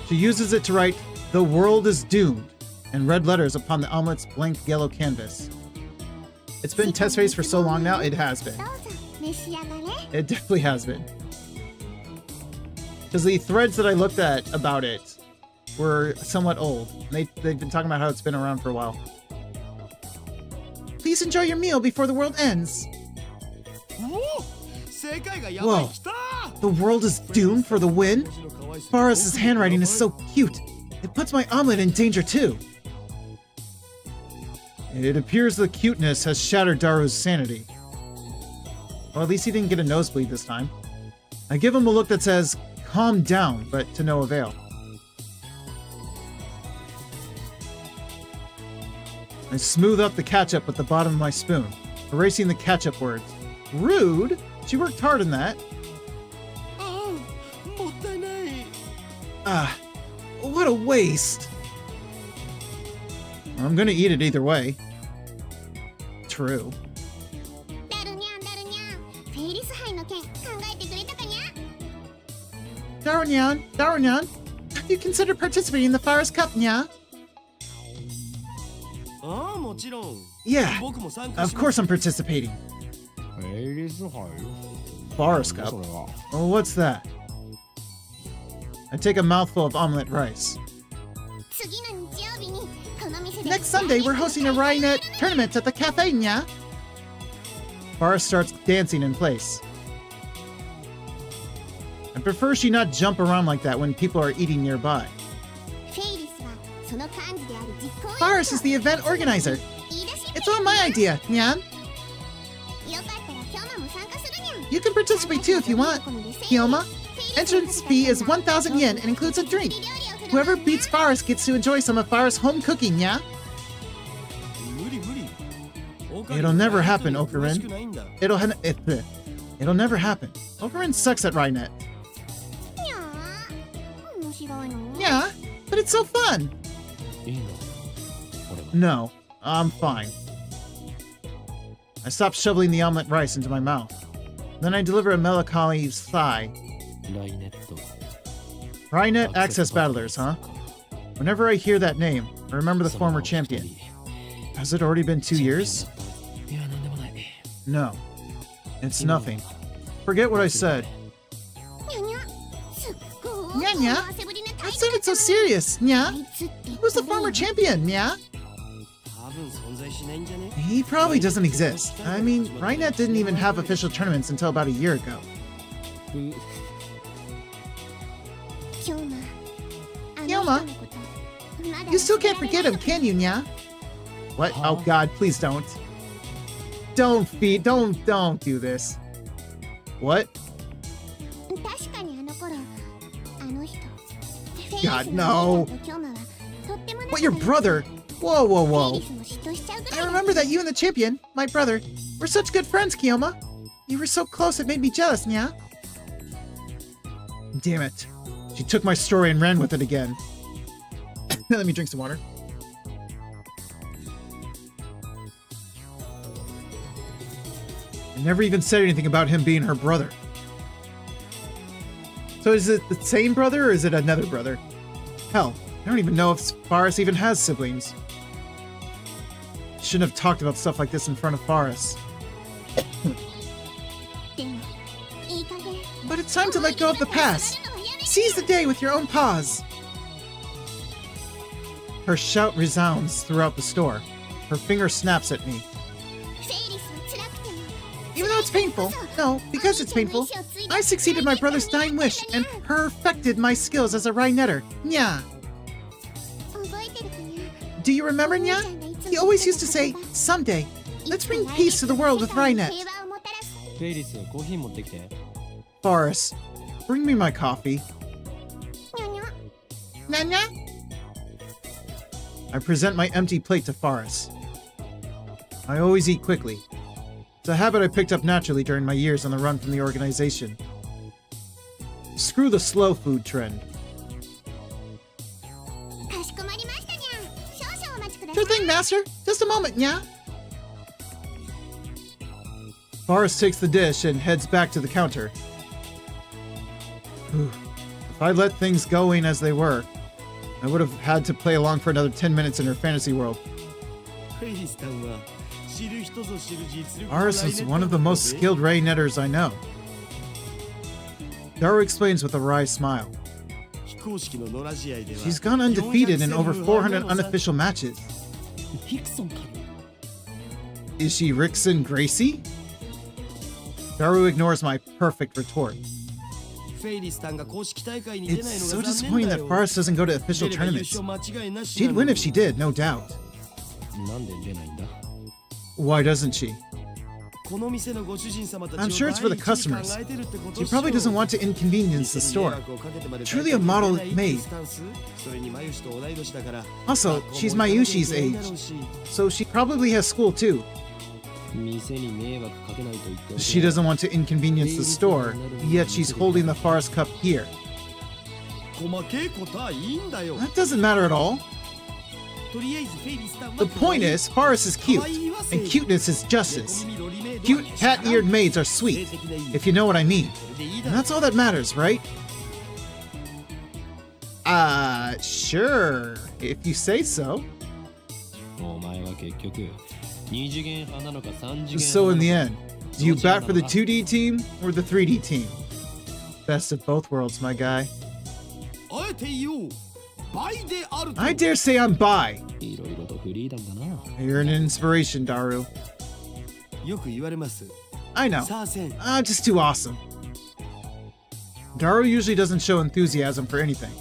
She uses it to write, "The world is doomed," in red letters upon the omelet's blank yellow canvas. It's been test phase for so long now, it has been. どうぞ召し上がれ It definitely has been. Because the threads that I looked at about it were somewhat old. They've been talking about how it's been around for a while. Please enjoy your meal before the world ends. おお世界がやばい Whoa. 来た The world is doomed for the win? Forrest's handwriting is so cute. It puts my omelet in danger too. It appears the cuteness has shattered Daru's sanity. Well, at least he didn't get a nosebleed this time. I give him a look that says, "Calm down," but to no avail. I smooth out the ketchup with the bottom of my spoon, erasing the ketchup words. Rude? She worked hard on that. もったいない Ah, what a waste. I'm gonna eat it either way. True. ダルニャンダルニャンフェイリス杯の件考えてくれたかにゃ Darunyan, have you considered participating in the Forest Cup, Nya? ああもちろん Yeah, 僕も参加 of します course I'm participating. イギリス杯 Forest Cup? それは Oh, what's that? I take a mouthful of omelet rice. 次の日曜日にこの店で Next Sunday, we're hosting a Rhinet tournament at the cafe, Nya. Forrest starts dancing in place. I prefer she not jump around like that when people are eating nearby. フェイリスはその幹事である実行委員 Forrest is the event organizer. 言い出しっぺ It's all my idea, Nyan. よかったらキョマも参加するにゃん You can participate too if you want. Kioma, entrance fee is 1,000 yen and includes a drink. Whoever beats Forrest gets to enjoy some of Forrest's home cooking, yeah? 無理無理。 It'll never happen, Okarin. It'll never happen. Okarin sucks at Rainet. にゃー面白いの Yeah, but it's so fun. いいの俺は No, I'm fine. I stop shoveling the omelet rice into my mouth. Then I deliver a melancholy sigh. ライネット Rainet Access Battlers, huh? Whenever I hear that name, I remember the former champion. Has it already been 2 years? いやなんでもない No. It's nothing. Forget what I said. にゃにゃすっごいにゃにゃ思わせぶりな I said it so serious, nya. あいつって Who's the former champion, nya? 多分存在しないんじゃね？ He probably doesn't exist. I mean, Rainet didn't even have official tournaments until about a year ago. キョマキョマ You still can't forget him, can you, nya? What? Oh god, please don't. Don't do this. What? 確かにあの頃あの人 God, no. But your brother? Whoa, whoa, whoa. I remember that you and the champion, my brother, were such good friends, Kioma. You were so close it made me jealous, nya? Damn it. She took my story and ran with it again. Let me drink some water. I never even said anything about him being her brother. So is it the same brother or is it another brother? Hell, I don't even know if Forrest even has siblings. Shouldn't have talked about stuff like this in front of Forrest. But it's time to let go of the past. Seize the day with your own paws. Her shout resounds throughout the store. Her finger snaps at me. Even though it's painful, no, because it's painful, I succeeded my brother's dying wish and perfected my skills as a Rainetter. Nya. Do you remember, Nya? He always used to say, someday, let's bring peace to the world with Rainet. フェイリスコーヒー持ってきて Forrest, bring me my coffee. Nya? I present my empty plate to Forrest. I always eat quickly. It's a habit I picked up naturally during my years on the run from the organization. Screw the slow food trend. Sure thing, Master. Just a moment, nya. Forrest takes the dish and heads back to the counter. Whew. If I let things going as they were, I would have had to play along for another 10 minutes in her fantasy world. フェイリスさんは知る人ぞ知る実力の Aris is one of the most skilled Rainetters I know. Daru explains with a wry smile. 非公式の野良試合では She's gone undefeated in over 400 unofficial matches. ヒクソンか Is she Rickson Gracie? Daru ignores my perfect retort. フェイリスさんが公式大会に出ない It's の so が disappointing 残念だ that よ Forrest doesn't go to official 出れば優 tournaments. 勝間違いなし She'd なの win に if she did, no doubt. なんで出ないんだ Why doesn't she? この店のご主人様たちを I'm sure it's for the 第一に customers. 考えてるってこと She っしょ probably doesn't want to inconvenience the 店に迷 store. 惑をかけてまで Truly a model 大会に出ないって maid. スタンスそれにマユシと同い年だから Also, 学校も she's 行かなきゃいけ Mayushi's ない age, だろうし so she probably has school too. 店に迷惑かけないと言っておけ She doesn't want to inconvenience the store, yet she's holding the Forest Cup here. 細けいことはいいんだよ That doesn't matter at all. とりあえずフェイリスさんは The point is, Forest is cute, and cuteness is justice. Cute hat-eared maids are sweet, if you know what I mean. And that's all that matters, right? Sure, if you say so. お前は結局2次元派なのか3次元 So in the 派なの end, do you bat for the 2D team or the 3D team? Best of both worlds, my guy. あえて言おう倍であると I dare say I'm bi. いろいろとフリーダムだな You're an inspiration, Daru. よく言われます I know. さあせん I'm just too awesome. Daru usually doesn't show enthusiasm for anything.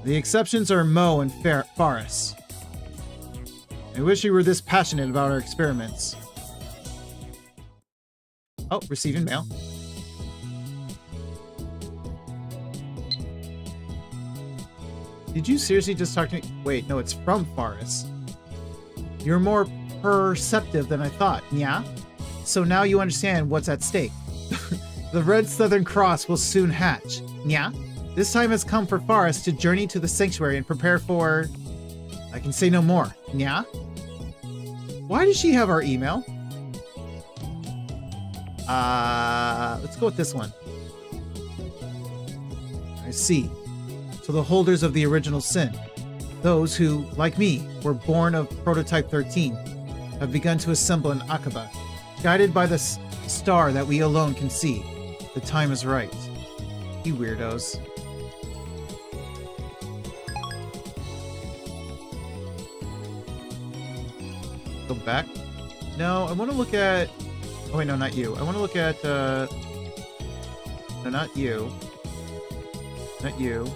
The exceptions are Mo and Faris. I wish he were this passionate about our experiments. Oh, receiving mail. Did you seriously just talk to me? Wait, no, it's from Faris. You're more perceptive than I thought, yeah? So now you understand what's at stake. The Red Southern Cross will soon hatch, yeah? This time has come for Faris to journey to the sanctuary and prepare for... I can say no more, yeah? Why does she have our email? Let's go with this one. I see. So the holders of the original sin, those who, like me, were born of Prototype 13, have begun to assemble in Aqaba, guided by the star that we alone can see. The time is right. You weirdos. Go back? No, I want to look at... Oh wait, no, not you. I want to look at, No, not you. Not you.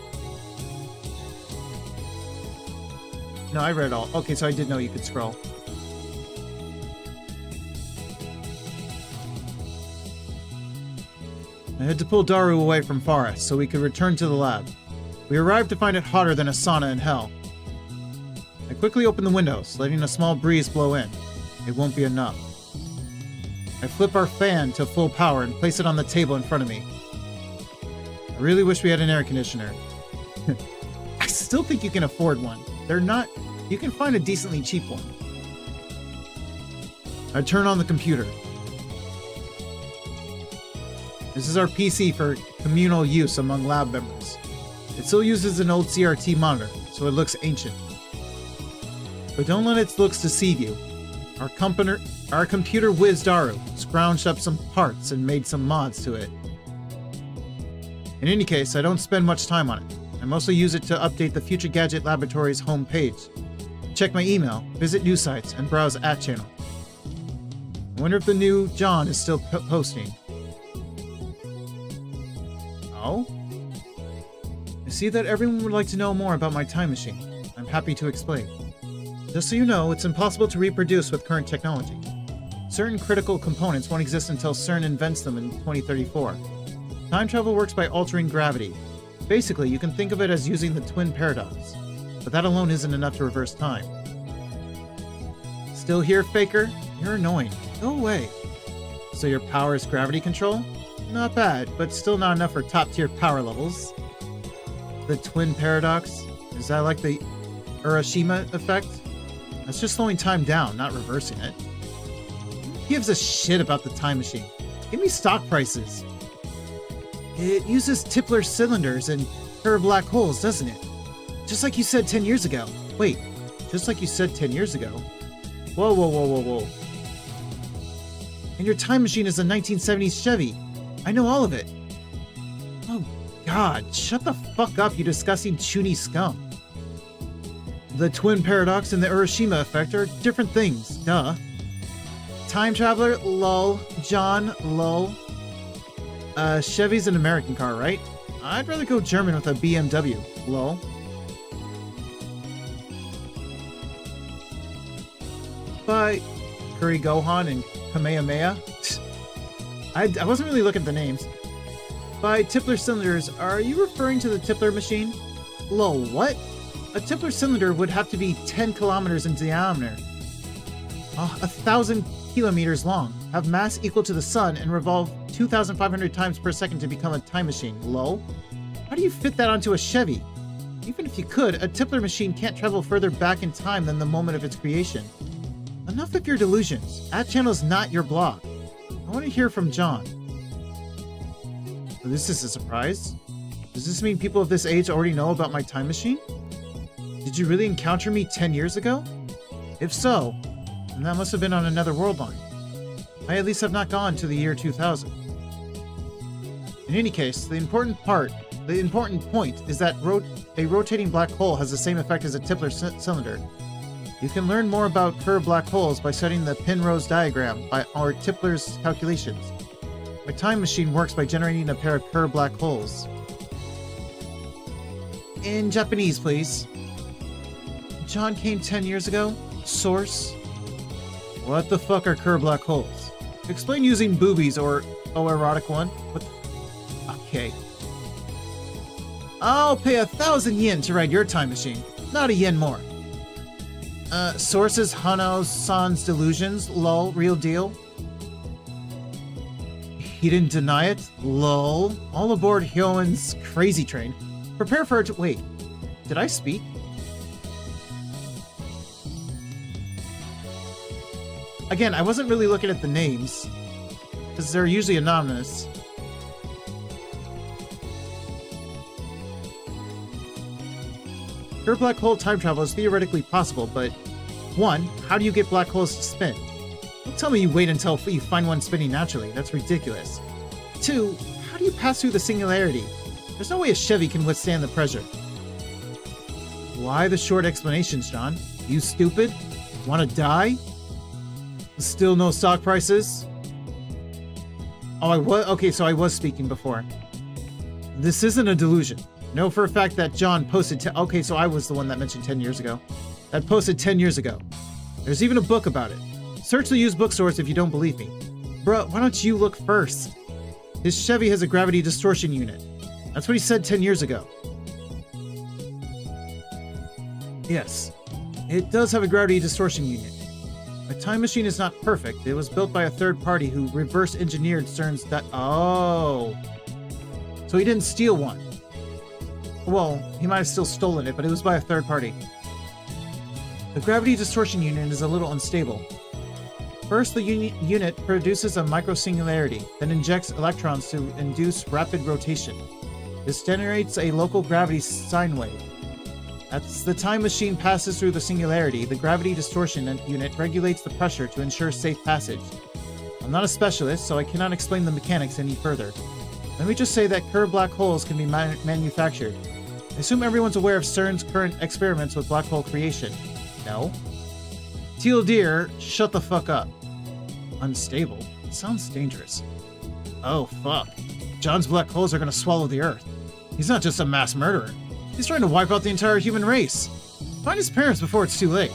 No, I read it all. Okay, so I did know you could scroll. I had to pull Daru away from Faris so we could return to the lab. We arrived to find it hotter than a sauna in hell. I quickly opened the windows, letting a small breeze blow in. It won't be enough. I flip our fan to full power and place it on the table in front of me. I really wish we had an air conditioner. I still think you can afford one. They're not... You can find a decently cheap one. I turn on the computer. This is our PC for communal use among lab members. It still uses an old CRT monitor, so it looks ancient. But don't let its looks deceive you. Our computer whiz Daru scrounged up some parts and made some mods to it. In any case, I don't spend much time on it. I mostly use it to update the Future Gadget Laboratory's homepage, check my email, visit news sites, and browse @channel. I wonder if the new John is still posting. Oh? I see that everyone would like to know more about my time machine. I'm happy to explain. Just so you know, it's impossible to reproduce with current technology. Certain critical components won't exist until CERN invents them in 2034. Time travel works by altering gravity. Basically, you can think of it as using the twin paradox. But that alone isn't enough to reverse time. Still here, Faker? You're annoying. Go away. So your power is gravity control? Not bad, but still not enough for top-tier power levels. The twin paradox? Is that like the Urashima effect? That's just slowing time down, not reversing it. Who gives a shit about the time machine? Give me stock prices. It uses Tipler cylinders and curved black holes, doesn't it? Just like you said 10 years ago. Wait, just like you said 10 years ago? Whoa, whoa, whoa, whoa, whoa. And your time machine is a 1970s Chevy. I know all of it. Oh, God, shut the fuck up, you disgusting chuny scum. The twin paradox and the Urashima effect are different things, duh. Time traveler, lol. John, lol. Chevy's an American car, right? I'd rather go German with a BMW, lol. By Curry Gohan and Kamehameha? I wasn't really looking at the names. By Tipler cylinders, are you referring to the Tipler machine? Lol, what? A Tipler cylinder would have to be 10 kilometers in diameter, 1,000 kilometers long, have mass equal to the sun, and revolve 2,500 times per second to become a time machine. Lol. How do you fit that onto a Chevy? Even if you could, a Tipler machine can't travel further back in time than the moment of its creation. Enough of your delusions. @channel is not your blog. I want to hear from John. So this is a surprise? Does this mean people of this age already know about my time machine? Did you really encounter me 10 years ago? If so, then that must have been on another world line. I at least have not gone to the year 2000. In any case, the important point is that a rotating black hole has the same effect as a Tipler cylinder. You can learn more about curved black holes by studying the Penrose diagram or Tipler's calculations. My time machine works by generating a pair of curved black holes. In Japanese, please. John came 10 years ago? Source? What the fuck are curved black holes? Explain using boobies or erotic one. What? Okay. I'll pay 1,000 yen to ride your time machine. Not a yen more. Sources Hanao-san's delusions. Lol. Real deal. He didn't deny it. Lol. All aboard Hyoen's crazy train. Prepare for it to— wait. Did I speak? Again, I wasn't really looking at the names, because they're usually anonymous. Pure black hole time travel is theoretically possible, but 1. How do you get black holes to spin? Don't tell me you wait until you find one spinning naturally. That's ridiculous. 2. How do you pass through the singularity? There's no way a Chevy can withstand the pressure. Why the short explanations, John? You stupid? Want to die? Still no stock prices? Oh, I was— okay, so I was speaking before. This isn't a delusion. Know for a fact that John posted— okay, so I was the one that mentioned 10 years ago. That posted 10 years ago. There's even a book about it. Search the used bookstores if you don't believe me. Bruh, why don't you look first? His Chevy has a gravity distortion unit. That's what he said 10 years ago. Yes, it does have a gravity distortion unit. My time machine is not perfect. It was built by a third party who reverse engineered CERN's oh. So he didn't steal one. Well, he might have still stolen it, but it was by a third party. The gravity distortion unit is a little unstable. First, the unit produces a microsingularity, then injects electrons to induce rapid rotation. This generates a local gravity sine wave. As the time machine passes through the singularity, the gravity distortion unit regulates the pressure to ensure safe passage. I'm not a specialist, so I cannot explain the mechanics any further. Let me just say that curved black holes can be manufactured. I assume everyone's aware of CERN's current experiments with black hole creation. No? Teal deer, shut the fuck up. Unstable? Sounds dangerous. Oh, fuck. John's black holes are gonna swallow the Earth. He's not just a mass murderer. He's trying to wipe out the entire human race. Find his parents before it's too late.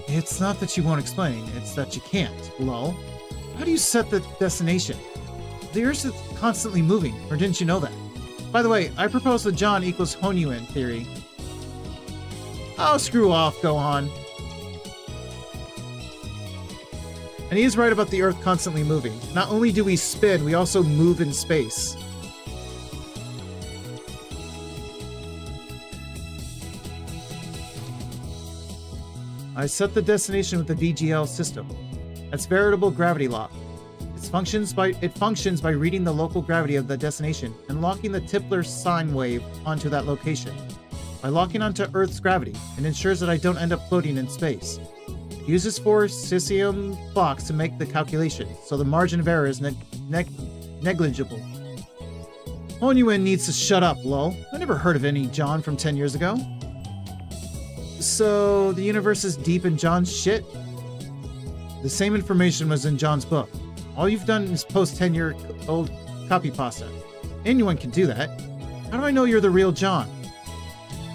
It's not that you won't explain, it's that you can't, lol. How do you set the destination? The Earth is constantly moving, or didn't you know that? By the way, I propose the John equals Honyuin theory. Oh, screw off, go on. And he is right about the Earth constantly moving. Not only do we spin, we also move in space. I set the destination with the VGL system. That's veritable gravity lock. It functions by reading the local gravity of the destination and locking the Tipler sine wave onto that location. By locking onto Earth's gravity, it ensures that I don't end up floating in space. It uses 4 cesium clocks to make the calculation, so the margin of error is negligible. Honyuin needs to shut up, lol. I never heard of any John from 10 years ago. So, the universe is deep in John's shit? The same information was in John's book. All you've done is post 10-year-old copy pasta. Anyone can do that. How do I know you're the real John?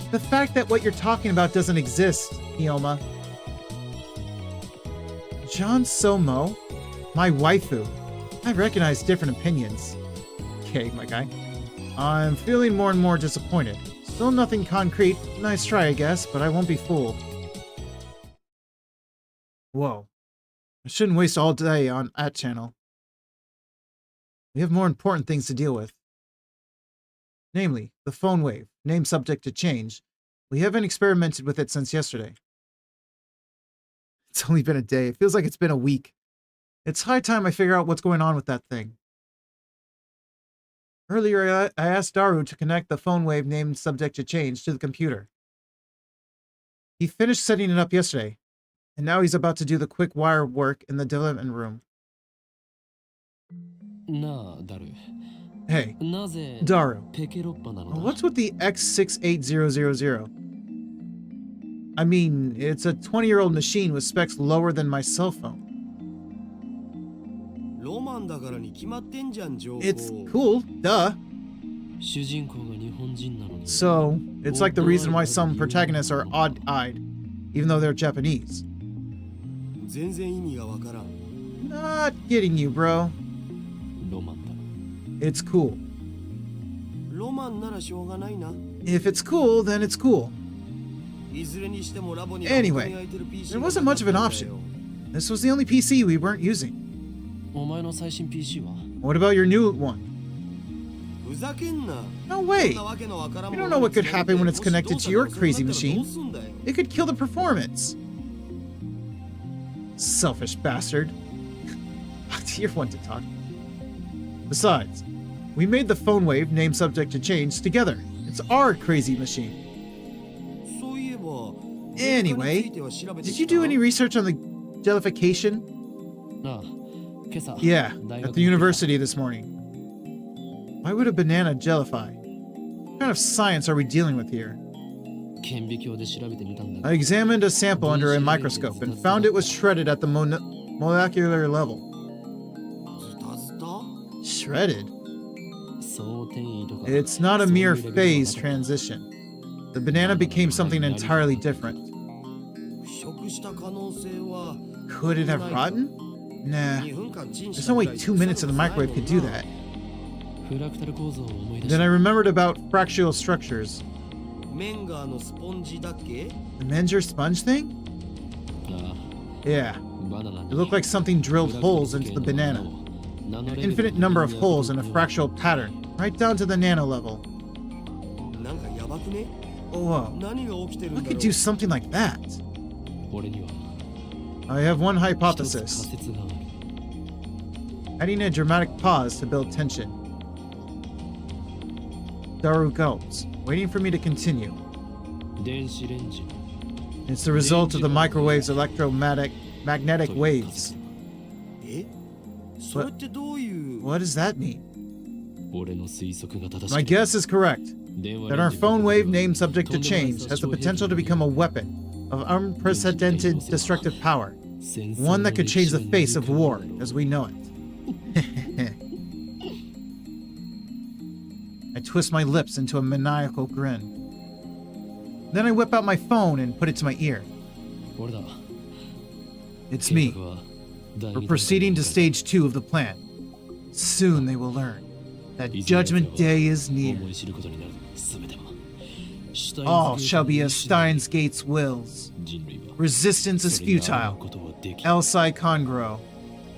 The fact that what you're talking about doesn't exist, Ioma. John Somo? My waifu. I recognize different opinions. Okay, my guy. I'm feeling more and more disappointed. Still nothing concrete. Nice try, I guess, but I won't be fooled. Whoa. I shouldn't waste all day on at channel. We have more important things to deal with. Namely, the phone wave, name subject to change. We haven't experimented with it since yesterday. It's only been a day. It feels like it's been a week. It's high time I figure out what's going on with that thing. Earlier, I asked Daru to connect the phone wave named subject to change to the computer. He finished setting it up yesterday, and now he's about to do the quick wire work in the development room. Hey, Daru, what's with the X68000? I mean, it's a 20-year-old machine with specs lower than my cell phone. マンだからに決まってんじゃん、情報。 It's cool, duh. 主人公が日本人なのに So, it's like the reason why some protagonists are odd-eyed, even though they're Japanese. 全然意味がわからん。 Not getting you, bro. ロマンだ It's cool. ロマンならしょうがないな。 If it's cool, then it's cool. いずれにしてもラボに Anyway, 他に空いてる PC there wasn't much of an option. This was the only PC we weren't using. お前の最新 PC は What about your new one? ふざけんな。 No way. そんなわけのわからん You も don't の know what could につけて happen when it's connected to your もしどうさ crazy どうさ machine. どうすんだよ。 It could kill the performance. Selfish bastard. You're one to talk. Besides, we made the phone wave name subject to change together. It's our crazy machine. そういえば Anyway, データについては調べて did き you た do any research on the jellification? なあ今朝 Yeah, 大 at 学 the university this morning. Why would a banana jellify? What kind of science are we dealing with here? 顕微鏡で調べてみたんだ I examined a sample under a microscope and found it was shredded at the molecular level. ズタズタ Shredded? そう転移とか It's not a mere phase transition. The banana became something entirely different. 腐食した可能性は Could it have rotten? Nah. 2分間チンし There's た no ぐ way らい 2 minutes in the microwave could do that. フラクタル構造を思い出し Then I た remembered about fractal structures. メンガーのスポンジだっけ The Menger sponge thing? あ Yeah. あバナナに It looked like something drilled holes into the banana. An infinite number of holes in a fractal pattern, right down to the nano level. なんかやばくね Whoa. 何が起きてるん What だろ could う do something like that? 俺には I have one 一つ hypothesis. 仮説がある Adding a dramatic pause to build tension. Daru gulps, waiting for me to continue. 電子レンジ It's the result of the microwave's electromagnetic waves. えそれってどういう What does that mean? 俺の推測が正し My ければ guess is correct. 電話 That レ our ンジ phone wave が name subject to change has the potential to become a weapon of unprecedented destructive power. 戦争 One の that could 歴 change 史 the を face of 塗り替 war える as we know it. I twist my lips into a maniacal grin. Then I whip out my phone and put it to my ear. 俺だ It's 計 me. 画は第 We're 二段階 proceeding to の stage 2 of the plan. Soon they will learn that いずれ Judgment Day is near. 思い知ることになる全ては All shall be as Steins Gate's wills. 人類は Resistance is それに抗う futile. ことはでき Elsai Congro.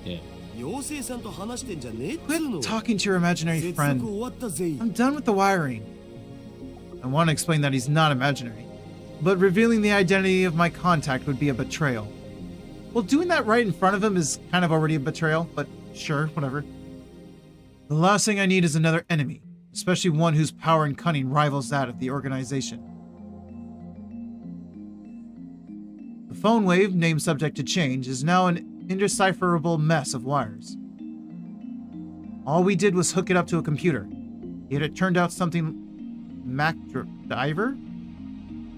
ええ妖精さんと話してんじゃねえっつ Quit うの talking to your imaginary 接続 friend. 終わったぜ I'm done with the wiring. I want to explain that he's not imaginary, but revealing the identity of my contact would be a betrayal. Well, doing that right in front of him is kind of already a betrayal, but sure, whatever. The last thing I need is another enemy, especially one whose power and cunning rivals that of the organization. The phone wave, named subject to change, is now an indecipherable mess of wires. All we did was hook it up to a computer, yet it turned out something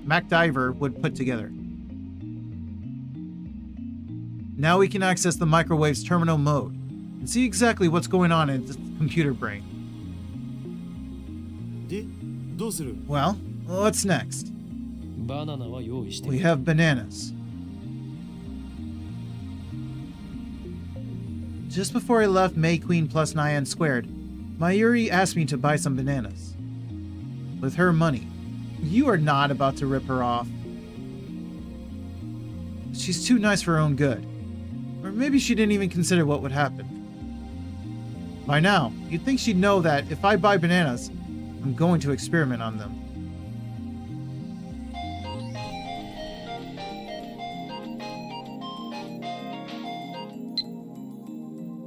MacDiver would put together. Now we can access the microwave's terminal mode and see exactly what's going on in its computer brain. でどうする Well, what's next? バナナは用意して We have bananas. Just before I left May Queen plus Nyan Squared, Mayuri asked me to buy some bananas. With her money. You are not about to rip her off. She's too nice for her own good. Or maybe she didn't even consider what would happen. By now, you'd think she'd know that if I buy bananas, I'm going to experiment on them.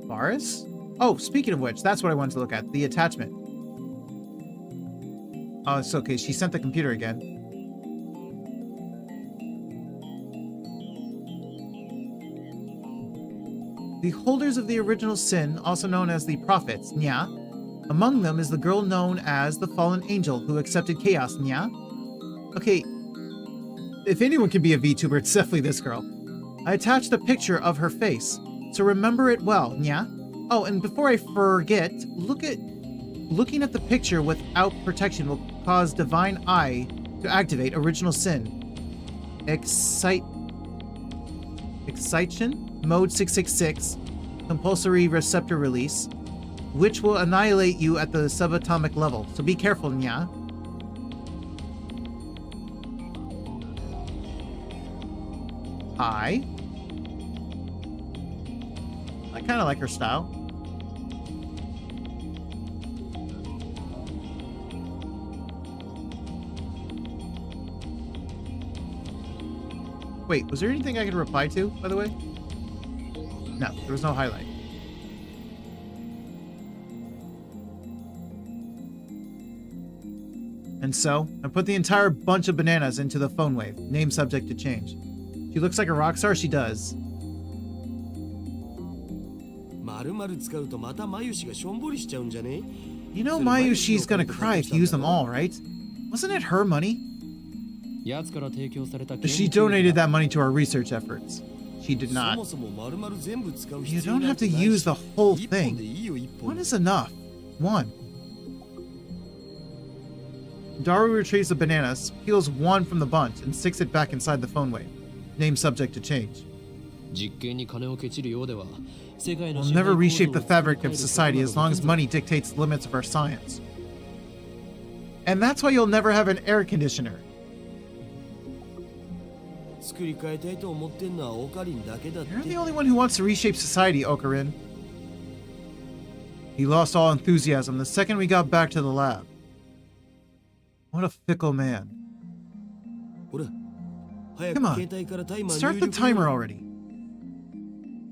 Varus? Oh, speaking of which, that's what I wanted to look at. The attachment. Oh, it's okay. She sent the computer again. The holders of the original sin, also known as the prophets, Nya. Among them is the girl known as the fallen angel who accepted chaos, Nya. Okay, if anyone can be a VTuber, it's definitely this girl. I attached a picture of her face, so remember it well, Nya. Oh, and before I forget, looking at the picture without protection will cause Divine Eye to activate Original Sin. Excitation, Mode 666, Compulsory Receptor Release, which will annihilate you at the subatomic level. So be careful, Nya. Hi. I kind of like her style. Wait, was there anything I could reply to, by the way? No, there was no highlight. And so, I put the entire bunch of bananas into the phone wave, name subject to change. She looks like a rock star, she does. You know Mayushi's gonna cry if you use them all, right? Wasn't it her money? She donated that money to our research efforts. She did not. You don't have to use the whole thing. One is enough. One. Daru retrieves the bananas, peels one from the bunch, and sticks it back inside the phone wave. Name subject to change. We'll never reshape the fabric of society as long as money dictates the limits of our science. And that's why you'll never have an air conditioner. You're the only one who wants to reshape society, Ocarin. He lost all enthusiasm the second we got back to the lab. What a fickle man. Come on, start the timer already.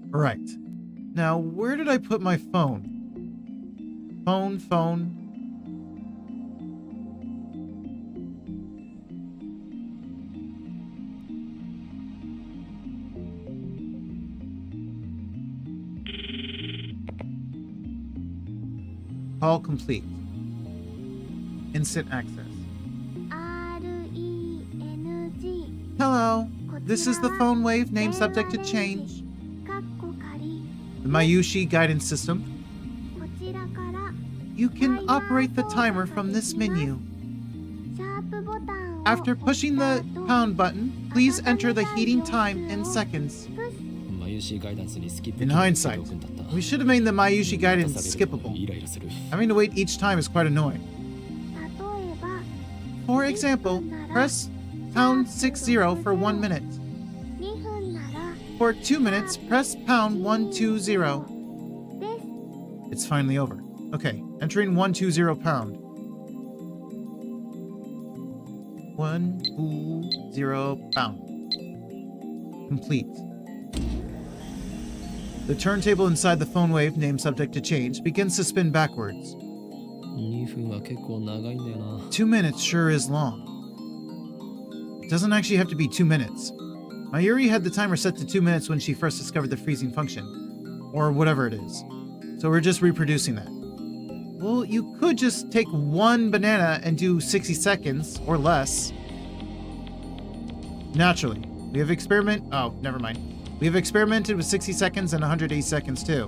Right. Now, where did I put my phone? Phone. Call complete. Instant access. Hello. This is the phone wave, name subject to change. The Mayushi guidance system. You can operate the timer from this menu. After pushing the pound button, please enter the heating time in seconds. In hindsight, we should have made the Mayushi guidance skippable. Having to wait each time is quite annoying. For example, press pound 60 for 1 minute. For 2 minutes, press pound 120. It's finally over. Okay, entering 120 pound. 120 pound. Complete. The turntable inside the phone wave, name subject to change, begins to spin backwards. 2 minutes sure is long. It doesn't actually have to be 2 minutes. Mayuri had the timer set to 2 minutes when she first discovered the freezing function. Or whatever it is. So we're just reproducing that. Well, you could just take one banana and do 60 seconds or less. Naturally. We have We have experimented with 60 seconds and 180 seconds too.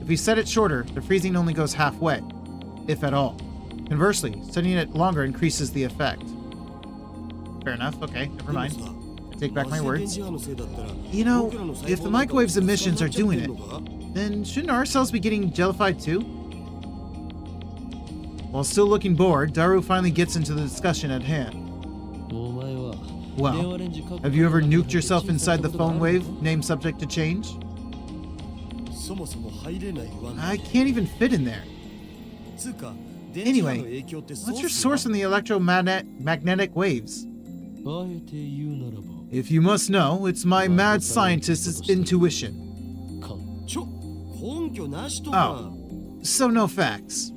If we set it shorter, the freezing only goes halfway, if at all. Conversely, setting it longer increases the effect. Fair enough, okay, never mind. I take back my words. You know, if the microwave's emissions are doing it, then shouldn't our cells be getting jellified too? While still looking bored, Daru finally gets into the discussion at hand. Well, have you ever nuked yourself inside the phone wave, name subject to change? I can't even fit in there. Anyway, what's your source on the electromagnetic waves? If you must know, it's my mad scientist's intuition. Oh, so no facts.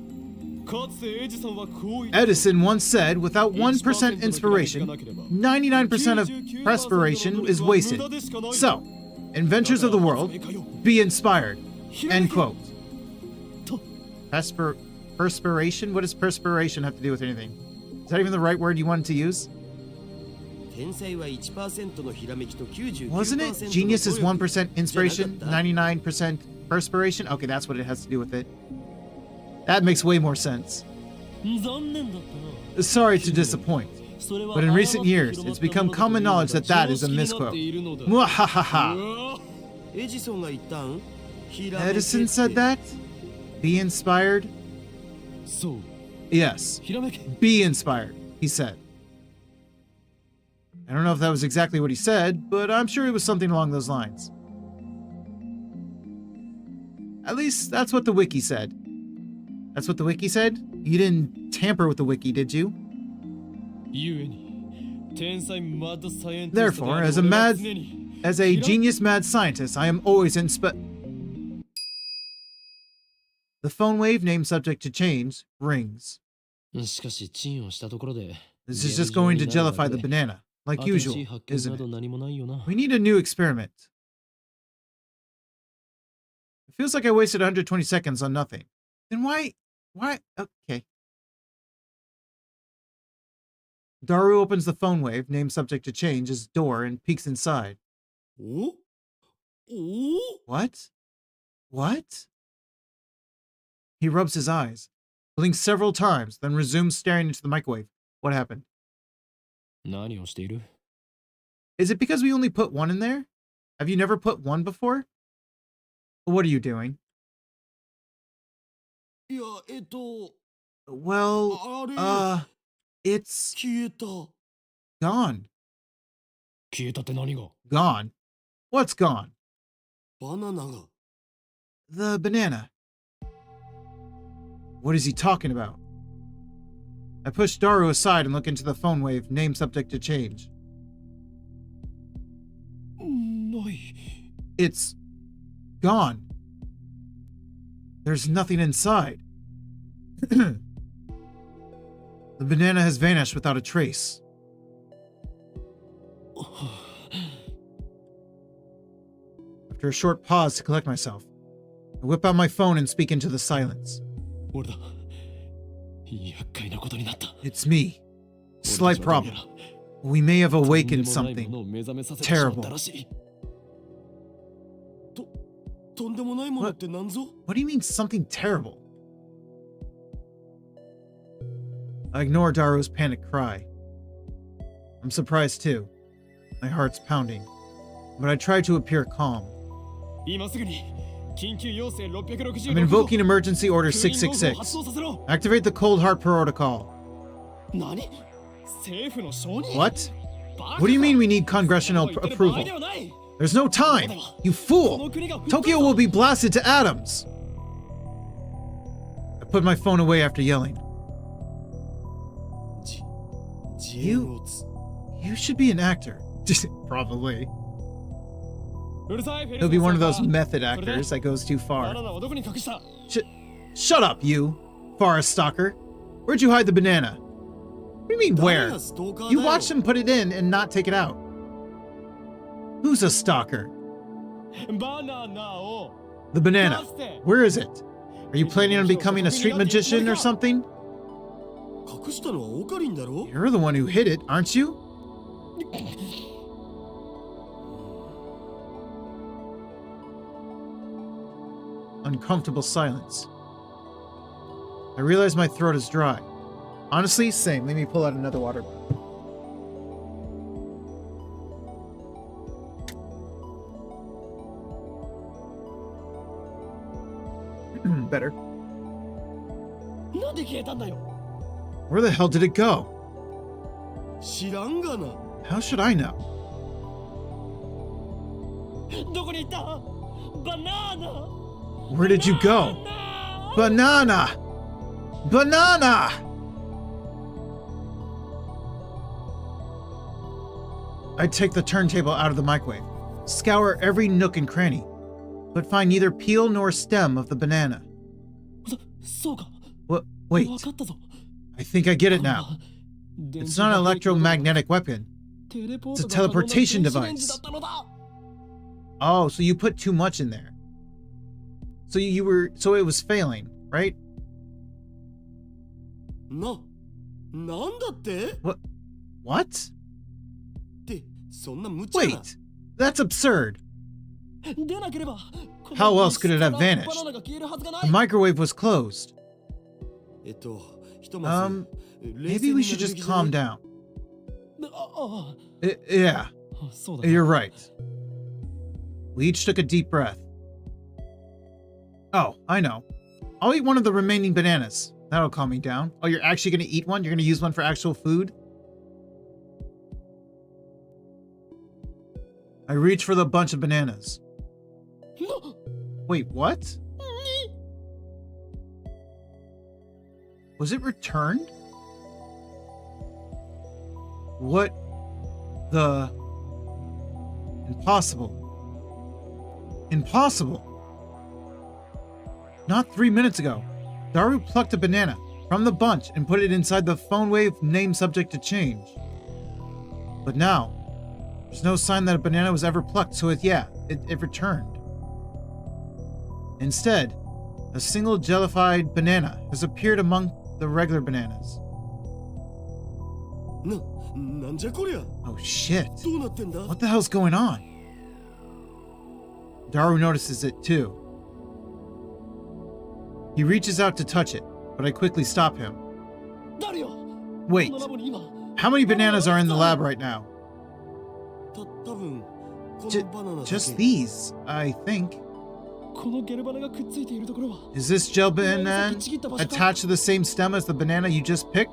Edison once said, without 1% inspiration, 99% of perspiration is wasted. So, inventors of the world, be inspired. End quote. Perspiration? What does perspiration have to do with anything? Is that even the right word you wanted to use? Wasn't it? Genius is 1% inspiration, 99% perspiration? Okay, that's what it has to do with it. That makes way more sense. 残念だったな。 Sorry to disappoint, それは but in recent years, it's become common knowledge that that is a misquote. Mwahaha. エジソンが言ったん？ Edison said that? Be inspired? そう。 Yes. ひらめけ。 Be inspired, he said. I don't know if that was exactly what he said, but I'm sure it was something along those lines. At least, that's what the wiki said. That's what the wiki said? You didn't tamper with the wiki, did you? ゆえに、天才マッドサイエンティストで Therefore, ある as a 俺は mad, 常に as a genius mad scientist, I am always The phone wave, name subject to change, rings. しかし、チンをしたところで。 This is just going to jellify the banana, like 新し usual, い発見 isn't など it? 何もないよな。 We need a new experiment. It feels like I wasted 120 seconds on nothing. Then why? Okay. Daru opens the phone wave, name subject to change, his door, and peeks inside. お？お？ What? What? He rubs his eyes, blinks several times, then resumes staring into the microwave. What happened? 何をしている？ Is it because we only put one in there? Have you never put one before? What are you doing? いや、Well, あれ、 it's 消えた。 gone. 消えたって何が？ Gone? What's gone? バナナが。 The banana. What is he talking about? I push Daru aside and look into the phone wave, name subject to change. ない。 It's gone. There's nothing inside. The banana has vanished without a trace. After a short pause to collect myself, I whip out my phone and speak into the silence. 俺だ。厄介なことになった。 It's me. Slight problem. We may have awakened something terrible. とんでもないものって何ぞ？ What do you mean something terrible? I ignore Daru's panicked cry. I'm surprised too. My heart's pounding. But I try to appear calm. 今すぐに緊急要請 I'm invoking emergency order 666. Activate the cold heart protocol. 何？政府の承認？ What? What do you mean we need congressional approval? There's no time! You fool! Tokyo will be blasted to atoms! I put my phone away after yelling. You should be an actor. Probably. He'll be one of those method actors that goes too far. Shut up, you! Forest stalker. Where'd you hide the banana? What do you mean, where? You watched him put it in and not take it out. Who's a stalker? The banana. Where is it? Are you planning on becoming a street magician or something? 隠したのはオカリンだろ？ You're the one who hid it, aren't you? Uncomfortable silence. I realize my throat is dry. Honestly, same. Let me pull out another water bottle. Better. なんで消えたんだよ。 Where the hell did it go? 知らんがな。 How should I know? どこに行った？バナナ。 Where did you go? Banana! Banana! I take the turntable out of the microwave, scour every nook and cranny, but find neither peel nor stem of the banana. そうか。 What? Wait, わかったぞ。 I think I get it now. It's not an electromagnetic weapon. It's a teleportation device. Oh, so you put too much in there. So so it was failing, right? なんだって？ What? ってそんな無茶な。 Wait, that's absurd. でなければ How else could it have vanished? The microwave was closed. Maybe we should just calm down. Yeah, you're right. We each took a deep breath. Oh, I know. I'll eat one of the remaining bananas. That'll calm me down. Oh, you're actually going to eat one? You're going to use one for actual food? I reach for the bunch of bananas. Wait, what? Was it returned? What the... Impossible. Impossible. Not 3 minutes ago, Daru plucked a banana from the bunch and put it inside the phone wave name subject to change. But now, there's no sign that a banana was ever plucked, so it returned. Instead, a single jellified banana has appeared among the regular bananas. Oh shit. What the hell's going on? Daru notices it too. He reaches out to touch it, but I quickly stop him. Wait, how many bananas are in the lab right now? Just these, I think. Is this gel banana attached to the same stem as the banana you just picked?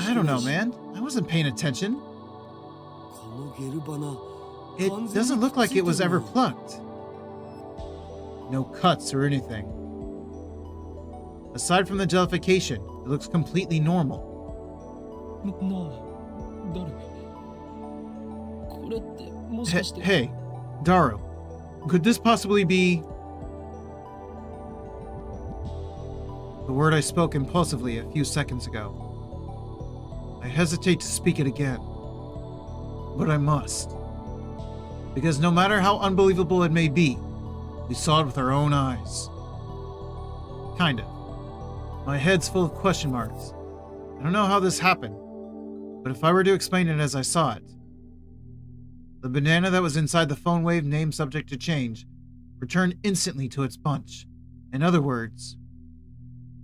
I don't know, man. I wasn't paying attention. It doesn't look like it was ever plucked. No cuts or anything. Aside from the jellification, it looks completely normal. Hey, Daru, could this possibly be... The word I spoke impulsively a few seconds ago. I hesitate to speak it again, but I must. Because no matter how unbelievable it may be, we saw it with our own eyes. Kind of. My head's full of question marks. I don't know how this happened, but if I were to explain it as I saw it, the banana that was inside the phone wave name subject to change returned instantly to its bunch. In other words,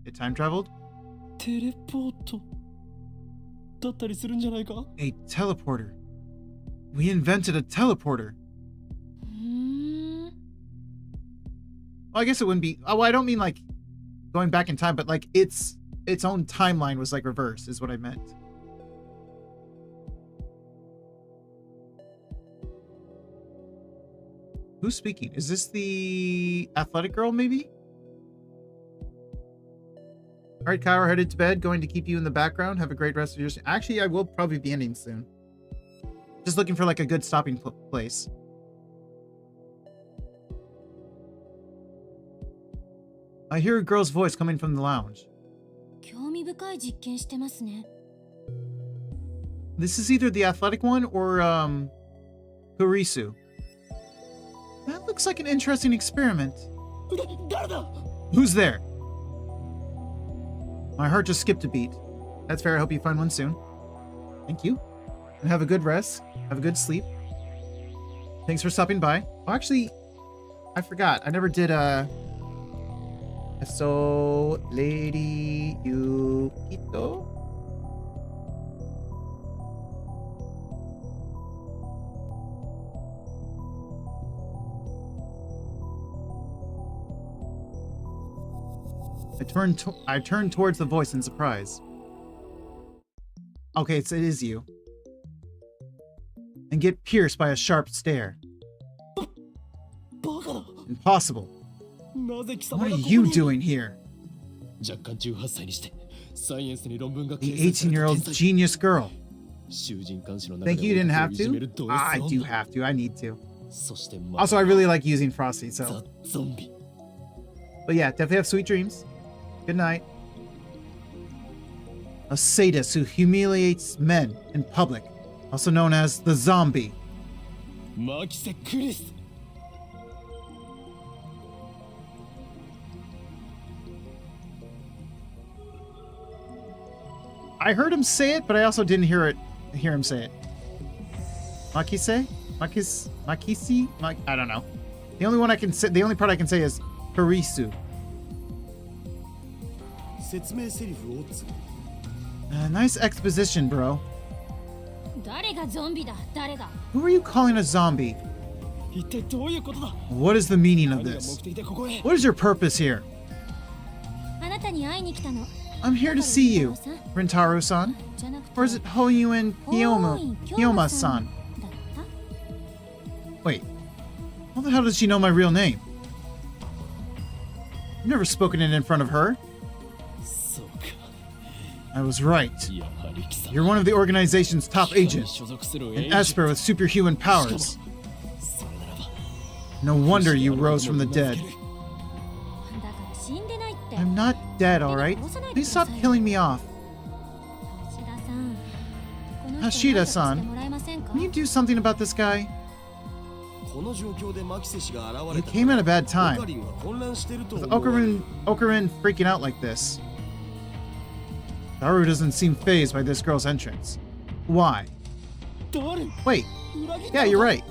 it time traveled? A teleporter. We invented a teleporter. Well, I guess it wouldn't be... Oh, I don't mean like going back in time, but like its own timeline was like reversed, is what I meant. Who's speaking? Is this the athletic girl, maybe? All right, Kyle, we're headed to bed. Going to keep you in the background. Have a great rest of your... Actually, I will probably be ending soon. Just looking for like a good stopping place. I hear a girl's voice coming from the lounge. This is either the athletic one or Kurisu. That looks like an interesting experiment. Who's there? My heart just skipped a beat. That's fair. I hope you find one soon. Thank you. And have a good rest. Have a good sleep. Thanks for stopping by. Oh, actually, I forgot. I never did So, Lady Yukito? I turned towards the voice in surprise. Okay, it is you. And get pierced by a sharp stare. Impossible. What are you doing here? The 18-year-old genius girl. Think you didn't have to? I do have to. I need to. Also, I really like using Frosty, so. But yeah, definitely have sweet dreams. Good night. A sadist who humiliates men in public, also known as the zombie. I heard him say it, but I also didn't hear him say it. Makise? Makisi? I don't know. The only part I can say is Karisu. 説明セリフをつ Nice exposition, bro. 誰がゾンビだ誰が Who are you calling a zombie? 一体どういうことだ What is the meaning of 何が目 this? 的でここへ What is your purpose here? あなたに会いに来たの I'm here to see you, Rintaro-san. じゃなくて Or is it Hoyuen Kiyoma-san? だった Wait, how the hell does she know my real name? I've never spoken it in front of her. そうか I was right. やはり貴様 You're one of the organization's top 機関に agents, 所属する an esper with superhuman しかも powers. それならば No wonder you rose from the dead. だから死んでないって I'm not dead, alright? Please stop killing me off. 橋田さんこの人 Hashida-san, に何とかしてもらえませんか Can you do something about this guy? この状況でマキセ氏が現 He れた came at a bad オカ time. リンは混乱してると With 思われる Okarin freaking out like this. Daru doesn't seem fazed by this girl's entrance. Why? 誰 Wait, 裏切った yeah, you're right.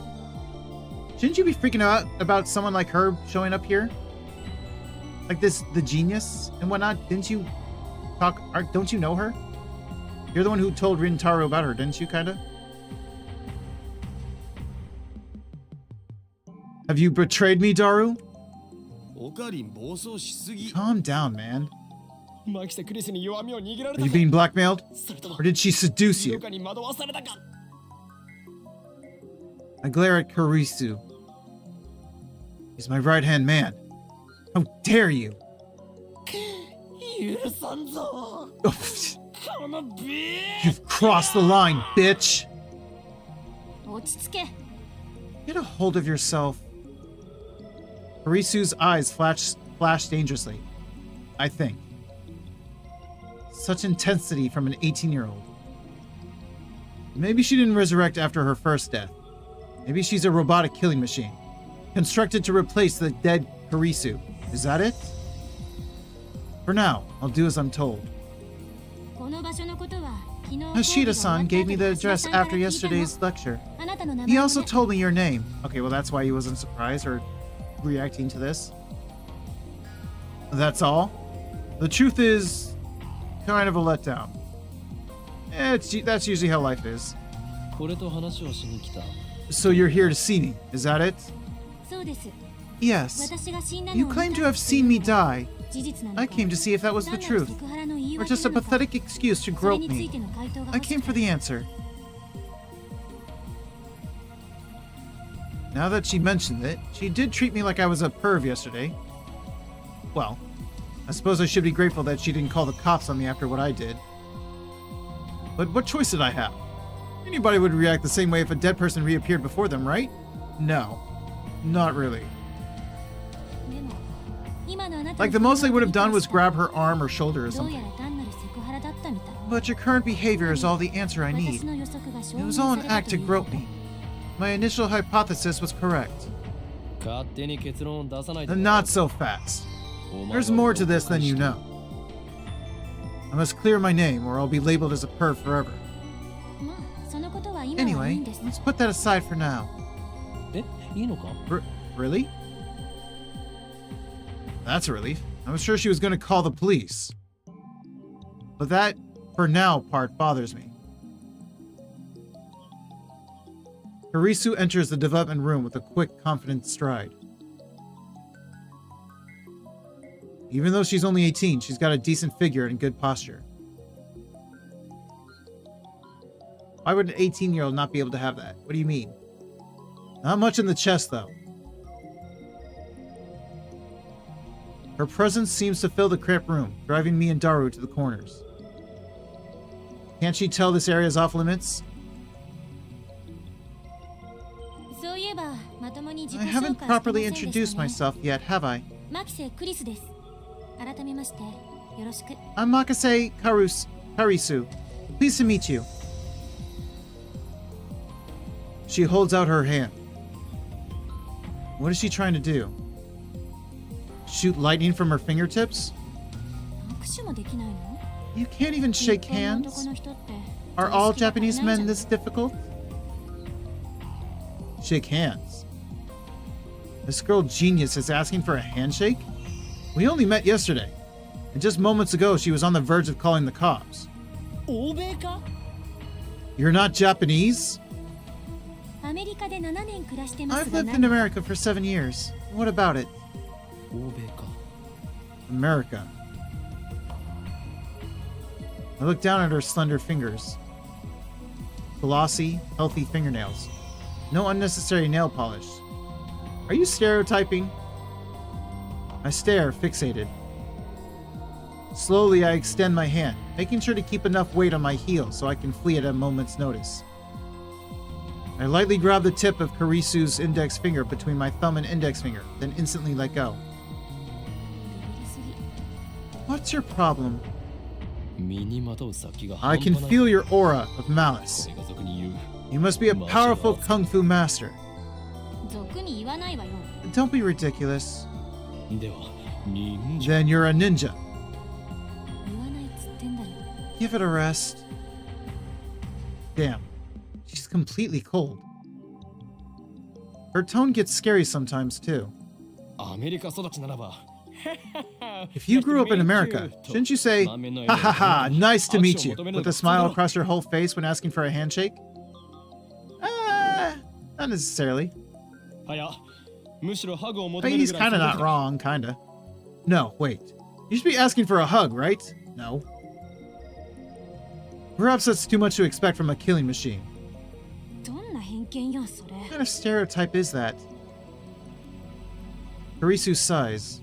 Shouldn't you be freaking out about someone like her showing up here? Like this, the genius and whatnot? Didn't you don't you know her? You're the one who told Rintaro about her, didn't you, kinda? Have you betrayed me, Daru? オカリン暴走しすぎ Calm down, man. マキセクリスに弱みを握られ Are た you か being blackmailed? それとも Or did she seduce 井 you? 岡に惑わされたか I glare at Karisu. He's my right-hand man. How dare you? 許さんぞ Oh, このビ you've crossed the line, bitch! 落ち着け Get a hold of yourself. Karisu's eyes flash dangerously. I think. Such intensity from an 18-year-old. Maybe she didn't resurrect after her first death. Maybe she's a robotic killing machine, constructed to replace the dead Karisu. Is that it? For now, I'll do as I'm told. この場所のことは昨日 Hashida-san gave me the address after yesterday's lecture. あなたの名 He 前 also ね told me your name. Okay, well that's why he wasn't surprised or reacting to this. That's all? The truth is kind of a letdown. That's usually how life is. これと話をしに来た So you're here to see me, is that it? そうです Yes. 私が死んだの You を claim 見 to た have seen me die. 事実なのか I came to see if that was the 単なる truth, セクハラの言い or 訳 just a なのか pathetic excuse to それ grope につい me. ての回答が I 欲し came く for て the answer. Now that she mentioned it, she did treat me like I was a perv yesterday. Well, I suppose I should be grateful that she didn't call the cops on me after what I did. But what choice did I have? Anybody would react the same way if a dead person reappeared before them, right? No. Not really. でも今のあなたの Like the most I would have done was grab her arm or shoulder or どうや something. ら単なるセクハラだったみたい But your current behavior is all the answer I 私 need. の予測が証 It 明 was さ all れ an た act と to いう grope こと me. My initial hypothesis was correct. 勝手に結論を出さないで Not so fast. お前は There's more to this than you know. I must clear my name or I'll be labeled as a perv forever. まあそのことは今はいい Anyway, んです let's put that aside for now. えいいのか Really? That's a relief. I was sure she was going to call the police. But that, for now, part bothers me. Karisu enters the development room with a quick, confident stride. Even though she's only 18, she's got a decent figure and good posture. Why would an 18-year-old not be able to have that? What do you mean? Not much in the chest, though. Her presence seems to fill the cramped room, driving me and Daru to the corners. Can't she tell this area is off limits? そういえばまともに自己 I 紹 haven't 介してま properly せんで introdued したね myself yet, have I? マキセ・クリスです改めましてよろしく I'm Makase Karisu. Pleased to meet you. She holds out her hand. What is she trying to do? Shoot lightning from her fingertips? 握手もできないの You can't even 日 shake 本の男 hands? の人って Are all 常識が足り Japanese ないじゃ men ん this difficult? Shake hands. This girl genius is asking for a handshake? We only met yesterday. And just moments ago, she was on the verge of calling the cops. 欧米か You're not Japanese? アメリカで7年暮らしてま I've すが lived in America for 7 years. What about it? 欧米か America. I look down at her slender fingers. Glossy, healthy fingernails. No unnecessary nail polish. Are you stereotyping? I stare, fixated. Slowly, I extend my hand, making sure to keep enough weight on my heel so I can flee at a moment's notice. I lightly grab the tip of Karisu's index finger between my thumb and index finger, then instantly let go. What's your problem? 身にまとう殺気が I 半 can 端ない feel your aura of malice. これが俗に言う You must be a powerful kung fu master. 俗に言わないわよ Don't be ridiculous. では忍者 Then you're a ninja. 言わないっつってんだよ Give it a rest. Damn. She's completely cold. Her tone gets scary sometimes, too. アメリカ育ちならば If you grew up in America, shouldn't you say, ha ha ha, nice to meet you, with a smile across your whole face when asking for a handshake? Not necessarily. はやむしろハグを求 But める he's ぐらい kinda not wrong, kinda. No, wait. You should be asking for a hug, right? No. Perhaps that's too much to expect from a killing machine. どんな偏見よそれ What kind of stereotype is that? Karisu sighs.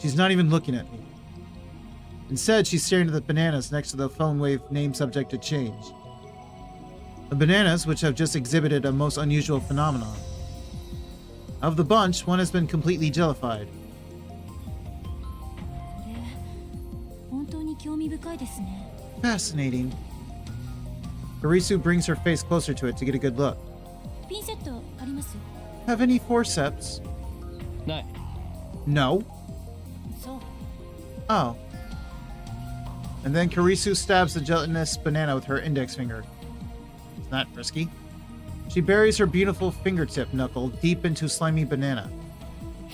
She's not even looking at me. Instead, she's staring at the bananas next to the phone wave name subject to change. The bananas, which have just exhibited a most unusual phenomenon. Of the bunch, one has been completely jellified. これ本当に興味深いですね Fascinating. Karisu brings her face closer to it to get a good look. ピンセットあります Have any forceps? ない No. そう Oh. And then Karisu stabs the gelatinous banana with her index finger. It's not risky. She buries her beautiful fingertip knuckle deep into slimy banana.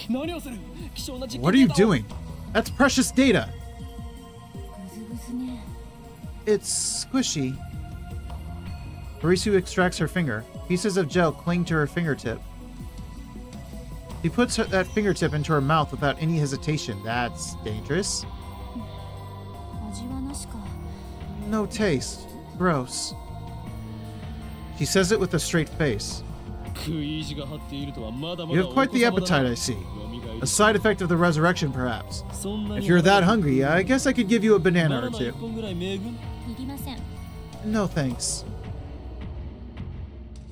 何をする希少な実験 What are you データを doing? That's precious data. グズグズね It's squishy. Karisu extracts her finger. Pieces of gel cling to her fingertip. She puts that fingertip into her mouth without any hesitation. That's dangerous. 味はなしか No taste. Gross. She says it with a straight face. 食い意地が張っているとはまだま You だ have quite the お子様だ appetite, I see. A side effect of the resurrection, perhaps. そんな If に you're that hungry, I guess I could give you a バ banana ナ or ナ two. 1本ぐらい恵む いりません No thanks.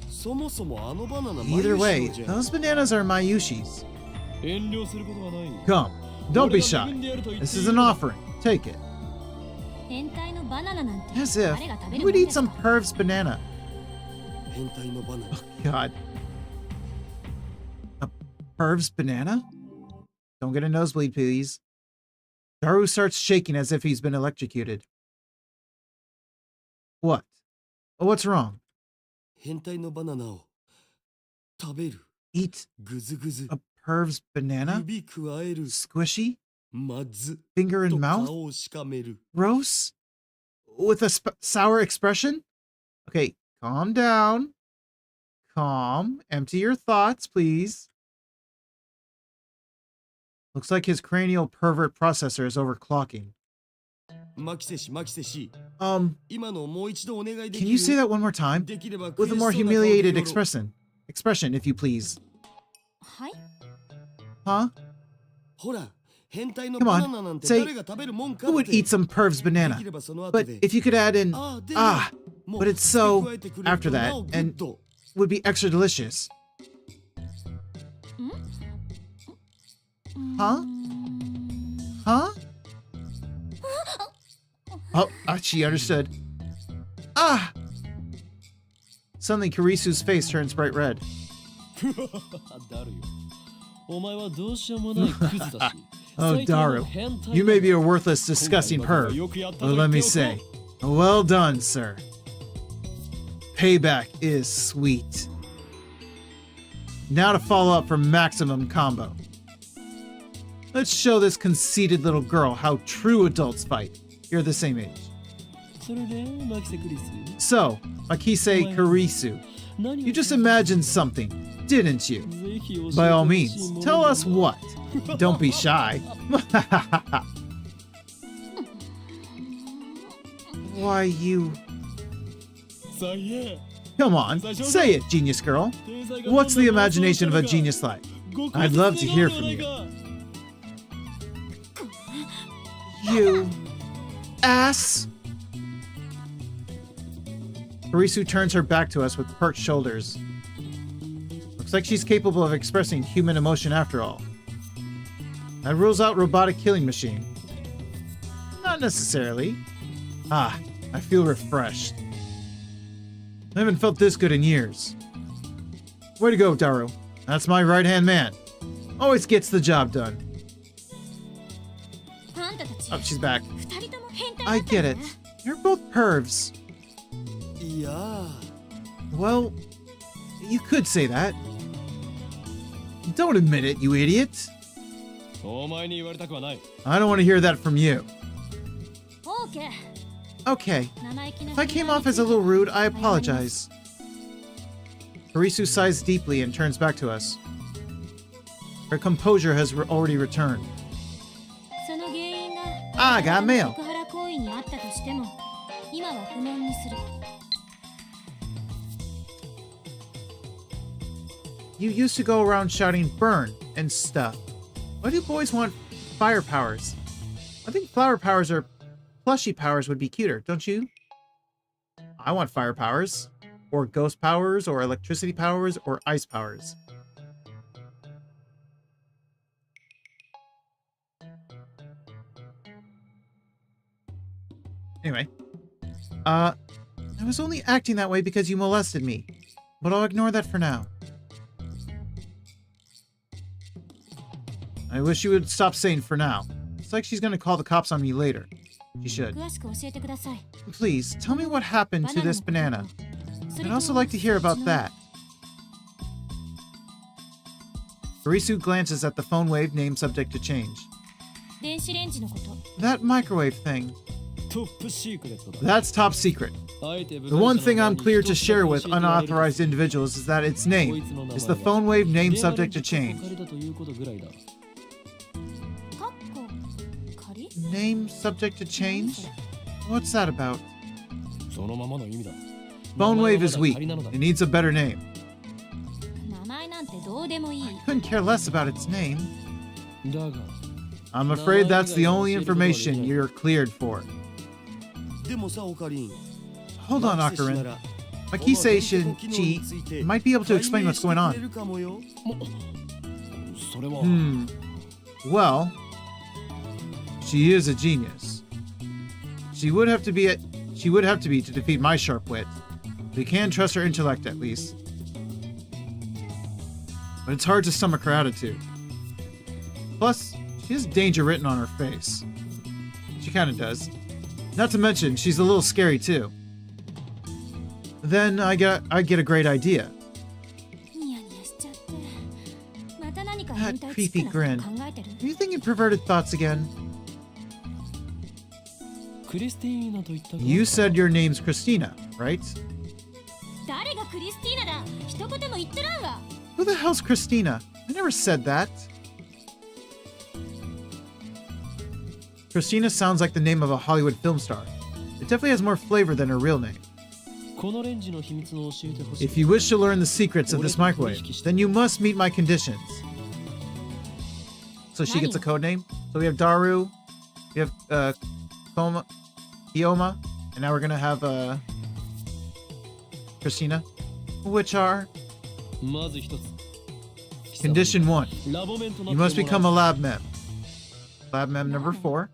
そもそもあのバナナ Either way, 眉毛じゃん those bananas are my Yushis. 遠慮することはない Come, don't be 俺が shy. 恵んでやると言って This い is る an の offering. Take it. 変態のバナナなんて As if 誰が食べ you る would もん eat ですか some perv's banana. 変態のバナナ God. A perv's banana? Don't get a nosebleed, please. Daru starts shaking as if he's been electrocuted. What? What's wrong? 変態のバナナを食べる Eat グズグズ a perv's banana? 指くわえる Squishy? まず Finger と in mouth? 顔をしかめる Gross? With a sour expression? Okay, calm down. Calm. Empty your thoughts, please. Looks like his cranial pervert processor is overclocking. マキセシマキセシ Um, 今のをもう一度お願いでき can る you say that one more time? できれば With a more 悔しそうな顔で humiliated よろ expression, if you please. はい Huh? ほら変態の Come バ on, ナナなんて say, 誰が食べるもんか Who っ would て eat some perv's で banana? きればその後 But で if you could add in あでも ah, もう but it's so 付け加えてくれる after と that なおグッ and ド would be extra delicious. Huh? Huh? Oh, she understood. Ah! Suddenly, Karisu's face turns bright red. ダルよお前はどうしようもないクズだし Oh, 最高の Daru, 変態だ you may be a worthless, disgusting 今回の僕は perv. よくやった But と言 let って me おこう say, well done, sir. Payback is sweet. Now to follow up for maximum combo. Let's show this conceited little girl how true adults fight. You're the same age. So, Makise Kurisu, you just imagined something, didn't you? By all means, tell us what. Don't be shy. Why, you... Come on, say it, genius girl. What's the imagination of a genius like? I'd love to hear from you. You... ass! Kurisu turns her back to us with perked shoulders. Looks like she's capable of expressing human emotion after all. That rules out robotic killing machine. Not necessarily. Ah, I feel refreshed. I haven't felt this good in years. Way to go, Daru. That's my right-hand man. Always gets the job done. Oh, she's back. I get it. You're both pervs. Yeah. Well, you could say that. Don't admit it, you idiot. I don't want to hear that from you. Okay. If I came off as a little rude, I apologize. Kurisu sighs deeply and turns back to us. Her composure has already returned. Ah, I got mail. You used to go around shouting burn and stuff. Why do boys want fire powers? I think flower powers or plushy powers would be cuter, don't you? I want fire powers, or ghost powers, or electricity powers, or ice powers. Anyway, I was only acting that way because you molested me, but I'll ignore that for now. I wish you would stop saying for now. It's like she's gonna call the cops on me later. She should. Please, tell me what happened to this banana. I'd also like to hear about that. Kurisu glances at the phone wave name subject to change. That microwave thing. That's top secret. The one thing I'm clear to share with unauthorized individuals is that its name is the phone wave name subject to change. Name subject to change? What's that about? Phone wave is weak. It needs a better name. I couldn't care less about its name. I'm afraid that's the only information you're cleared for. Hold on, Ocarina. Makise Shinji might be able to explain what's going on. Well, she is a genius. She would have to be to defeat my sharp wit. We can trust her intellect at least. But it's hard to stomach her attitude. Plus, she has danger written on her face. She kinda does. Not to mention, she's a little scary too. Then I get a great idea. That creepy grin. Are you thinking perverted thoughts again? You said your name's Christina, right? Who the hell's Christina? I never said that. Christina sounds like the name of a Hollywood film star. It definitely has more flavor than her real name. If you wish to learn the secrets of this microwave, then you must meet my conditions. So she gets a code name. So we have Daru, we have Kioma, and now we're gonna have Christina, which are Condition 1. You must become a lab mem. Lab mem number 4.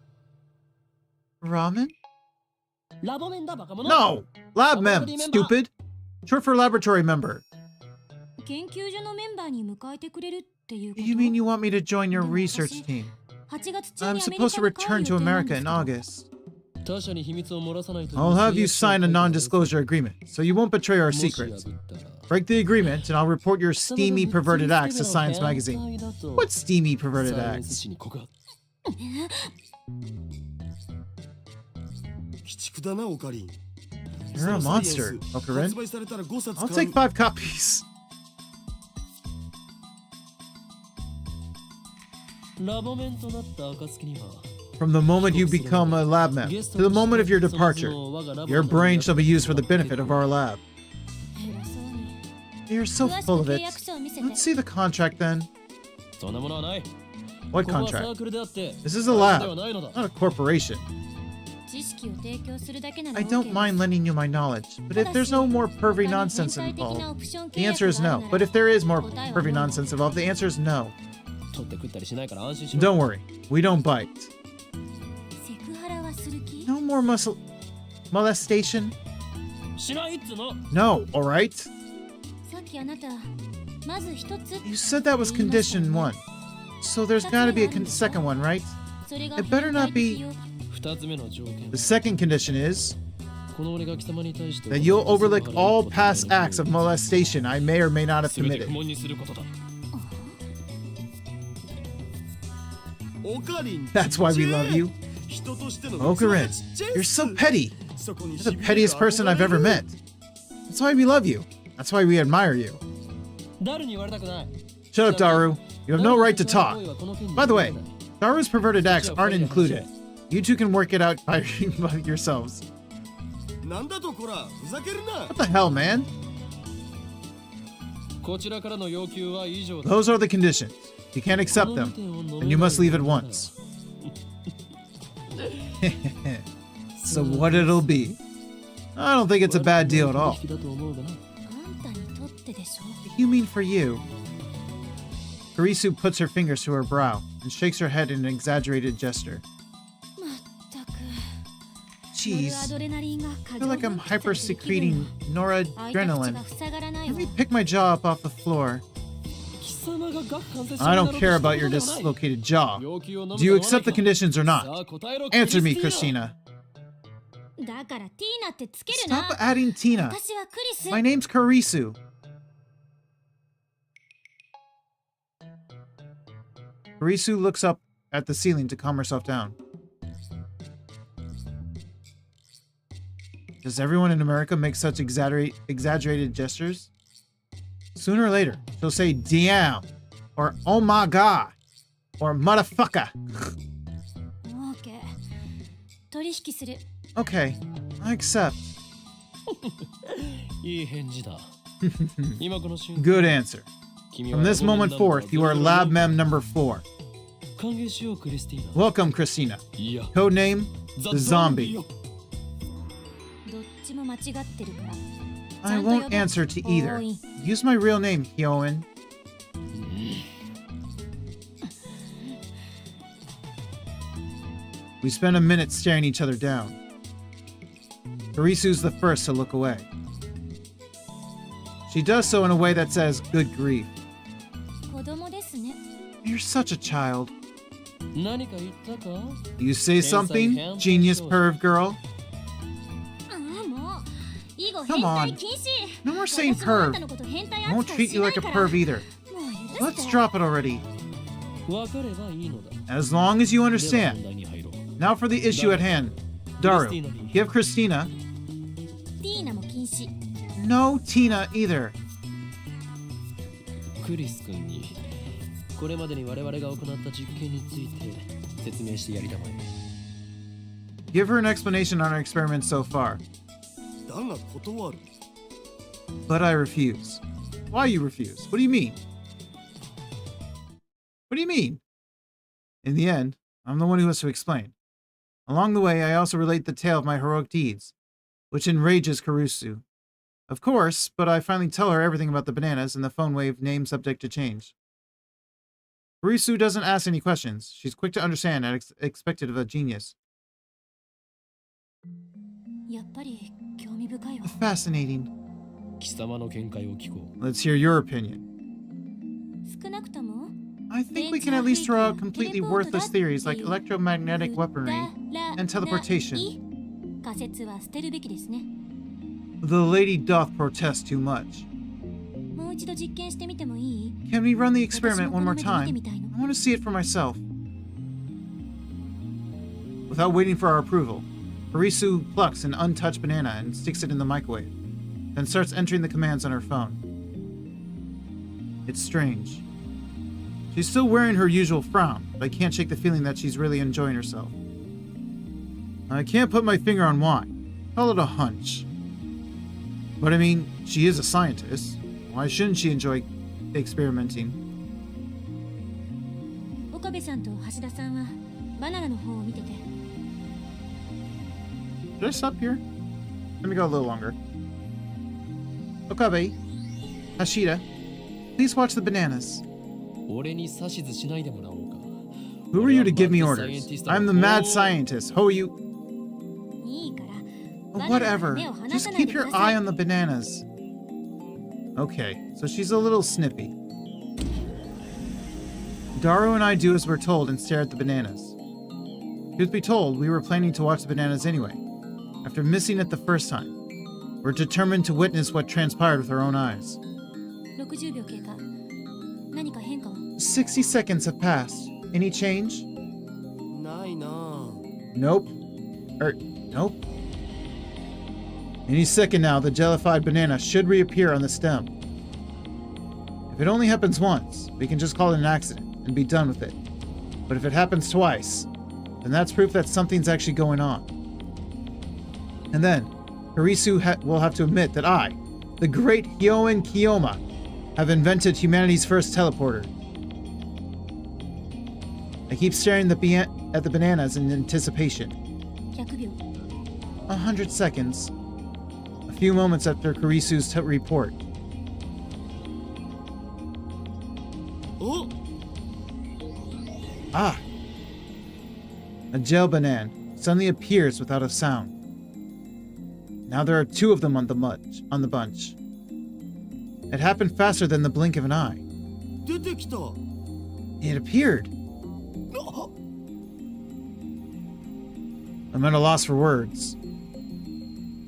Ramen? No! Lab mem, stupid! Short for laboratory member. You mean you want me to join your research team? I'm supposed to return to America in August. I'll have you sign a non-disclosure agreement, so you won't betray our secrets. Break the agreement, and I'll report your steamy perverted acts to Science magazine. What steamy perverted acts? You're a monster, Okarin. I'll take 5 copies. From the moment you become a lab mem to the moment of your departure, your brain shall be used for the benefit of our lab. You're so full of it. Let's see the contract then. What contract? This is a lab, not a corporation. I don't mind lending you my knowledge, but if there's no more pervy nonsense involved, the answer is no. But if there is more pervy nonsense involved, the answer is no. Don't worry, we don't bite. No more molestation? No, alright? You said that was condition 1, so there's gotta be a second one, right? It better not be... The second condition is that you'll overlook all past acts of molestation I may or may not have committed. That's why we love you. Okarin, you're so petty. You're the pettiest person I've ever met. That's why we love you. That's why we admire you. Shut up, Daru. You have no right to talk. By the way, Daru's perverted acts aren't included. You two can work it out by yourselves. What the hell, man? Those are the conditions. You can't accept them, and you must leave at once. So what it'll be? I don't think it's a bad deal at all. You mean for you? Kurisu puts her fingers to her brow and shakes her head in an exaggerated gesture. Jeez, I feel like I'm hyper-secreting noradrenaline. Let me pick my jaw up off the floor. I don't care about your dislocated jaw. Do you accept the conditions or not? Answer me, Christina. Stop adding Tina. My name's Kurisu. Kurisu looks up at the ceiling to calm herself down. Does everyone in America make such exaggerated gestures? Sooner or later, she'll say damn, or oh my god, or motherfucker. Okay, I accept. Good answer. From this moment forth, you are Lab Mem number 4. Welcome, Christina. Codename, the Zombie. I won't answer to either. Use my real name, Hyoin. We spend a minute staring each other down. Kurisu's the first to look away. She does so in a way that says, good grief. You're such a child. You say something, genius perv girl? Come on. No more saying perv. I won't treat you like a perv either. Let's drop it already. As long as you understand. Now for the issue at hand. Daru, give Christina. No Tina either. Give her an explanation on our experiments so far. But I refuse. Why you refuse? What do you mean? What do you mean? In the end, I'm the one who has to explain. Along the way, I also relate the tale of my heroic deeds, which enrages Kurisu. Of course, but I finally tell her everything about the bananas and the phone wave name subject to change. Kurisu doesn't ask any questions. She's quick to understand and expected of a genius. Fascinating. Let's hear your opinion. I think we can at least throw out completely worthless theories like electromagnetic weaponry and teleportation. 仮説は捨てるべきですね。 The lady doth protest too much. もう一度実験してみてもいい？ Can we run the experiment one more 私もこの目で time? 見てみたいの。 I want to see it for myself. Without waiting for our approval, Harisu plucks an untouched banana and sticks it in the microwave, then starts entering the commands on her phone. It's strange. She's still wearing her usual frown, but I can't shake the feeling that she's really enjoying herself. I can't put my finger on why. Call it a hunch. But I mean, she is a scientist. Why shouldn't she enjoy experimenting? 岡部さんと橋田さんはバナナの方を見てて。 Did I stop here? Let me go a little longer. Okabe, Hashida, please watch the bananas. 俺に指図しないでもらおうか。 Who are you to give me orders? I'm the mad scientist. Who are you? いいから Oh, バナナから whatever. 目を離 Just さないで keep く your ださ eye い。 on the bananas. Okay, so she's a little snippy. Daru and I do as we're told and stare at the bananas. Truth be told, we were planning to watch the bananas anyway. After missing it the first time, we're determined to witness what transpired with our own eyes. 60秒経過。何か変化は？ 60 seconds have passed. Any change? ないなぁ。 Nope. Nope. Any second now, the jellified banana should reappear on the stem. If it only happens once, we can just call it an accident and be done with it. But if it happens twice, then that's proof that something's actually going on. And then, Harisu will have to admit that I, the great Hyoen Kiyoma, have invented humanity's first teleporter. I keep staring at the bananas in anticipation. 100秒。 100 seconds. A few moments after Karisu's report. お、 Ah! A gel banana suddenly appears without a sound. Now there are 2 of them on the bunch. It happened faster than the blink of an eye. 出てきた。 It appeared. あ、 I'm at a loss for words.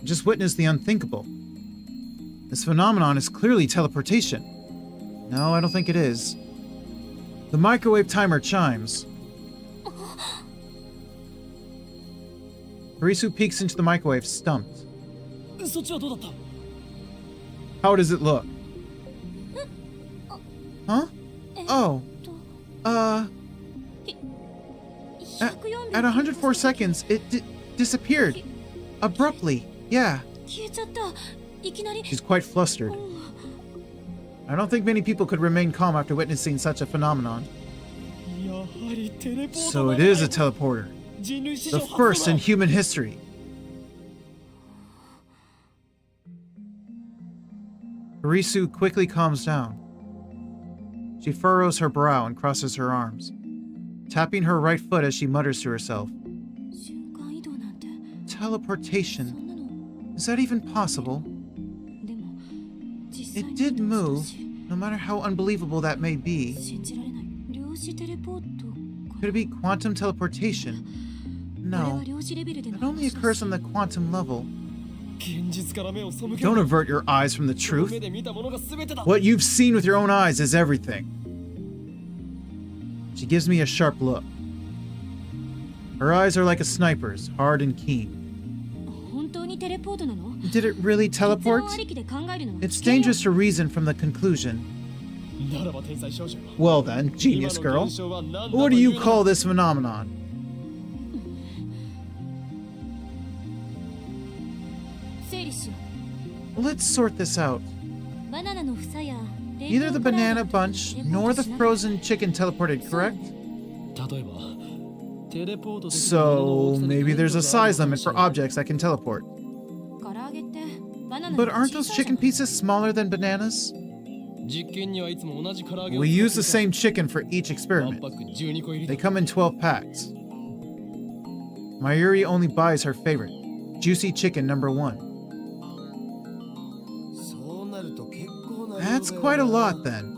I just witnessed the unthinkable. This phenomenon is clearly teleportation. No, I don't think it is. The microwave timer chimes. Harisu peeks into the microwave, stumped. そっちはどうだった？ How does it look? Huh? Oh. At 104 seconds, it disappeared. Abruptly. Yeah. 消えちゃった。いきなり。 She's quite flustered. I don't think many people could remain calm after witnessing such a phenomenon. やはりテレポート So だ it is a teleporter. 人類史 The 上初 first だ in human history. Harisu quickly calms down. She furrows her brow and crosses her arms, tapping her right foot as she mutters to herself. 瞬間移動なんて。 Teleportation. そんなの。 Is that even possible? でも実際 It に did 見ても move, 少し no matter how unbelievable that may be. 信じられない。量子テレポートか Could it be quantum teleportation? な。これ No, は量子レベルでの it only 話 occurs だ on the quantum level. 現実から目を背け Don't avert your eyes from the 目 truth. で見たものが全てだ What you've seen with your own eyes is everything. She gives me a sharp look. Her eyes are like a sniper's, hard and keen. 本当にテレポートなの？ Did it really 結論 teleport? ありきで考えるのは It's 危険よ。 dangerous to reason from the conclusion. ならば天才少女 Well then, 今 genius の girl, 現象は何だと what do い you うの call だ this phenomenon? 整理しよ Let's sort this out. う。バナナの房や Neither the banana bunch nor the frozen chicken teleported, correct? 例えばテレポートできる So ものの大きさに maybe there's a 限度がある size かも limit し for れない objects that can teleport. 唐揚げってバナナ But より aren't 小 those さいじゃ chicken ん。 pieces smaller than bananas? 実験にはいつも同じ唐揚げを We 使 use って the い same chicken for each た。ワン experiment. パック12個入 They りだ。 come in 12 packs. Mayuri only buys her favorite, juicy chicken number 1. そうなると結構な量だよな。 That's quite a lot then.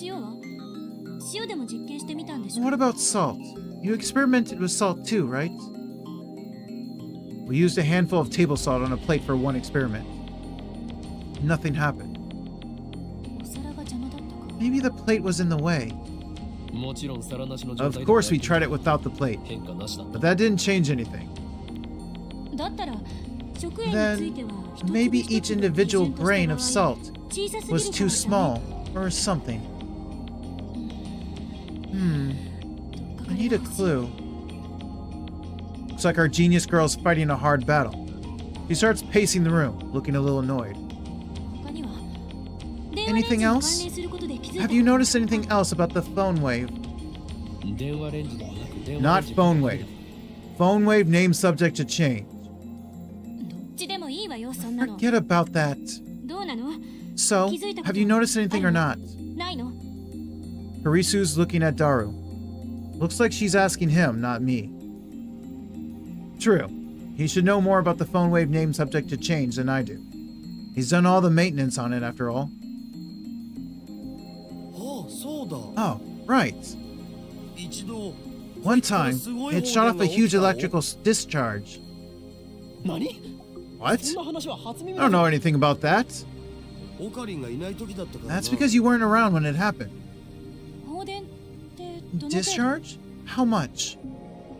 塩は？塩でも実験してみたんでしょ？ What about salt? You experimented with salt too, right? We used a handful of table salt on a plate for one experiment. Nothing happened. お皿が邪魔だったか。 Maybe the plate was in the way. もちろん皿なしの状 Of 態で course, we tried it without the plate, 変化なしだった but that didn't change anything. だったら食塩については Then maybe each individual grain of salt was too small or something. I need a clue. Looks like our genius girl's fighting a hard battle. She starts pacing the room, looking a little annoyed. Anything else? Have you noticed anything else about the phone wave? 電話レンジではなく電話レン Not ジ phone wave. Phone wave name subject to change. どっちでもいいわよそんなの。 Forget about that. どうなの？ So, have you noticed anything or not? ないの？ Karisu's looking at Daru. Looks like she's asking him, not me. True. He should know more about the phone wave name subject to change than I do. He's done all the maintenance on it after all. ああ、そうだ。 Oh, right. 一度 One time, it shot off a huge electrical discharge. 何 What? そんな話は初耳 I don't know anything about that. オカリンがいない時だったからな。 That's because you weren't around when it happened. 放電ってどの程度？ Discharge? How much?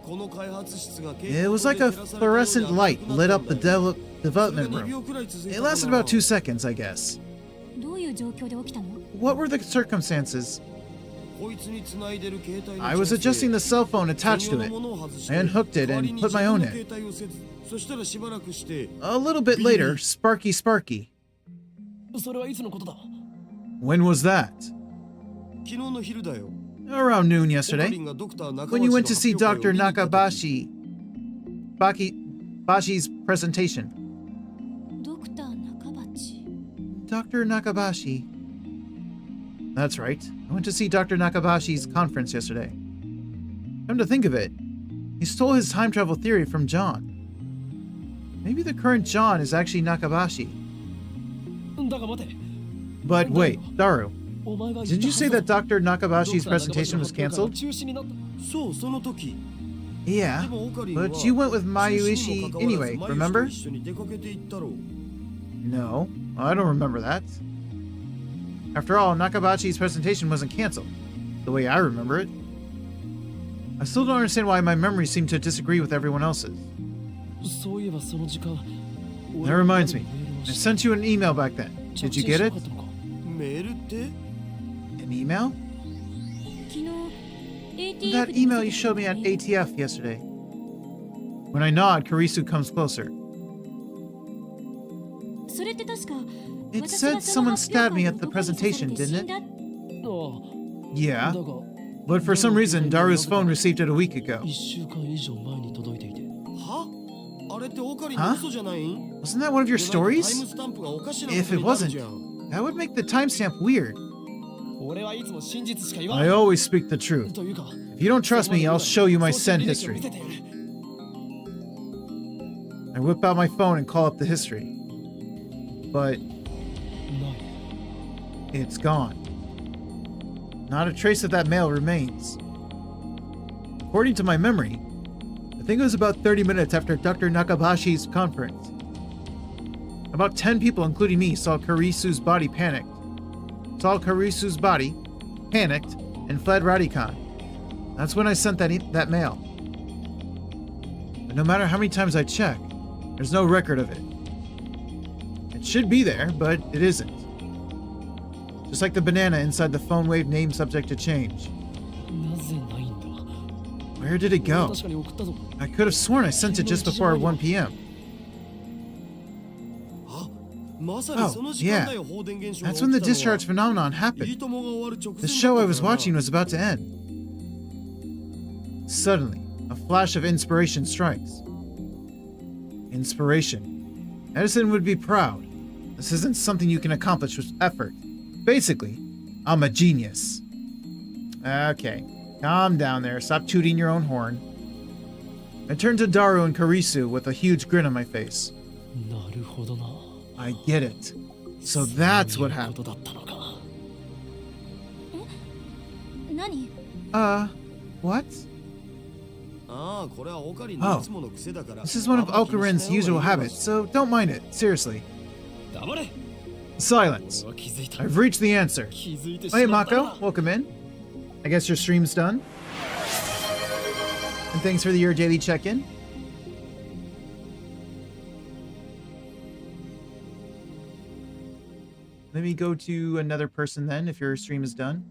この開発室が It was like a fluorescent light lit up the development room. It lasted about 2 seconds, I guess. どういう状況で起きたの？ What were the circumstances? こいつに繋いでる携帯の I was adjusting the cell phone attached to it. I unhooked it and put my own in. そしたらしばらくして A little bit later, Sparky. それはいつのことだ When was that? 昨日の昼だよ。 Around noon オカリ yesterday. ンがドクター中 When you 町 went の to see 発表会を Dr. 見に行った時 Bashi's presentation. ドクター中鉢。 Dr. Nakabashi. That's right. I went to see Dr. Nakabashi's conference yesterday. Come to think of it, he stole his time travel theory from John. Maybe the current John is actually Nakabashi. だが待て But wait, Daru, お前が did you say that Dr. Nakabashi's presentation was canceled? 中止になったそうその時 Yeah, でもオカリンは but you went with 中止 Mayuishi にもかかわらず anyway, マユシと remember? 一緒に出かけて行ったろう。 No, I don't remember that. After all, Nakabashi's presentation wasn't canceled, the way I remember it. I still don't understand why my memories seem to disagree with everyone else's. そういえばその時間 That reminds me, I sent you an email back then. Did you get it? メールって An email? 昨日 ATF That で email 見 you せて showed me at ね ATF yesterday. When I nod, Karisu comes closer. それって確か It 私が said その someone 発表 stabbed me 会 at に the 男に刺され presentation, て死 didn't んだ it? あ Yeah, あだが but for some reason, Daru's phone received it a week ago. 1週間以上前に届いていてはあれってオカリンの嘘じゃないん Wasn't that one of your タイム stories? スタンプがおかしな If こと it になる wasn't, じゃん。 that would make the timestamp weird. 俺はいつも真実しか言わ I ない always speak the truth. というか If you don't trust me, I'll show you my SEN history. I whip out my phone and call up the history. But ない it's gone. Not a trace of that mail remains. According to my memory, I think it was about 30 minutes after Dr. Nakabashi's conference. About 10 people, including me, saw Karisu's body, panicked, and fled Radikan. That's when I sent that mail. But no matter how many times I check, there's no record of it. It should be there, but it isn't. Just like the banana inside the phone wave name subject to change. なぜないんだ Where did it 俺は go? 確かに送ったぞ I could have sworn I sent it just before 1 p.m. あ、まさにその時間だよ、放電現象が That's 起きた when の the は discharge phenomenon いい happened. ともが終わる直前 The show I was だったからな watching was about to end. Suddenly, a flash of inspiration strikes. Inspiration. Edison would be proud. This isn't something you can accomplish with effort. Basically, I'm a genius. Okay, calm down there. Stop tooting your own horn. I turned to Daru and Karisu with a huge grin on my face. なるほどな I get it. So that's what こ happened. とだったのか何？ What? ああ、これはオカリン Oh, のいつもの癖だから。 this is one of あんま気にしない Okarin's 方がいい usual よ。 habits, so don't mind it. Seriously. 黙れ Silence. 俺は気づいた I've reached the answer. 気づいてし Hey, まった Mako, welcome in. I guess your stream's done. And thanks for your daily check-in. Let me go to another person then, if your stream is done.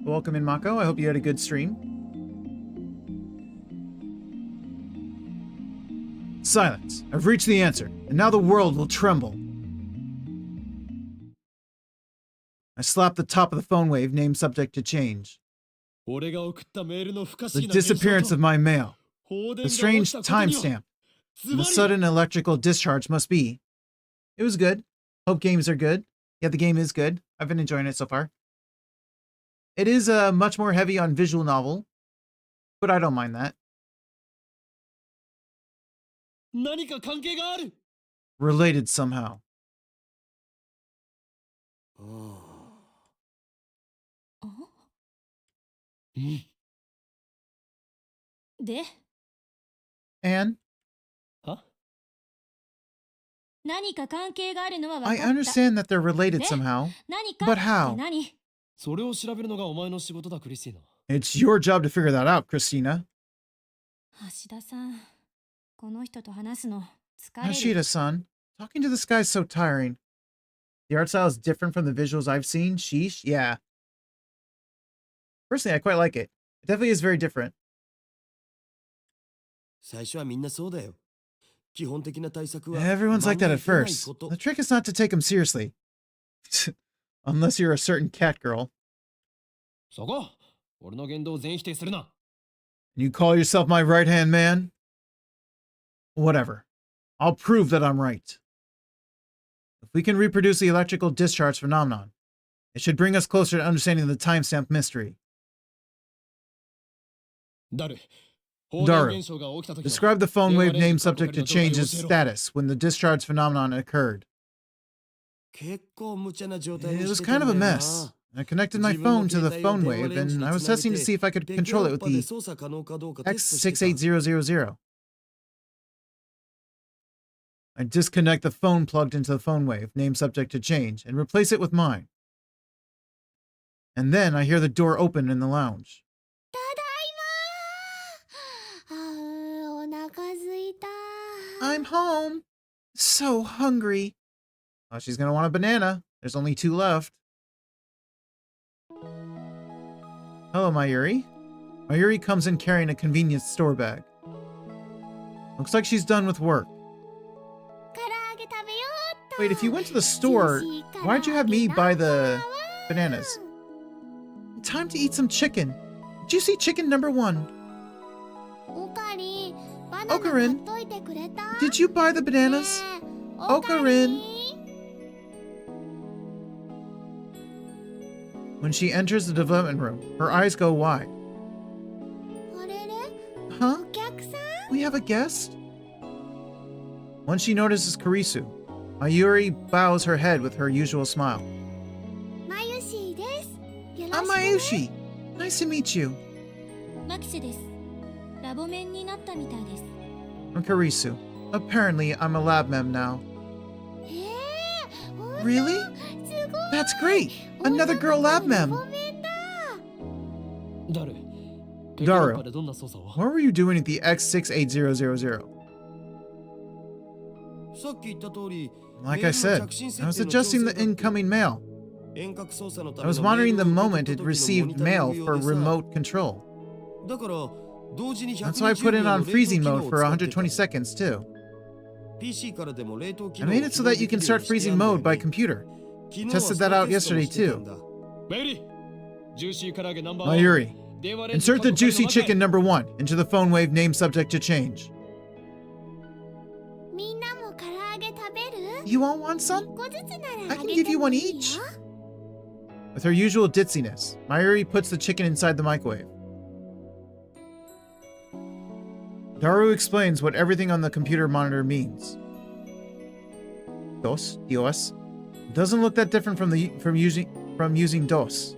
Welcome in, Mako. I hope you had a good stream. Silence. I've reached the answer, and now the world will tremble. I slapped the top of the phone wave, name subject to change. 俺が送ったメールの不可思 The 議な現象 disappearance と of my mail. 放電 The が落 strange ちたことには timestamp. ズ The バリ sudden electrical discharge must be. It was good. Hope games are good. Yeah, the game is good. I've been enjoying it so far. It is much more heavy on visual novel, but I don't mind that. 何か関係がある Related somehow. あうんで Anne, は何か関係があるのは分 I かった understand that they're related Ne? somehow. 何か But って how? 何それを調べるのがお前の仕事だクリスティーナ It's your job to figure that out, Christina. 橋田さんこの人と話すの疲れる Hashida-san, talking to this guy is so tiring. The art style is different from the visuals I've seen. Sheesh, yeah. Personally, I quite like it. It definitely is very different. 最初はみんなそうだよ。基本的な対策は Everyone's like that at 真似 first. ないこと The trick is not to take them seriously. Unless you're a certain cat girl. そこ俺の言動を全否定するな You call yourself my right-hand man? Whatever. I'll prove that I'm right. If we can reproduce the electrical discharge phenomenon, it should bring us closer to understanding the timestamp mystery. 誰放 Daru, 電現象が起きた時は Describe the phone wave name subject to 電話 change 連 its 絡係の状態を教えろ status when the discharge phenomenon occurred. 結構無茶な状態 It に was して kind た of ん a だよな。 mess. I connected my phone to the phone wave and I was testing to see if I could control it with the X68000. I disconnect the phone plugged into the phone wave, name subject to change, and replace it with mine. And then I hear the door open in the lounge. ただいまあーお腹すいた I'm home. So hungry. Oh, she's gonna want a banana. There's only 2 left. Hello, Mayuri. Mayuri comes in carrying a convenience store bag. Looks like she's done with work. 唐揚げ食べようっと Wait, if you went to the store, why'd you have me buy the bananas? Time to eat some chicken. Did you see chicken number 1? オカリンバナナ買 Okarin, っといてくれた did you buy the bananas? ねえオカリン When she enters the development room, her eyes go wide. あれれ Huh? お客さん We have a guest? Once she notices Kurisu, Mayuri bows her head with her usual smile. マユシーですよろしくね I'm Mayushi. Nice to meet you. マキシですラボメンになったみたいです I'm Kurisu. Apparently, I'm a lab mem now. ほんと Really? すごい That's great. Another girl lab ラ mem. ボメンだ誰 Daru, でどんな操作を what were you doing at the X68000? さっき言った通り、 Like I said, I was adjusting the incoming mail. 遠隔操作のた I め was の monitoring the メールを moment 受け it 取った時の received モニタリン mail グ用 for でさ remote control. だから同時に That's why I put it 120 on freezing 秒の mode 冷凍機能を for 使って 120 た seconds too. PC からでも冷凍機 I 能を made it so that you can start 起動できる freezing ようにしてあんだよ mode by ね computer. 昨日は Tested that out そのテストも yesterday してたん too. だメイリージューシー唐揚げナンバー Mayuri, 電話レンジ insert the 各係 juicy の中へ chicken number 1 into the phone wave name subject to change. みんなも唐揚げ食べる You all want some? 1個ずつな I ら can あげ give て you も one いい each. よ With her usual ditziness, Mayuri puts the chicken inside the microwave. Daru explains what everything on the computer monitor means. DOS, doesn't look that different from using DOS.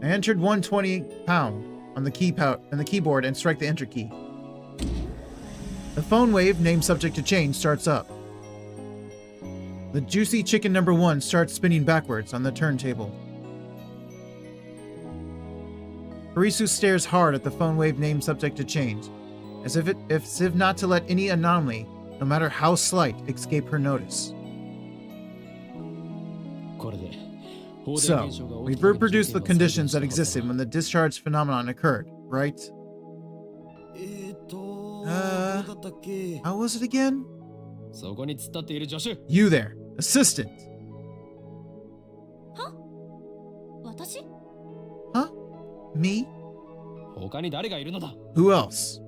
I entered 120 # on the keyboard and strike the enter key. The phone wave, name subject to change, starts up. The juicy chicken number 1 starts spinning backwards on the turntable. Harisu stares hard at the phone wave name subject to change, as if not to let any anomaly, no matter how slight, escape her notice. So, we've reproduced the conditions that existed when the discharge phenomenon occurred, right? How was it again? You there, assistant. 私 Huh? Me? 他に誰がいるのだ Who else?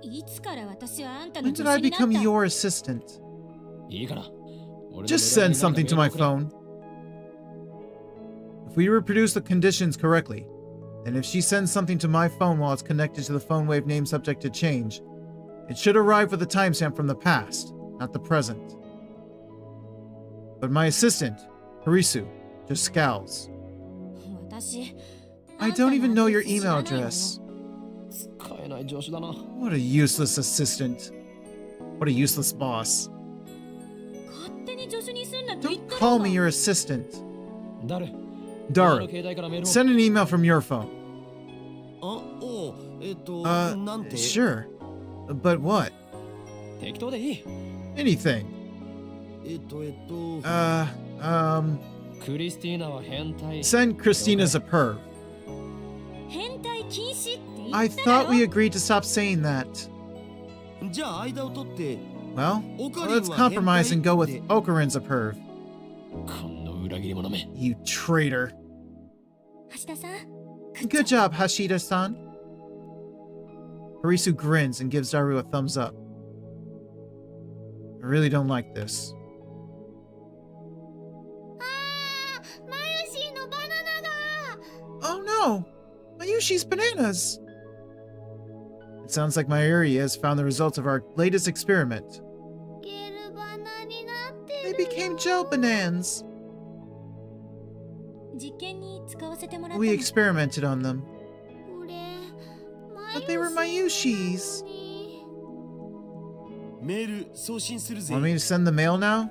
いつから私はあんたの When 助 did I 手になった become your assistant? いいから Just send something to my phone. If we reproduce the conditions correctly, then if she sends something to my phone while it's connected to the phone wave name subject to change, it should arrive with a timestamp from the past, not the present. But my assistant, Harisu, just scowls. 私 I don't even know your email address. 使えない助手だな What a useless assistant. What a useless boss. 勝手に助手にすんなと言っ Don't た call の me は your assistant. 誰 Daru, 携帯からメールを send an email from your phone. なんて Sure. But what? 適当でいい Anything. クリスティーナは変態 Send Christina as a perv. 変態禁止って言 I っただ thought ろ we agreed to stop saying that. じゃあ間を取って Well, オカリンは let's compromise and go with Okarin's a perv. この裏切り者め You traitor. 橋田さん Good job, Hashida-san. Harisu grins and gives Daru a thumbs up. I really don't like this. あーマユシーのバナナが Oh no! Mayushi's bananas! It sounds like Mayuri has found the results of our latest experiment. ゲルバナになって They る became gel bananas. 実験に使わせてもらった We の experimented on them. これ But they were Mayushi's. メール送信するぜ Want me to send the mail now?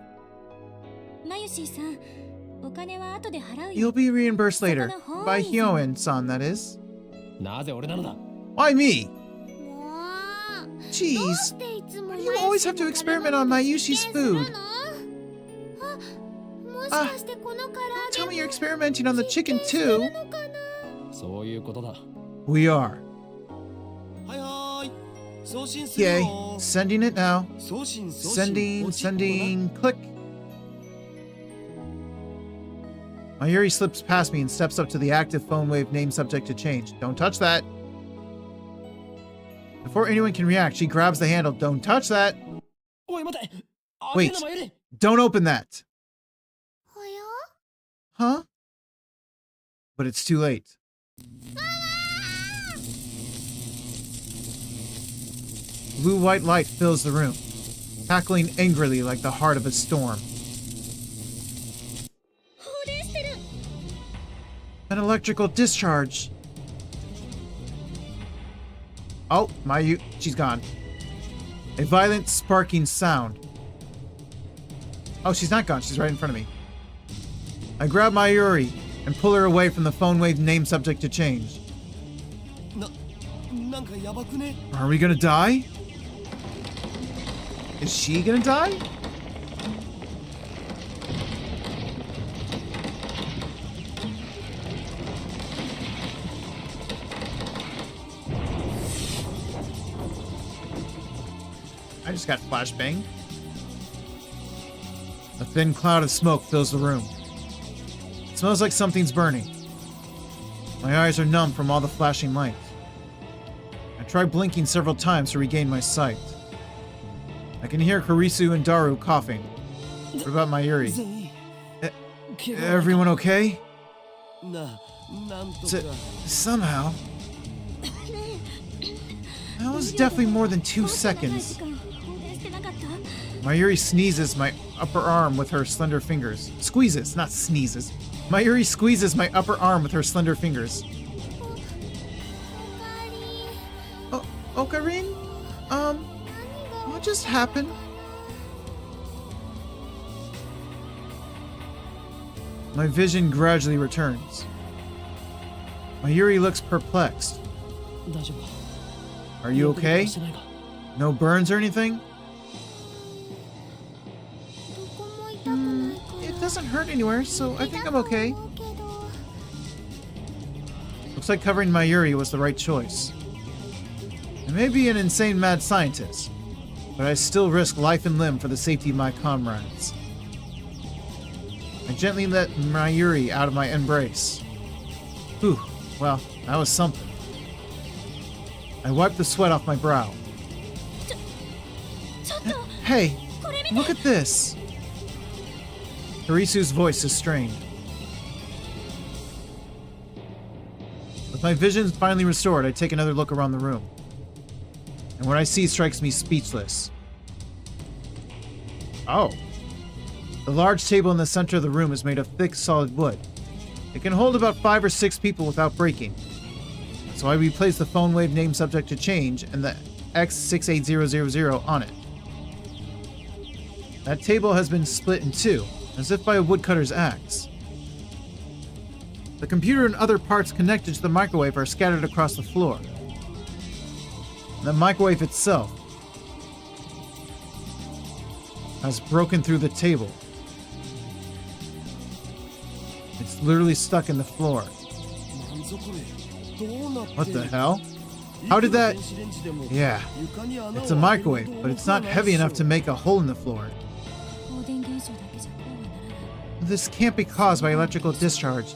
マユシーさんお金は後で払うよ You'll be reimbursed later. By Hyoen-san, that is. なぜ俺なのだ Why me? もう Jeez. どうしていつも Why do you always have to experiment on Mayushi's food? あ、もしかしてこの唐揚 Tell げ me you're も experimenting on the chicken する too. のかなそういうことだ We are. はいはーい送信する Yay. よ Sending it now. 送信送信 Sending, ポチッとな sending, click. Mayuri slips past me and steps up to the active phone wave name subject to change. Don't touch that. Before anyone can react, she grabs the handle. Don't touch that. おい待て Wait. 開けるのもやれ Don't open that. おや Huh? But it's too late. Blue-white light fills the room, cackling angrily like the heart of a storm. 放電してる An electrical discharge. Oh, she's gone. A violent sparking sound. Oh, she's not gone. She's right in front of me. I grab Mayuri and pull her away from the phone wave name subject to change. なんかやばくね Are we gonna die? Is she gonna die? I just got flashbang. A thin cloud of smoke fills the room. It smells like something's burning. My eyes are numb from all the flashing light. I try blinking several times to regain my sight. I can hear Harisu and Daru coughing. What about Mayuri? 全員 Everyone okay? なんと S- か somehow. That was definitely more than 2 もっと長い seconds. 時間放電してなかった Mayuri sneezes my upper arm with her slender fingers. Squeezes, not sneezes. Mayuri squeezes my upper arm with her slender fingers. Oh, Ocarine? What just happened? My vision gradually returns. Mayuri looks perplexed. 大丈夫か Are you okay? してないか No burns or anything? どこも痛くないから It doesn't hurt anywhere, so I think I'm okay. 思うけど Looks like covering Mayuri was the right choice. I may be an insane mad scientist, but I still risk life and limb for the safety of my comrades. I gently let Mayuri out of my embrace. Whew, well, that was something. I wiped the sweat off my brow. ちょっと Hey, これ見て look at this! Hirisu's voice is strained. With my vision finally restored, I take another look around the room. And what I see strikes me speechless. Oh. The large table in the center of the room is made of thick, solid wood. It can hold about 5 or 6 people without breaking. So I replace the phone wave name subject to change and the X68000 on it. That table has been split in two, as if by a woodcutter's axe. The computer and other parts connected to the microwave are scattered across the floor. The microwave itself has broken through the table. It's literally stuck in the floor. なんぞこれどうなって What the hell? How did that... Yeah, it's a microwave, but it's not heavy enough to make a hole in the floor. 放電現象だけじゃこうはならない This can't be caused by electrical discharge.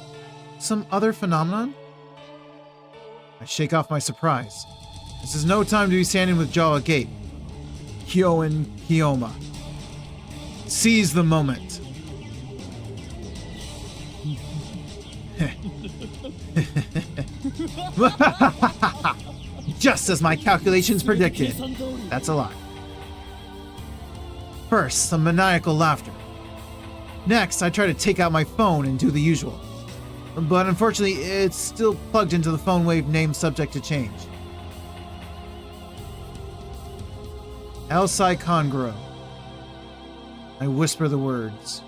Some other phenomenon? I shake off my surprise. This is no time to be standing with jaw agape. Kyo and Kiyoma. Seize the moment. Just as my calculations predicted. That's a lie. First, some maniacal laughter. Next, I try to take out my phone and do the usual. But unfortunately, it's still plugged into the phone wave name subject to change. Elsai Congro. I whisper the words.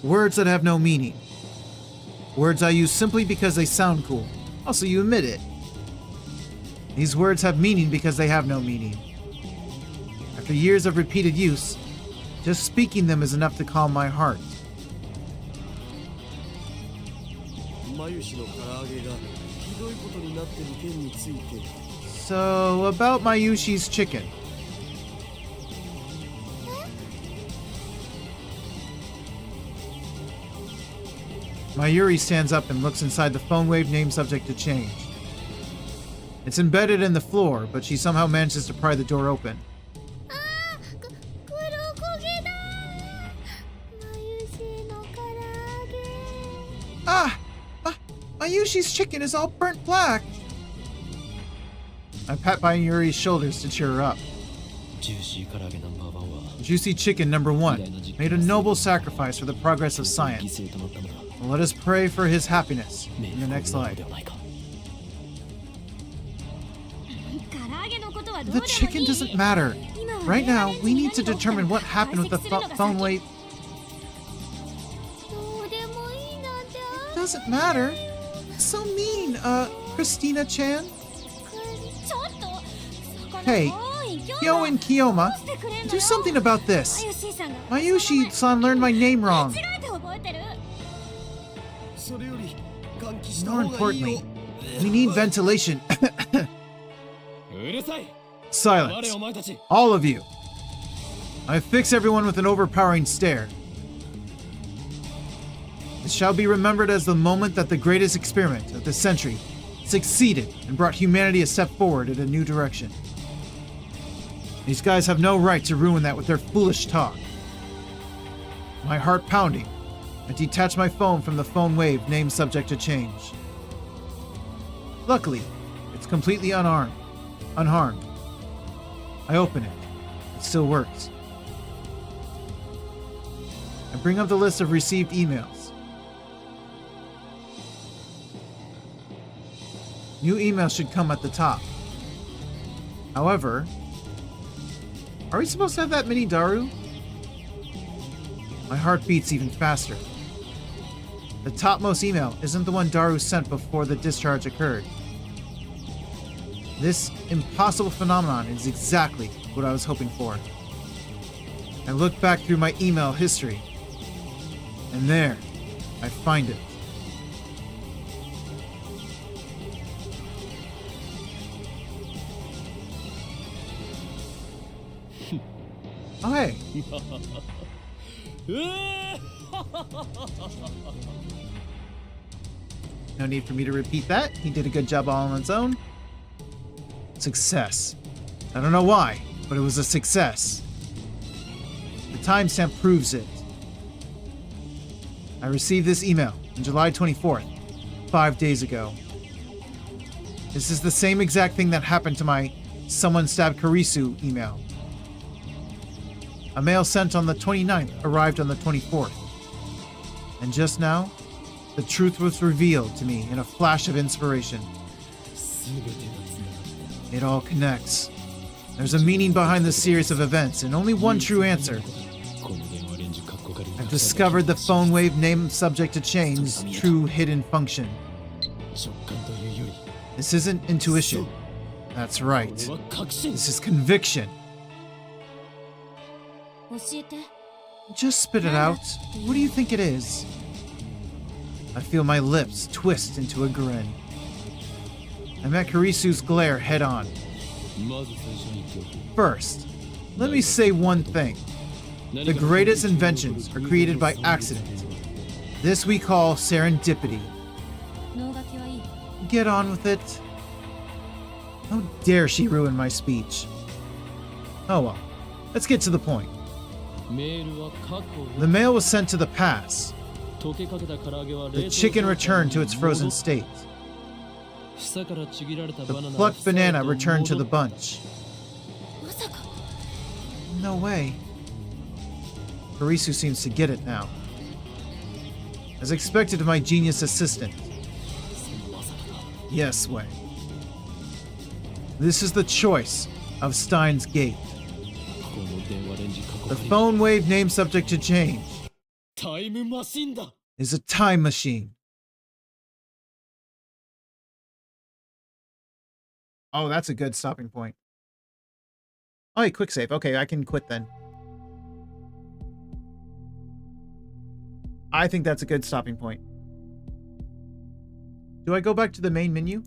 Words that have no meaning. Words I use simply because they sound cool. Also, you admit it. These words have meaning because they have no meaning. After years of repeated use, just speaking them is enough to calm my heart. マユシの唐揚げがひどいことになってる件について So, about Mayushi's chicken. Mayuri stands up and looks inside the phone wave name subject to change. It's embedded in the floor, but she somehow manages to pry the door open. あー黒焦げだマユシの唐揚げ Mayushi's chicken is all burnt black. I pat Mayuri's shoulders to cheer her up. ジューシー唐揚げナンバーワンは Juicy Chicken number 1 made a noble sacrifice for the progress of 犠 science. 牲となったなら Well, let us pray for his happiness 冥 in the 福を next 願う life. ではないか唐揚げのことはどう The でもいい chicken doesn't matter. 今は Right now, 我々 we に need to 何が起きた determine の what か happened with the 解析するのが phone 先 wave. どうでもいいなんて Doesn't matter. So mean, Christina-chan. ちょっとそこの Hey, 多い Kyo and Kiyoma, どうしてくれんの do よ something about this. マユシーさんが Mayushi-san learned my name wrong. 間違えて覚えてるそれより換気した More 方がいいよ importantly, we need ventilation. うるさい Silence. 我お前たち All of you. I fix everyone with an overpowering stare. It shall be remembered as the moment that the greatest experiment of the century succeeded and brought humanity a step forward in a new direction. These guys have no right to ruin that with their foolish talk. My heart pounding, I detach my phone from the phone wave name subject to change. Luckily, it's completely unharmed. I open it. It still works. I bring up the list of received emails. New emails should come at the top. However, are we supposed to have that many Daru? My heart beats even faster. The topmost email isn't the one Daru sent before the discharge occurred. This impossible phenomenon is exactly what I was hoping for. I look back through my email history, and there, I find it. Oh, hey. No need for me to repeat that. He did a good job all on its own. Success. I don't know why, but it was a success. The timestamp proves it. I received this email on July 24th, 5 days ago. This is the same exact thing that happened to my "someone stabbed Karisu" email. A mail sent on the 29th arrived on the 24th. And just now, the truth was revealed to me in a flash of inspiration. It all connects. There's a meaning behind this series of events, and only one true answer. I've discovered the phone wave name subject to change's true hidden function. This isn't intuition. That's right. This is conviction. Just spit it out. What do you think it is? I feel my lips twist into a grin. I met Karisu's glare head on. First, let me say one thing. The greatest inventions are created by accident. This we call serendipity. Get on with it. How dare she ruin my speech? Oh well, let's get to the point. The mail was sent to the pass. The chicken returned to its frozen state. The plucked banana returned to the bunch. No way. Karisu seems to get it now. As expected of my genius assistant. Yes, way. This is the choice of STEINS Gate. The phone wave name subject to change is a time machine. Oh, that's a good stopping point. Oh, hey, quick save. Okay, I can quit then. I think that's a good stopping point. Do I go back to the main menu?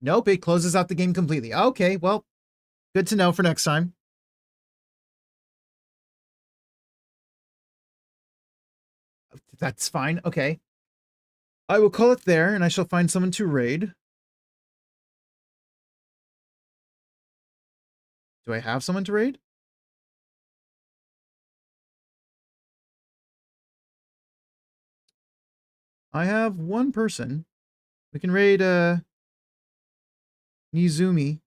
Nope, it closes out the game completely. Okay, well, good to know for next time. That's fine. Okay. I will call it there, and I shall find someone to raid. Do I have someone to raid? I have one person. We can raid Nizumi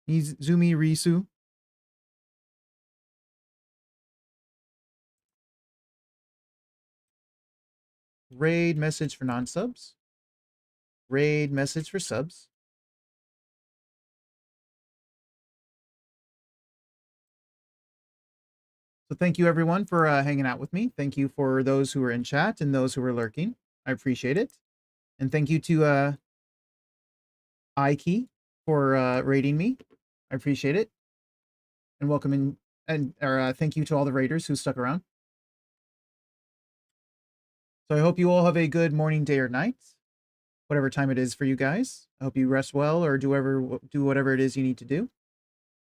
Risu. Raid message for non-subs. Raid message for subs. So thank you everyone for hanging out with me. Thank you for those who are in chat and those who are lurking. I appreciate it. And thank you to Ikey for raiding me. I appreciate it. And welcome in, and thank you to all the raiders who stuck around. So I hope you all have a good morning, day, or night, whatever time it is for you guys. I hope you rest well or do whatever it is you need to do.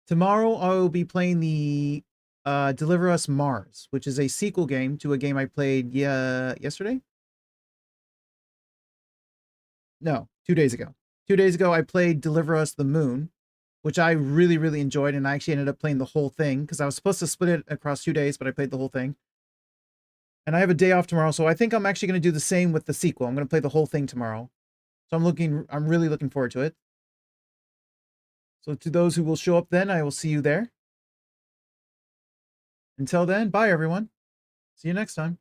Tomorrow I will be playing the Deliver Us Mars, which is a sequel game to a game I played yesterday. No, 2 days ago. 2 days ago I played Deliver Us the Moon, which I really, really enjoyed, and I actually ended up playing the whole thing because I was supposed to split it across 2 days, but I played the whole thing. And I have a day off tomorrow, so I think I'm actually going to do the same with the sequel. I'm going to play the whole thing tomorrow. So I'm really looking forward to it. So to those who will show up then, I will see you there. Until then, bye everyone. See you next time.